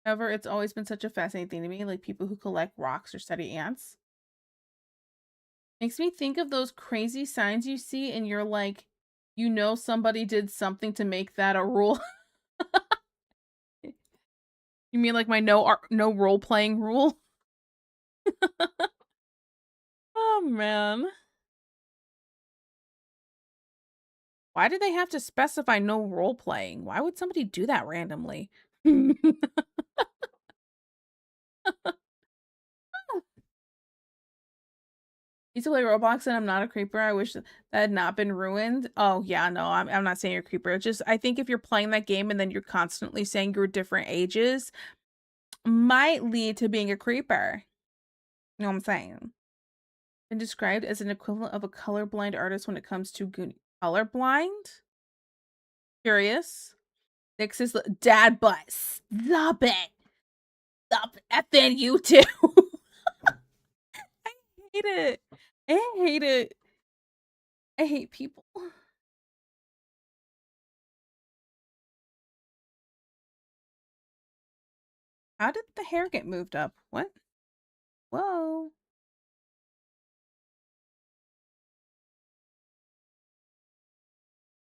However, it's always been such a fascinating thing to me, like people who collect rocks or study ants. Makes me think of those crazy signs you see and you're like, you know somebody did something to make that a rule. You mean like my no role playing rule? Oh man. Why did they have to specify no role playing? Why would somebody do that randomly? Used to play Roblox and I'm not a creeper. I wish that had not been ruined. Oh yeah, no, I'm not saying you're a creeper. It's just I think if you're playing that game and then you're constantly saying you're different ages, might lead to being a creeper. You know what I'm saying? Been described as an equivalent of a colorblind artist when it comes to colorblind. Curious. Nix is dad butt. Stop it. Stop effing you too. I hate it. I hate it. I hate people. How did the hair get moved up? What? Whoa.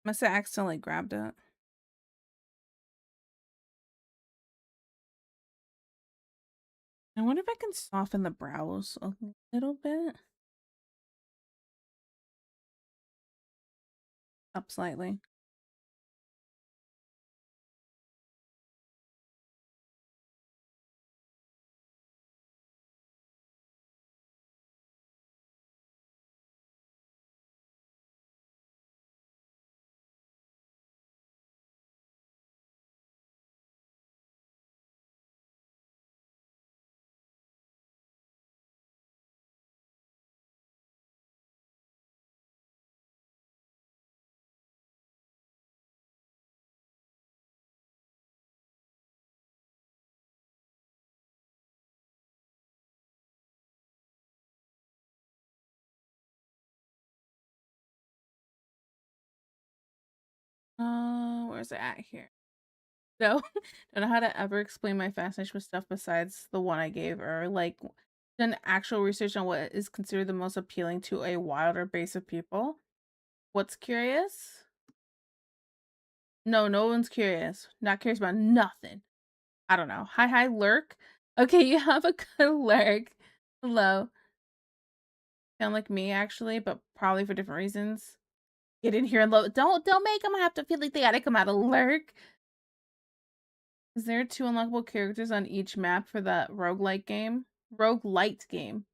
Must have accidentally grabbed it. I wonder if I can soften the brows a little bit. Up slightly. Where's it at here? No, don't know how to ever explain my fascination with stuff besides the one I gave, or like done actual research on what is considered the most appealing to a wilder base of people. What's curious? No, no one's curious. Not curious about nothing. I don't know. Hi, lurk. Okay, you have a good lurk. Hello. Sound like me actually, but probably for different reasons. Get in here and don't make them have to feel like they gotta come out of lurk. Is there 2 unlockable characters on each map for the roguelite game? Roguelite game.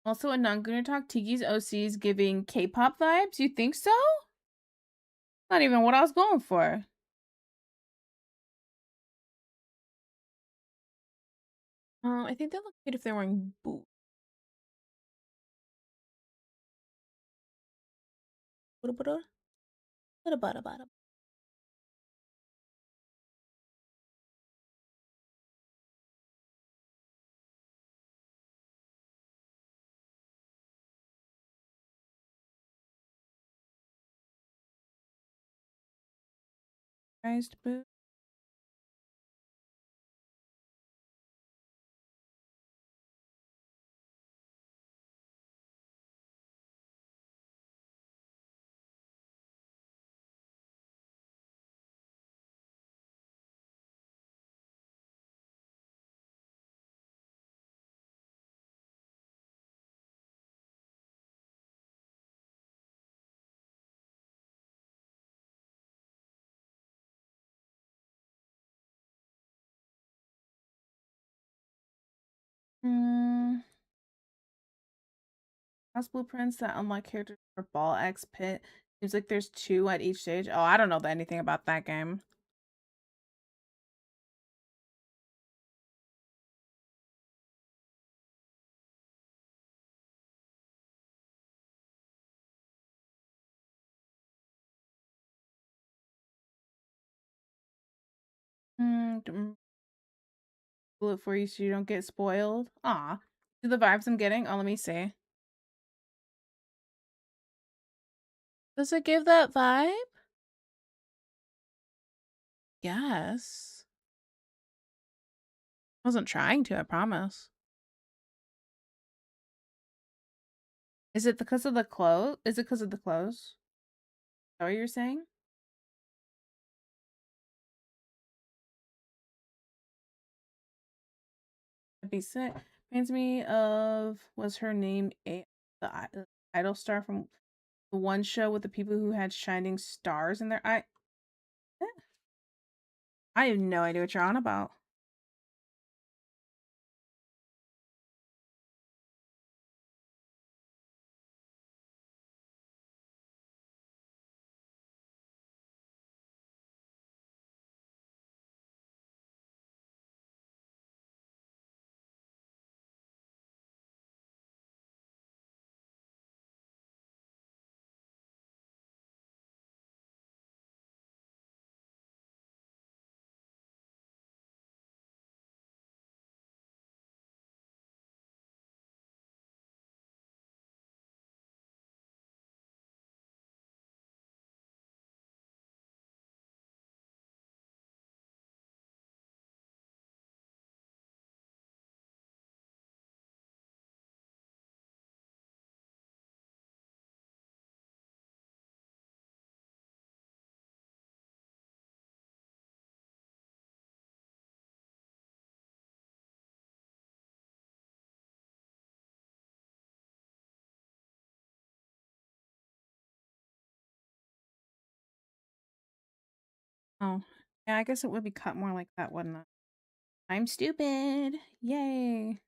Also, a non-Gunnar Talk, Tiki's OCs giving K-pop vibes? You think so? Not even what I was going for. I think they look good if they're wearing boots. Prized boot. House blueprints that unlock characters for Ball X Pit. Seems like there's 2 at each stage. Oh, I don't know anything about that game. Do it for you so you don't get spoiled. Aw. Do the vibes I'm getting? Oh, let me see. Does it give that vibe? Yes. I wasn't trying to, I promise. Is it because of the clothes? Is it because of the clothes? Is that what you're saying? That'd be sick. Reminds me of, was her name the idol star from the one show with the people who had shining stars in their eye? Eh. I have no idea what you're on about. Oh, yeah, I guess it would be cut more like that, wouldn't it? I'm stupid. Yay.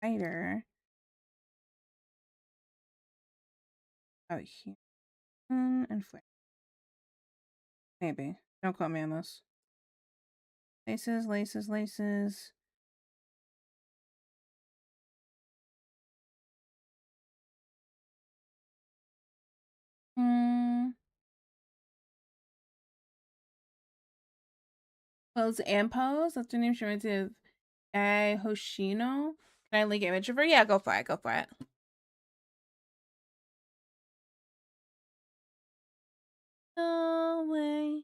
Spider. Oh, here. And flare. Maybe. Don't quote me on this. Laces, laces, laces. Pose and pose. That's her name. She reminds me of A Hoshino. Can I link image of her? Yeah, go for it. Go for it. No way.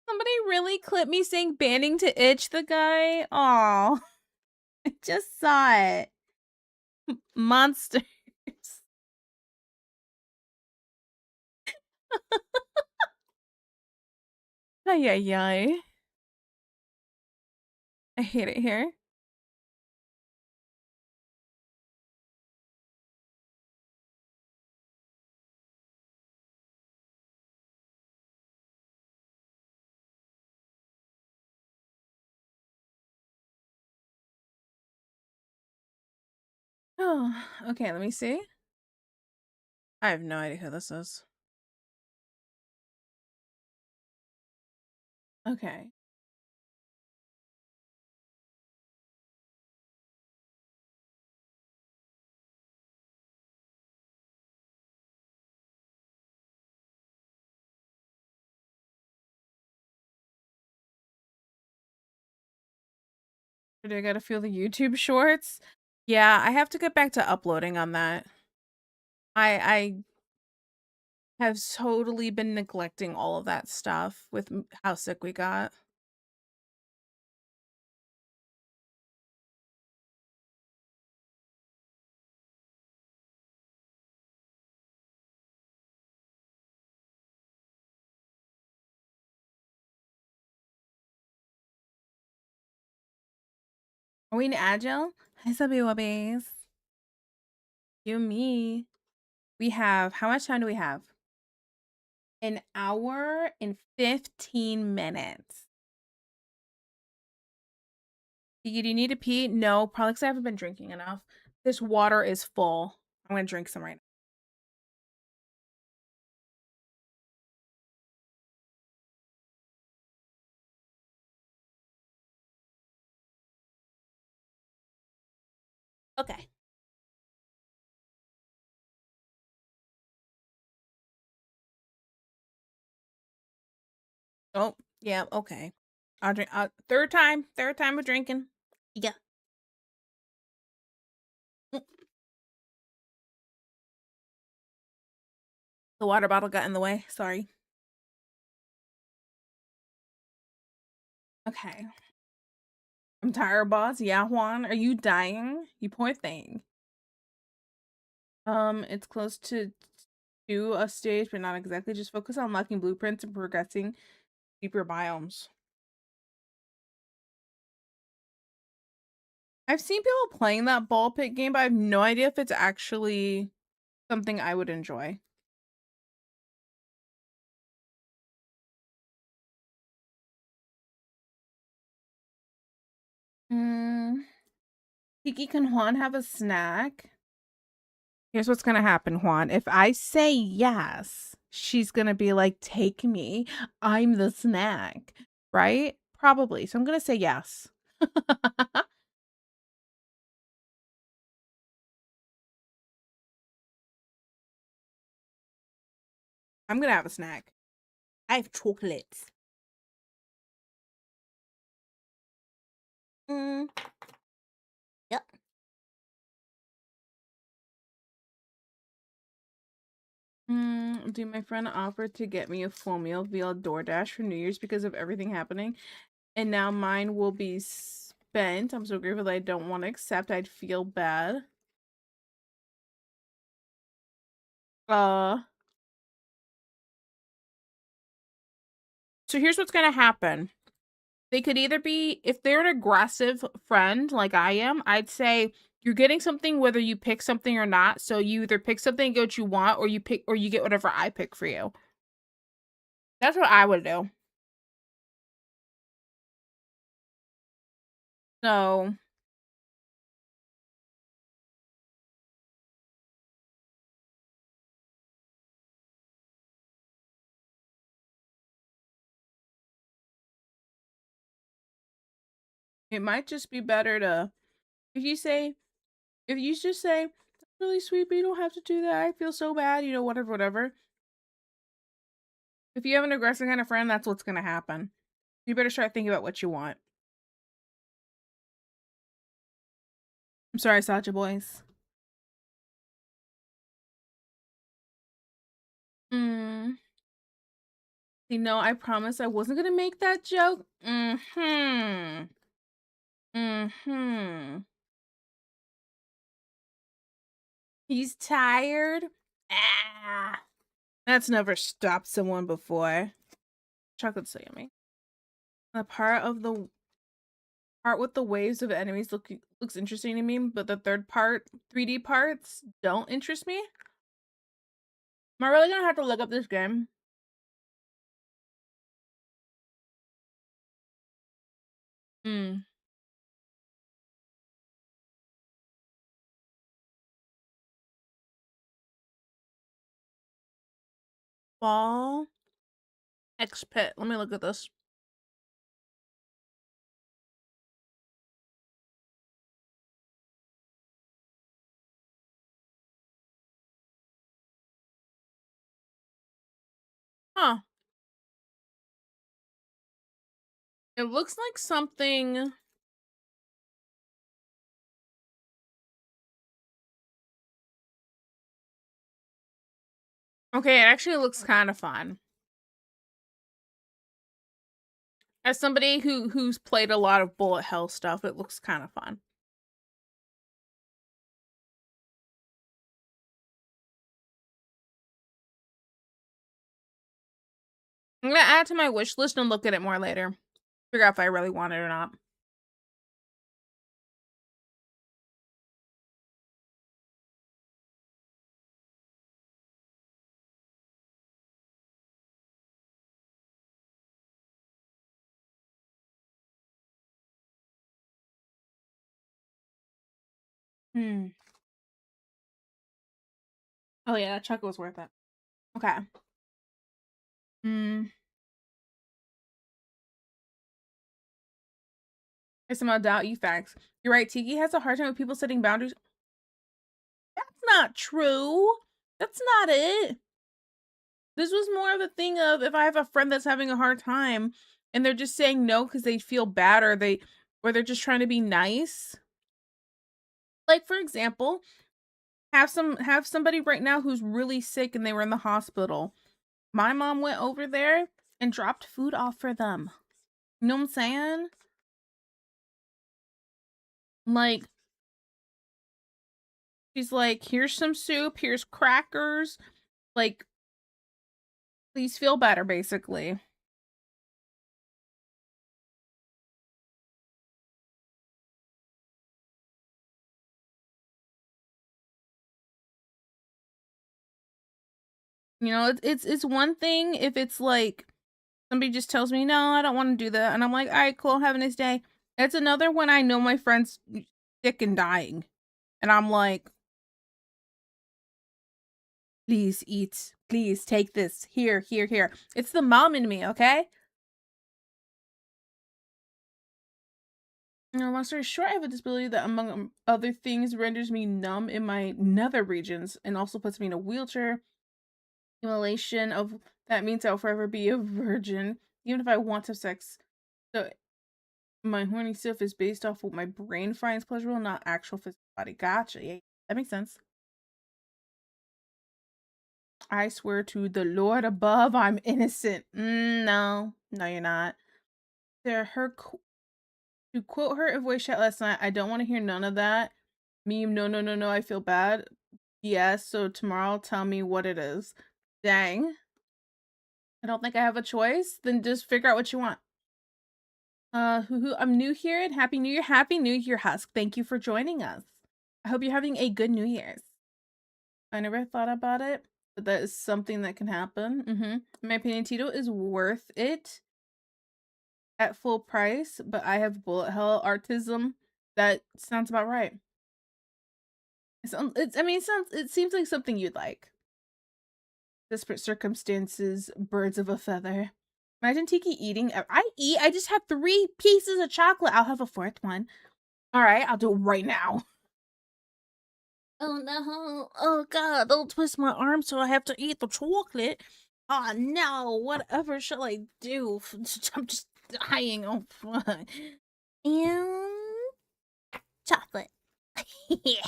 Somebody really clipped me saying banning to itch the guy. Aw. I just saw it. Monsters. Ay, ay, ay. I hate it here. Oh, okay, let me see. I have no idea who this is. Okay. Do I gotta feel the YouTube shorts? Yeah, I have to get back to uploading on that. I have totally been neglecting all of that stuff with how sick we got. Are we in Agile? Hi, Subby Wubbies. You and me. We have, how much time do we have? An hour and 15 minutes. Do you need to pee? No, probably because I haven't been drinking enough. This water is full. I'm gonna drink some right now. Okay. Oh, yeah, okay. I'll drink third time of drinking. Yeah. Mm. The water bottle got in the way. Sorry. Okay. I'm tired, boss. Yeah, Juan, are you dying? You poor thing. It's close to a stage, but not exactly. Just focus on unlocking blueprints and progressing deeper biomes. I've seen people playing that ball pit game, but I have no idea if it's actually something I would enjoy. Kiki, can Juan have a snack? Here's what's gonna happen, Juan. If I say yes, she's gonna be like, take me. I'm the snack. Right? Probably. So I'm gonna say yes. I'm gonna have a snack. I have chocolates.
Mm. Yep.
Do my friend offer to get me a full meal via DoorDash for New Year's because of everything happening? And now mine will be spent. I'm so grateful that I don't want to accept. I'd feel bad. So here's what's gonna happen. They could either be, if they're an aggressive friend like I am, I'd say you're getting something whether you pick something or not. So you either pick something and get what you want, or you get whatever I pick for you. That's what I would do. So it might just be better to, if you just say, that's really sweet, but you don't have to do that. I feel so bad, whatever. If you have an aggressive kind of friend, that's what's gonna happen. You better start thinking about what you want. I'm sorry, Sacha boys. No, I promise I wasn't gonna make that joke. He's tired. Ah. That's never stopped someone before. Chocolate's so yummy. The part with the waves of enemies looks interesting to me, but the third part, 3D parts, don't interest me. Am I really gonna have to look up this game? Ball X Pit. Let me look at this. Huh. It looks like something. Okay, it actually looks kind of fun. As somebody who's played a lot of bullet hell stuff, it looks kind of fun. I'm gonna add it to my wish list and look at it more later. Figure out if I really want it or not. Oh yeah, that chocolate was worth it. Okay. I somehow doubt you facts. You're right, Tiki has a hard time with people setting boundaries. That's not true. That's not it. This was more of a thing of if I have a friend that's having a hard time and they're just saying no because they feel bad or they're just trying to be nice. Like for example, have somebody right now who's really sick and they were in the hospital. My mom went over there and dropped food off for them. You know what I'm saying? Like, she's like, here's some soup, here's crackers. Like, please feel better, basically. You know, it's one thing if it's like somebody just tells me, no, I don't want to do that. And I'm like, all right, cool, have a nice day. It's another when I know my friend's sick and dying. And I'm like, please eat. Please take this. Here, here, here. It's the mom in me, okay? Long story short, I have a disability that, among other things, renders me numb in my nether regions and also puts me in a wheelchair. Accumulation of that means I'll forever be a virgin, even if I want to have sex. So my horny stuff is based off what my brain finds pleasurable, not actual physical body. Gotcha. Yeah, that makes sense. I swear to the Lord above, I'm innocent. No, you're not. To quote her in voice chat last night, I don't want to hear none of that. Meme, no, I feel bad. Yes, so tomorrow tell me what it is. Dang. I don't think I have a choice. Then just figure out what you want. I'm new here and Happy New Year. Happy New Year, Husk. Thank you for joining us. I hope you're having a good New Year's. I never thought about it, but that is something that can happen. In my opinion, Tito is worth it at full price, but I have bullet hell autism. That sounds about right. It seems like something you'd like. Desperate circumstances, birds of a feather. Imagine Tiki eating. I just had 3 pieces of chocolate. I'll have a 4th one. All right, I'll do it right now.
Oh no. Oh god, don't twist my arm so I have to eat the chocolate. Oh no, whatever shall I do? I'm just dying. Oh fuck. And chocolate. Yeah.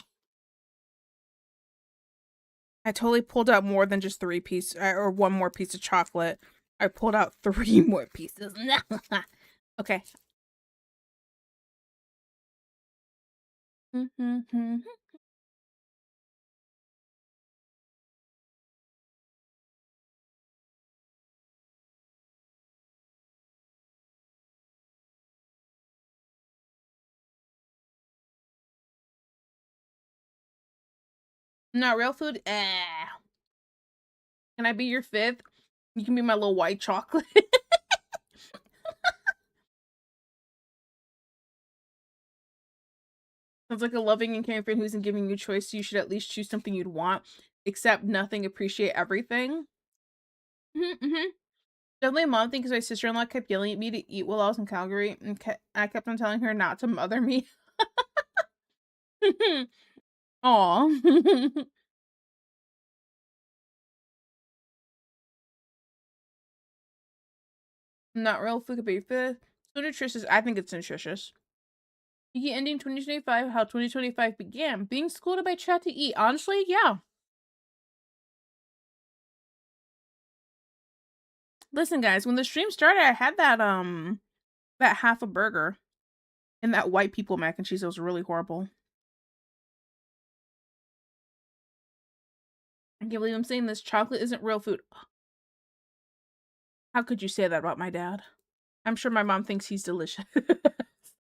I totally pulled out more than just 3 pieces or 1 more piece of chocolate. I pulled out 3 more pieces. Okay. Not real food? Can I be your 5th? You can be my little white chocolate. Sounds like a loving and caring friend who isn't giving you choice, so you should at least choose something you'd want. Accept nothing, appreciate everything. Definitely mom thing because my sister-in-law kept yelling at me to eat while I was in Calgary, and I kept on telling her not to mother me. Aw. Not real food could be 5th. So nutritious. I think it's nutritious. Tiki ending 2025, how 2025 began. Being scolded by chat to eat. Honestly, yeah. Listen, guys, when the stream started, I had that half a burger and that white people mac and cheese. It was really horrible. I can't believe I'm saying this. Chocolate isn't real food. How could you say that about my dad? I'm sure my mom thinks he's delicious.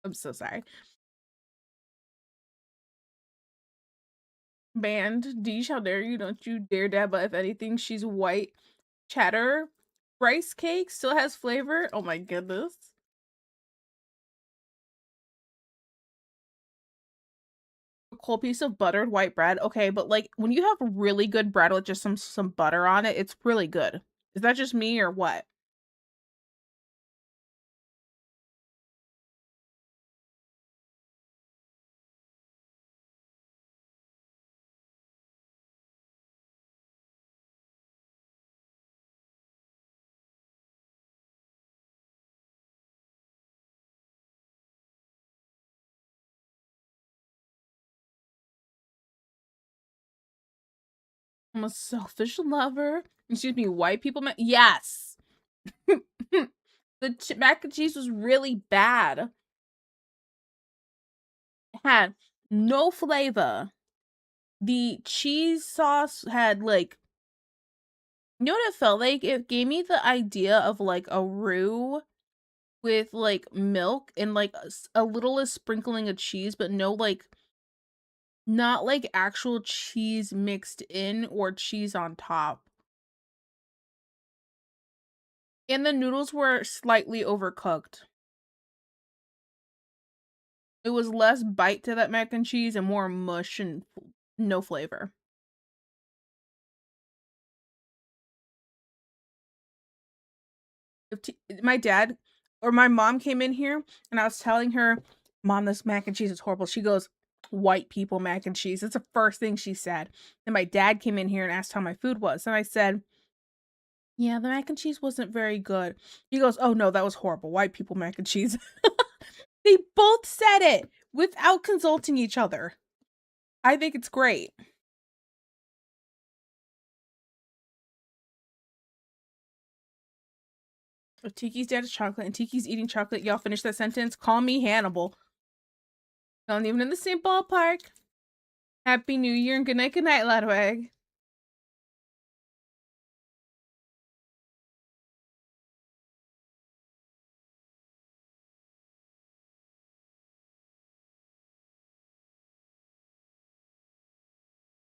I'm so sorry. Banned. Deesh, how dare you? Don't you dare dab, but if anything, she's white. Cheddar. Rice cake still has flavor. Oh my goodness.
A cold piece of buttered white bread. Okay, but like when you have really good bread with just some butter on it, it's really good. Is that just me or what? I'm a selfish lover. Excuse me, white people. Yes. The mac and cheese was really bad. It had no flavor. The cheese sauce had like, you know what it felt like? It gave me the idea of like a roux with like milk and like a little sprinkling of cheese, but no like, not like actual cheese mixed in or cheese on top. And the noodles were slightly overcooked. It was less bite to that mac and cheese and more mush and no flavor. My dad or my mom came in here and I was telling her, Mom, this mac and cheese is horrible. She goes, white people mac and cheese. That's the first thing she said. And my dad came in here and asked how my food was. And I said, yeah, the mac and cheese wasn't very good. He goes, oh no, that was horrible. White people mac and cheese. They both said it without consulting each other. I think it's great. If Tiki's dad is chocolate and Tiki's eating chocolate, y'all finish that sentence. Call me Hannibal. Not even in the same ballpark. Happy New Year and good night, Ludwig.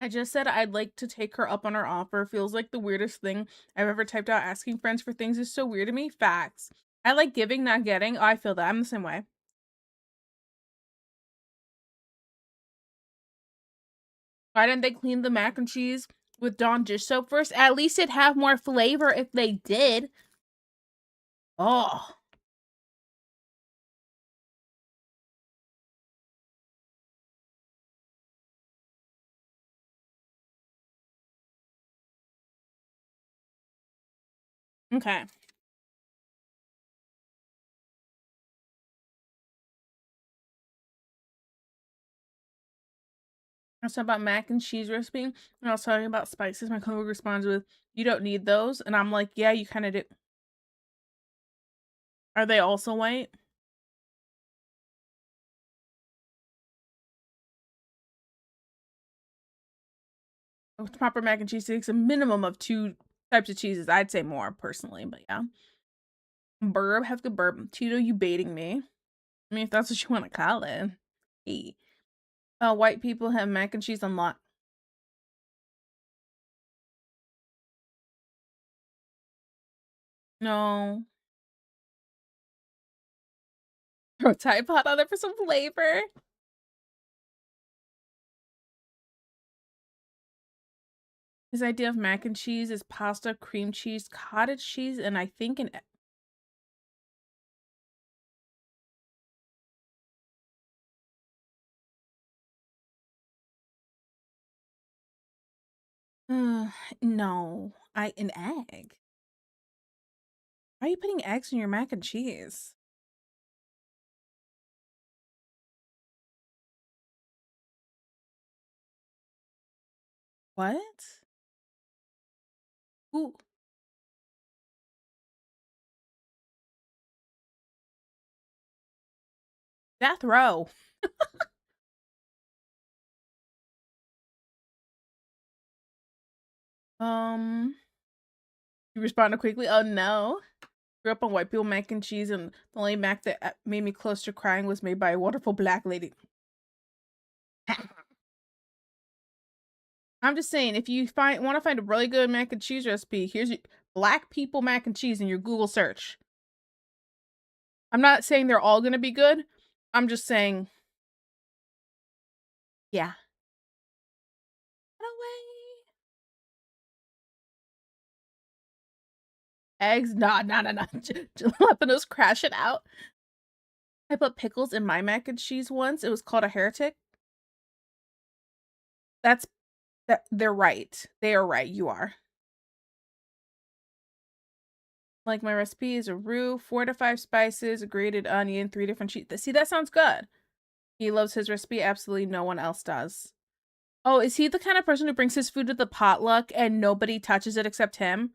I just said I'd like to take her up on her offer. Feels like the weirdest thing I've ever typed out. Asking friends for things is so weird to me. Facts. I like giving, not getting. Oh, I feel that. I'm the same way. Why didn't they clean the mac and cheese with Dawn dish soap first? At least it'd have more flavor if they did. Oh. Okay. I was talking about mac and cheese recipe, and I was talking about spices. My coworker responds with, "You don't need those," and I'm like, "Yeah, you kind of do." Are they also white? Proper mac and cheese takes a minimum of 2 types of cheeses. I'd say more personally, but yeah. Burb, have good burb. Tito, you baiting me? I mean, if that's what you want to call it. Hey. White people have mac and cheese on lot. No. Throw Tide Pod on there for some flavor. His idea of mac and cheese is pasta, cream cheese, cottage cheese, and I think an no. An egg. Why are you putting eggs in your mac and cheese? What? Who? Death row. You responded quickly. Oh no. Grew up on white people mac and cheese, and the only mac that made me close to crying was made by a wonderful black lady. I'm just saying, if you want to find a really good mac and cheese recipe, here's your black people mac and cheese in your Google search. I'm not saying they're all gonna be good. I'm just saying, yeah. eggs. Nah. Jalapenos crash it out. I put pickles in my mac and cheese once. It was called a heretic. They're right. They are right. You are. Like my recipe is a roux, 4 to 5 spices, a grated onion, 3 different cheese. See, that sounds good. He loves his recipe. Absolutely no one else does. Oh, is he the kind of person who brings his food to the potluck and nobody touches it except him?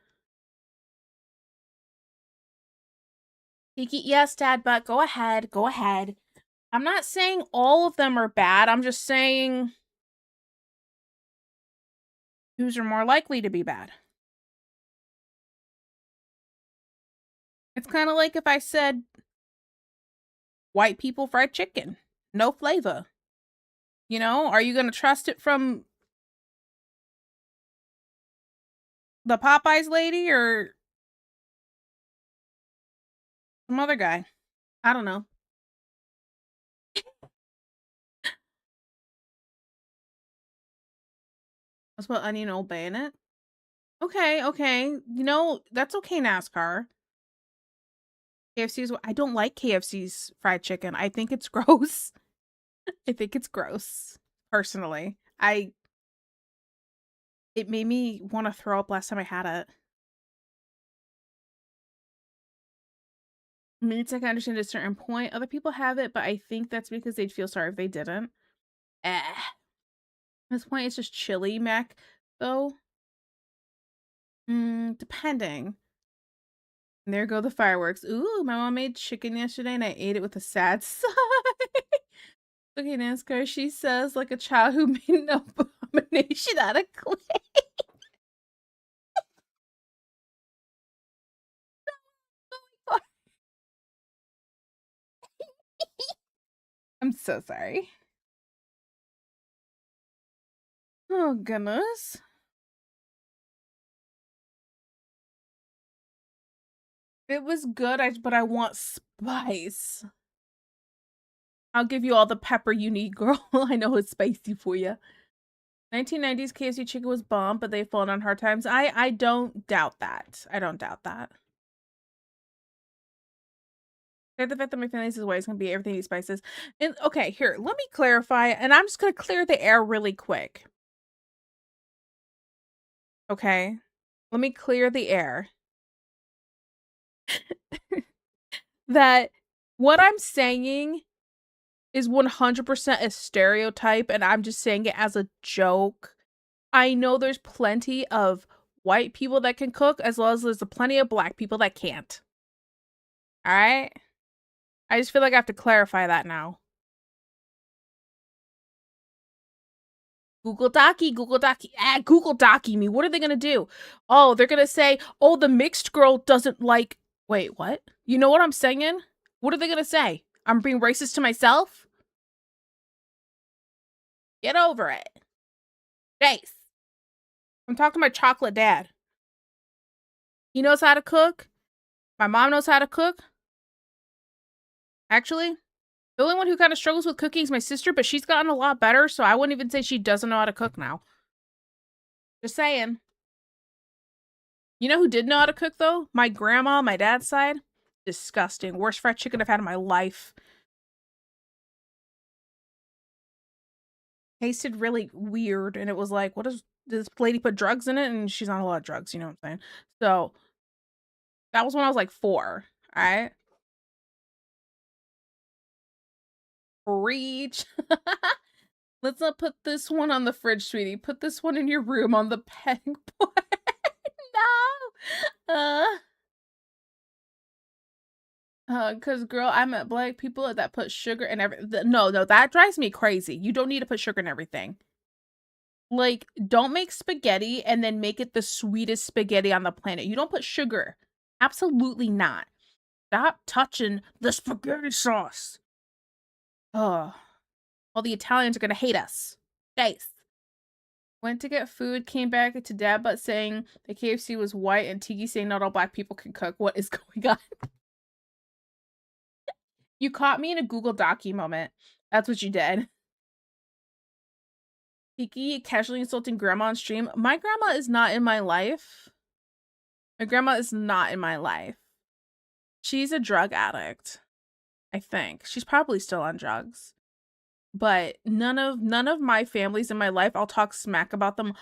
Kiki, yes, Dad, but go ahead. Go ahead. I'm not saying all of them are bad. I'm just saying whose are more likely to be bad. It's kind of like if I said white people fried chicken, no flavor. You know, are you going to trust it from the Popeyes lady or some other guy? I don't know. Let's put onion Old Bay in it. Okay. You know, that's okay, NASCAR. KFC's. I don't like KFC's fried chicken. I think it's gross. I think it's gross. Personally, it made me want to throw up last time I had it. Meats I can understand at a certain point. Other people have it, but I think that's because they'd feel sorry if they didn't. At this point, it's just chili mac, though. Depending. And there go the fireworks. Ooh, my mom made chicken yesterday and I ate it with a sad sigh. Okay, NASCAR, she says like a child who made an abomination out of clay. I'm so sorry. Oh, goodness. It was good, but I want spice. I'll give you all the pepper you need, girl. I know it's spicy for you. 1990s KFC chicken was bomb, but they've fallen on hard times. I don't doubt that. I don't doubt that. The fact that my family says why it's gonna be everything needs spices. And okay, here, let me clarify, and I'm just gonna clear the air really quick. Okay. Let me clear the air. That what I'm saying is 100% a stereotype, and I'm just saying it as a joke. I know there's plenty of white people that can cook, as well as there's plenty of black people that can't. Alright? I just feel like I have to clarify that now. Google Docky. Google Docky me. What are they gonna do? Oh, they're gonna say, oh, the mixed girl doesn't like... Wait, what? You know what I'm saying? What are they gonna say? I'm being racist to myself? Get over it. Jace. I'm talking to my chocolate dad. He knows how to cook. My mom knows how to cook. Actually, the only one who kind of struggles with cooking is my sister, but she's gotten a lot better, so I wouldn't even say she doesn't know how to cook now. Just saying. You know who did know how to cook, though? My grandma, my dad's side. Disgusting. Worst fried chicken I've had in my life. Tasted really weird, and it was like, what does this lady put drugs in it? And she's on a lot of drugs, you know what I'm saying? So, that was when I was like 4, alright? Reach. Let's not put this one on the fridge, sweetie. Put this one in your room on the petting board. No! Cause girl, I met black people that put sugar in everything. No, that drives me crazy. You don't need to put sugar in everything. Like, don't make spaghetti and then make it the sweetest spaghetti on the planet. You don't put sugar. Absolutely not. Stop touching the spaghetti sauce. Oh. All the Italians are gonna hate us. Jace. Went to get food, came back to dad but saying the KFC was white and Tiki saying not all black people can cook. What is going on? You caught me in a Google Docky moment. That's what you did. Tiki casually insulting grandma on stream. My grandma is not in my life. My grandma is not in my life. She's a drug addict, I think. She's probably still on drugs. But none of my families in my life, I'll talk smack about them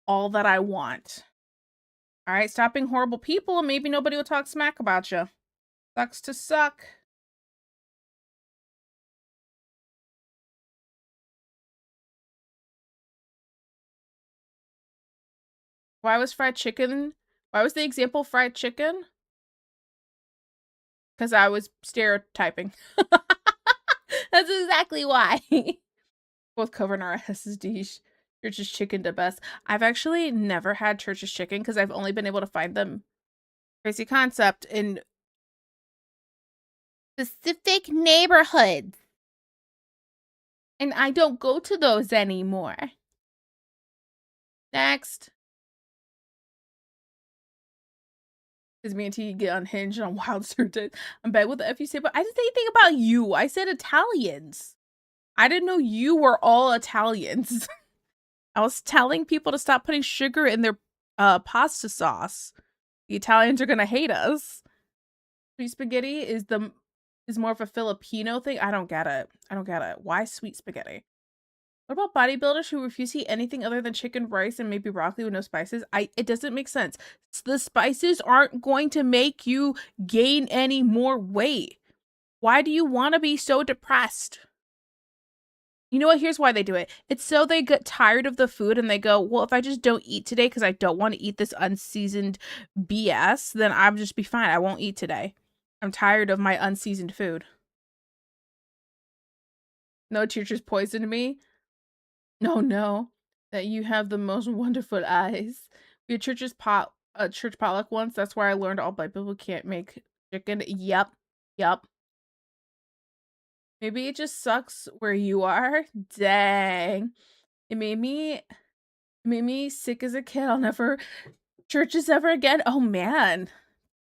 all that I want. All right, stop being horrible people and maybe nobody will talk smack about you. Sucks to suck. Why was fried chicken? Why was the example fried chicken? Because I was stereotyping. That's exactly why. Both covering our SSDs. Church's chicken the best. I've actually never had Church's chicken because I've only been able to find them. Crazy concept in specific neighborhoods. And I don't go to those anymore. Next. Because me and T get unhinged on Wild Certain. I'm bad with the F you say, but I didn't say anything about you. I said Italians. I didn't know you were all Italians. I was telling people to stop putting sugar in their pasta sauce. The Italians are gonna hate us. Sweet spaghetti is more of a Filipino thing. I don't get it. Why sweet spaghetti? What about bodybuilders who refuse to eat anything other than chicken, rice, and maybe broccoli with no spices? It doesn't make sense. The spices aren't going to make you gain any more weight. Why do you want to be so depressed? You know what? Here's why they do it. It's so they get tired of the food and they go, well, if I just don't eat today because I don't want to eat this unseasoned BS, then I'll just be fine. I won't eat today. I'm tired of my unseasoned food. No teachers poisoned me. No. That you have the most wonderful eyes. We had church potluck once. That's where I learned all black people can't make chicken. Yep. Maybe it just sucks where you are. Dang. It made me sick as a kid. I'll never churches ever again. Oh man.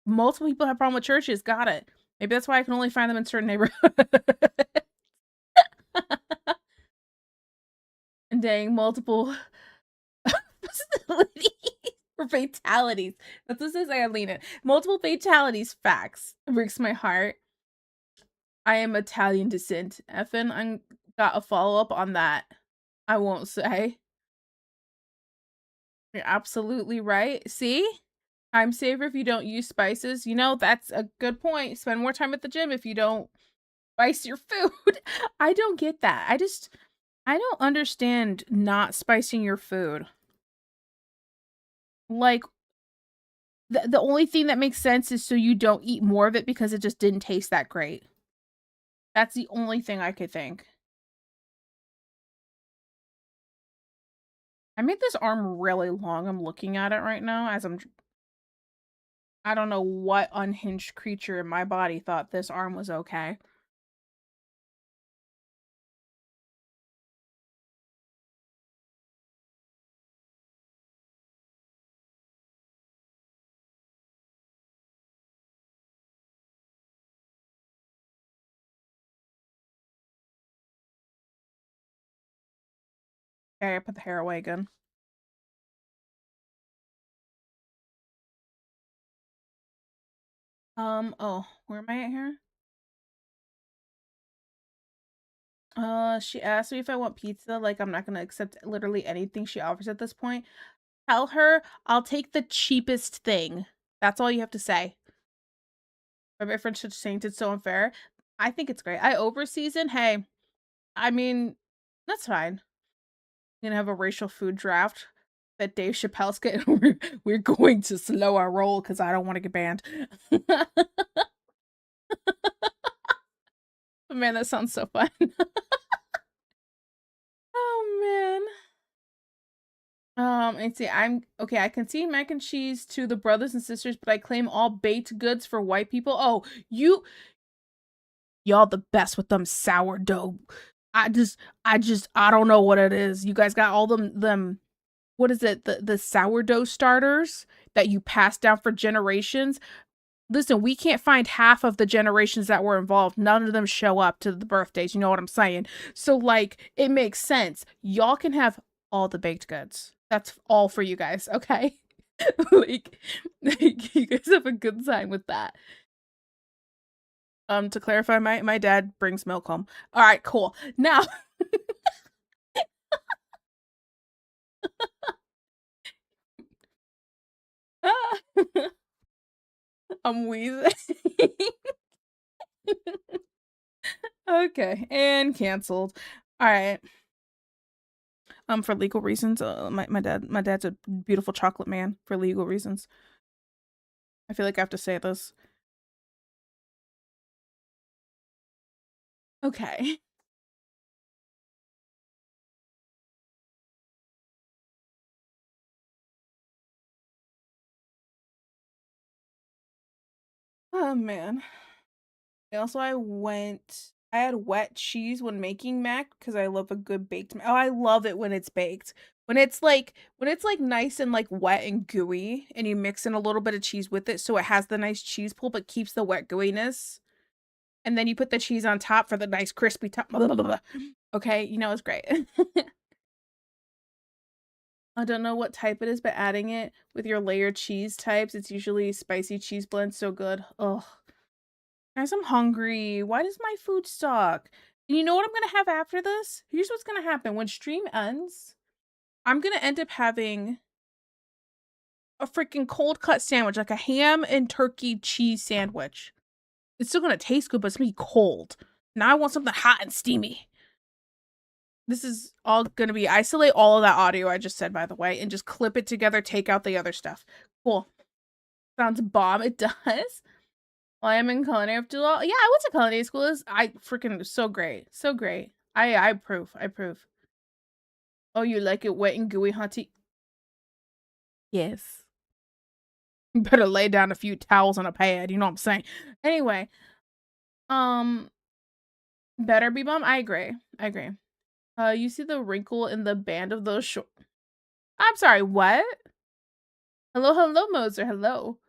Multiple people have problem with churches. Got it. Maybe that's why I can only find them in certain neighborhoods. And dang, multiple facilities or fatalities. That's what it says. I gotta lean it. Multiple fatalities. Facts. It breaks my heart. I am Italian descent. Effin, I got a follow-up on that. I won't say. You're absolutely right. See? Time saver if you don't use spices. You know, that's a good point. Spend more time at the gym if you don't spice your food. I don't get that. I don't understand not spicing your food. Like, the only thing that makes sense is so you don't eat more of it because it just didn't taste that great. That's the only thing I could think. I made this arm really long. I'm looking at it right now as I don't know what unhinged creature in my body thought this arm was okay. Okay, I put the hair away again. Oh, where am I at here? She asked me if I want pizza. Like, I'm not gonna accept literally anything she offers at this point. Tell her I'll take the cheapest thing. That's all you have to say. My friend should saying it's so unfair. I think it's great. I overseason. Hey, I mean, that's fine. We're gonna have a racial food draft that Dave Chappelle's getting. We're going to slow our roll because I don't want to get banned. Man, that sounds so fun. Oh man. And see, I can see mac and cheese to the brothers and sisters, but I claim all baked goods for white people. Oh, y'all the best with them sourdough. I don't know what it is. You guys got all them what is it? The sourdough starters that you pass down for generations. Listen, we can't find half of the generations that were involved. None of them show up to the birthdays. You know what I'm saying? So, like, it makes sense. Y'all can have all the baked goods. That's all for you guys, okay? like you guys have a good time with that. To clarify, my dad brings milk home. All right, cool. Now, I'm wheezing. Okay, and canceled. All right. For legal reasons, my dad's a beautiful chocolate man for legal reasons. I feel like I have to say this. Okay. Oh man. Also, I had wet cheese when making mac because I love a good baked mac. Oh, I love it when it's baked. When it's like nice and like wet and gooey and you mix in a little bit of cheese with it so it has the nice cheese pull but keeps the wet gooiness. And then you put the cheese on top for the nice crispy top. Okay, you know it's great. I don't know what type it is, but adding it with your layered cheese types, it's usually spicy cheese blend. So good. Ugh. Guys, I'm hungry. Why does my food suck? And you know what I'm gonna have after this? Here's what's gonna happen. When stream ends, I'm gonna end up having a freaking cold cut sandwich, like a ham and turkey cheese sandwich. It's still gonna taste good, but it's gonna be cold. Now I want something hot and steamy. This is all gonna be, isolate all of that audio I just said, by the way, and just clip it together, take out the other stuff. Cool. Sounds bomb. It does. Well, I am in culinary after all. Yeah, I went to culinary school. I freaking so great. So great. I approve. I approve. Oh, you like it wet and gooey, hunty? Yes. You better lay down a few towels on a pad, you know what I'm saying? Anyway. Better be bomb? I agree. I agree. You see the wrinkle in the band of those short. I'm sorry, what? Hello, Moser. Hello.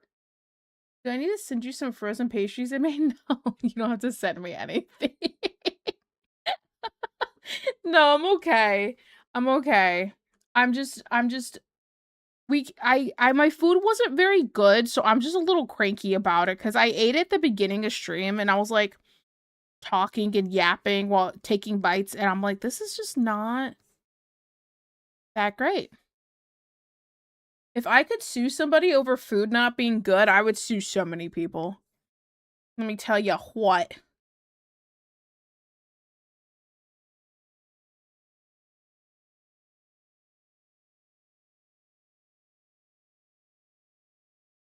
Do I need to send you some frozen pastries? I mean, no, you don't have to send me anything. No, I'm okay. I'm okay. I'm just my food wasn't very good, so I'm just a little cranky about it because I ate at the beginning of stream and I was like talking and yapping while taking bites, and I'm like, this is just not that great. If I could sue somebody over food not being good, I would sue so many people. Let me tell you what.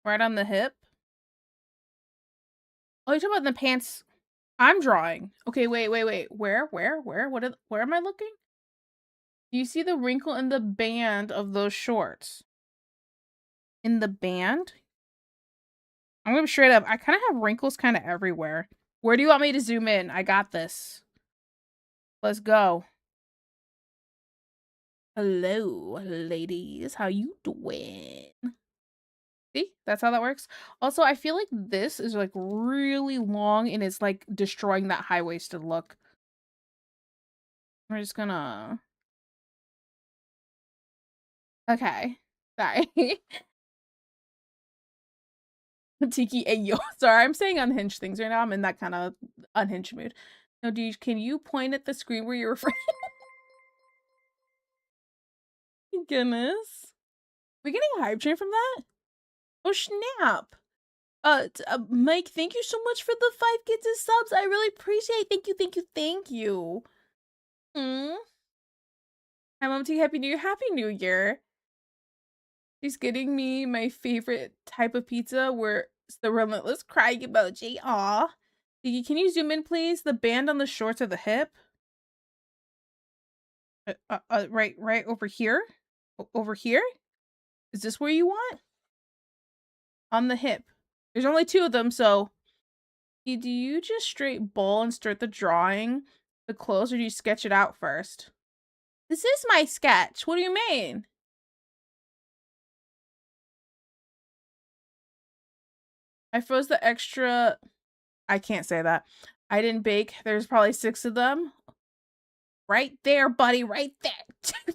Right on the hip? Oh, you're talking about the pants I'm drawing. Okay, wait. Where? Where am I looking? Do you see the wrinkle in the band of those shorts? In the band? I'm gonna be straight up. I kind of have wrinkles kind of everywhere. Where do you want me to zoom in? I got this. Let's go. Hello, ladies. How you doing? See? That's how that works. Also, I feel like this is like really long and it's like destroying that high-waisted look. We're just gonna... Okay. Sorry. Tiki Ayo. Sorry, I'm saying unhinged things right now. I'm in that kind of unhinged mood. No, can you point at the screen where you're referring? Goodness. We getting a hype train from that? Oh, snap. Mike, thank you so much for the 5 kids and subs. I really appreciate it. Thank you. Hi, Mom T. Happy New Year. Happy New Year. She's getting me my favorite type of pizza where it's the relentless crying emoji. Aw. Diggy, can you zoom in, please? The band on the shorts or the hip? Right over here? Over here? Is this where you want? On the hip. There's only 2 of them, so... Do you just straight ball and start the drawing? The clothes, or do you sketch it out first? This is my sketch. What do you mean? I froze the extra... I can't say that. I didn't bake. There's probably 6 of them. Right there, buddy. Right there.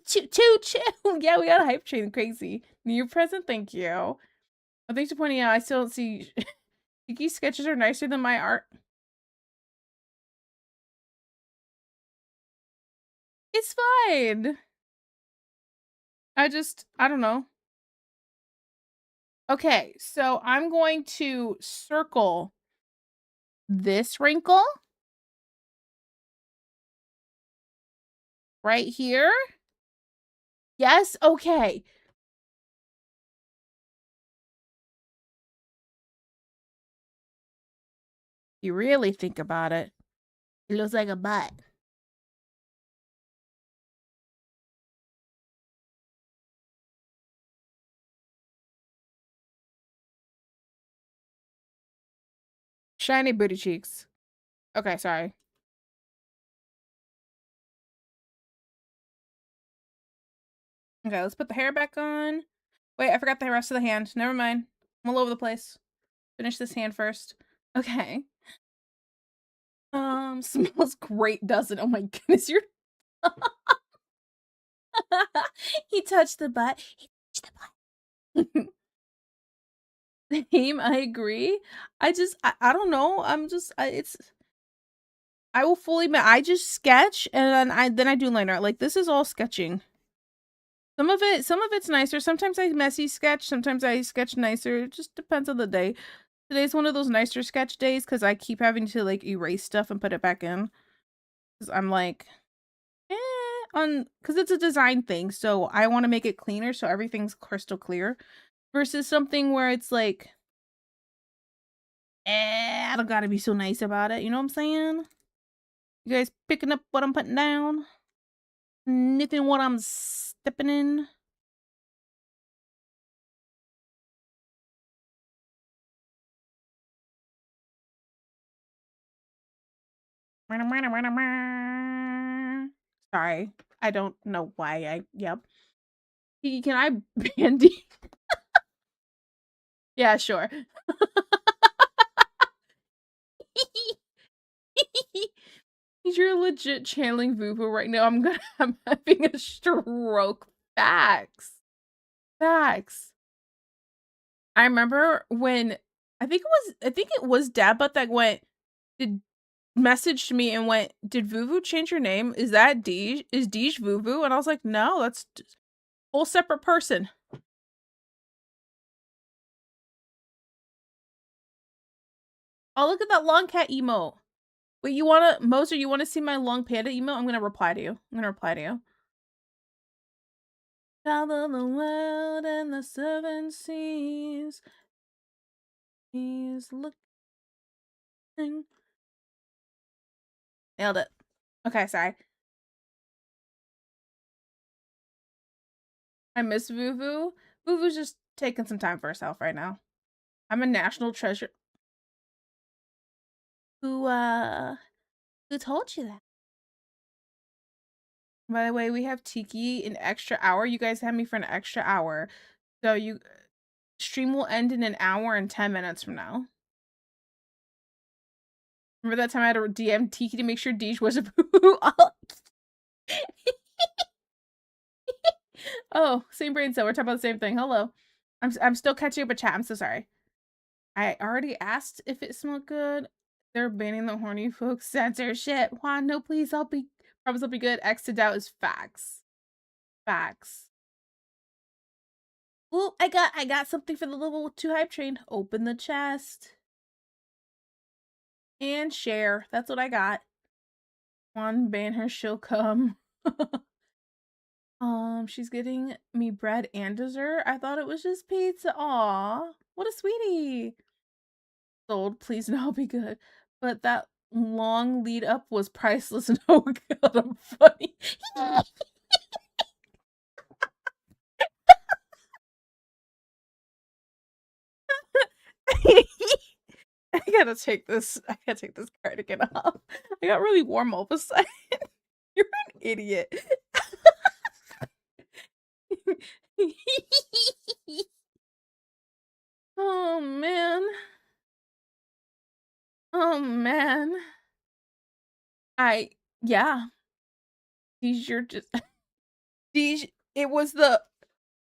Choo. Yeah, we got a hype train. Crazy. New present, thank you. Oh, thanks for pointing out. I still don't see. Kiki's sketches are nicer than my art. It's fine. I don't know. Okay, so I'm going to circle this wrinkle right here. Yes, okay. You really think about it, it looks like a butt. Shiny booty cheeks. Okay, sorry. Okay, let's put the hair back on. Wait, I forgot the rest of the hand. Never mind. I'm all over the place. Finish this hand first. Okay. Smells great, doesn't it? Oh my goodness, you're he touched the butt. He touched the butt. Same, I agree. I don't know. I will fully admit I just sketch and then I do line art. Like this is all sketching. Some of it's nicer. Sometimes I messy sketch, sometimes I sketch nicer. It just depends on the day. Today's one of those nicer sketch days because I keep having to like erase stuff and put it back in. Because I'm like, because it's a design thing, so I want to make it cleaner so everything's crystal clear. Versus something where it's like, I don't gotta be so nice about it. You know what I'm saying? You guys picking up what I'm putting down? Sniffing what I'm stepping in? Sorry. I don't know why yep. Can I bandy? Yeah, sure. You're legit channeling Vuvu right now. I'm having a stroke. Facts. Facts. I remember when I think it was Dad that messaged me and went, "Did Vuvu change your name? Is that Deej? Is Deej Vuvu?" And I was like, "No, that's a whole separate person." Oh, look at that long cat emote. Wait, Moser, you wanna see my long panda emote? I'm gonna reply to you. Travel the world and the seven seas. He's looking. Nailed it. Okay, sorry. I miss Vuvu. Vuvu's just taking some time for herself right now. I'm a national treasure. Who told you that? By the way, we have Tiki an extra hour. You guys had me for an extra hour. So stream will end in an hour and 10 minutes from now. Remember that time I had to DM Tiki to make sure Deej was a boo? Oh, same brain cell. We're talking about the same thing. Hello. I'm still catching up with chat. I'm so sorry. I already asked if it smelled good. They're banning the horny folks censorship. Juan, no, please. Promise I'll be good. X to doubt is facts. Facts. Oh, I got something for the level 2 hype train. Open the chest. And share. That's what I got. Juan, ban her, she'll come. She's getting me bread and dessert. I thought it was just pizza. Aw, what a sweetie. Sold, please no, I'll be good. But that long lead up was priceless. Oh god, I'm funny. I gotta take this cardigan off. I got really warm all of a sudden. You're an idiot. Oh man. Oh man. Yeah. Deej, you're just Deej, it was the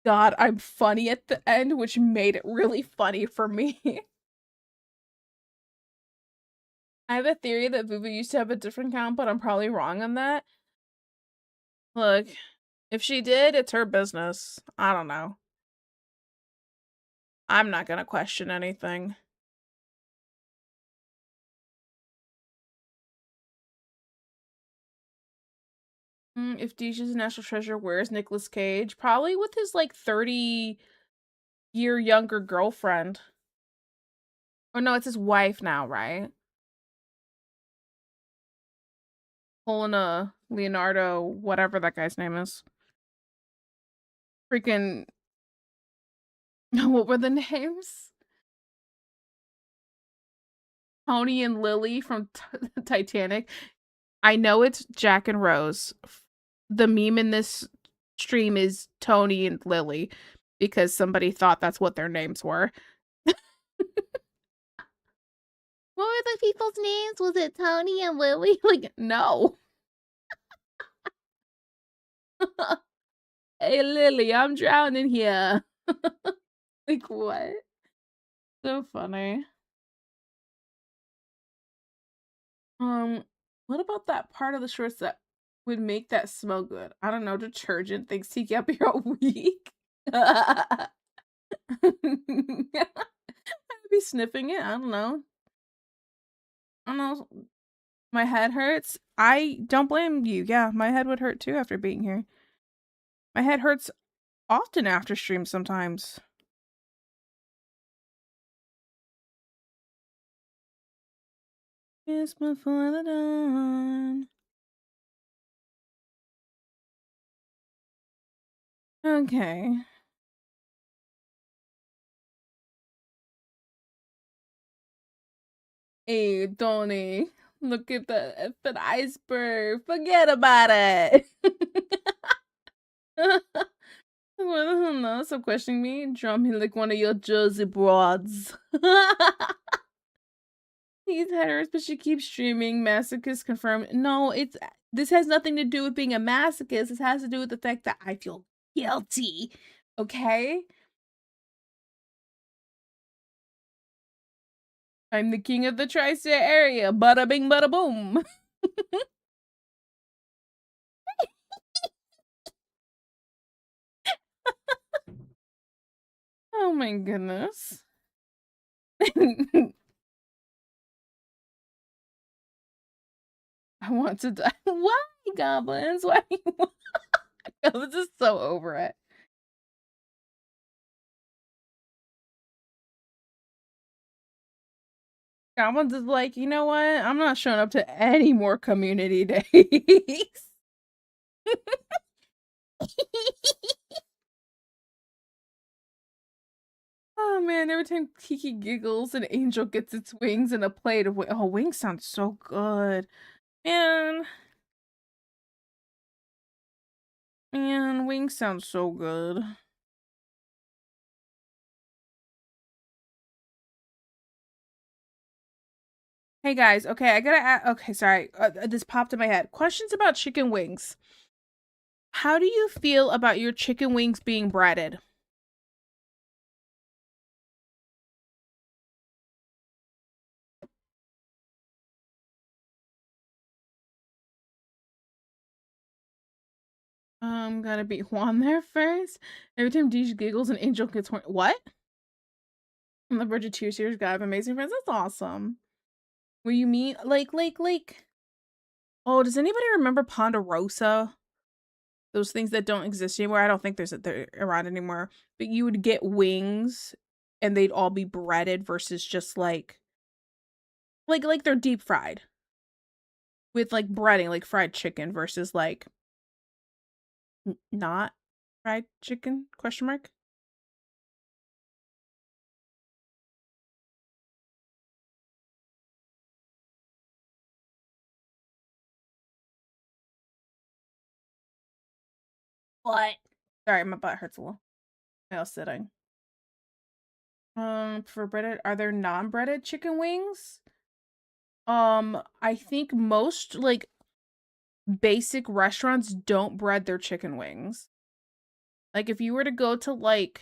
God, I'm funny at the end, which made it really funny for me. I have a theory that Vuvu used to have a different count, but I'm probably wrong on that. Look, if she did, it's her business. I don't know. I'm not gonna question anything. If Deisha's a national treasure, where's Nicolas Cage? Probably with his like 30-year younger girlfriend. Oh no, it's his wife now, right? Helena Leonardo, whatever that guy's name is. Freaking what were the names? Tony and Lily from Titanic. I know it's Jack and Rose. The meme in this stream is Tony and Lily because somebody thought that's what their names were.
What were the people's names? Was it Tony and Lily?
Like, no. Hey, Lily, I'm drowning here. Like, what? So funny. What about that part of the shorts that would make that smell good? I don't know, detergent. Thanks, Tiki. I'll be a week. I'd be sniffing it. I don't know. My head hurts. I don't blame you. Yeah, my head would hurt too after being here. My head hurts often after stream sometimes. Kiss before the dawn. Okay. Hey, Tony, look at the effing iceberg. Forget about it. Well, no, stop questioning me. Draw me like one of your Jersey broads. He's headers, but she keeps streaming. Masochist confirmed. No, this has nothing to do with being a masochist. This has to do with the fact that I feel guilty. Okay? I'm the king of the tri-state area. Bada bing, bada boom. Oh my goodness. I want to die. Why, goblins? Why? Goblins is so over it. Goblins is like, you know what? I'm not showing up to any more community days. Oh man, every time Kiki giggles, an angel gets its wings and a plate of oh, wings sounds so good. Man, wings sounds so good. Hey guys, okay, I gotta okay, sorry, this popped in my head. Questions about chicken wings. How do you feel about your chicken wings being breaded? Gotta beat Juan there first. Every time Deej giggles, an angel gets horny. What? On the Bridge of Tears series, gotta have amazing friends. That's awesome. Where you meet like. Oh, does anybody remember Ponderosa? Those things that don't exist anymore. I don't think they're around anymore. But you would get wings, and they'd all be breaded versus just like they're deep fried with like breading, like fried chicken versus like not fried chicken? Question mark.
What?
Sorry, my butt hurts a little. I was sitting. For breaded, are there non-breaded chicken wings? I think most like basic restaurants don't bread their chicken wings. Like if you were to go to like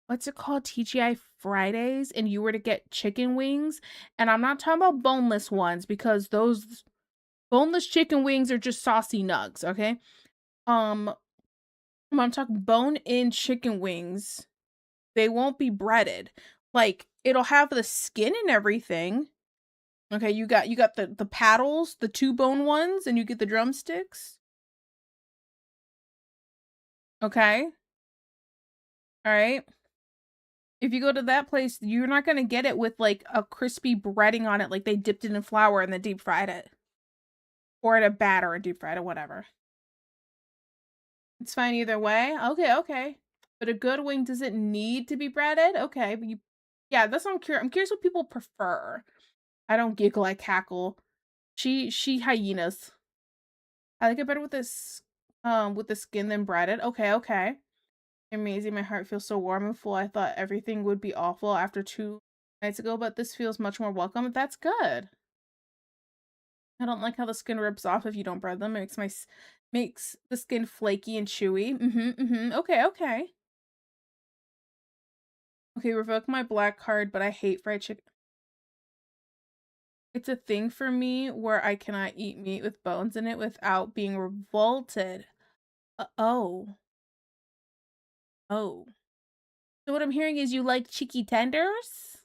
what's it called? TGI Fridays, and you were to get chicken wings, and I'm not talking about boneless ones because those boneless chicken wings are just saucy nugs, okay? I'm talking bone-in chicken wings. They won't be breaded. Like it'll have the skin and everything. Okay, you got the paddles, the 2-bone ones, and you get the drumsticks. Okay. All right. If you go to that place, you're not going to get it with like a crispy breading on it like they dipped it in flour and then deep fried it. Or in a batter and deep fried it, whatever. It's fine either way. Okay, okay. But a good wing doesn't need to be breaded? Okay, but yeah, that's what I'm curious. I'm curious what people prefer. I don't giggle, I cackle. She hyenas. I like it better with this with the skin than breaded. Okay, okay. Amazing. My heart feels so warm and full. I thought everything would be awful after 2 nights ago, but this feels much more welcome. That's good. I don't like how the skin rips off if you don't bread them. It makes the skin flaky and chewy. Okay, okay. Okay, revoke my black card, but I hate fried chicken. It's a thing for me where I cannot eat meat with bones in it without being revolted. Oh. Oh. So what I'm hearing is you like cheeky tenders?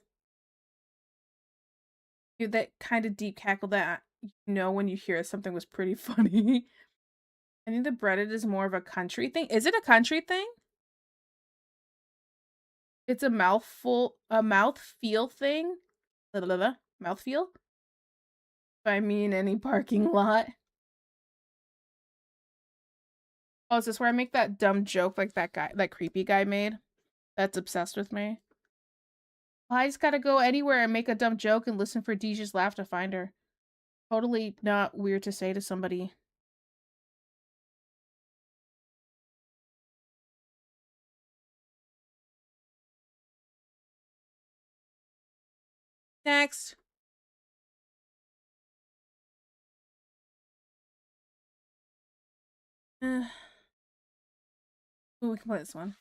That kind of deep cackle that you know when you hear something was pretty funny. I think the breaded is more of a country thing. Is it a country thing? It's a mouth feel thing. Mouth feel? I mean any parking lot. Oh, is this where I make that dumb joke like that creepy guy made? That's obsessed with me. I just gotta go anywhere and make a dumb joke and listen for Deja's laugh to find her. Totally not weird to say to somebody. Next. Ooh, we can play this one.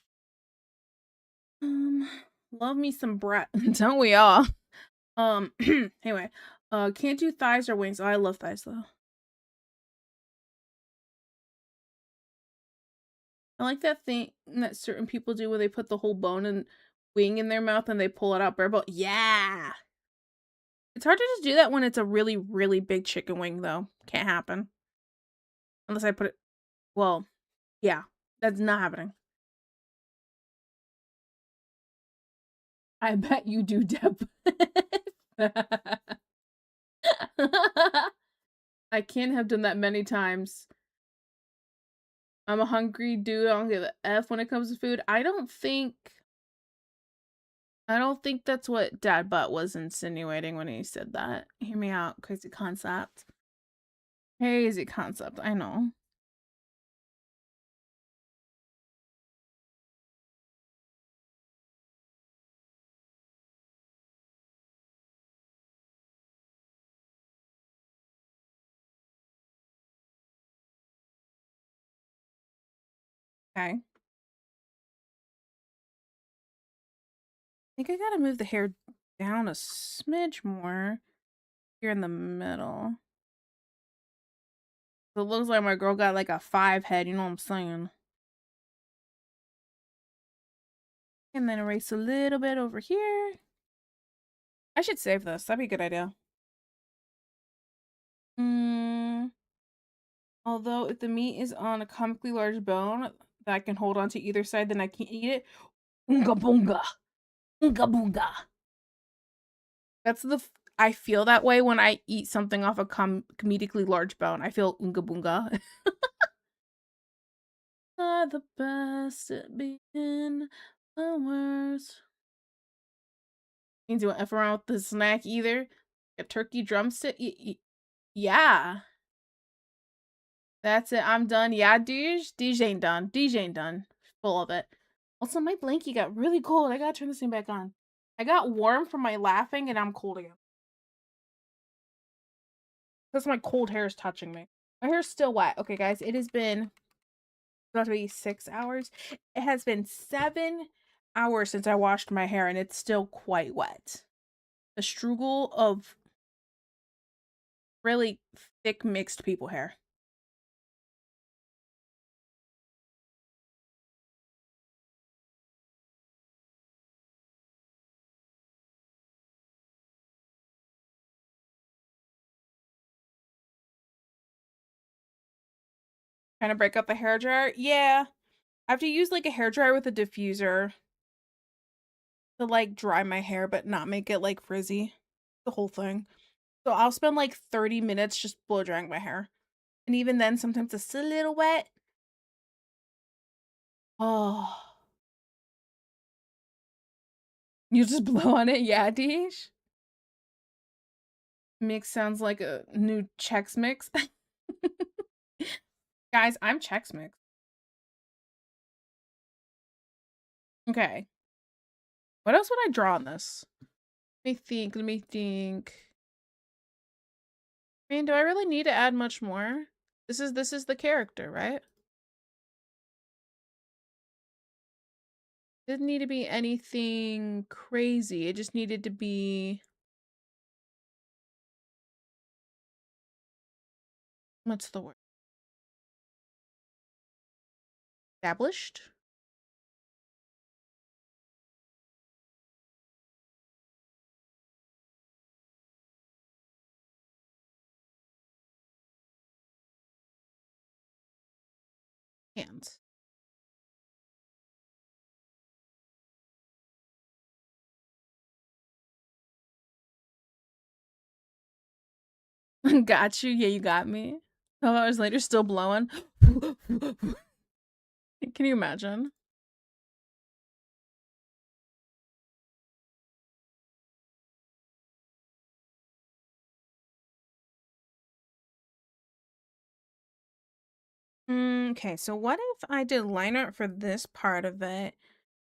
Love me some brat. Don't we all? Anyway. Can't do thighs or wings. Oh, I love thighs though. I like that thing that certain people do where they put the whole bone and wing in their mouth and they pull it out bare bone. Yeah. It's hard to just do that when it's a really, really big chicken wing though. Can't happen. Unless I put it, well, yeah, that's not happening. I bet you do, Deb. I can't have done that many times. I'm a hungry dude. I don't give a F when it comes to food. I don't think that's what Dad Butt was insinuating when he said that. Hear me out. Crazy concept. Crazy concept. I know. Okay. I think I gotta move the hair down a smidge more here in the middle. It looks like my girl got like a 5 head, you know what I'm saying? And then erase a little bit over here. I should save this. That'd be a good idea. Although if the meat is on a comically large bone that I can hold on to either side, then I can't eat it. Oonga boonga. Oonga boonga. That's I feel that way when I eat something off a comedically large bone. I feel oonga boonga. Not the best at being the worst. Means you won't F around with the snack either. A turkey drumstick. Yeah. That's it. I'm done. Yeah, Dej. Dej ain't done. Dej ain't done. Full of it. Also, my blankie got really cold. I gotta turn this thing back on. I got warm from my laughing and I'm cold again. Because my cold hair is touching me. My hair's still wet. Okay, guys. It has been about to be 6 hours. It has been 7 hours since I washed my hair and it's still quite wet. A struggle of really thick mixed people hair. Trying to break up the hair dryer? Yeah. I have to use like a hair dryer with a diffuser to like dry my hair but not make it like frizzy. The whole thing. So I'll spend like 30 minutes just blow drying my hair. And even then sometimes it's still a little wet. Oh. You just blow on it? Yeah, Deesh? Mix sounds like a new Chex Mix. Guys, I'm Chex Mix. Okay. What else would I draw on this? Let me think. I mean, do I really need to add much more? This is the character, right? Didn't need to be anything crazy. It just needed to be, what's the word? Established? Hands. Got you. Yeah, you got me. 12 hours later, still blowing. Can you imagine? Okay, so what if I did line art for this part of it,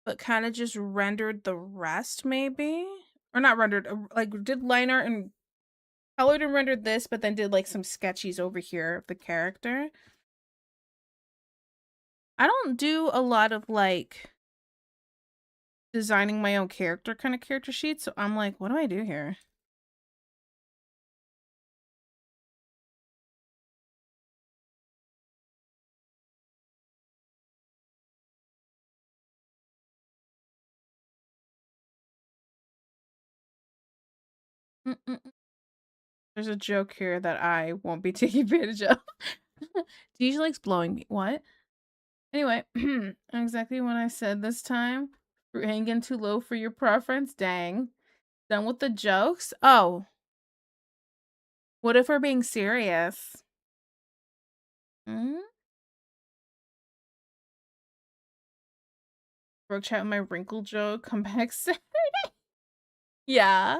but kind of just rendered the rest, maybe? Or not rendered, like did line art and colored and rendered this, but then did like some sketchies over here of the character. I don't do a lot of like designing my own character kind of character sheets, so I'm like, what do I do here? There's a joke here that I won't be taking advantage of. Deja likes blowing me. What? Anyway, exactly what I said this time. Fruit hanging too low for your preference? Dang. Done with the jokes? Oh. What if we're being serious? Hmm? Broke chat with my wrinkle joke. Come back Saturday. Yeah.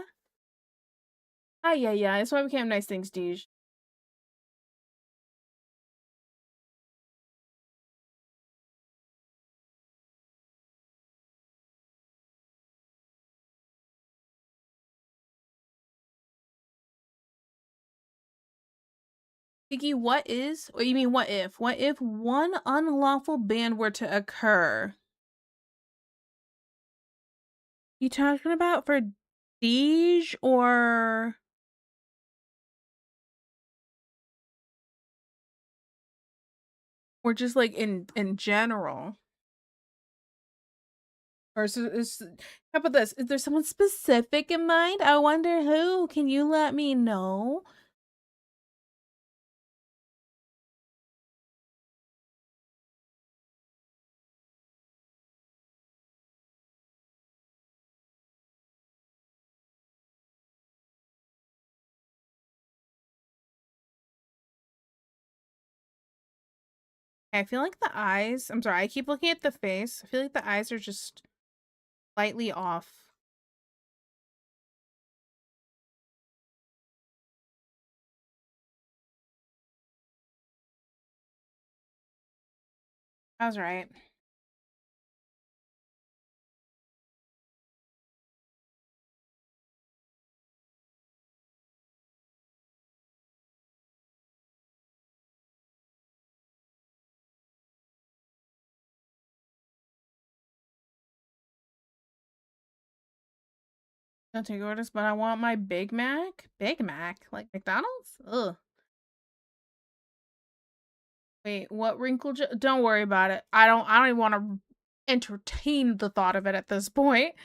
Ah, yeah. That's why we can't have nice things, Deej. Kiki, what you mean what if? What if one unlawful ban were to occur? You talking about for Deej or just like in general? Or how about this? Is there someone specific in mind? I wonder who. Can you let me know? I feel like the eyes, I'm sorry, I keep looking at the face. I feel like the eyes are just slightly off. I was right. I'll take orders, but I want my Big Mac. Big Mac? Like McDonald's? Ugh. Wait, what wrinkle? Don't worry about it. I don't even want to entertain the thought of it at this point.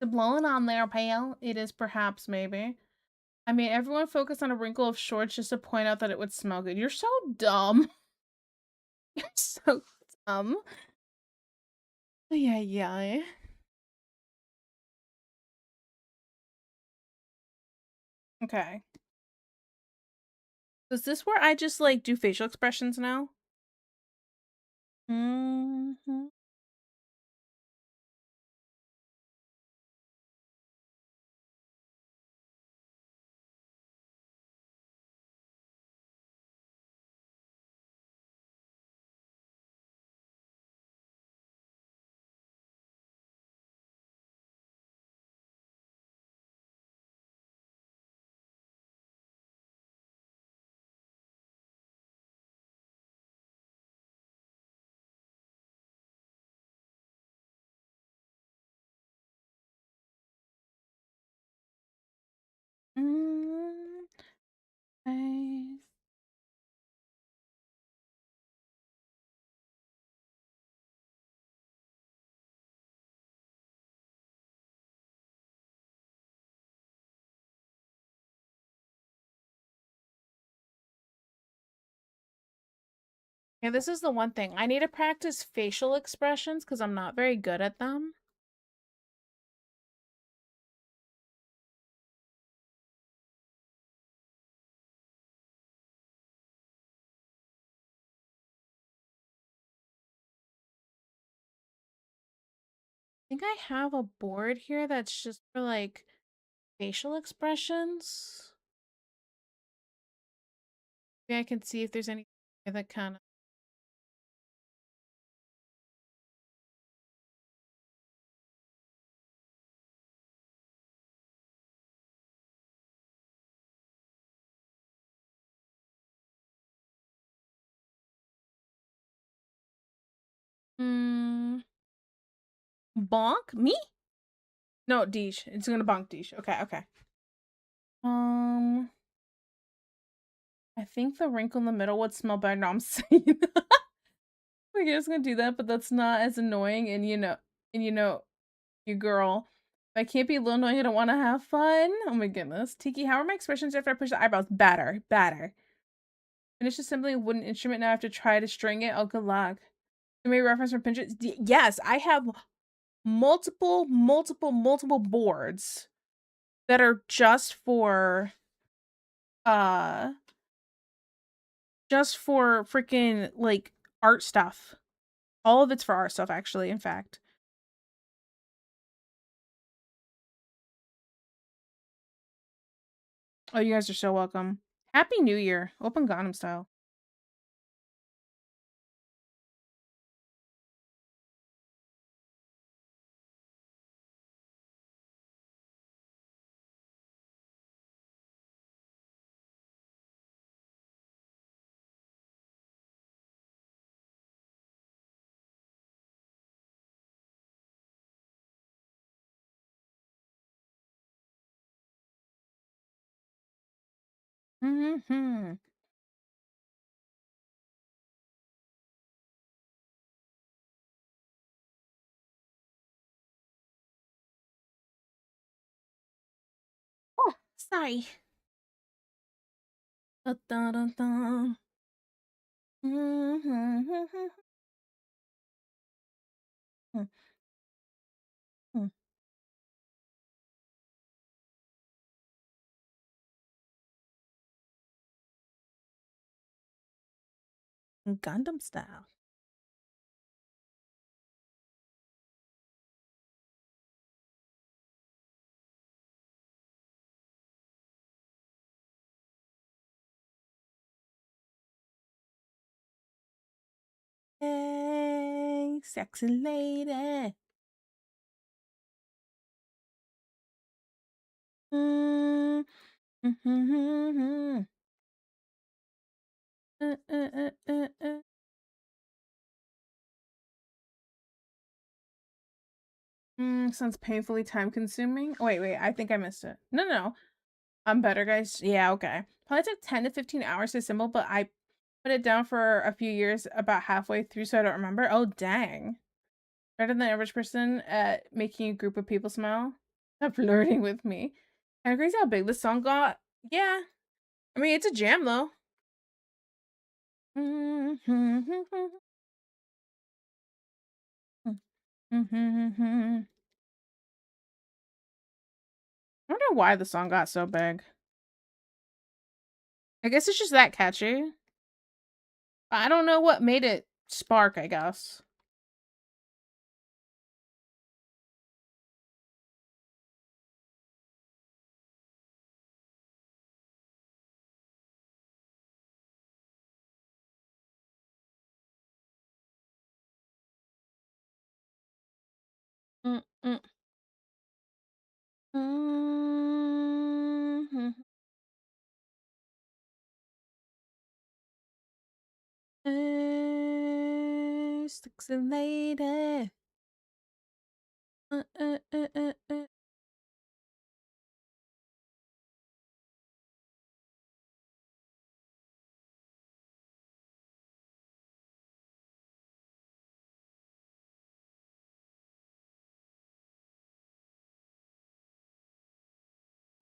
The blowing on there, pal. It is perhaps maybe. I mean, everyone focused on a wrinkle of shorts just to point out that it would smell good. You're so dumb. You're so dumb. Yeah, yeah. Okay. Is this where I just like do facial expressions now? Mm-hmm. Mm, nice. Yeah, this is the one thing. I need to practice facial expressions because I'm not very good at them. I think I have a board here that's just for like facial expressions. Maybe I can see if there's any that kind of. Hmm. Bonk? Me? No, Deesh. It's gonna bonk Deesh. Okay, okay. I think the wrinkle in the middle would smell better. No, I'm saying like I was gonna do that, but that's not as annoying. And you girl. If I can't be a little annoying, I don't want to have fun. Oh my goodness. Tiki, how are my expressions after I push the eyebrows? Better, better. Finish assembling a wooden instrument. Now I have to try to string it. Oh, good luck. Too many reference from Pinterest. Yes, I have multiple boards that are uh just for freaking like art stuff. All of it's for art stuff, actually, in fact. Oh, you guys are so welcome. Happy New Year. Open Gangnam Style. Mm-hmm. Oh, sorry. Dun, dun, dun, dun. Mm-hmm. Gundam Style. Hey, sexy lady. Mm, mm-hmm. Sounds painfully time consuming. Wait, I think I missed it. No. I'm better, guys. Yeah, okay. Probably took 10 to 15 hours to assemble, but I put it down for a few years, about halfway through, so I don't remember. Oh, dang. Better than the average person at making a group of people smile. Stop flirting with me. Kind of crazy how big this song got. Yeah. I mean, it's a jam, though. I wonder why the song got so big. I guess it's just that catchy. I don't know what made it spark, I guess. Mm-mm. Mhm. Sexy lady. Uh, uh, uh, uh, uh.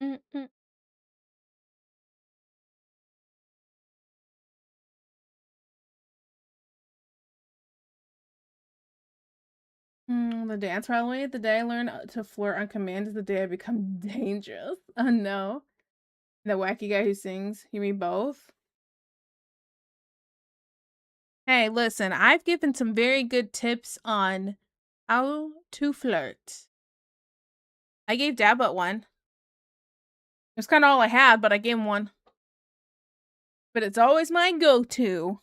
Mm-mm. The dance rally. The day I learned to flirt on command is the day I become dangerous. Oh no. The wacky guy who sings. You mean both? Hey, listen, I've given some very good tips on how to flirt. I gave Dabba one. It's kind of all I had, but I gave him one. But it's always my go-to.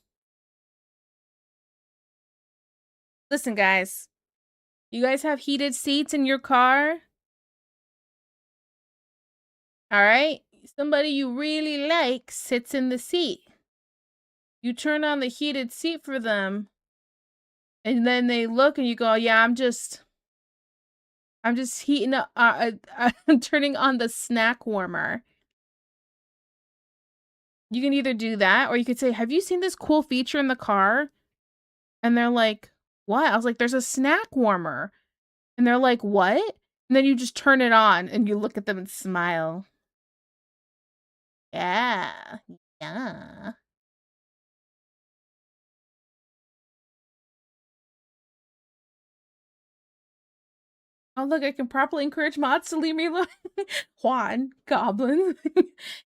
Listen, guys. You guys have heated seats in your car? Alright? Somebody you really like sits in the seat. You turn on the heated seat for them. And then they look and you go, yeah, I'm just heating up, I'm turning on the snack warmer. You can either do that or you could say, have you seen this cool feature in the car? And they're like, what? I was like, there's a snack warmer. And they're like, what? And then you just turn it on and you look at them and smile. Yeah. Yeah. Oh, look, I can properly encourage mods to leave me alone. Juan, Goblin.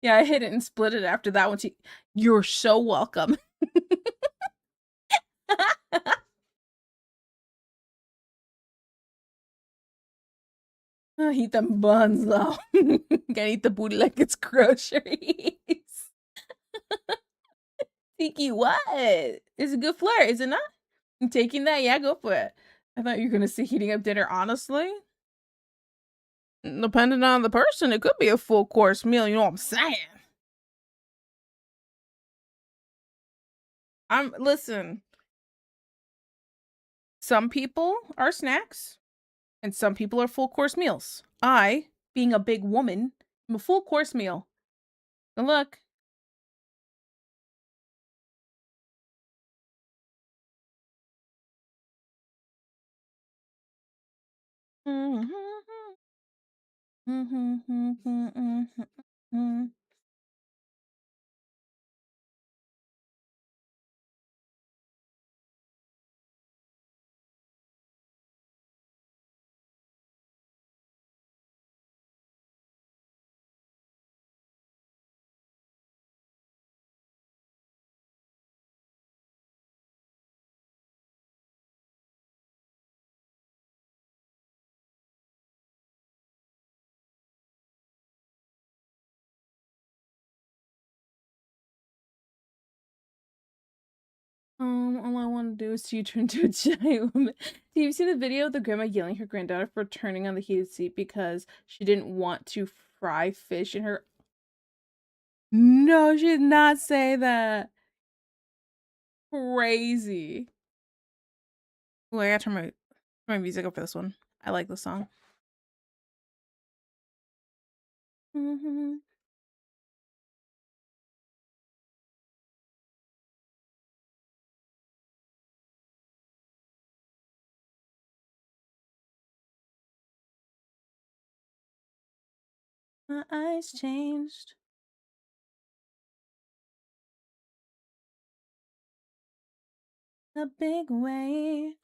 Yeah, I hit it and split it after that one. You're so welcome. I eat them buns, though. Gotta eat the booty like it's groceries. Tiki, what? It's a good flirt, is it not? I'm taking that? Yeah, go for it. I thought you were gonna say heating up dinner, honestly. Depending on the person, it could be a full course meal, you know what I'm saying? Listen. Some people are snacks, and some people are full course meals. I, being a big woman, am a full course meal. And look. All I want to do is see you turn into a giant woman. Do you see the video of the grandma yelling at her granddaughter for turning on the heated seat because she didn't want to fry fish in her? No, she did not say that. Crazy. Oh, I gotta turn my music up for this one. I like the song. Mm-hmm. My eyes changed. A big way.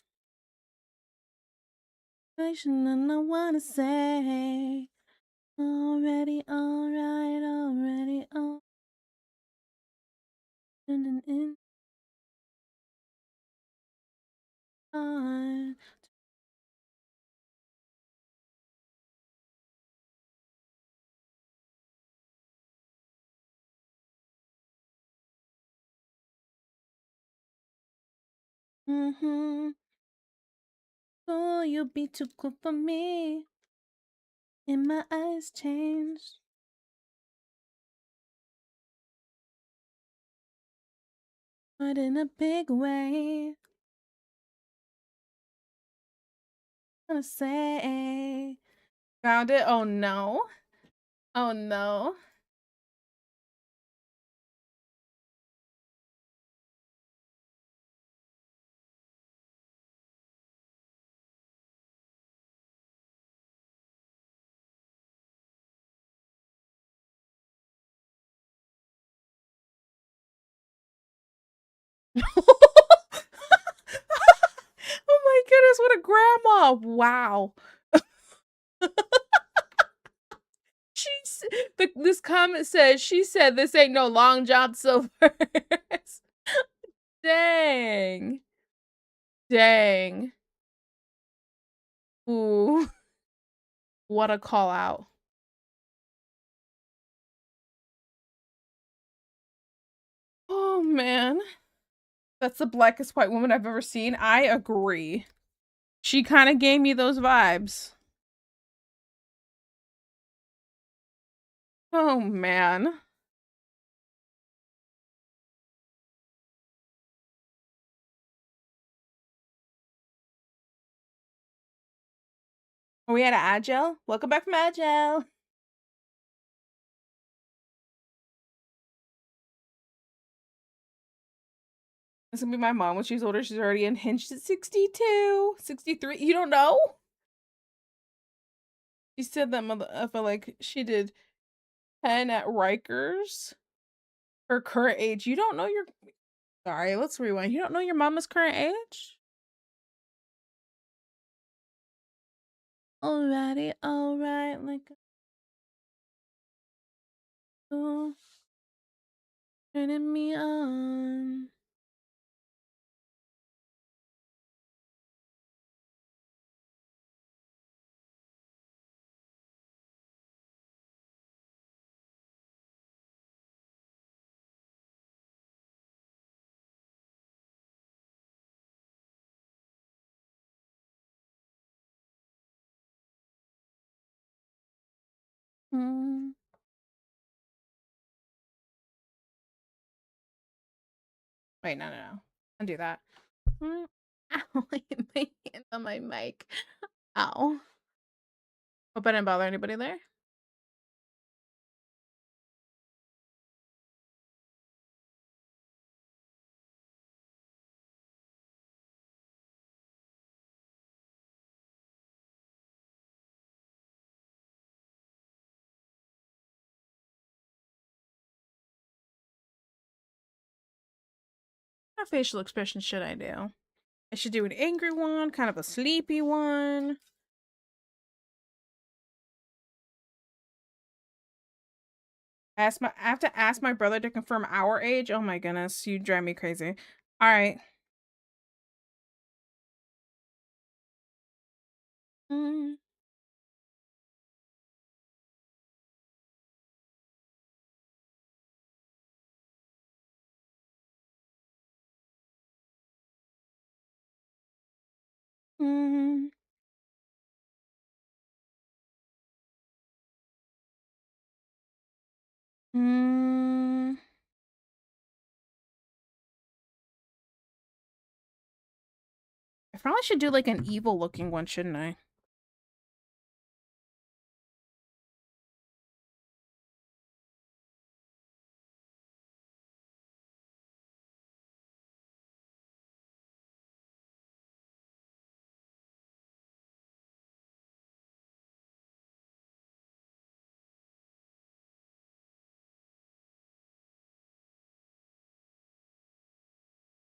I shouldn't know what to say. Already alright, already all. In on. Mm-hmm. Oh, you'll be too cool for me. And my eyes changed. But in a big way. I'm gonna say. Found it? Oh no. Oh no. Oh my goodness, what a grandma. Wow. This comment says, she said this ain't no Long John Silver. Dang. Dang. Ooh. What a call out. Oh man. That's the blackest white woman I've ever seen. I agree. She kind of gave me those vibes. Oh man. Are we at Agile? Welcome back from Agile. It's gonna be my mom when she's older. She's already unhinged at 62, 63. You don't know? She said that I felt like she did 10 at Rikers. Her current age. You don't know your. Sorry, let's rewind. You don't know your mama's current age? Alrighty, alright. Like. Oh, turning me on. Mm. Wait, no. Undo that. Ow, I hit my hand on my mic. Ow. Hope I didn't bother anybody there. What facial expression should I do? I should do an angry one, kind of a sleepy one. I have to ask my brother to confirm our age. Oh my goodness, you drive me crazy. All right. Mm. Mm. Mm. I probably should do like an evil looking one, shouldn't I?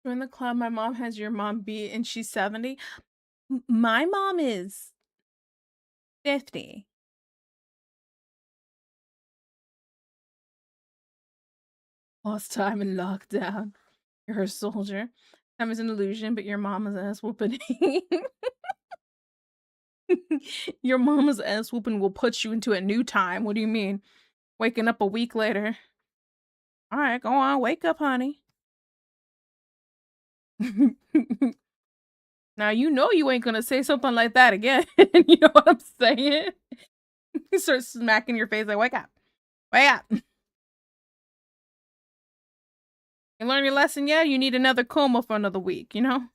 Join the club. My mom has your mom beat and she's 70. My mom is 50. Lost time in lockdown. You're a soldier. Time is an illusion, but your mama's ass whooping. Your mama's ass whooping will put you into a new time. What do you mean? Waking up a week later. All right, go on. Wake up, honey. Now you know you ain't gonna say something like that again. You know what I'm saying? You start smacking your face like, wake up. Wake up. You learn your lesson, yeah? You need another coma for another week, you know?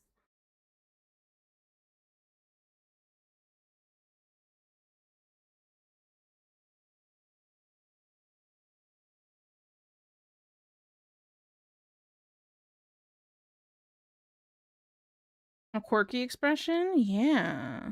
A quirky expression? Yeah.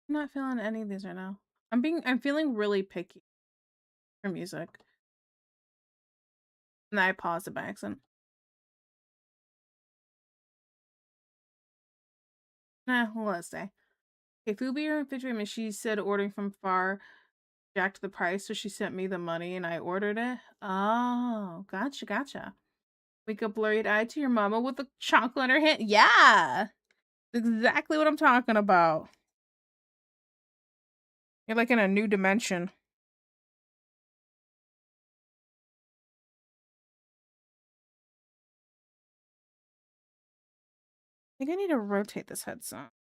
I'm not feeling any of these right now. I'm feeling really picky for music. And I paused it by accident. Let's say. Okay, food beer and refrigerator. She said ordering from far jacked the price, so she sent me the money and I ordered it. Oh, gotcha. Wake up blurry eyed to your mama with a chocolate in her hand. Yeah. Exactly what I'm talking about. You're like in a new dimension. I think I need to rotate this headset.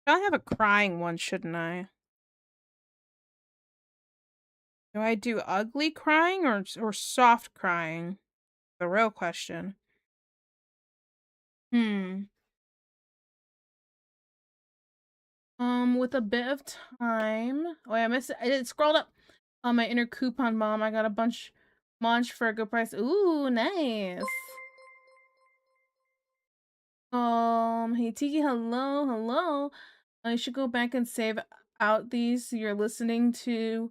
I have a crying one, shouldn't I? Do I do ugly crying or soft crying? The real question. With a bit of time. Oh, I missed it. It scrolled up on my inner coupon mom. I got a bunch munch for a good price. Ooh, nice. Hey Tiki, hello. I should go back and save out these you're listening to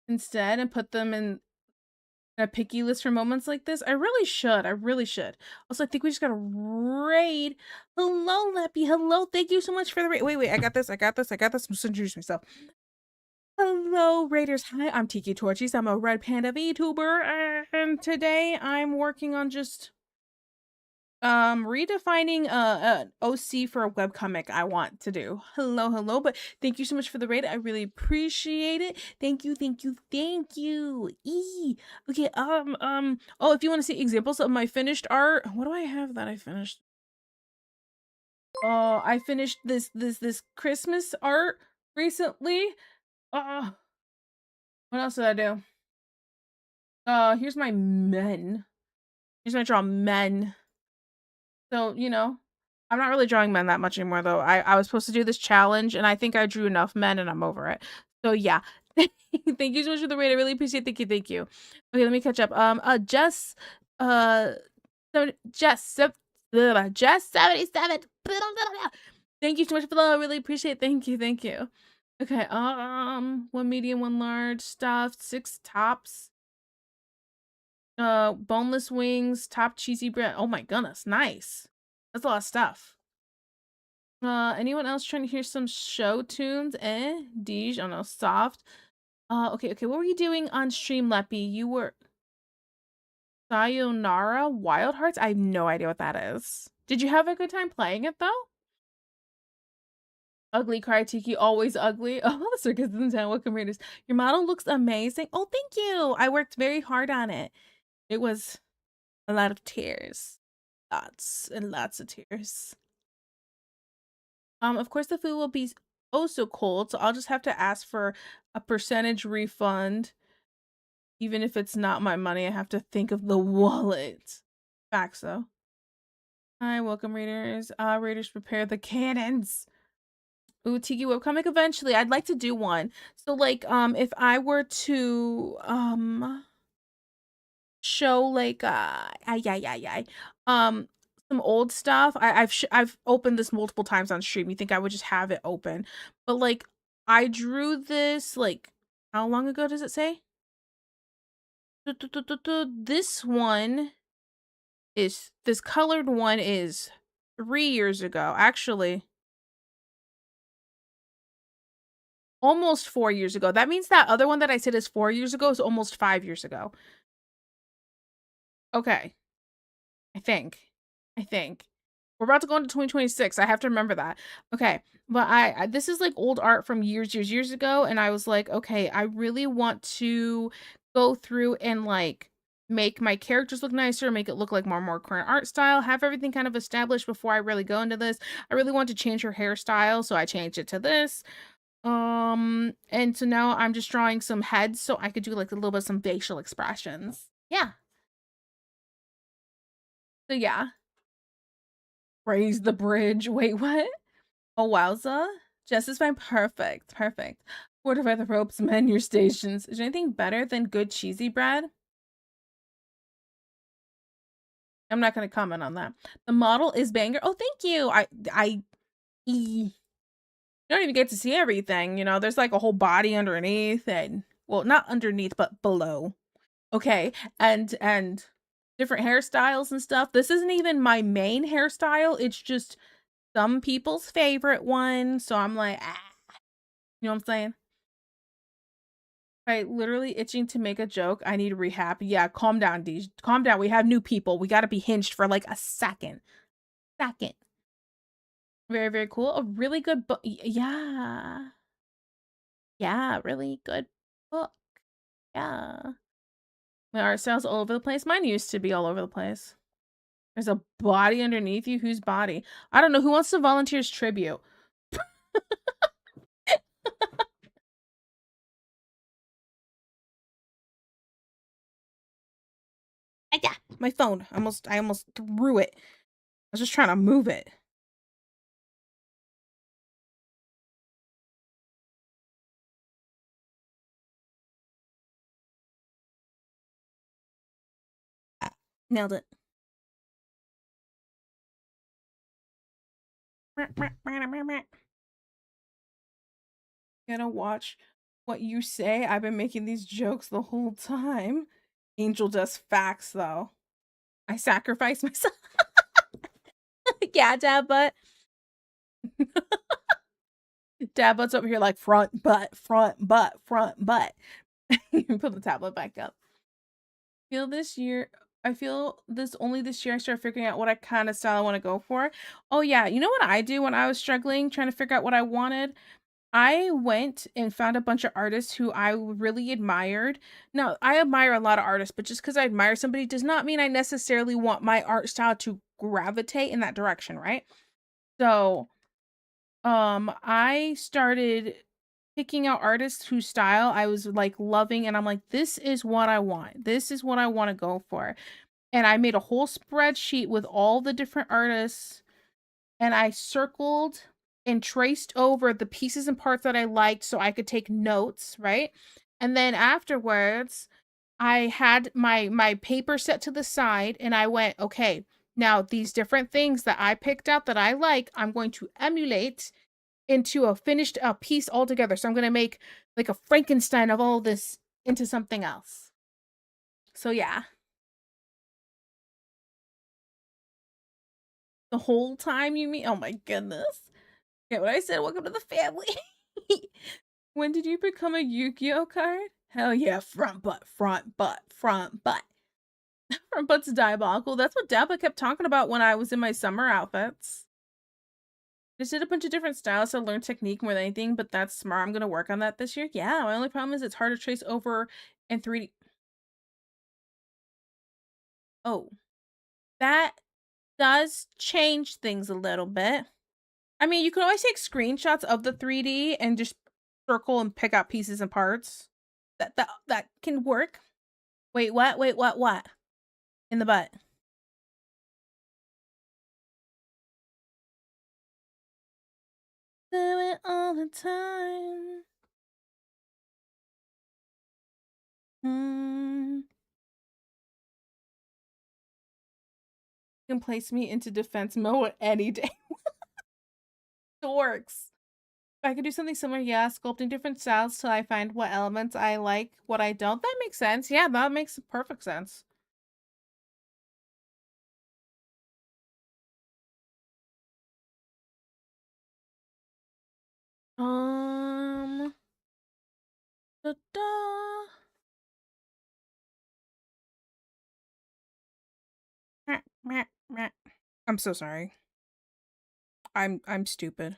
instead and put them in a picky list for moments like this. I really should. Also, I think we just got a raid. Hello, Lappy. Hello. Thank you so much for the raid. Wait. I got this. I'm just introduce myself. Hello, Raiders. Hi, I'm Tiki Torchies. I'm a Red Panda VTuber, and today I'm working on just redefining OC for a webcomic I want to do. Hello, but thank you so much for the raid. I really appreciate it. Thank you. Okay, oh, if you want to see examples of my finished art, what do I have that I finished? Oh, I finished this Christmas art recently. What else did I do? Here's my men. Here's my draw men. So, you know, I'm not really drawing men that much anymore, though. I was supposed to do this challenge, and I think I drew enough men, and I'm over it. So, yeah. Thank you so much for the raid. I really appreciate it. Thank you. Okay, let me catch up. Jess 77. Thank you so much for the love. I really appreciate it. Thank you. Okay, one medium, one large, stuffed, 6 tops. Boneless wings, top cheesy bread. Oh my goodness, nice. That's a lot of stuff. Anyone else trying to hear some show tunes? Deej, oh no, soft. Okay, what were you doing on stream, Leppy? You were Sayonara Wild Hearts? I have no idea what that is. Did you have a good time playing it though? Ugly Cry Tiki, always ugly. Oh, the circus in town. Welcome, Raiders. Your model looks amazing. Oh, thank you. I worked very hard on it. It was a lot of tears. Lots and lots of tears. Of course the food will be oh so cold, so I'll just have to ask for a percentage refund. Even if it's not my money, I have to think of the wallet. Facts though. Hi, welcome Raiders. Raiders, prepare the cannons. Ooh, Tiki webcomic eventually. I'd like to do one. So like if I were to show like some old stuff. I've opened this multiple times on stream. You think I would just have it open, but like I drew this like how long ago does it say? This one is this colored one is 3 years ago, actually. Almost 4 years ago. That means that other one that I said is 4 years ago is almost 5 years ago. Okay. I think. We're about to go into 2026. I have to remember that. Okay. But I this is like old art from years ago. And I was like, okay, I really want to go through and like make my characters look nicer, make it look like more current art style, have everything kind of established before I really go into this. I really want to change her hairstyle, so I changed it to this. And so now I'm just drawing some heads so I could do like a little bit of some facial expressions. Yeah. So yeah. Raise the bridge. Wait, what? Oh, wowza. Jess is fine. Perfect. Fortify the ropes, mend your stations. Is there anything better than good cheesy bread? I'm not going to comment on that. The model is banger. Oh, thank you. You don't even get to see everything. You know, there's like a whole body underneath and, well, not underneath, but below. Okay. And different hairstyles and stuff. This isn't even my main hairstyle. It's just some people's favorite one. So I'm like, you know what I'm saying? Right, literally itching to make a joke. I need rehab. Yeah, calm down, Deej. Calm down. We have new people. We got to be hinged for like a second. Very cool. A really good book. Yeah, really good book. Yeah. My art style's all over the place. Mine used to be all over the place. There's a body underneath you. Whose body? I don't know. Who wants to volunteer as tribute? Yeah, my phone. I almost threw it. I was just trying to move it. Nailed it. Gonna watch what you say. I've been making these jokes the whole time. Angel does facts though. I sacrifice myself. Yeah, dad butt. Dad butt's over here like front butt. Put the tablet back up. Feel this year I feel this only this year I started figuring out what I kind of style I want to go for. Oh yeah, you know what I do when I was struggling trying to figure out what I wanted? I went and found a bunch of artists who I really admired. Now, I admire a lot of artists, but just because I admire somebody does not mean I necessarily want my art style to gravitate in that direction, right? So, I started picking out artists whose style I was like loving, and I'm like, this is what I want. This is what I want to go for. And I made a whole spreadsheet with all the different artists, and I circled and traced over the pieces and parts that I liked so I could take notes, right? And then afterwards, I had my paper set to the side and I went, okay, now these different things that I picked out that I like, I'm going to emulate into a finished piece altogether. So I'm going to make like a Frankenstein of all this into something else. So yeah. The whole time you mean? Oh my goodness. Okay, what I said, welcome to the family. When did you become a Yu-Gi-Oh card? Hell yeah, front butt, front butt, front butt. Front butt's diabolical. That's what Dabba kept talking about when I was in my summer outfits. Just did a bunch of different styles to learn technique more than anything, but that's smart. I'm gonna work on that this year. Yeah, my only problem is it's hard to trace over in 3D. Oh, that does change things a little bit. I mean, you can always take screenshots of the 3D and just circle and pick out pieces and parts. That can work. Wait, what? Wait, what? In the butt. Do it all the time. You can place me into defense mode any day. Dorks. If I could do something similar, yeah, sculpting different styles till I find what elements I like, what I don't. That makes sense. Yeah, that makes perfect sense. Da-da. I'm so sorry. I'm stupid.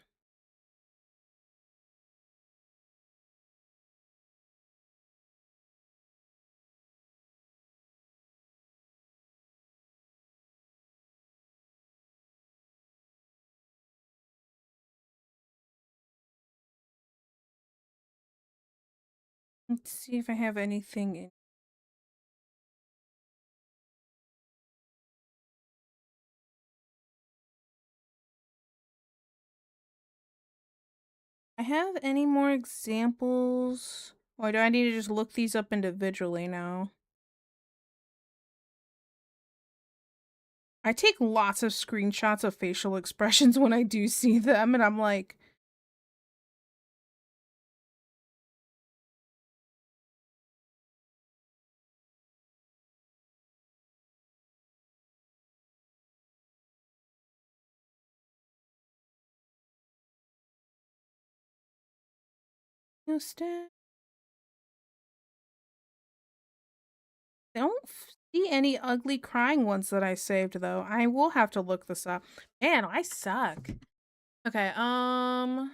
Let's see if I have anything in. I have any more examples? Or do I need to just look these up individually now? I take lots of screenshots of facial expressions when I do see them, and I'm like, no stat. I don't see any ugly crying ones that I saved though. I will have to look this up. Man, I suck. Okay, ugh.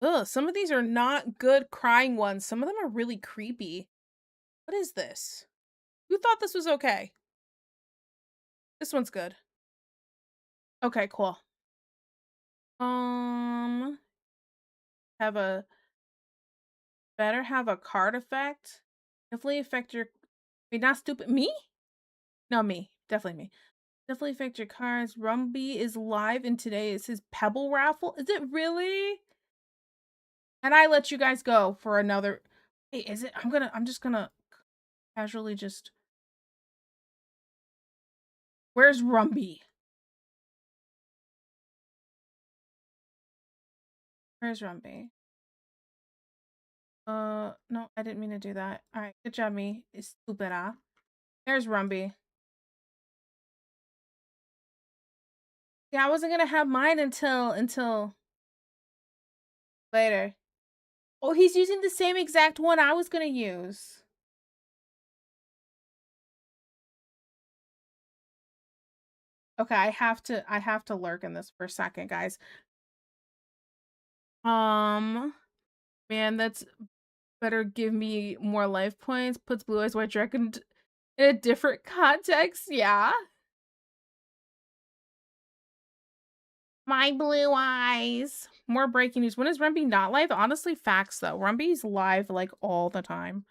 Ugh, some of these are not good crying ones. Some of them are really creepy. What is this? Who thought this was okay? This one's good. Okay, cool. Have a have a card effect. Definitely affect your. Wait, not stupid. Me? No, me. Definitely me. Definitely affect your cards. Rumby is live and today is his Pebble raffle. Is it really? And I let you guys go for another. Hey, is it? I'm just gonna casually just. Where's Rumby? Where's Rumby? No, I didn't mean to do that. All right, good job, me. It's stupid, There's Rumby. Yeah, I wasn't gonna have mine until later. Oh, he's using the same exact one I was gonna use. Okay, I have to lurk in this for a second, guys. Man, that's better give me more life points. Puts Blue Eyes White Dragon in a different context. Yeah. My blue eyes. More breaking news. When is Rumby not live? Honestly, facts though. Rumby's live like all the time.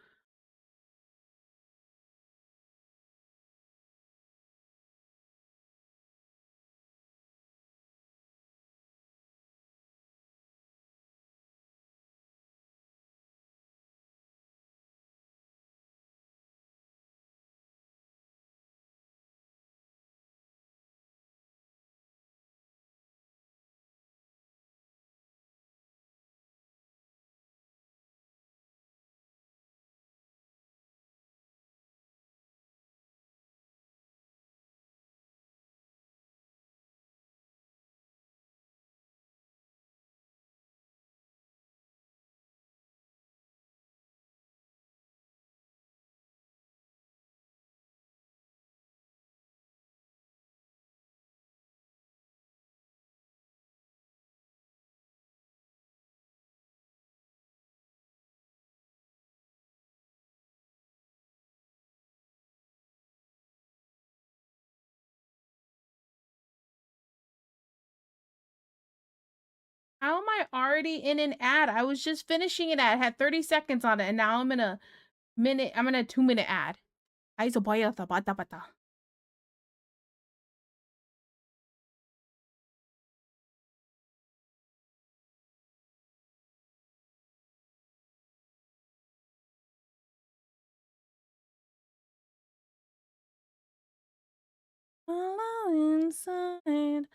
How am I already in an ad? I was just finishing an ad, had 30 seconds on it, and now I'm in a 2-minute ad. Ay, so boy, bata bata. Inside,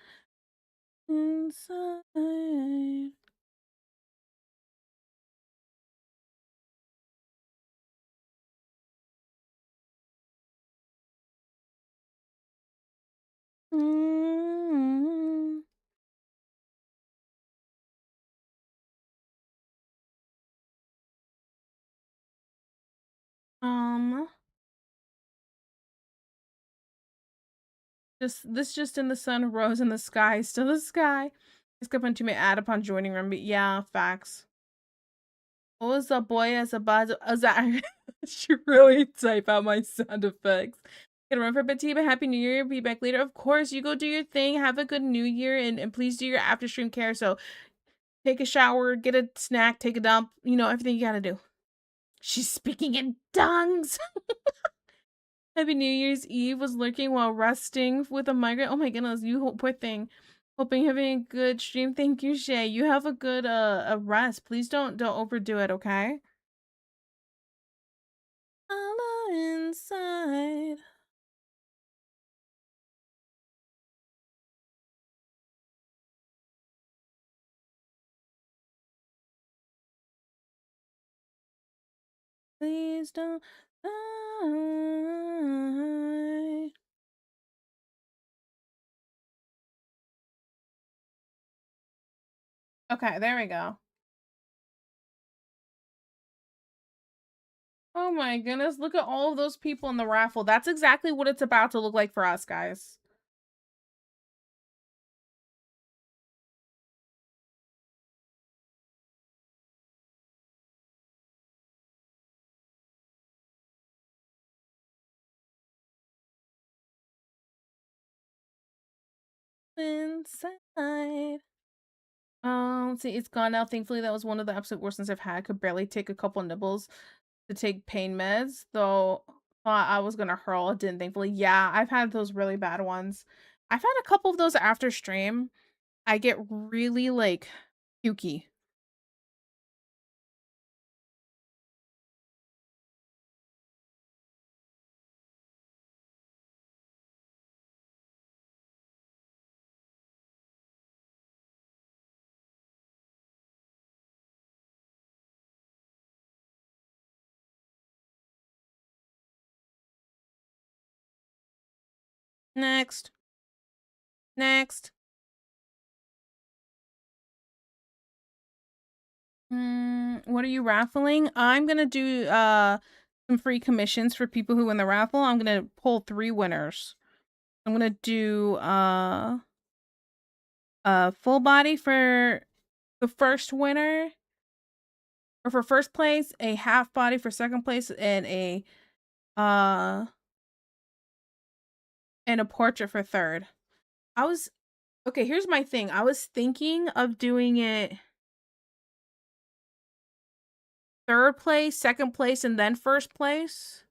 inside. Mm. Um, just in the sun, rose in the sky, still the sky. Just kept on to me add upon joining room, but yeah, facts. What was the boy as a buzz? I should really type out my sound effects. Gonna run for a bit, but happy new year. Be back later. Of course, you go do your thing. Have a good new year, and please do your after stream care. So take a shower, get a snack, take a dump, you know, everything you gotta do. She's speaking in tongues. Happy New Year's Eve was lurking while resting with a migraine. Oh my goodness, you poor thing. Hoping you're having a good stream. Thank you, Shay. You have a good a rest. Please don't overdo it, okay? All inside. Please don't die. Okay, there we go. Oh my goodness, look at all of those people in the raffle. That's exactly what it's about to look like for us, guys. Inside. See, it's gone now. Thankfully, that was one of the absolute worst ones I've had. Could barely take a couple nibbles to take pain meds, though thought I was gonna hurl. Didn't, thankfully. Yeah, I've had those really bad ones. I've had a couple of those after stream. I get really like pukey. Next. Next. What are you raffling? I'm gonna do some free commissions for people who win the raffle. I'm gonna pull 3 winners. I'm gonna do full body for the first winner, or for first place, a half body for second place, and a portrait for third. Okay, here's my thing. I was thinking of doing it third place, second place, and then first place.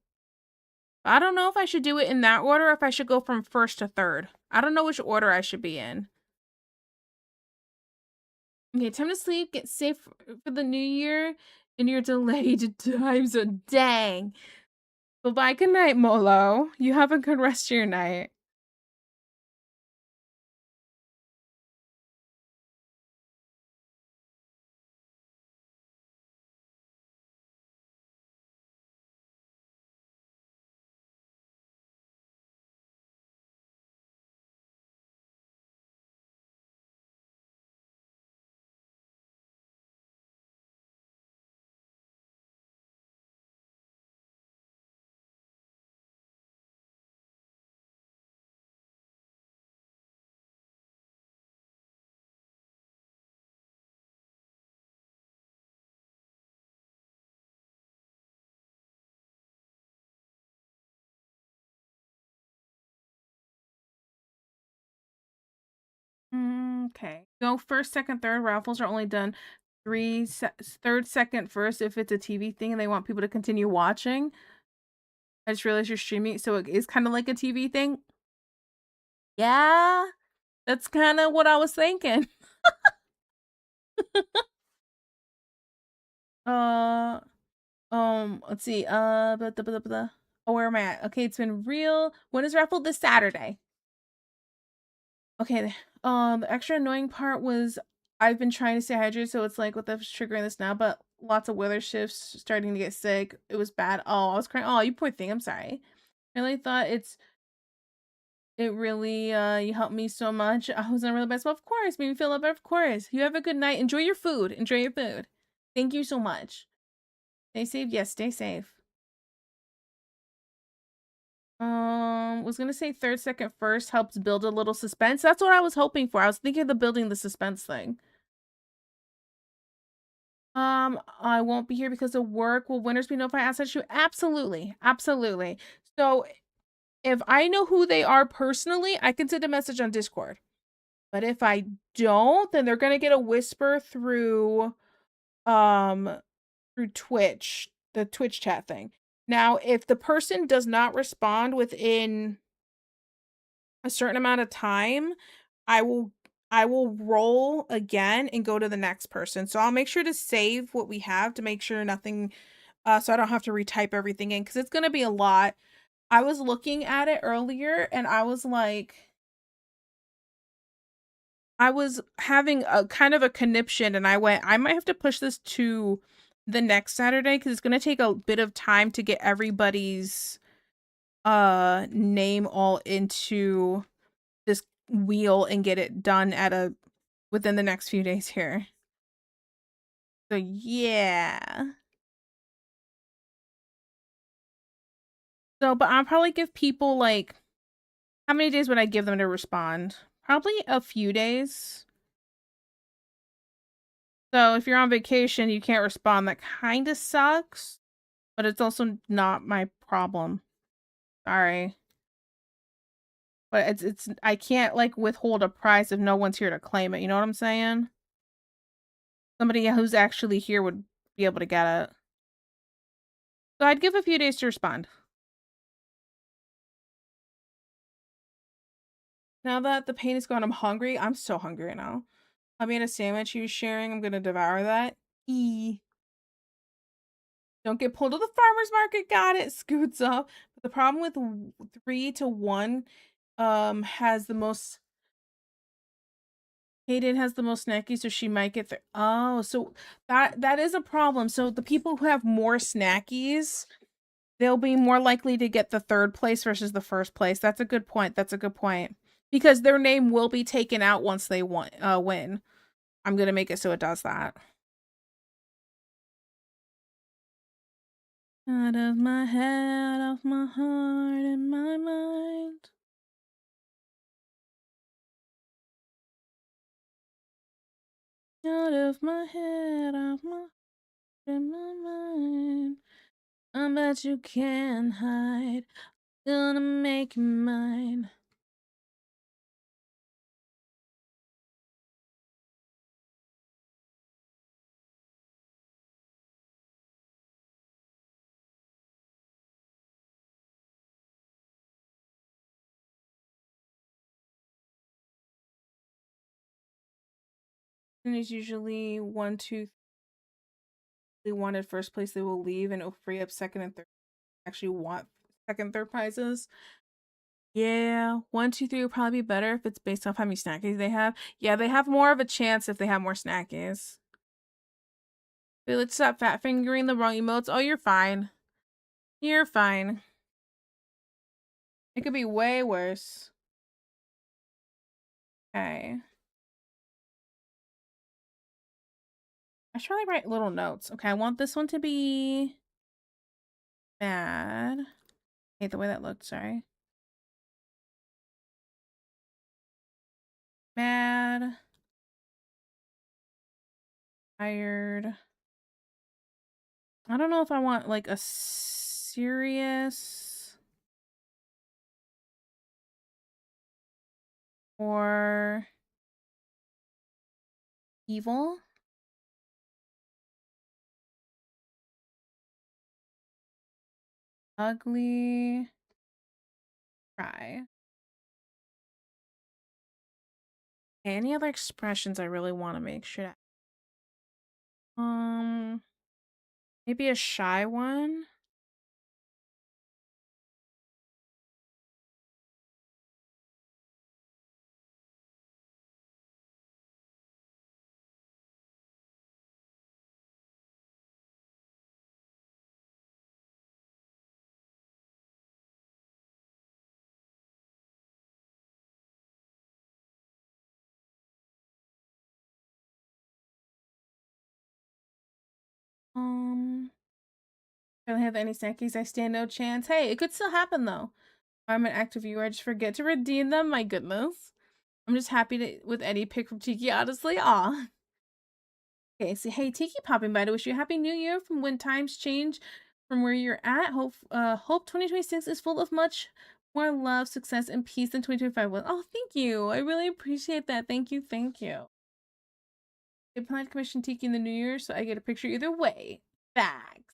I don't know if I should do it in that order or if I should go from first to third. I don't know which order I should be in. Okay, time to sleep. Get safe for the new year and your delayed time zone. Dang. Well, bye. Good night, Molo. You have a good rest of your night. Okay. Go first, second, third. Raffles are only done third, second, first if it's a TV thing and they want people to continue watching. I just realized you're streaming, so it is kind of like a TV thing. Yeah, that's kind of what I was thinking. Let's see. Oh, where am I at? Okay, it's been real. When is raffle? This Saturday. Okay. The extra annoying part was I've been trying to stay hydrated, so it's like, what the triggering this now? But lots of weather shifts, starting to get sick. It was bad. Oh, I was crying. Oh, you poor thing. I'm sorry. I really thought it really you helped me so much. I was in a really bad spot. Of course, made me feel better. Of course. You have a good night. Enjoy your food. Enjoy your food. Thank you so much. Stay safe. Yes, stay safe. Was gonna say third, second, first helps build a little suspense. That's what I was hoping for. I was thinking of the building the suspense thing. I won't be here because of work. Will winners be notified outside shoot? Absolutely. Absolutely. So if I know who they are personally, I can send a message on Discord. But if I don't, then they're gonna get a whisper through Twitch, the Twitch chat thing. Now, if the person does not respond within a certain amount of time, I will roll again and go to the next person. So I'll make sure to save what we have to make sure nothing so I don't have to retype everything in, because it's gonna be a lot. I was looking at it earlier and I was like, I was having a kind of a conniption and I went, I might have to push this to the next Saturday because it's gonna take a bit of time to get everybody's name all into this wheel and get it done within the next few days here. So yeah. So, but I'll probably give people like, how many days would I give them to respond? Probably a few days. So if you're on vacation, you can't respond. That kind of sucks, but it's also not my problem. Sorry. But it's I can't like withhold a prize if no one's here to claim it. You know what I'm saying? Somebody who's actually here would be able to get it. So I'd give a few days to respond. Now that the pain is gone, I'm hungry. I'm so hungry right now. I made a sandwich he was sharing. I'm gonna devour that. Don't get pulled to the farmer's market. Got it. Scoots up. But the problem with 3 to 1 has the most. Hayden has the most snacky, so she might get oh, so that is a problem. So the people who have more snackies, they'll be more likely to get the third place versus the first place. That's a good point. That's a good point. Because their name will be taken out once they win. I'm gonna make it so it does that. Out of my head, off my heart, and my mind. Out of my head, off my heart, and my mind. I bet you can't hide. Gonna make you mine. And it's usually 1, 2, they wanted first place, they will leave, and it'll free up second and third. Actually, want second, third prizes. Yeah, 1, 2, 3 will probably be better if it's based off how many snackies they have. Yeah, they have more of a chance if they have more snackies. Wait, let's stop fat fingering the wrong emotes. Oh, you're fine. You're fine. It could be way worse. Okay. I should probably write little notes. Okay, I want this one to be bad. Hate the way that looked, sorry. Mad. Tired. I don't know if I want like a serious or evil. Ugly. Cry. Any other expressions I really want to make sure to maybe a shy one. Don't have any snackies, I stand no chance. Hey, it could still happen though. I'm an active viewer, I just forget to redeem them. My goodness. I'm just happy to with any pick from Tiki, honestly. Aw. Okay, so hey, Tiki popping by to wish you a happy new year from when times change from where you're at. Hope 2026 is full of much more love, success, and peace than 2025 was. Oh, thank you. I really appreciate that. Thank you, thank you. I plan to commission Tiki in the new year, so I get a picture either way. Thanks.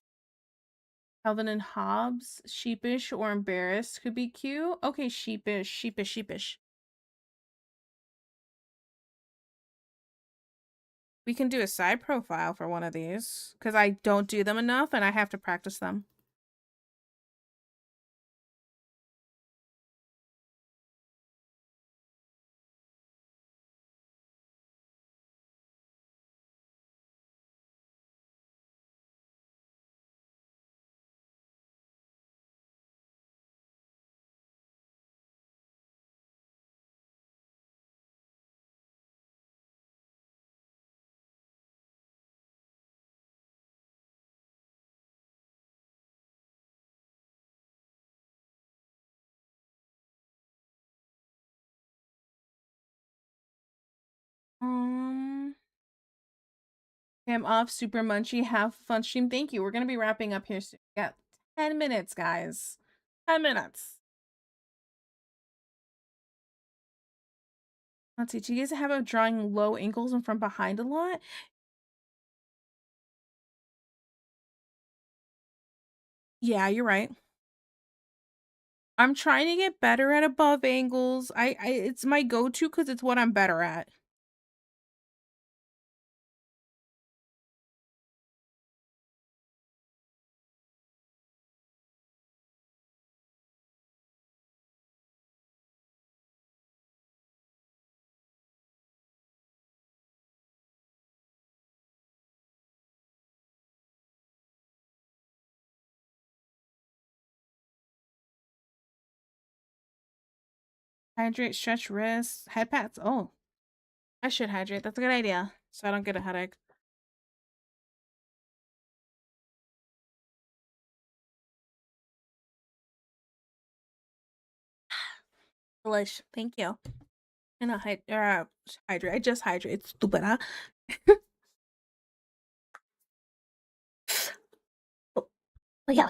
Calvin and Hobbes, sheepish or embarrassed could be cute. Okay, sheepish, sheepish, sheepish. We can do a side profile for one of these because I don't do them enough and I have to practice them. Okay, I'm off. Super munchy. Have a fun stream. Thank you. We're gonna be wrapping up here soon. Yeah, 10 minutes, guys. 10 minutes. Let's see. Do you guys have a drawing low ankles and from behind a lot? Yeah, you're right. I'm trying to get better at above angles. It's my go-to because it's what I'm better at. Hydrate, stretch wrists, head pats. Oh, I should hydrate. That's a good idea. So I don't get a headache.
Delish. Thank you. And a hydrate. I just hydrate. Stupid, huh? Oh, yeah.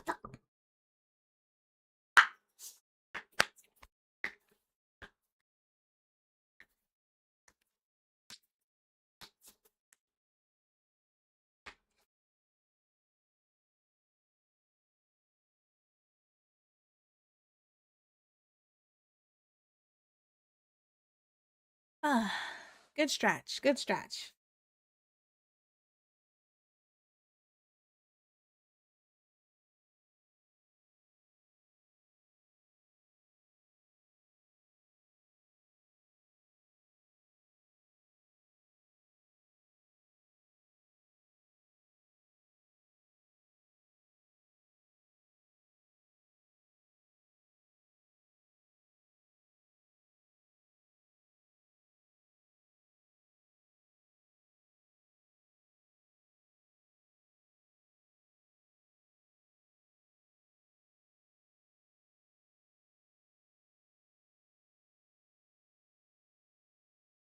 Ah, good stretch. Good stretch.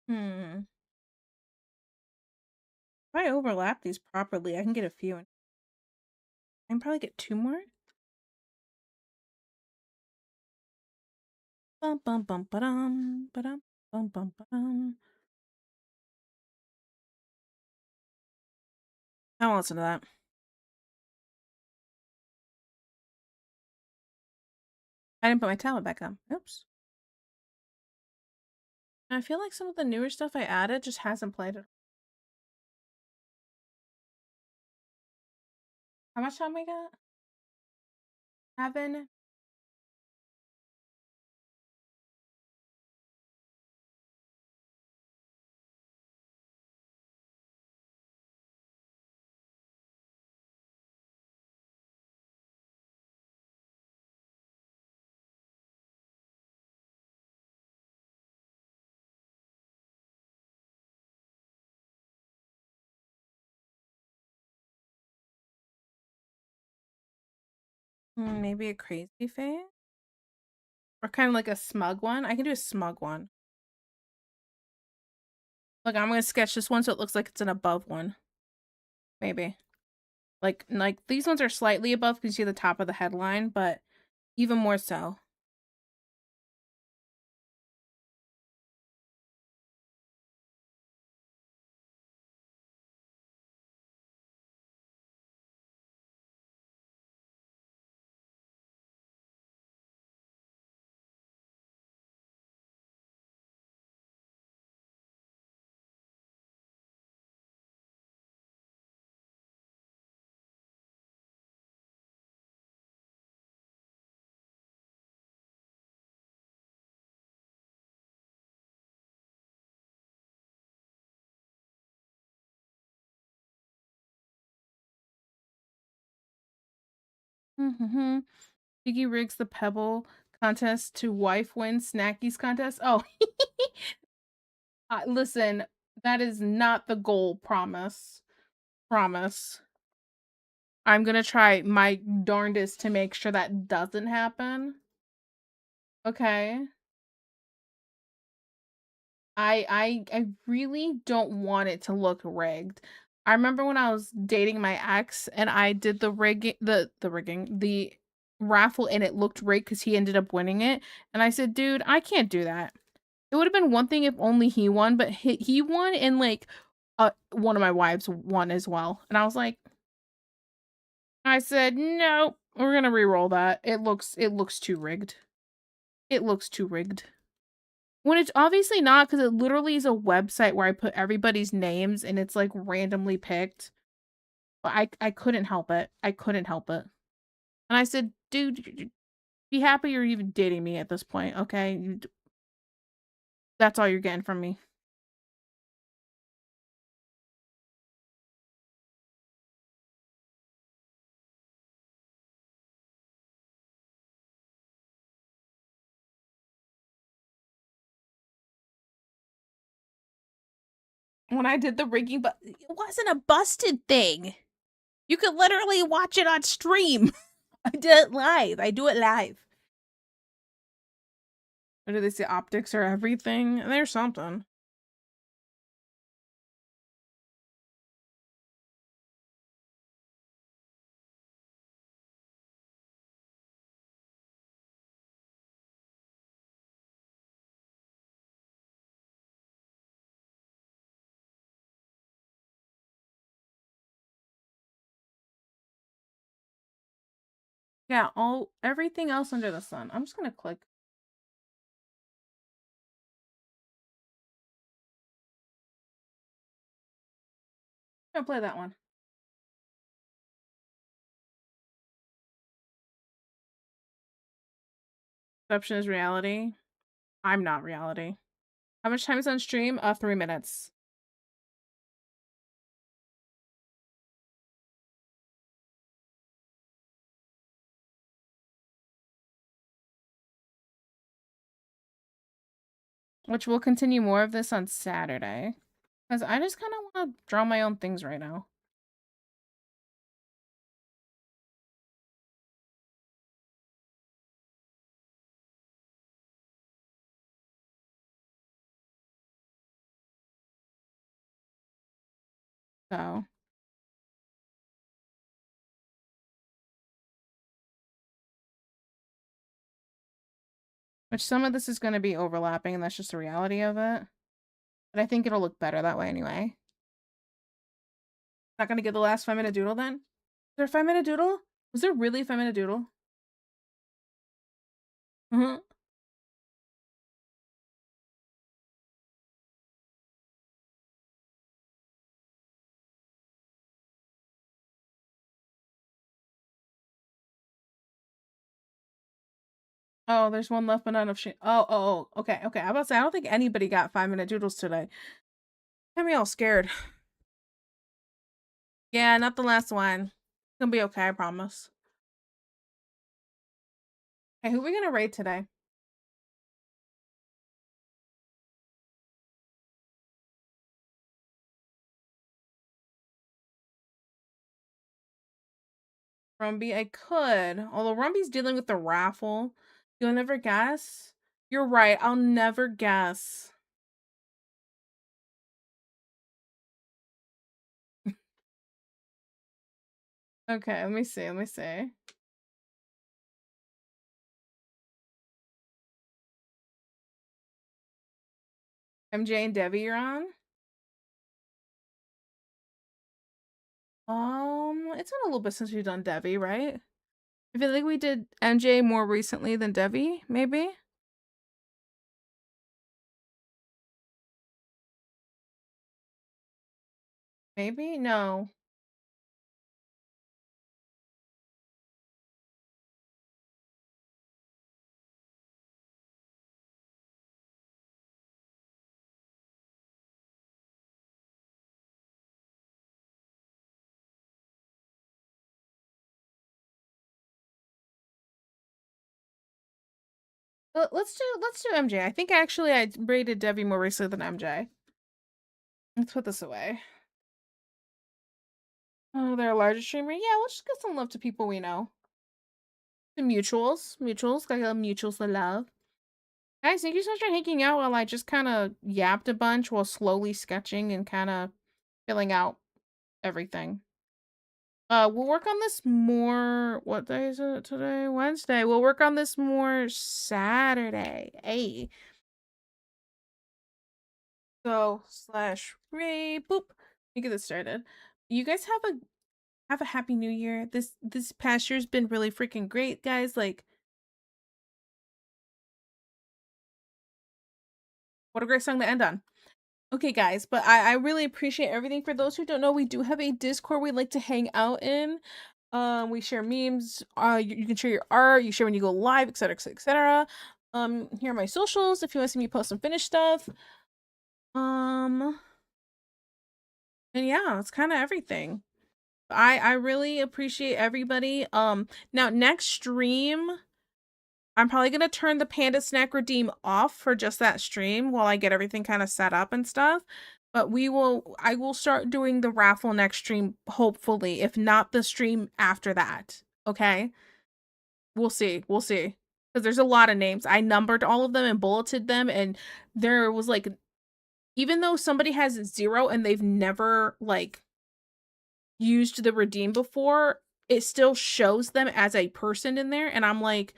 Hmm. If I overlap these properly, I can get a few. I can probably get 2 more. Bum bum bum ba-dum, ba-dum, bum bum ba-dum. I won't listen to that. I didn't put my tablet back on. Oops. I feel like some of the newer stuff I added just hasn't played it. How much time we got? 7. Maybe a crazy face? Or kind of like a smug one? I can do a smug one. Look, I'm gonna sketch this one so it looks like it's an above one. Maybe. Like these ones are slightly above because you see the top of the headline, but even more so. Mm-hmm. Piggy rigs the Pebble contest to wife win Snackies contest. Oh, listen, that is not the goal. Promise. Promise. I'm gonna try my darndest to make sure that doesn't happen. Okay. I really don't want it to look rigged. I remember when I was dating my ex and I did the raffle and it looked rigged because he ended up winning it. And I said, dude, I can't do that. It would have been one thing if only he won, but he won and like one of my wives won as well. And I was like, I said, no, we're gonna re-roll that. It looks too rigged. It looks too rigged. When it's obviously not, because it literally is a website where I put everybody's names and it's like randomly picked. But I couldn't help it. I couldn't help it. And I said, dude, be happy you're even dating me at this point, okay? That's all you're getting from me. When I did the rigging, but it wasn't a busted thing. You could literally watch it on stream. I did it live. I do it live.
Or do they say optics or everything? There's something. Yeah, everything else under the sun. I'm just gonna click. I'm gonna play that one. Perception is reality. I'm not reality. How much time is on stream? 3 minutes. Which we'll continue more of this on Saturday. Because I just kind of want to draw my own things right now. So. Which some of this is going to be overlapping, and that's just the reality of it. But I think it'll look better that way anyway. Not going to get the last 5-minute doodle then? Is there a 5-minute doodle? Was there really a 5-minute doodle? Mm-hmm. Oh, there's one left, but not enough shit. Oh, okay. I was about to say, I don't think anybody got 5-minute doodles today. Got me all scared. Yeah, not the last one. It's gonna be okay, I promise. Hey, who are we gonna raid today? Rumby, I could. Although Rumby's dealing with the raffle. You'll never guess? You're right, I'll never guess. Okay, let me see. MJ and Debbie, you're on? It's been a little bit since we've done Debbie, right? I feel like we did MJ more recently than Debbie, maybe? Maybe? No. Let's do MJ. I think actually I rated Debbie more recently than MJ. Let's put this away. Oh, they're a larger streamer? Yeah, we'll just give some love to people we know. The mutuals. Gotta give mutuals the love. Guys, thank you so much for hanging out while I just kind of yapped a bunch while slowly sketching and kind of filling out everything. We'll work on this more. What day is it today? Wednesday. We'll work on this more Saturday. Hey. So /Ray boop. Let me get this started. You guys have a happy new year. This past year's been really freaking great, guys. Like, what a great song to end on. Okay, guys, but I really appreciate everything. For those who don't know, we do have a Discord we like to hang out in. We share memes. You can share your art. You share when you go live, etc., etc. Here are my socials if you want to see me post some finished stuff. And yeah, it's kind of everything. I really appreciate everybody. Now next stream, I'm probably gonna turn the Panda Snack Redeem off for just that stream while I get everything kind of set up and stuff. But I will start doing the raffle next stream, hopefully, if not the stream after that. Okay? We'll see.
because there's a lot of names. I numbered all of them and bulleted them, and there was like, even though somebody has 0 and they've never like used the redeem before, it still shows them as a person in there. And I'm like,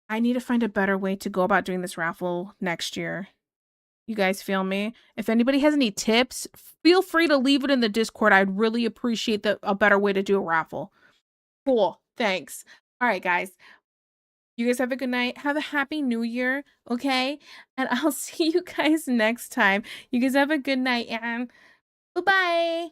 I need to find a better way to go about doing this raffle next year. You guys feel me? If anybody has any tips, feel free to leave it in the Discord. I'd really appreciate a better way to do a raffle. Cool. Thanks. All right, guys. You guys have a good night. Have a happy new year, okay? And I'll see you guys next time. You guys have a good night and bye-bye.